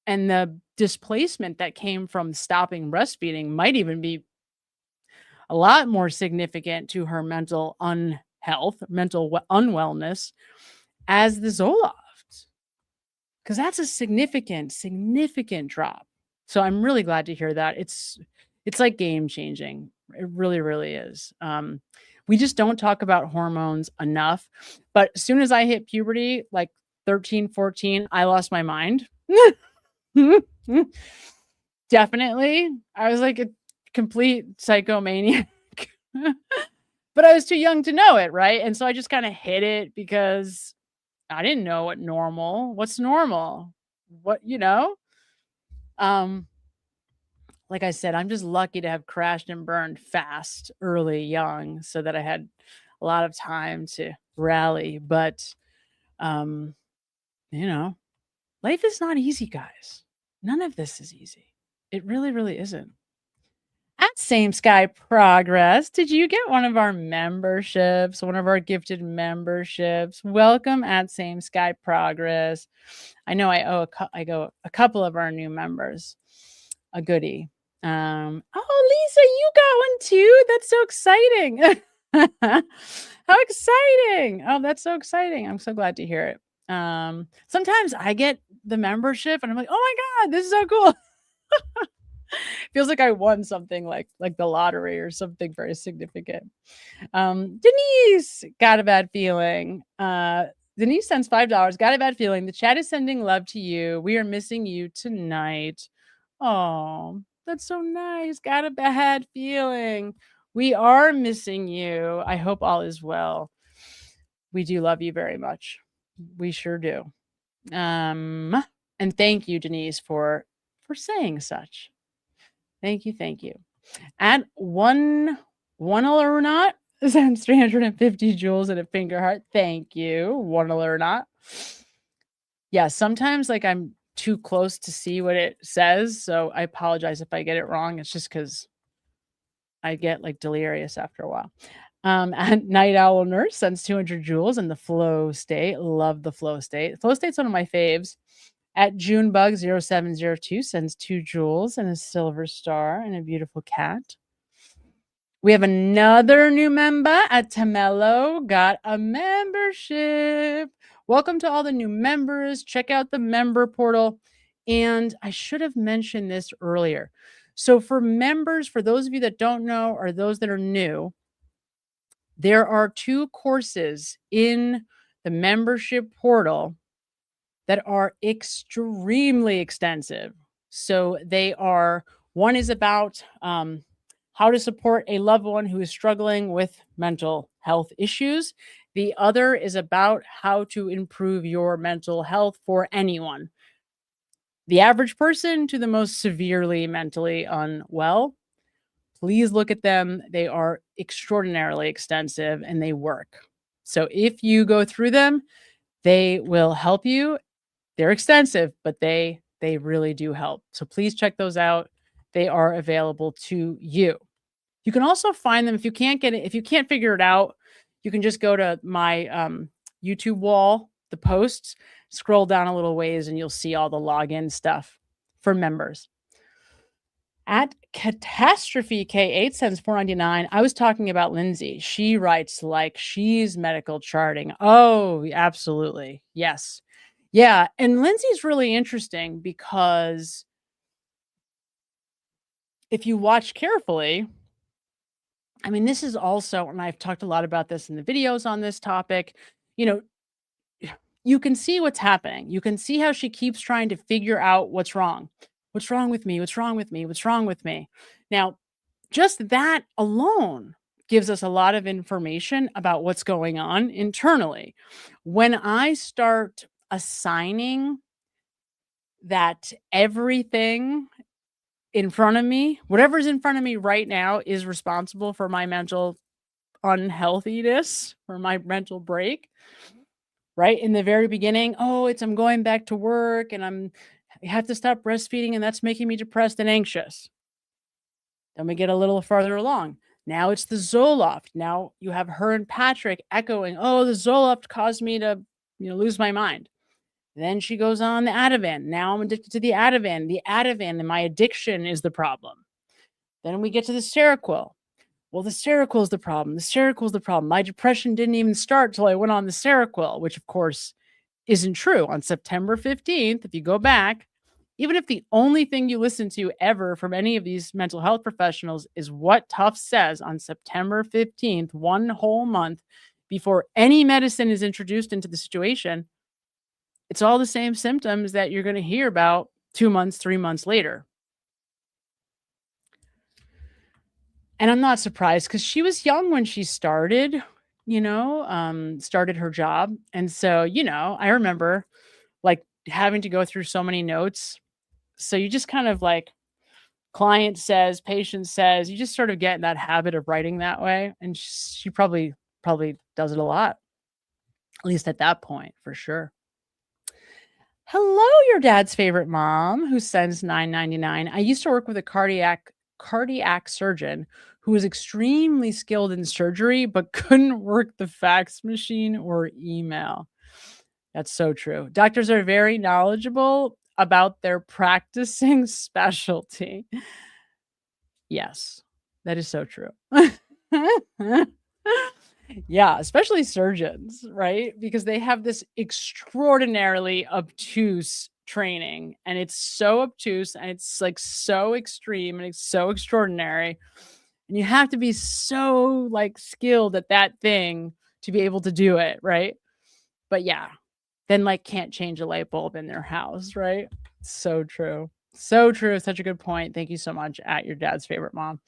and the displacement that came from stopping breastfeeding might even be a lot more significant to her mental mental unwellness as the Zoloft. Because that's a significant drop. So I'm really glad to hear that. It's like game changing. It really, really is. We just don't talk about hormones enough. But as soon as I hit puberty, like 13, 14, I lost my mind. Definitely. I was like a complete psychomaniac. But I was too young to know it, right? And so I just kind of hit it because I didn't know what's normal. Like I said, I'm just lucky to have crashed and burned fast, early, young, so that I had a lot of time to rally. But, life is not easy, guys. None of this is easy. It really, really isn't. At Same Sky Progress, did you get one of our memberships, one of our gifted memberships? Welcome at Same Sky Progress. I know I owe a couple of our new members a goodie. Oh, Lisa, you got one too. That's so exciting. How exciting. Oh, that's so exciting. I'm so glad to hear it. Sometimes I get the membership and I'm like, oh my God, this is so cool. Feels like I won something like the lottery or something very significant. Denise, got a bad feeling. Denise sends $5. Got a bad feeling. The chat is sending love to you. We are missing you tonight. Oh, that's so nice. Got a bad feeling. We are missing you. I hope all is well. We do love you very much. We sure do. And thank you, Denise, for saying such. Thank you. At one or not sends 350 jewels and a finger heart. Thank you. One or not. Yeah, sometimes like I'm too close to see what it says, so I apologize if I get it wrong. It's just because I get like delirious after a while. And Night Owl Nurse sends 200 jewels and the flow state. Love the flow state. Flow state's one of my faves. At Junebug0702 sends 2 jewels and a silver star and a beautiful cat. We have another new member at Tamello. Got a membership. Welcome to all the new members. Check out the member portal. And I should have mentioned this earlier. So for members, for those of you that don't know or those that are new, there are 2 courses in the membership portal that are extremely extensive. So they are, one is about how to support a loved one who is struggling with mental health issues. The other is about how to improve your mental health for anyone, the average person to the most severely mentally unwell. Please look at them. They are extraordinarily extensive and they work. So if you go through them, they will help you. They're extensive, but they really do help. So please check those out. They are available to you. You can also find them if you can't get it, if you can't figure it out, you can just go to my YouTube wall, the posts, scroll down a little ways and you'll see all the login stuff for members. At Catastrophe K8 sends $4.99. I was talking about Lindsay. She writes like she's medical charting. Oh, absolutely. Yes. Yeah. And Lindsay's really interesting because if you watch carefully, I mean, this is also, and I've talked a lot about this in the videos on this topic, you know, you can see what's happening. You can see how she keeps trying to figure out what's wrong. What's wrong with me? What's wrong with me? What's wrong with me? Now, just that alone gives us a lot of information about what's going on internally. When I start assigning that everything in front of me, whatever's in front of me right now is responsible for my mental unhealthiness, for my mental break, right? In the very beginning, oh, I'm going back to work and I have to stop breastfeeding and that's making me depressed and anxious. Then we get a little farther along. Now it's the Zoloft. Now you have her and Patrick echoing, oh, the Zoloft caused me to, lose my mind. Then she goes on the Ativan. Now I'm addicted to the Ativan. The Ativan and my addiction is the problem. Then we get to the Seroquel. Well, the Seroquel is the problem. The Seroquel is the problem. My depression didn't even start till I went on the Seroquel, which of course isn't true. On September 15th, if you go back, even if the only thing you listen to ever from any of these mental health professionals is what Tufts says on September 15th, one whole month before any medicine is introduced into the situation, it's all the same symptoms that you're going to hear about 2 months, 3 months later. And I'm not surprised because she was young when she started, started her job. And so, I remember like having to go through so many notes. So you just kind of like client says, patient says, you just sort of get in that habit of writing that way. And she probably does it a lot, at least at that point, for sure. Hello, your dad's favorite mom who sends $9.99. I used to work with a cardiac surgeon who was extremely skilled in surgery, but couldn't work the fax machine or email. That's so true. Doctors are very knowledgeable about their practicing specialty. Yes, that is so true. Yeah, especially surgeons, right? Because they have this extraordinarily obtuse training and it's so obtuse and it's like so extreme and it's so extraordinary. And you have to be so like skilled at that thing to be able to do it, right? But yeah, then like can't change a light bulb in their house, right? So true. So true. Such a good point. Thank you so much at your dad's favorite mom.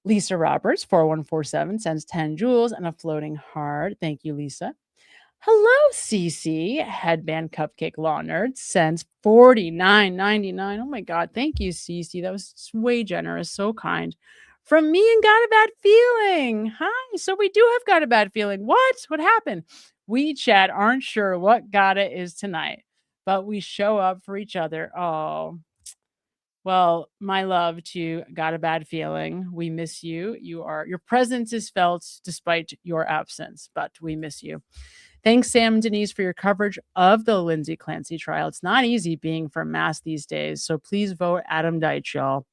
Lisa Roberts, 4147, sends 10 jewels and a floating heart. Thank you, Lisa. Hello, Cece, headband cupcake law nerd, sends $49.99. Oh my God. Thank you, Cece. That was way generous. So kind. From me and Got a Bad Feeling. Hi. So we do have Got a Bad Feeling. What happened? We chat aren't sure what Gotta is tonight, but we show up for each other. Oh, well, my love to Got a Bad Feeling. We miss you. Your presence is felt despite your absence, but we miss you. Thanks, Sam and Denise, for your coverage of the Lindsay Clancy trial. It's not easy being from Mass these days, so please vote Adam Deitch, y'all.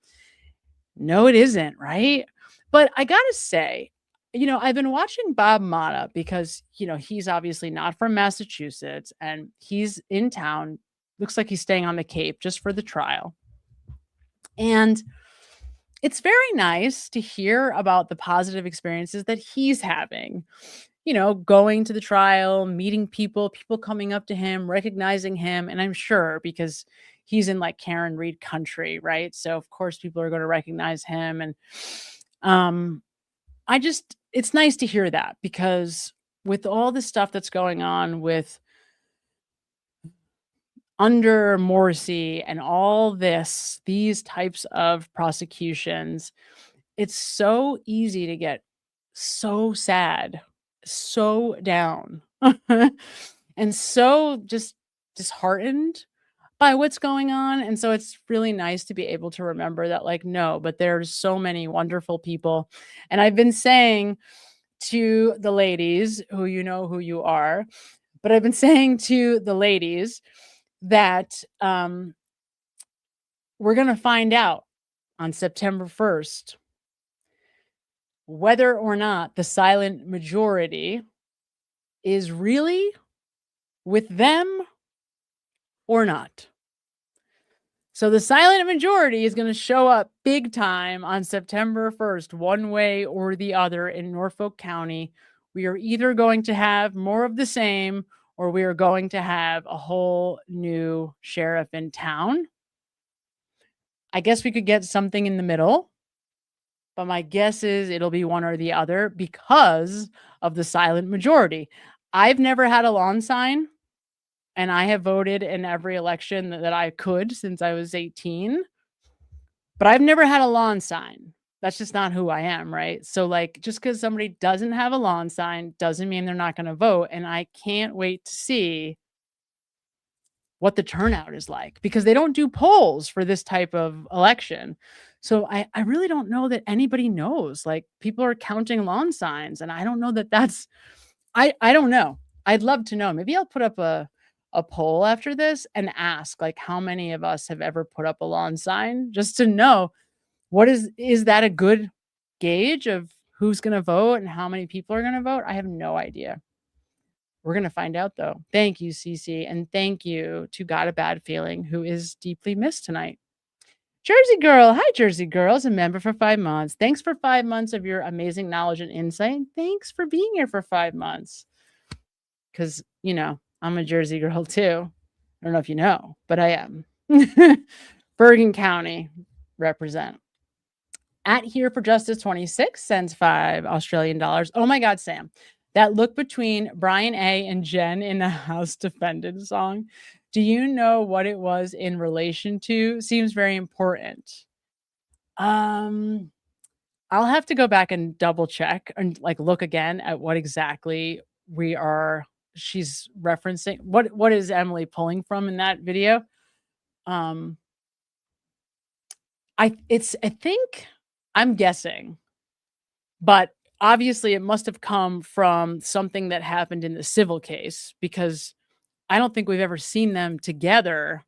No, it isn't, right? But I gotta say, I've been watching Bob Motta because, he's obviously not from Massachusetts and he's in town. Looks like he's staying on the Cape just for the trial. And it's very nice to hear about the positive experiences that he's having, going to the trial, meeting people coming up to him, recognizing him. And I'm sure because he's in like Karen Reed country, right? So of course people are going to recognize him. And it's nice to hear that because with all the stuff that's going on with under Morrissey and all these types of prosecutions, it's so easy to get so sad, so down, and so just disheartened by what's going on. And so it's really nice to be able to remember that, like, no, but there's so many wonderful people. And I've been saying to the ladies who who you are, but I've been saying to the ladies that we're going to find out on September 1st whether or not the silent majority is really with them or not. So the silent majority is going to show up big time on September 1st, one way or the other in Norfolk County. We are either going to have more of the same or we are going to have a whole new sheriff in town. I guess we could get something in the middle, but my guess is it'll be one or the other because of the silent majority. I've never had a lawn sign, and I have voted in every election that I could since I was 18, but I've never had a lawn sign. That's just not who I am, right? So, like, just because somebody doesn't have a lawn sign doesn't mean they're not going to vote, and I can't wait to see what the turnout is like because they don't do polls for this type of election. So I really don't know that anybody knows. Like, people are counting lawn signs, and I don't know that that's I don't know. I'd love to know. Maybe I'll put up a poll after this and ask, like, how many of us have ever put up a lawn sign just to know what is that a good gauge of who's going to vote and how many people are going to vote? I have no idea. We're going to find out, though. Thank you, Cece. And thank you to Got a Bad Feeling, who is deeply missed tonight. Jersey Girl. Hi, Jersey Girl. Is a member for 5 months. Thanks for 5 months of your amazing knowledge and insight. And thanks for being here for 5 months. Because, you know, I'm a Jersey Girl, too. I don't know if you know, but I am. Bergen County represent. At Here for Justice 26 sends $5 Australian. Oh, my God, Sam. That look between Brian A. and Jen in the House Defendant song. Do you know what it was in relation to? Seems very important. I'll have to go back and double check and like look again at what exactly she's referencing. What is Emily pulling from in that video? I think I'm guessing, but obviously it must have come from something that happened in the civil case because I don't think we've ever seen them together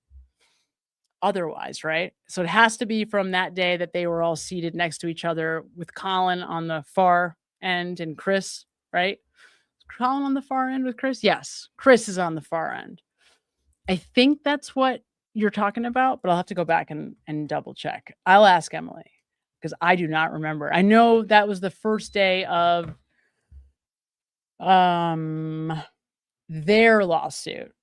otherwise, right? So it has to be from that day that they were all seated next to each other with Colin on the far end and Chris, right? Colin on the far end with Chris? Yes, Chris is on the far end. I think that's what you're talking about, but I'll have to go back and double check. I'll ask Emily because I do not remember. I know that was the first day of their lawsuit,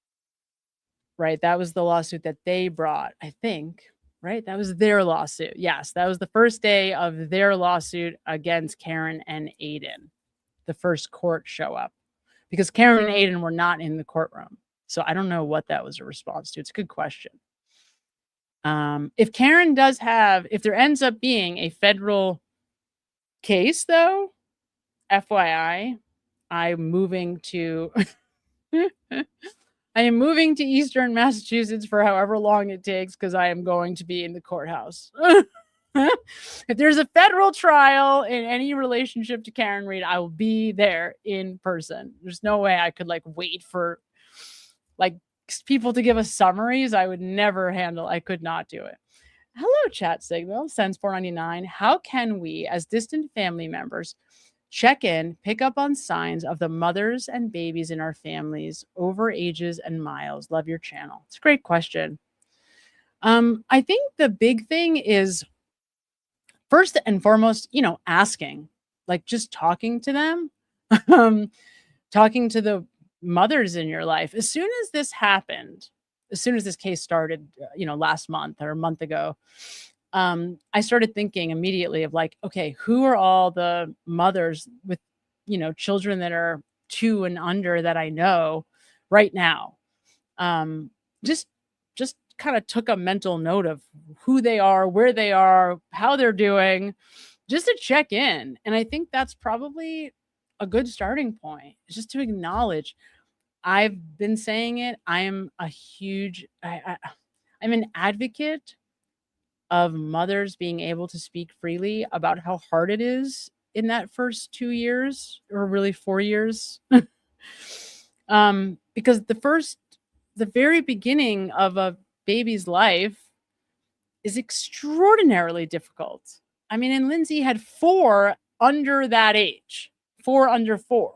right? That was the lawsuit that they brought, I think, right? That was their lawsuit. Yes, that was the first day of their lawsuit against Karen and Aiden. The first court show up because Karen and Aiden were not in the courtroom. So I don't know what that was a response to. It's a good question. If Karen does if there ends up being a federal case, though, FYI, I'm moving to Eastern Massachusetts for however long it takes because I am going to be in the courthouse. If there's a federal trial in any relationship to Karen Read, I will be there in person. There's no way I could wait for people to give us summaries. I would never I could not do it. Hello, chat signal, sends $4.99. How can we, as distant family members, check in, pick up on signs of the mothers and babies in our families over ages and miles? Love your channel. It's a great question. I think the big thing is, first and foremost, asking, just talking to them, talking to the mothers in your life. As soon as this happened, as soon as this case started, last month or a month ago, I started thinking immediately of okay, who are all the mothers with, children that are 2 and under that I know right now? Just kind of took a mental note of who they are, where they are, how they're doing, just to check in. And I think that's probably a good starting point, just to acknowledge. I've been saying it. I'm an advocate of mothers being able to speak freely about how hard it is in that first 2 years, or really 4 years. Because the very beginning of a baby's life is extraordinarily difficult. I mean, and Lindsay had 4 under that age, 4 under 4,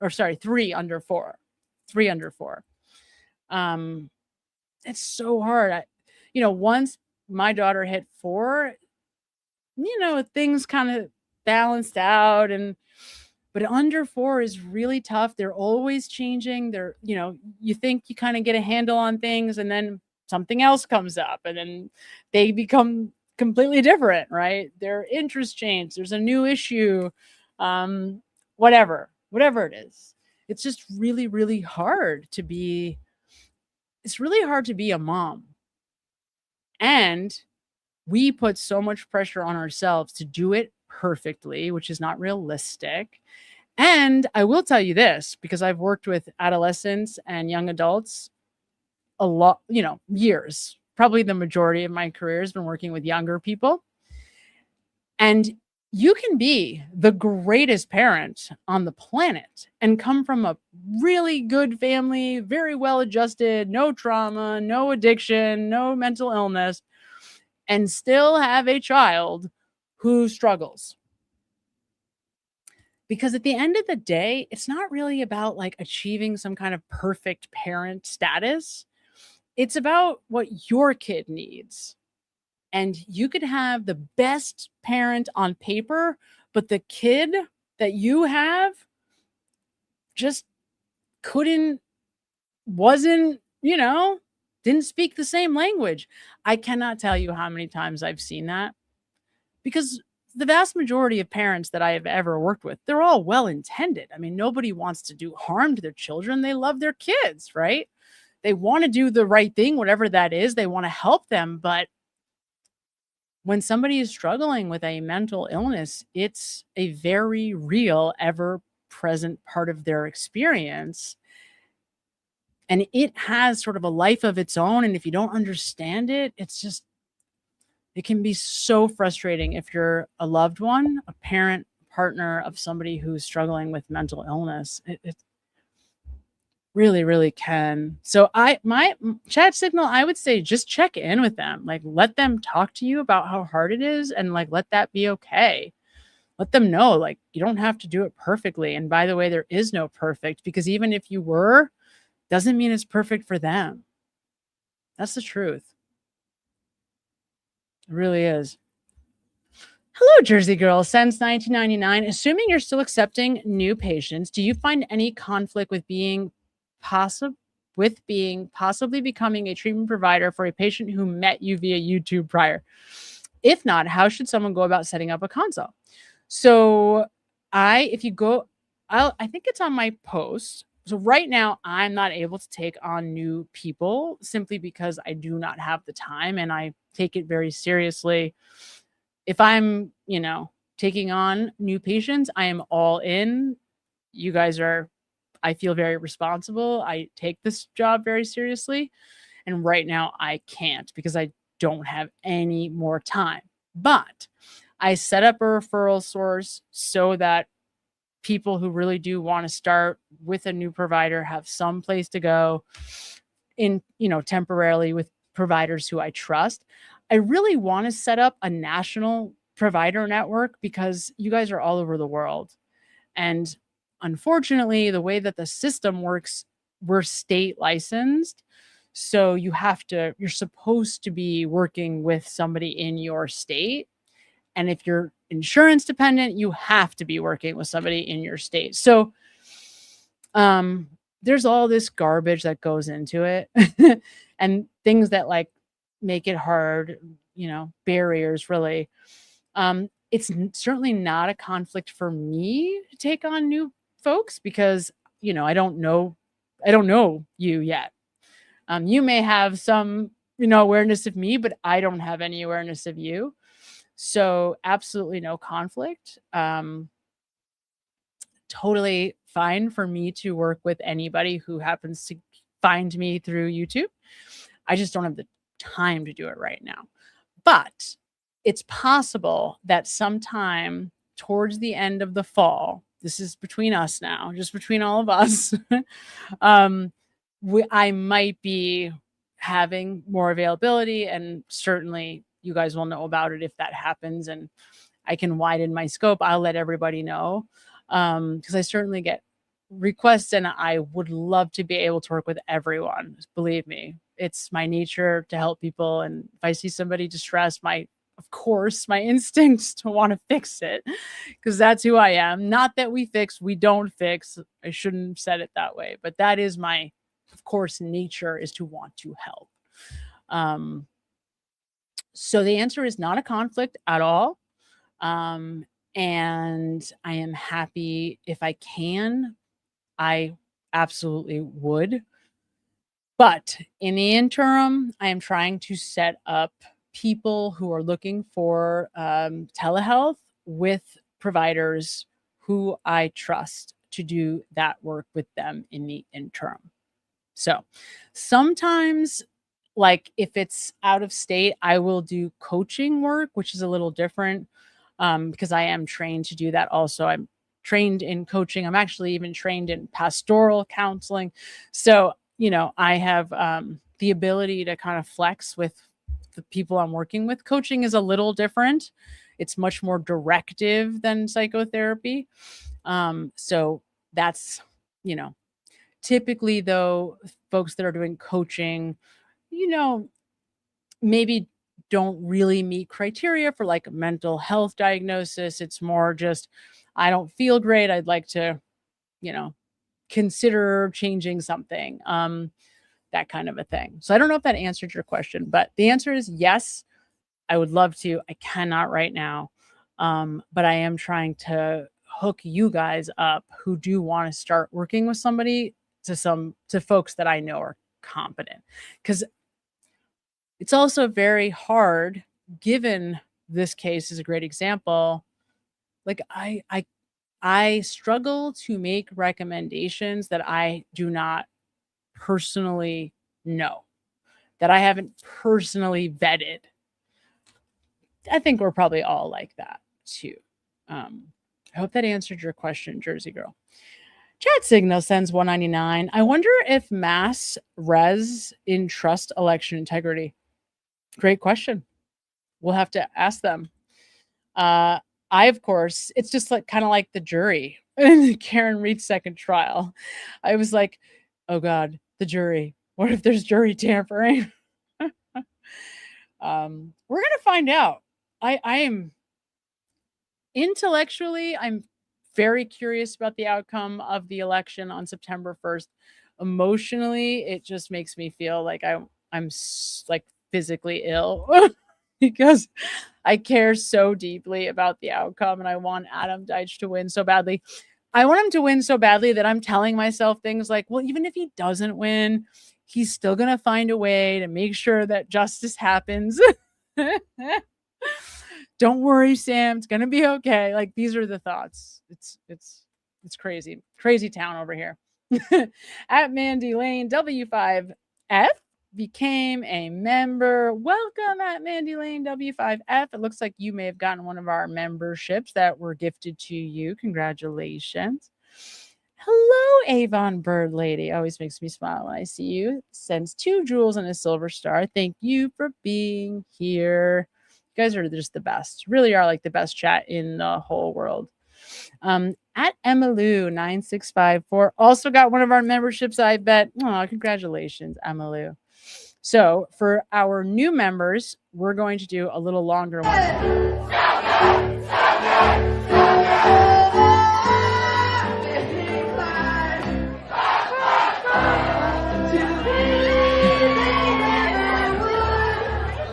or sorry, 3 under 4, 3 under 4. It's so hard. Once my daughter hit 4, things kind of balanced out, but under 4 is really tough. They're always changing. You think you kind of get a handle on things, and then something else comes up, and then they become completely different, right? Their interests change. There's a new issue, whatever it is. It's just really, really hard to be. It's really hard to be a mom, and we put so much pressure on ourselves to do it perfectly, which is not realistic. And I will tell you this, because I've worked with adolescents and young adults a lot, years. Probably the majority of my career has been working with younger people. And you can be the greatest parent on the planet and come from a really good family, very well adjusted, no trauma, no addiction, no mental illness, and still have a child who struggles. Because at the end of the day, it's not really about like achieving some kind of perfect parent status. It's about what your kid needs. And you could have the best parent on paper, but the kid that you have just wasn't, didn't speak the same language. I cannot tell you how many times I've seen that, because the vast majority of parents that I have ever worked with, they're all well-intended. I mean, nobody wants to do harm to their children. They love their kids, right? They want to do the right thing, whatever that is. They want to help them. But when somebody is struggling with a mental illness, it's a very real, ever-present part of their experience. And it has sort of a life of its own. And if you don't understand it, it can be so frustrating if you're a loved one, a parent, partner of somebody who's struggling with mental illness. It really, really can. So my chat signal, I would say just check in with them. Like, let them talk to you about how hard it is, and like, let that be okay. Let them know, like, you don't have to do it perfectly. And by the way, there is no perfect, because even if you were, doesn't mean it's perfect for them. That's the truth. It really is. Hello, Jersey Girl. Since 1999, assuming you're still accepting new patients, do you find any conflict with possibly becoming a treatment provider for a patient who met you via YouTube prior? If not, how should someone go about setting up a consult? So I think it's on my post. So right now I'm not able to take on new people simply because I do not have the time, and I take it very seriously. If I'm, taking on new patients, I am all in. You guys I feel very responsible. I take this job very seriously. And right now I can't, because I don't have any more time. But I set up a referral source so that people who really do want to start with a new provider have some place to go in, temporarily with providers who I trust. I really want to set up a national provider network, because you guys are all over the world. And unfortunately, the way that the system works, we're state licensed. So you're supposed to be working with somebody in your state. And if you're insurance dependent, you have to be working with somebody in your state. So there's all this garbage that goes into it and things that like make it hard, barriers really. It's certainly not a conflict for me to take on new folks, because, I don't know you yet. You may have some, awareness of me, but I don't have any awareness of you. So absolutely no conflict. Totally fine for me to work with anybody who happens to find me through YouTube. I just don't have the time to do it right now. But it's possible that sometime towards the end of the fall, this is between us now, just between all of us, I might be having more availability and certainly you guys will know about it if that happens, and I can widen my scope. I'll let everybody know, because I certainly get requests, and I would love to be able to work with everyone. Believe me, it's my nature to help people, and if I see somebody distressed, of course, my instincts to want to fix it, because that's who I am. Not that we don't fix. I shouldn't have said it that way, but that is my, of course, nature is to want to help. So the answer is not a conflict at all. And I am happy if I can. I absolutely would. But in the interim, I am trying to set up people who are looking for telehealth with providers who I trust to do that work with them in the interim. So sometimes, like if it's out of state, I will do coaching work, which is a little different, because I am trained to do that also. I'm trained in coaching. I'm actually even trained in pastoral counseling. So, I have the ability to kind of flex with the people I'm working with. Coaching is a little different. It's much more directive than psychotherapy. So that's, typically though, folks that are doing coaching, maybe don't really meet criteria for like a mental health diagnosis. It's more just, I don't feel great. I'd like to, consider changing something, that kind of a thing. So I don't know if that answered your question, but the answer is yes. I would love to. I cannot right now. But I am trying to hook you guys up who do want to start working with somebody to folks that I know are competent. Because it's also very hard, given this case is a great example. Like I struggle to make recommendations that I do not personally know, that I haven't personally vetted. I think we're probably all like that too. I hope that answered your question, Jersey Girl. Chat Signal sends 199. I wonder if mass res in trust election integrity. Great question. We'll have to ask them. Of course, it's just like kind of like the jury in Karen Reed's second trial. I was like, oh God, the jury. What if there's jury tampering? We're gonna find out. I am intellectually, I'm very curious about the outcome of the election on September 1st. Emotionally, it just makes me feel like I'm like physically ill because I care so deeply about the outcome and I want Adam Deitch to win so badly. I want him to win so badly that I'm telling myself things like, well, even if he doesn't win, he's still going to find a way to make sure that justice happens. Don't worry, Sam. It's going to be okay. Like, these are the thoughts. It's crazy. Crazy town over here. At Mandy Lane, W5F became a member. Welcome at Mandy Lane, W5F. It looks like you may have gotten one of our memberships that were gifted to you. Congratulations. Hello, Avon Bird Lady. Always makes me smile when I see you. Sends 2 jewels and a silver star. Thank you for being here. You guys are just the best. Really are like the best chat in the whole world. At Emmylou9654 also got one of our memberships, I bet. Oh, congratulations, Emmylou. So for our new members, we're going to do a little longer one.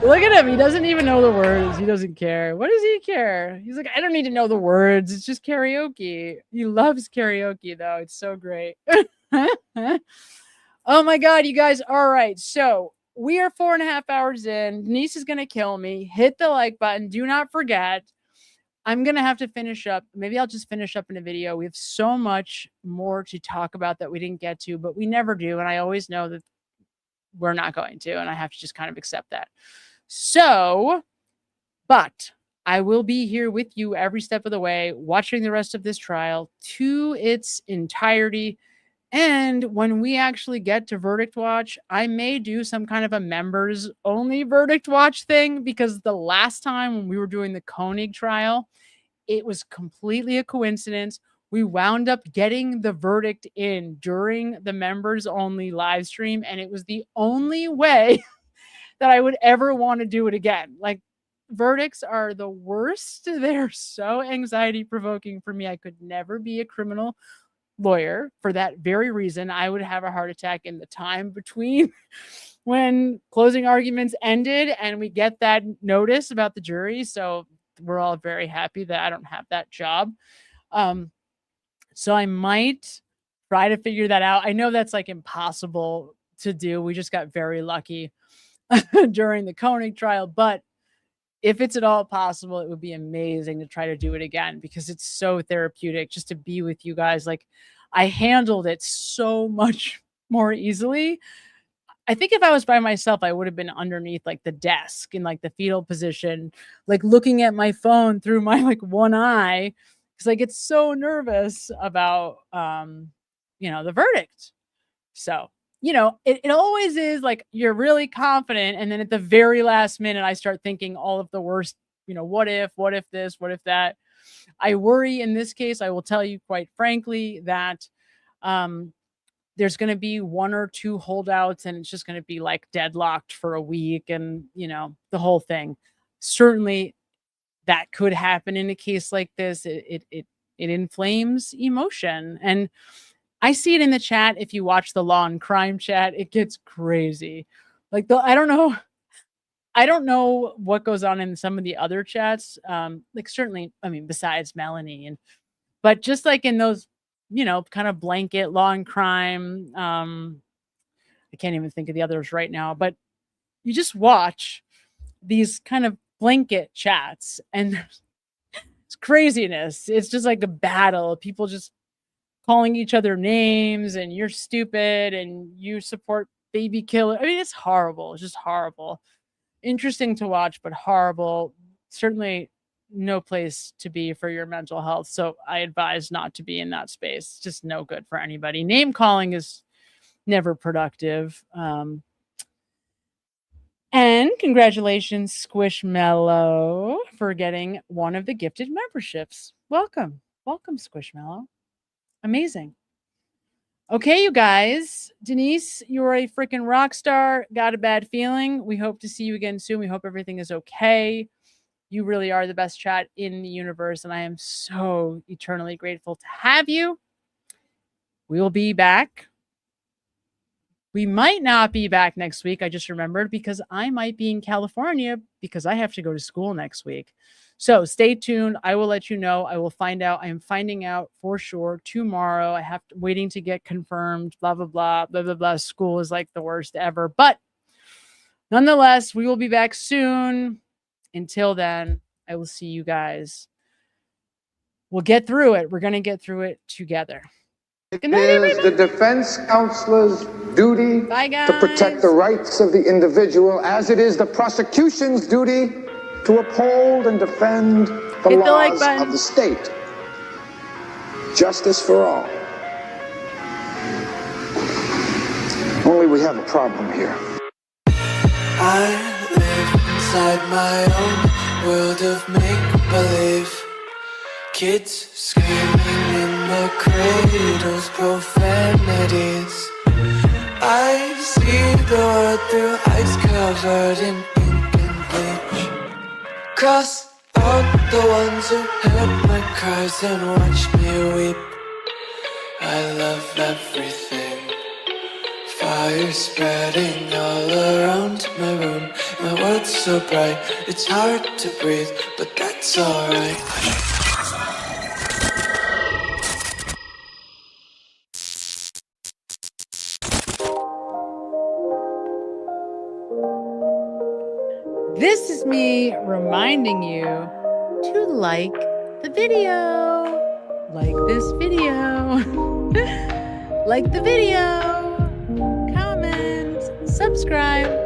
Look at him. He doesn't even know the words. He doesn't care. What does he care? He's like, I don't need to know the words. It's just karaoke. He loves karaoke, though. It's so great. Oh, my God, you guys. All right. So we are 4.5 hours in. Denise is going to kill me. Hit the like button. Do not forget. I'm going to have to finish up. Maybe I'll just finish up in a video. We have so much more to talk about that we didn't get to, but we never do. And I always know that we're not going to. And I have to just kind of accept that. So, but I will be here with you every step of the way, watching the rest of this trial to its entirety. And when we actually get to Verdict Watch, I may do some kind of a members only Verdict Watch thing, because the last time when we were doing the Koenig trial, it was completely a coincidence. We wound up getting the verdict in during the members only live stream, and it was the only way that I would ever want to do it again. Like, verdicts are the worst. They're so anxiety provoking for me. I could never be a criminal lawyer for that very reason. I would have a heart attack in the time between when closing arguments ended and we get that notice about the jury. So we're all very happy that I don't have that job. So I might try to figure that out. I know that's like impossible to do. We just got very lucky during the Koenig trial, but if it's at all possible, it would be amazing to try to do it again, because it's so therapeutic just to be with you guys. Like, I handled it so much more easily. I think if I was by myself, I would have been underneath like the desk in like the fetal position, like looking at my phone through my like one eye, because I get so nervous about, the verdict. So, it always is like you're really confident. And then at the very last minute, I start thinking all of the worst, what if this, what if that. I worry in this case. I will tell you quite frankly that there's going to be one or two holdouts and it's just going to be like deadlocked for a week and, the whole thing. Certainly that could happen in a case like this. It inflames emotion. And I see it in the chat. If you watch the Law and Crime chat, it gets crazy. Like, I don't know what goes on in some of the other chats. Like, certainly, I mean, besides Melanie, but just like in those, kind of blanket Law and Crime. I can't even think of the others right now, but you just watch these kind of blanket chats and it's craziness. It's just like a battle. People just calling each other names and you're stupid and you support baby killer. I mean, it's horrible. It's just horrible. Interesting to watch, but horrible. Certainly no place to be for your mental health. So I advise not to be in that space. It's just no good for anybody. Name calling is never productive. And congratulations, Squishmallow, for getting one of the gifted memberships. Welcome. Welcome, Squishmallow. Amazing. Okay, you guys. Denise, you're a freaking rock star. Got a bad feeling. We hope to see you again soon. We hope everything is okay. You really are the best chat in the universe, and I am so eternally grateful to have you. We will be back. We might not be back next week. I just remembered, because I might be in California because I have to go to school next week. So stay tuned. I will let you know. I will find out. I am finding out for sure tomorrow. I have to waiting to get confirmed. Blah, blah, blah, blah, blah, blah. School is like the worst ever. But nonetheless, we will be back soon. Until then, I will see you guys. We'll get through it. We're going to get through it together. It is the defense counselor's duty to protect the rights of the individual, as it is the prosecution's duty to uphold and defend the laws of the state. Justice for all. Only we have a problem here. I live inside my own world of make-believe. Kids screaming in their cradles, profanities. I see the world through ice covered in ink and bleach. Cross out the ones who heard my cries and watched me weep. I love everything. Fire spreading all around my room. My world's so bright, it's hard to breathe, but that's alright. This is me reminding you to like the video. Like this video. Like the video. Comment. Subscribe.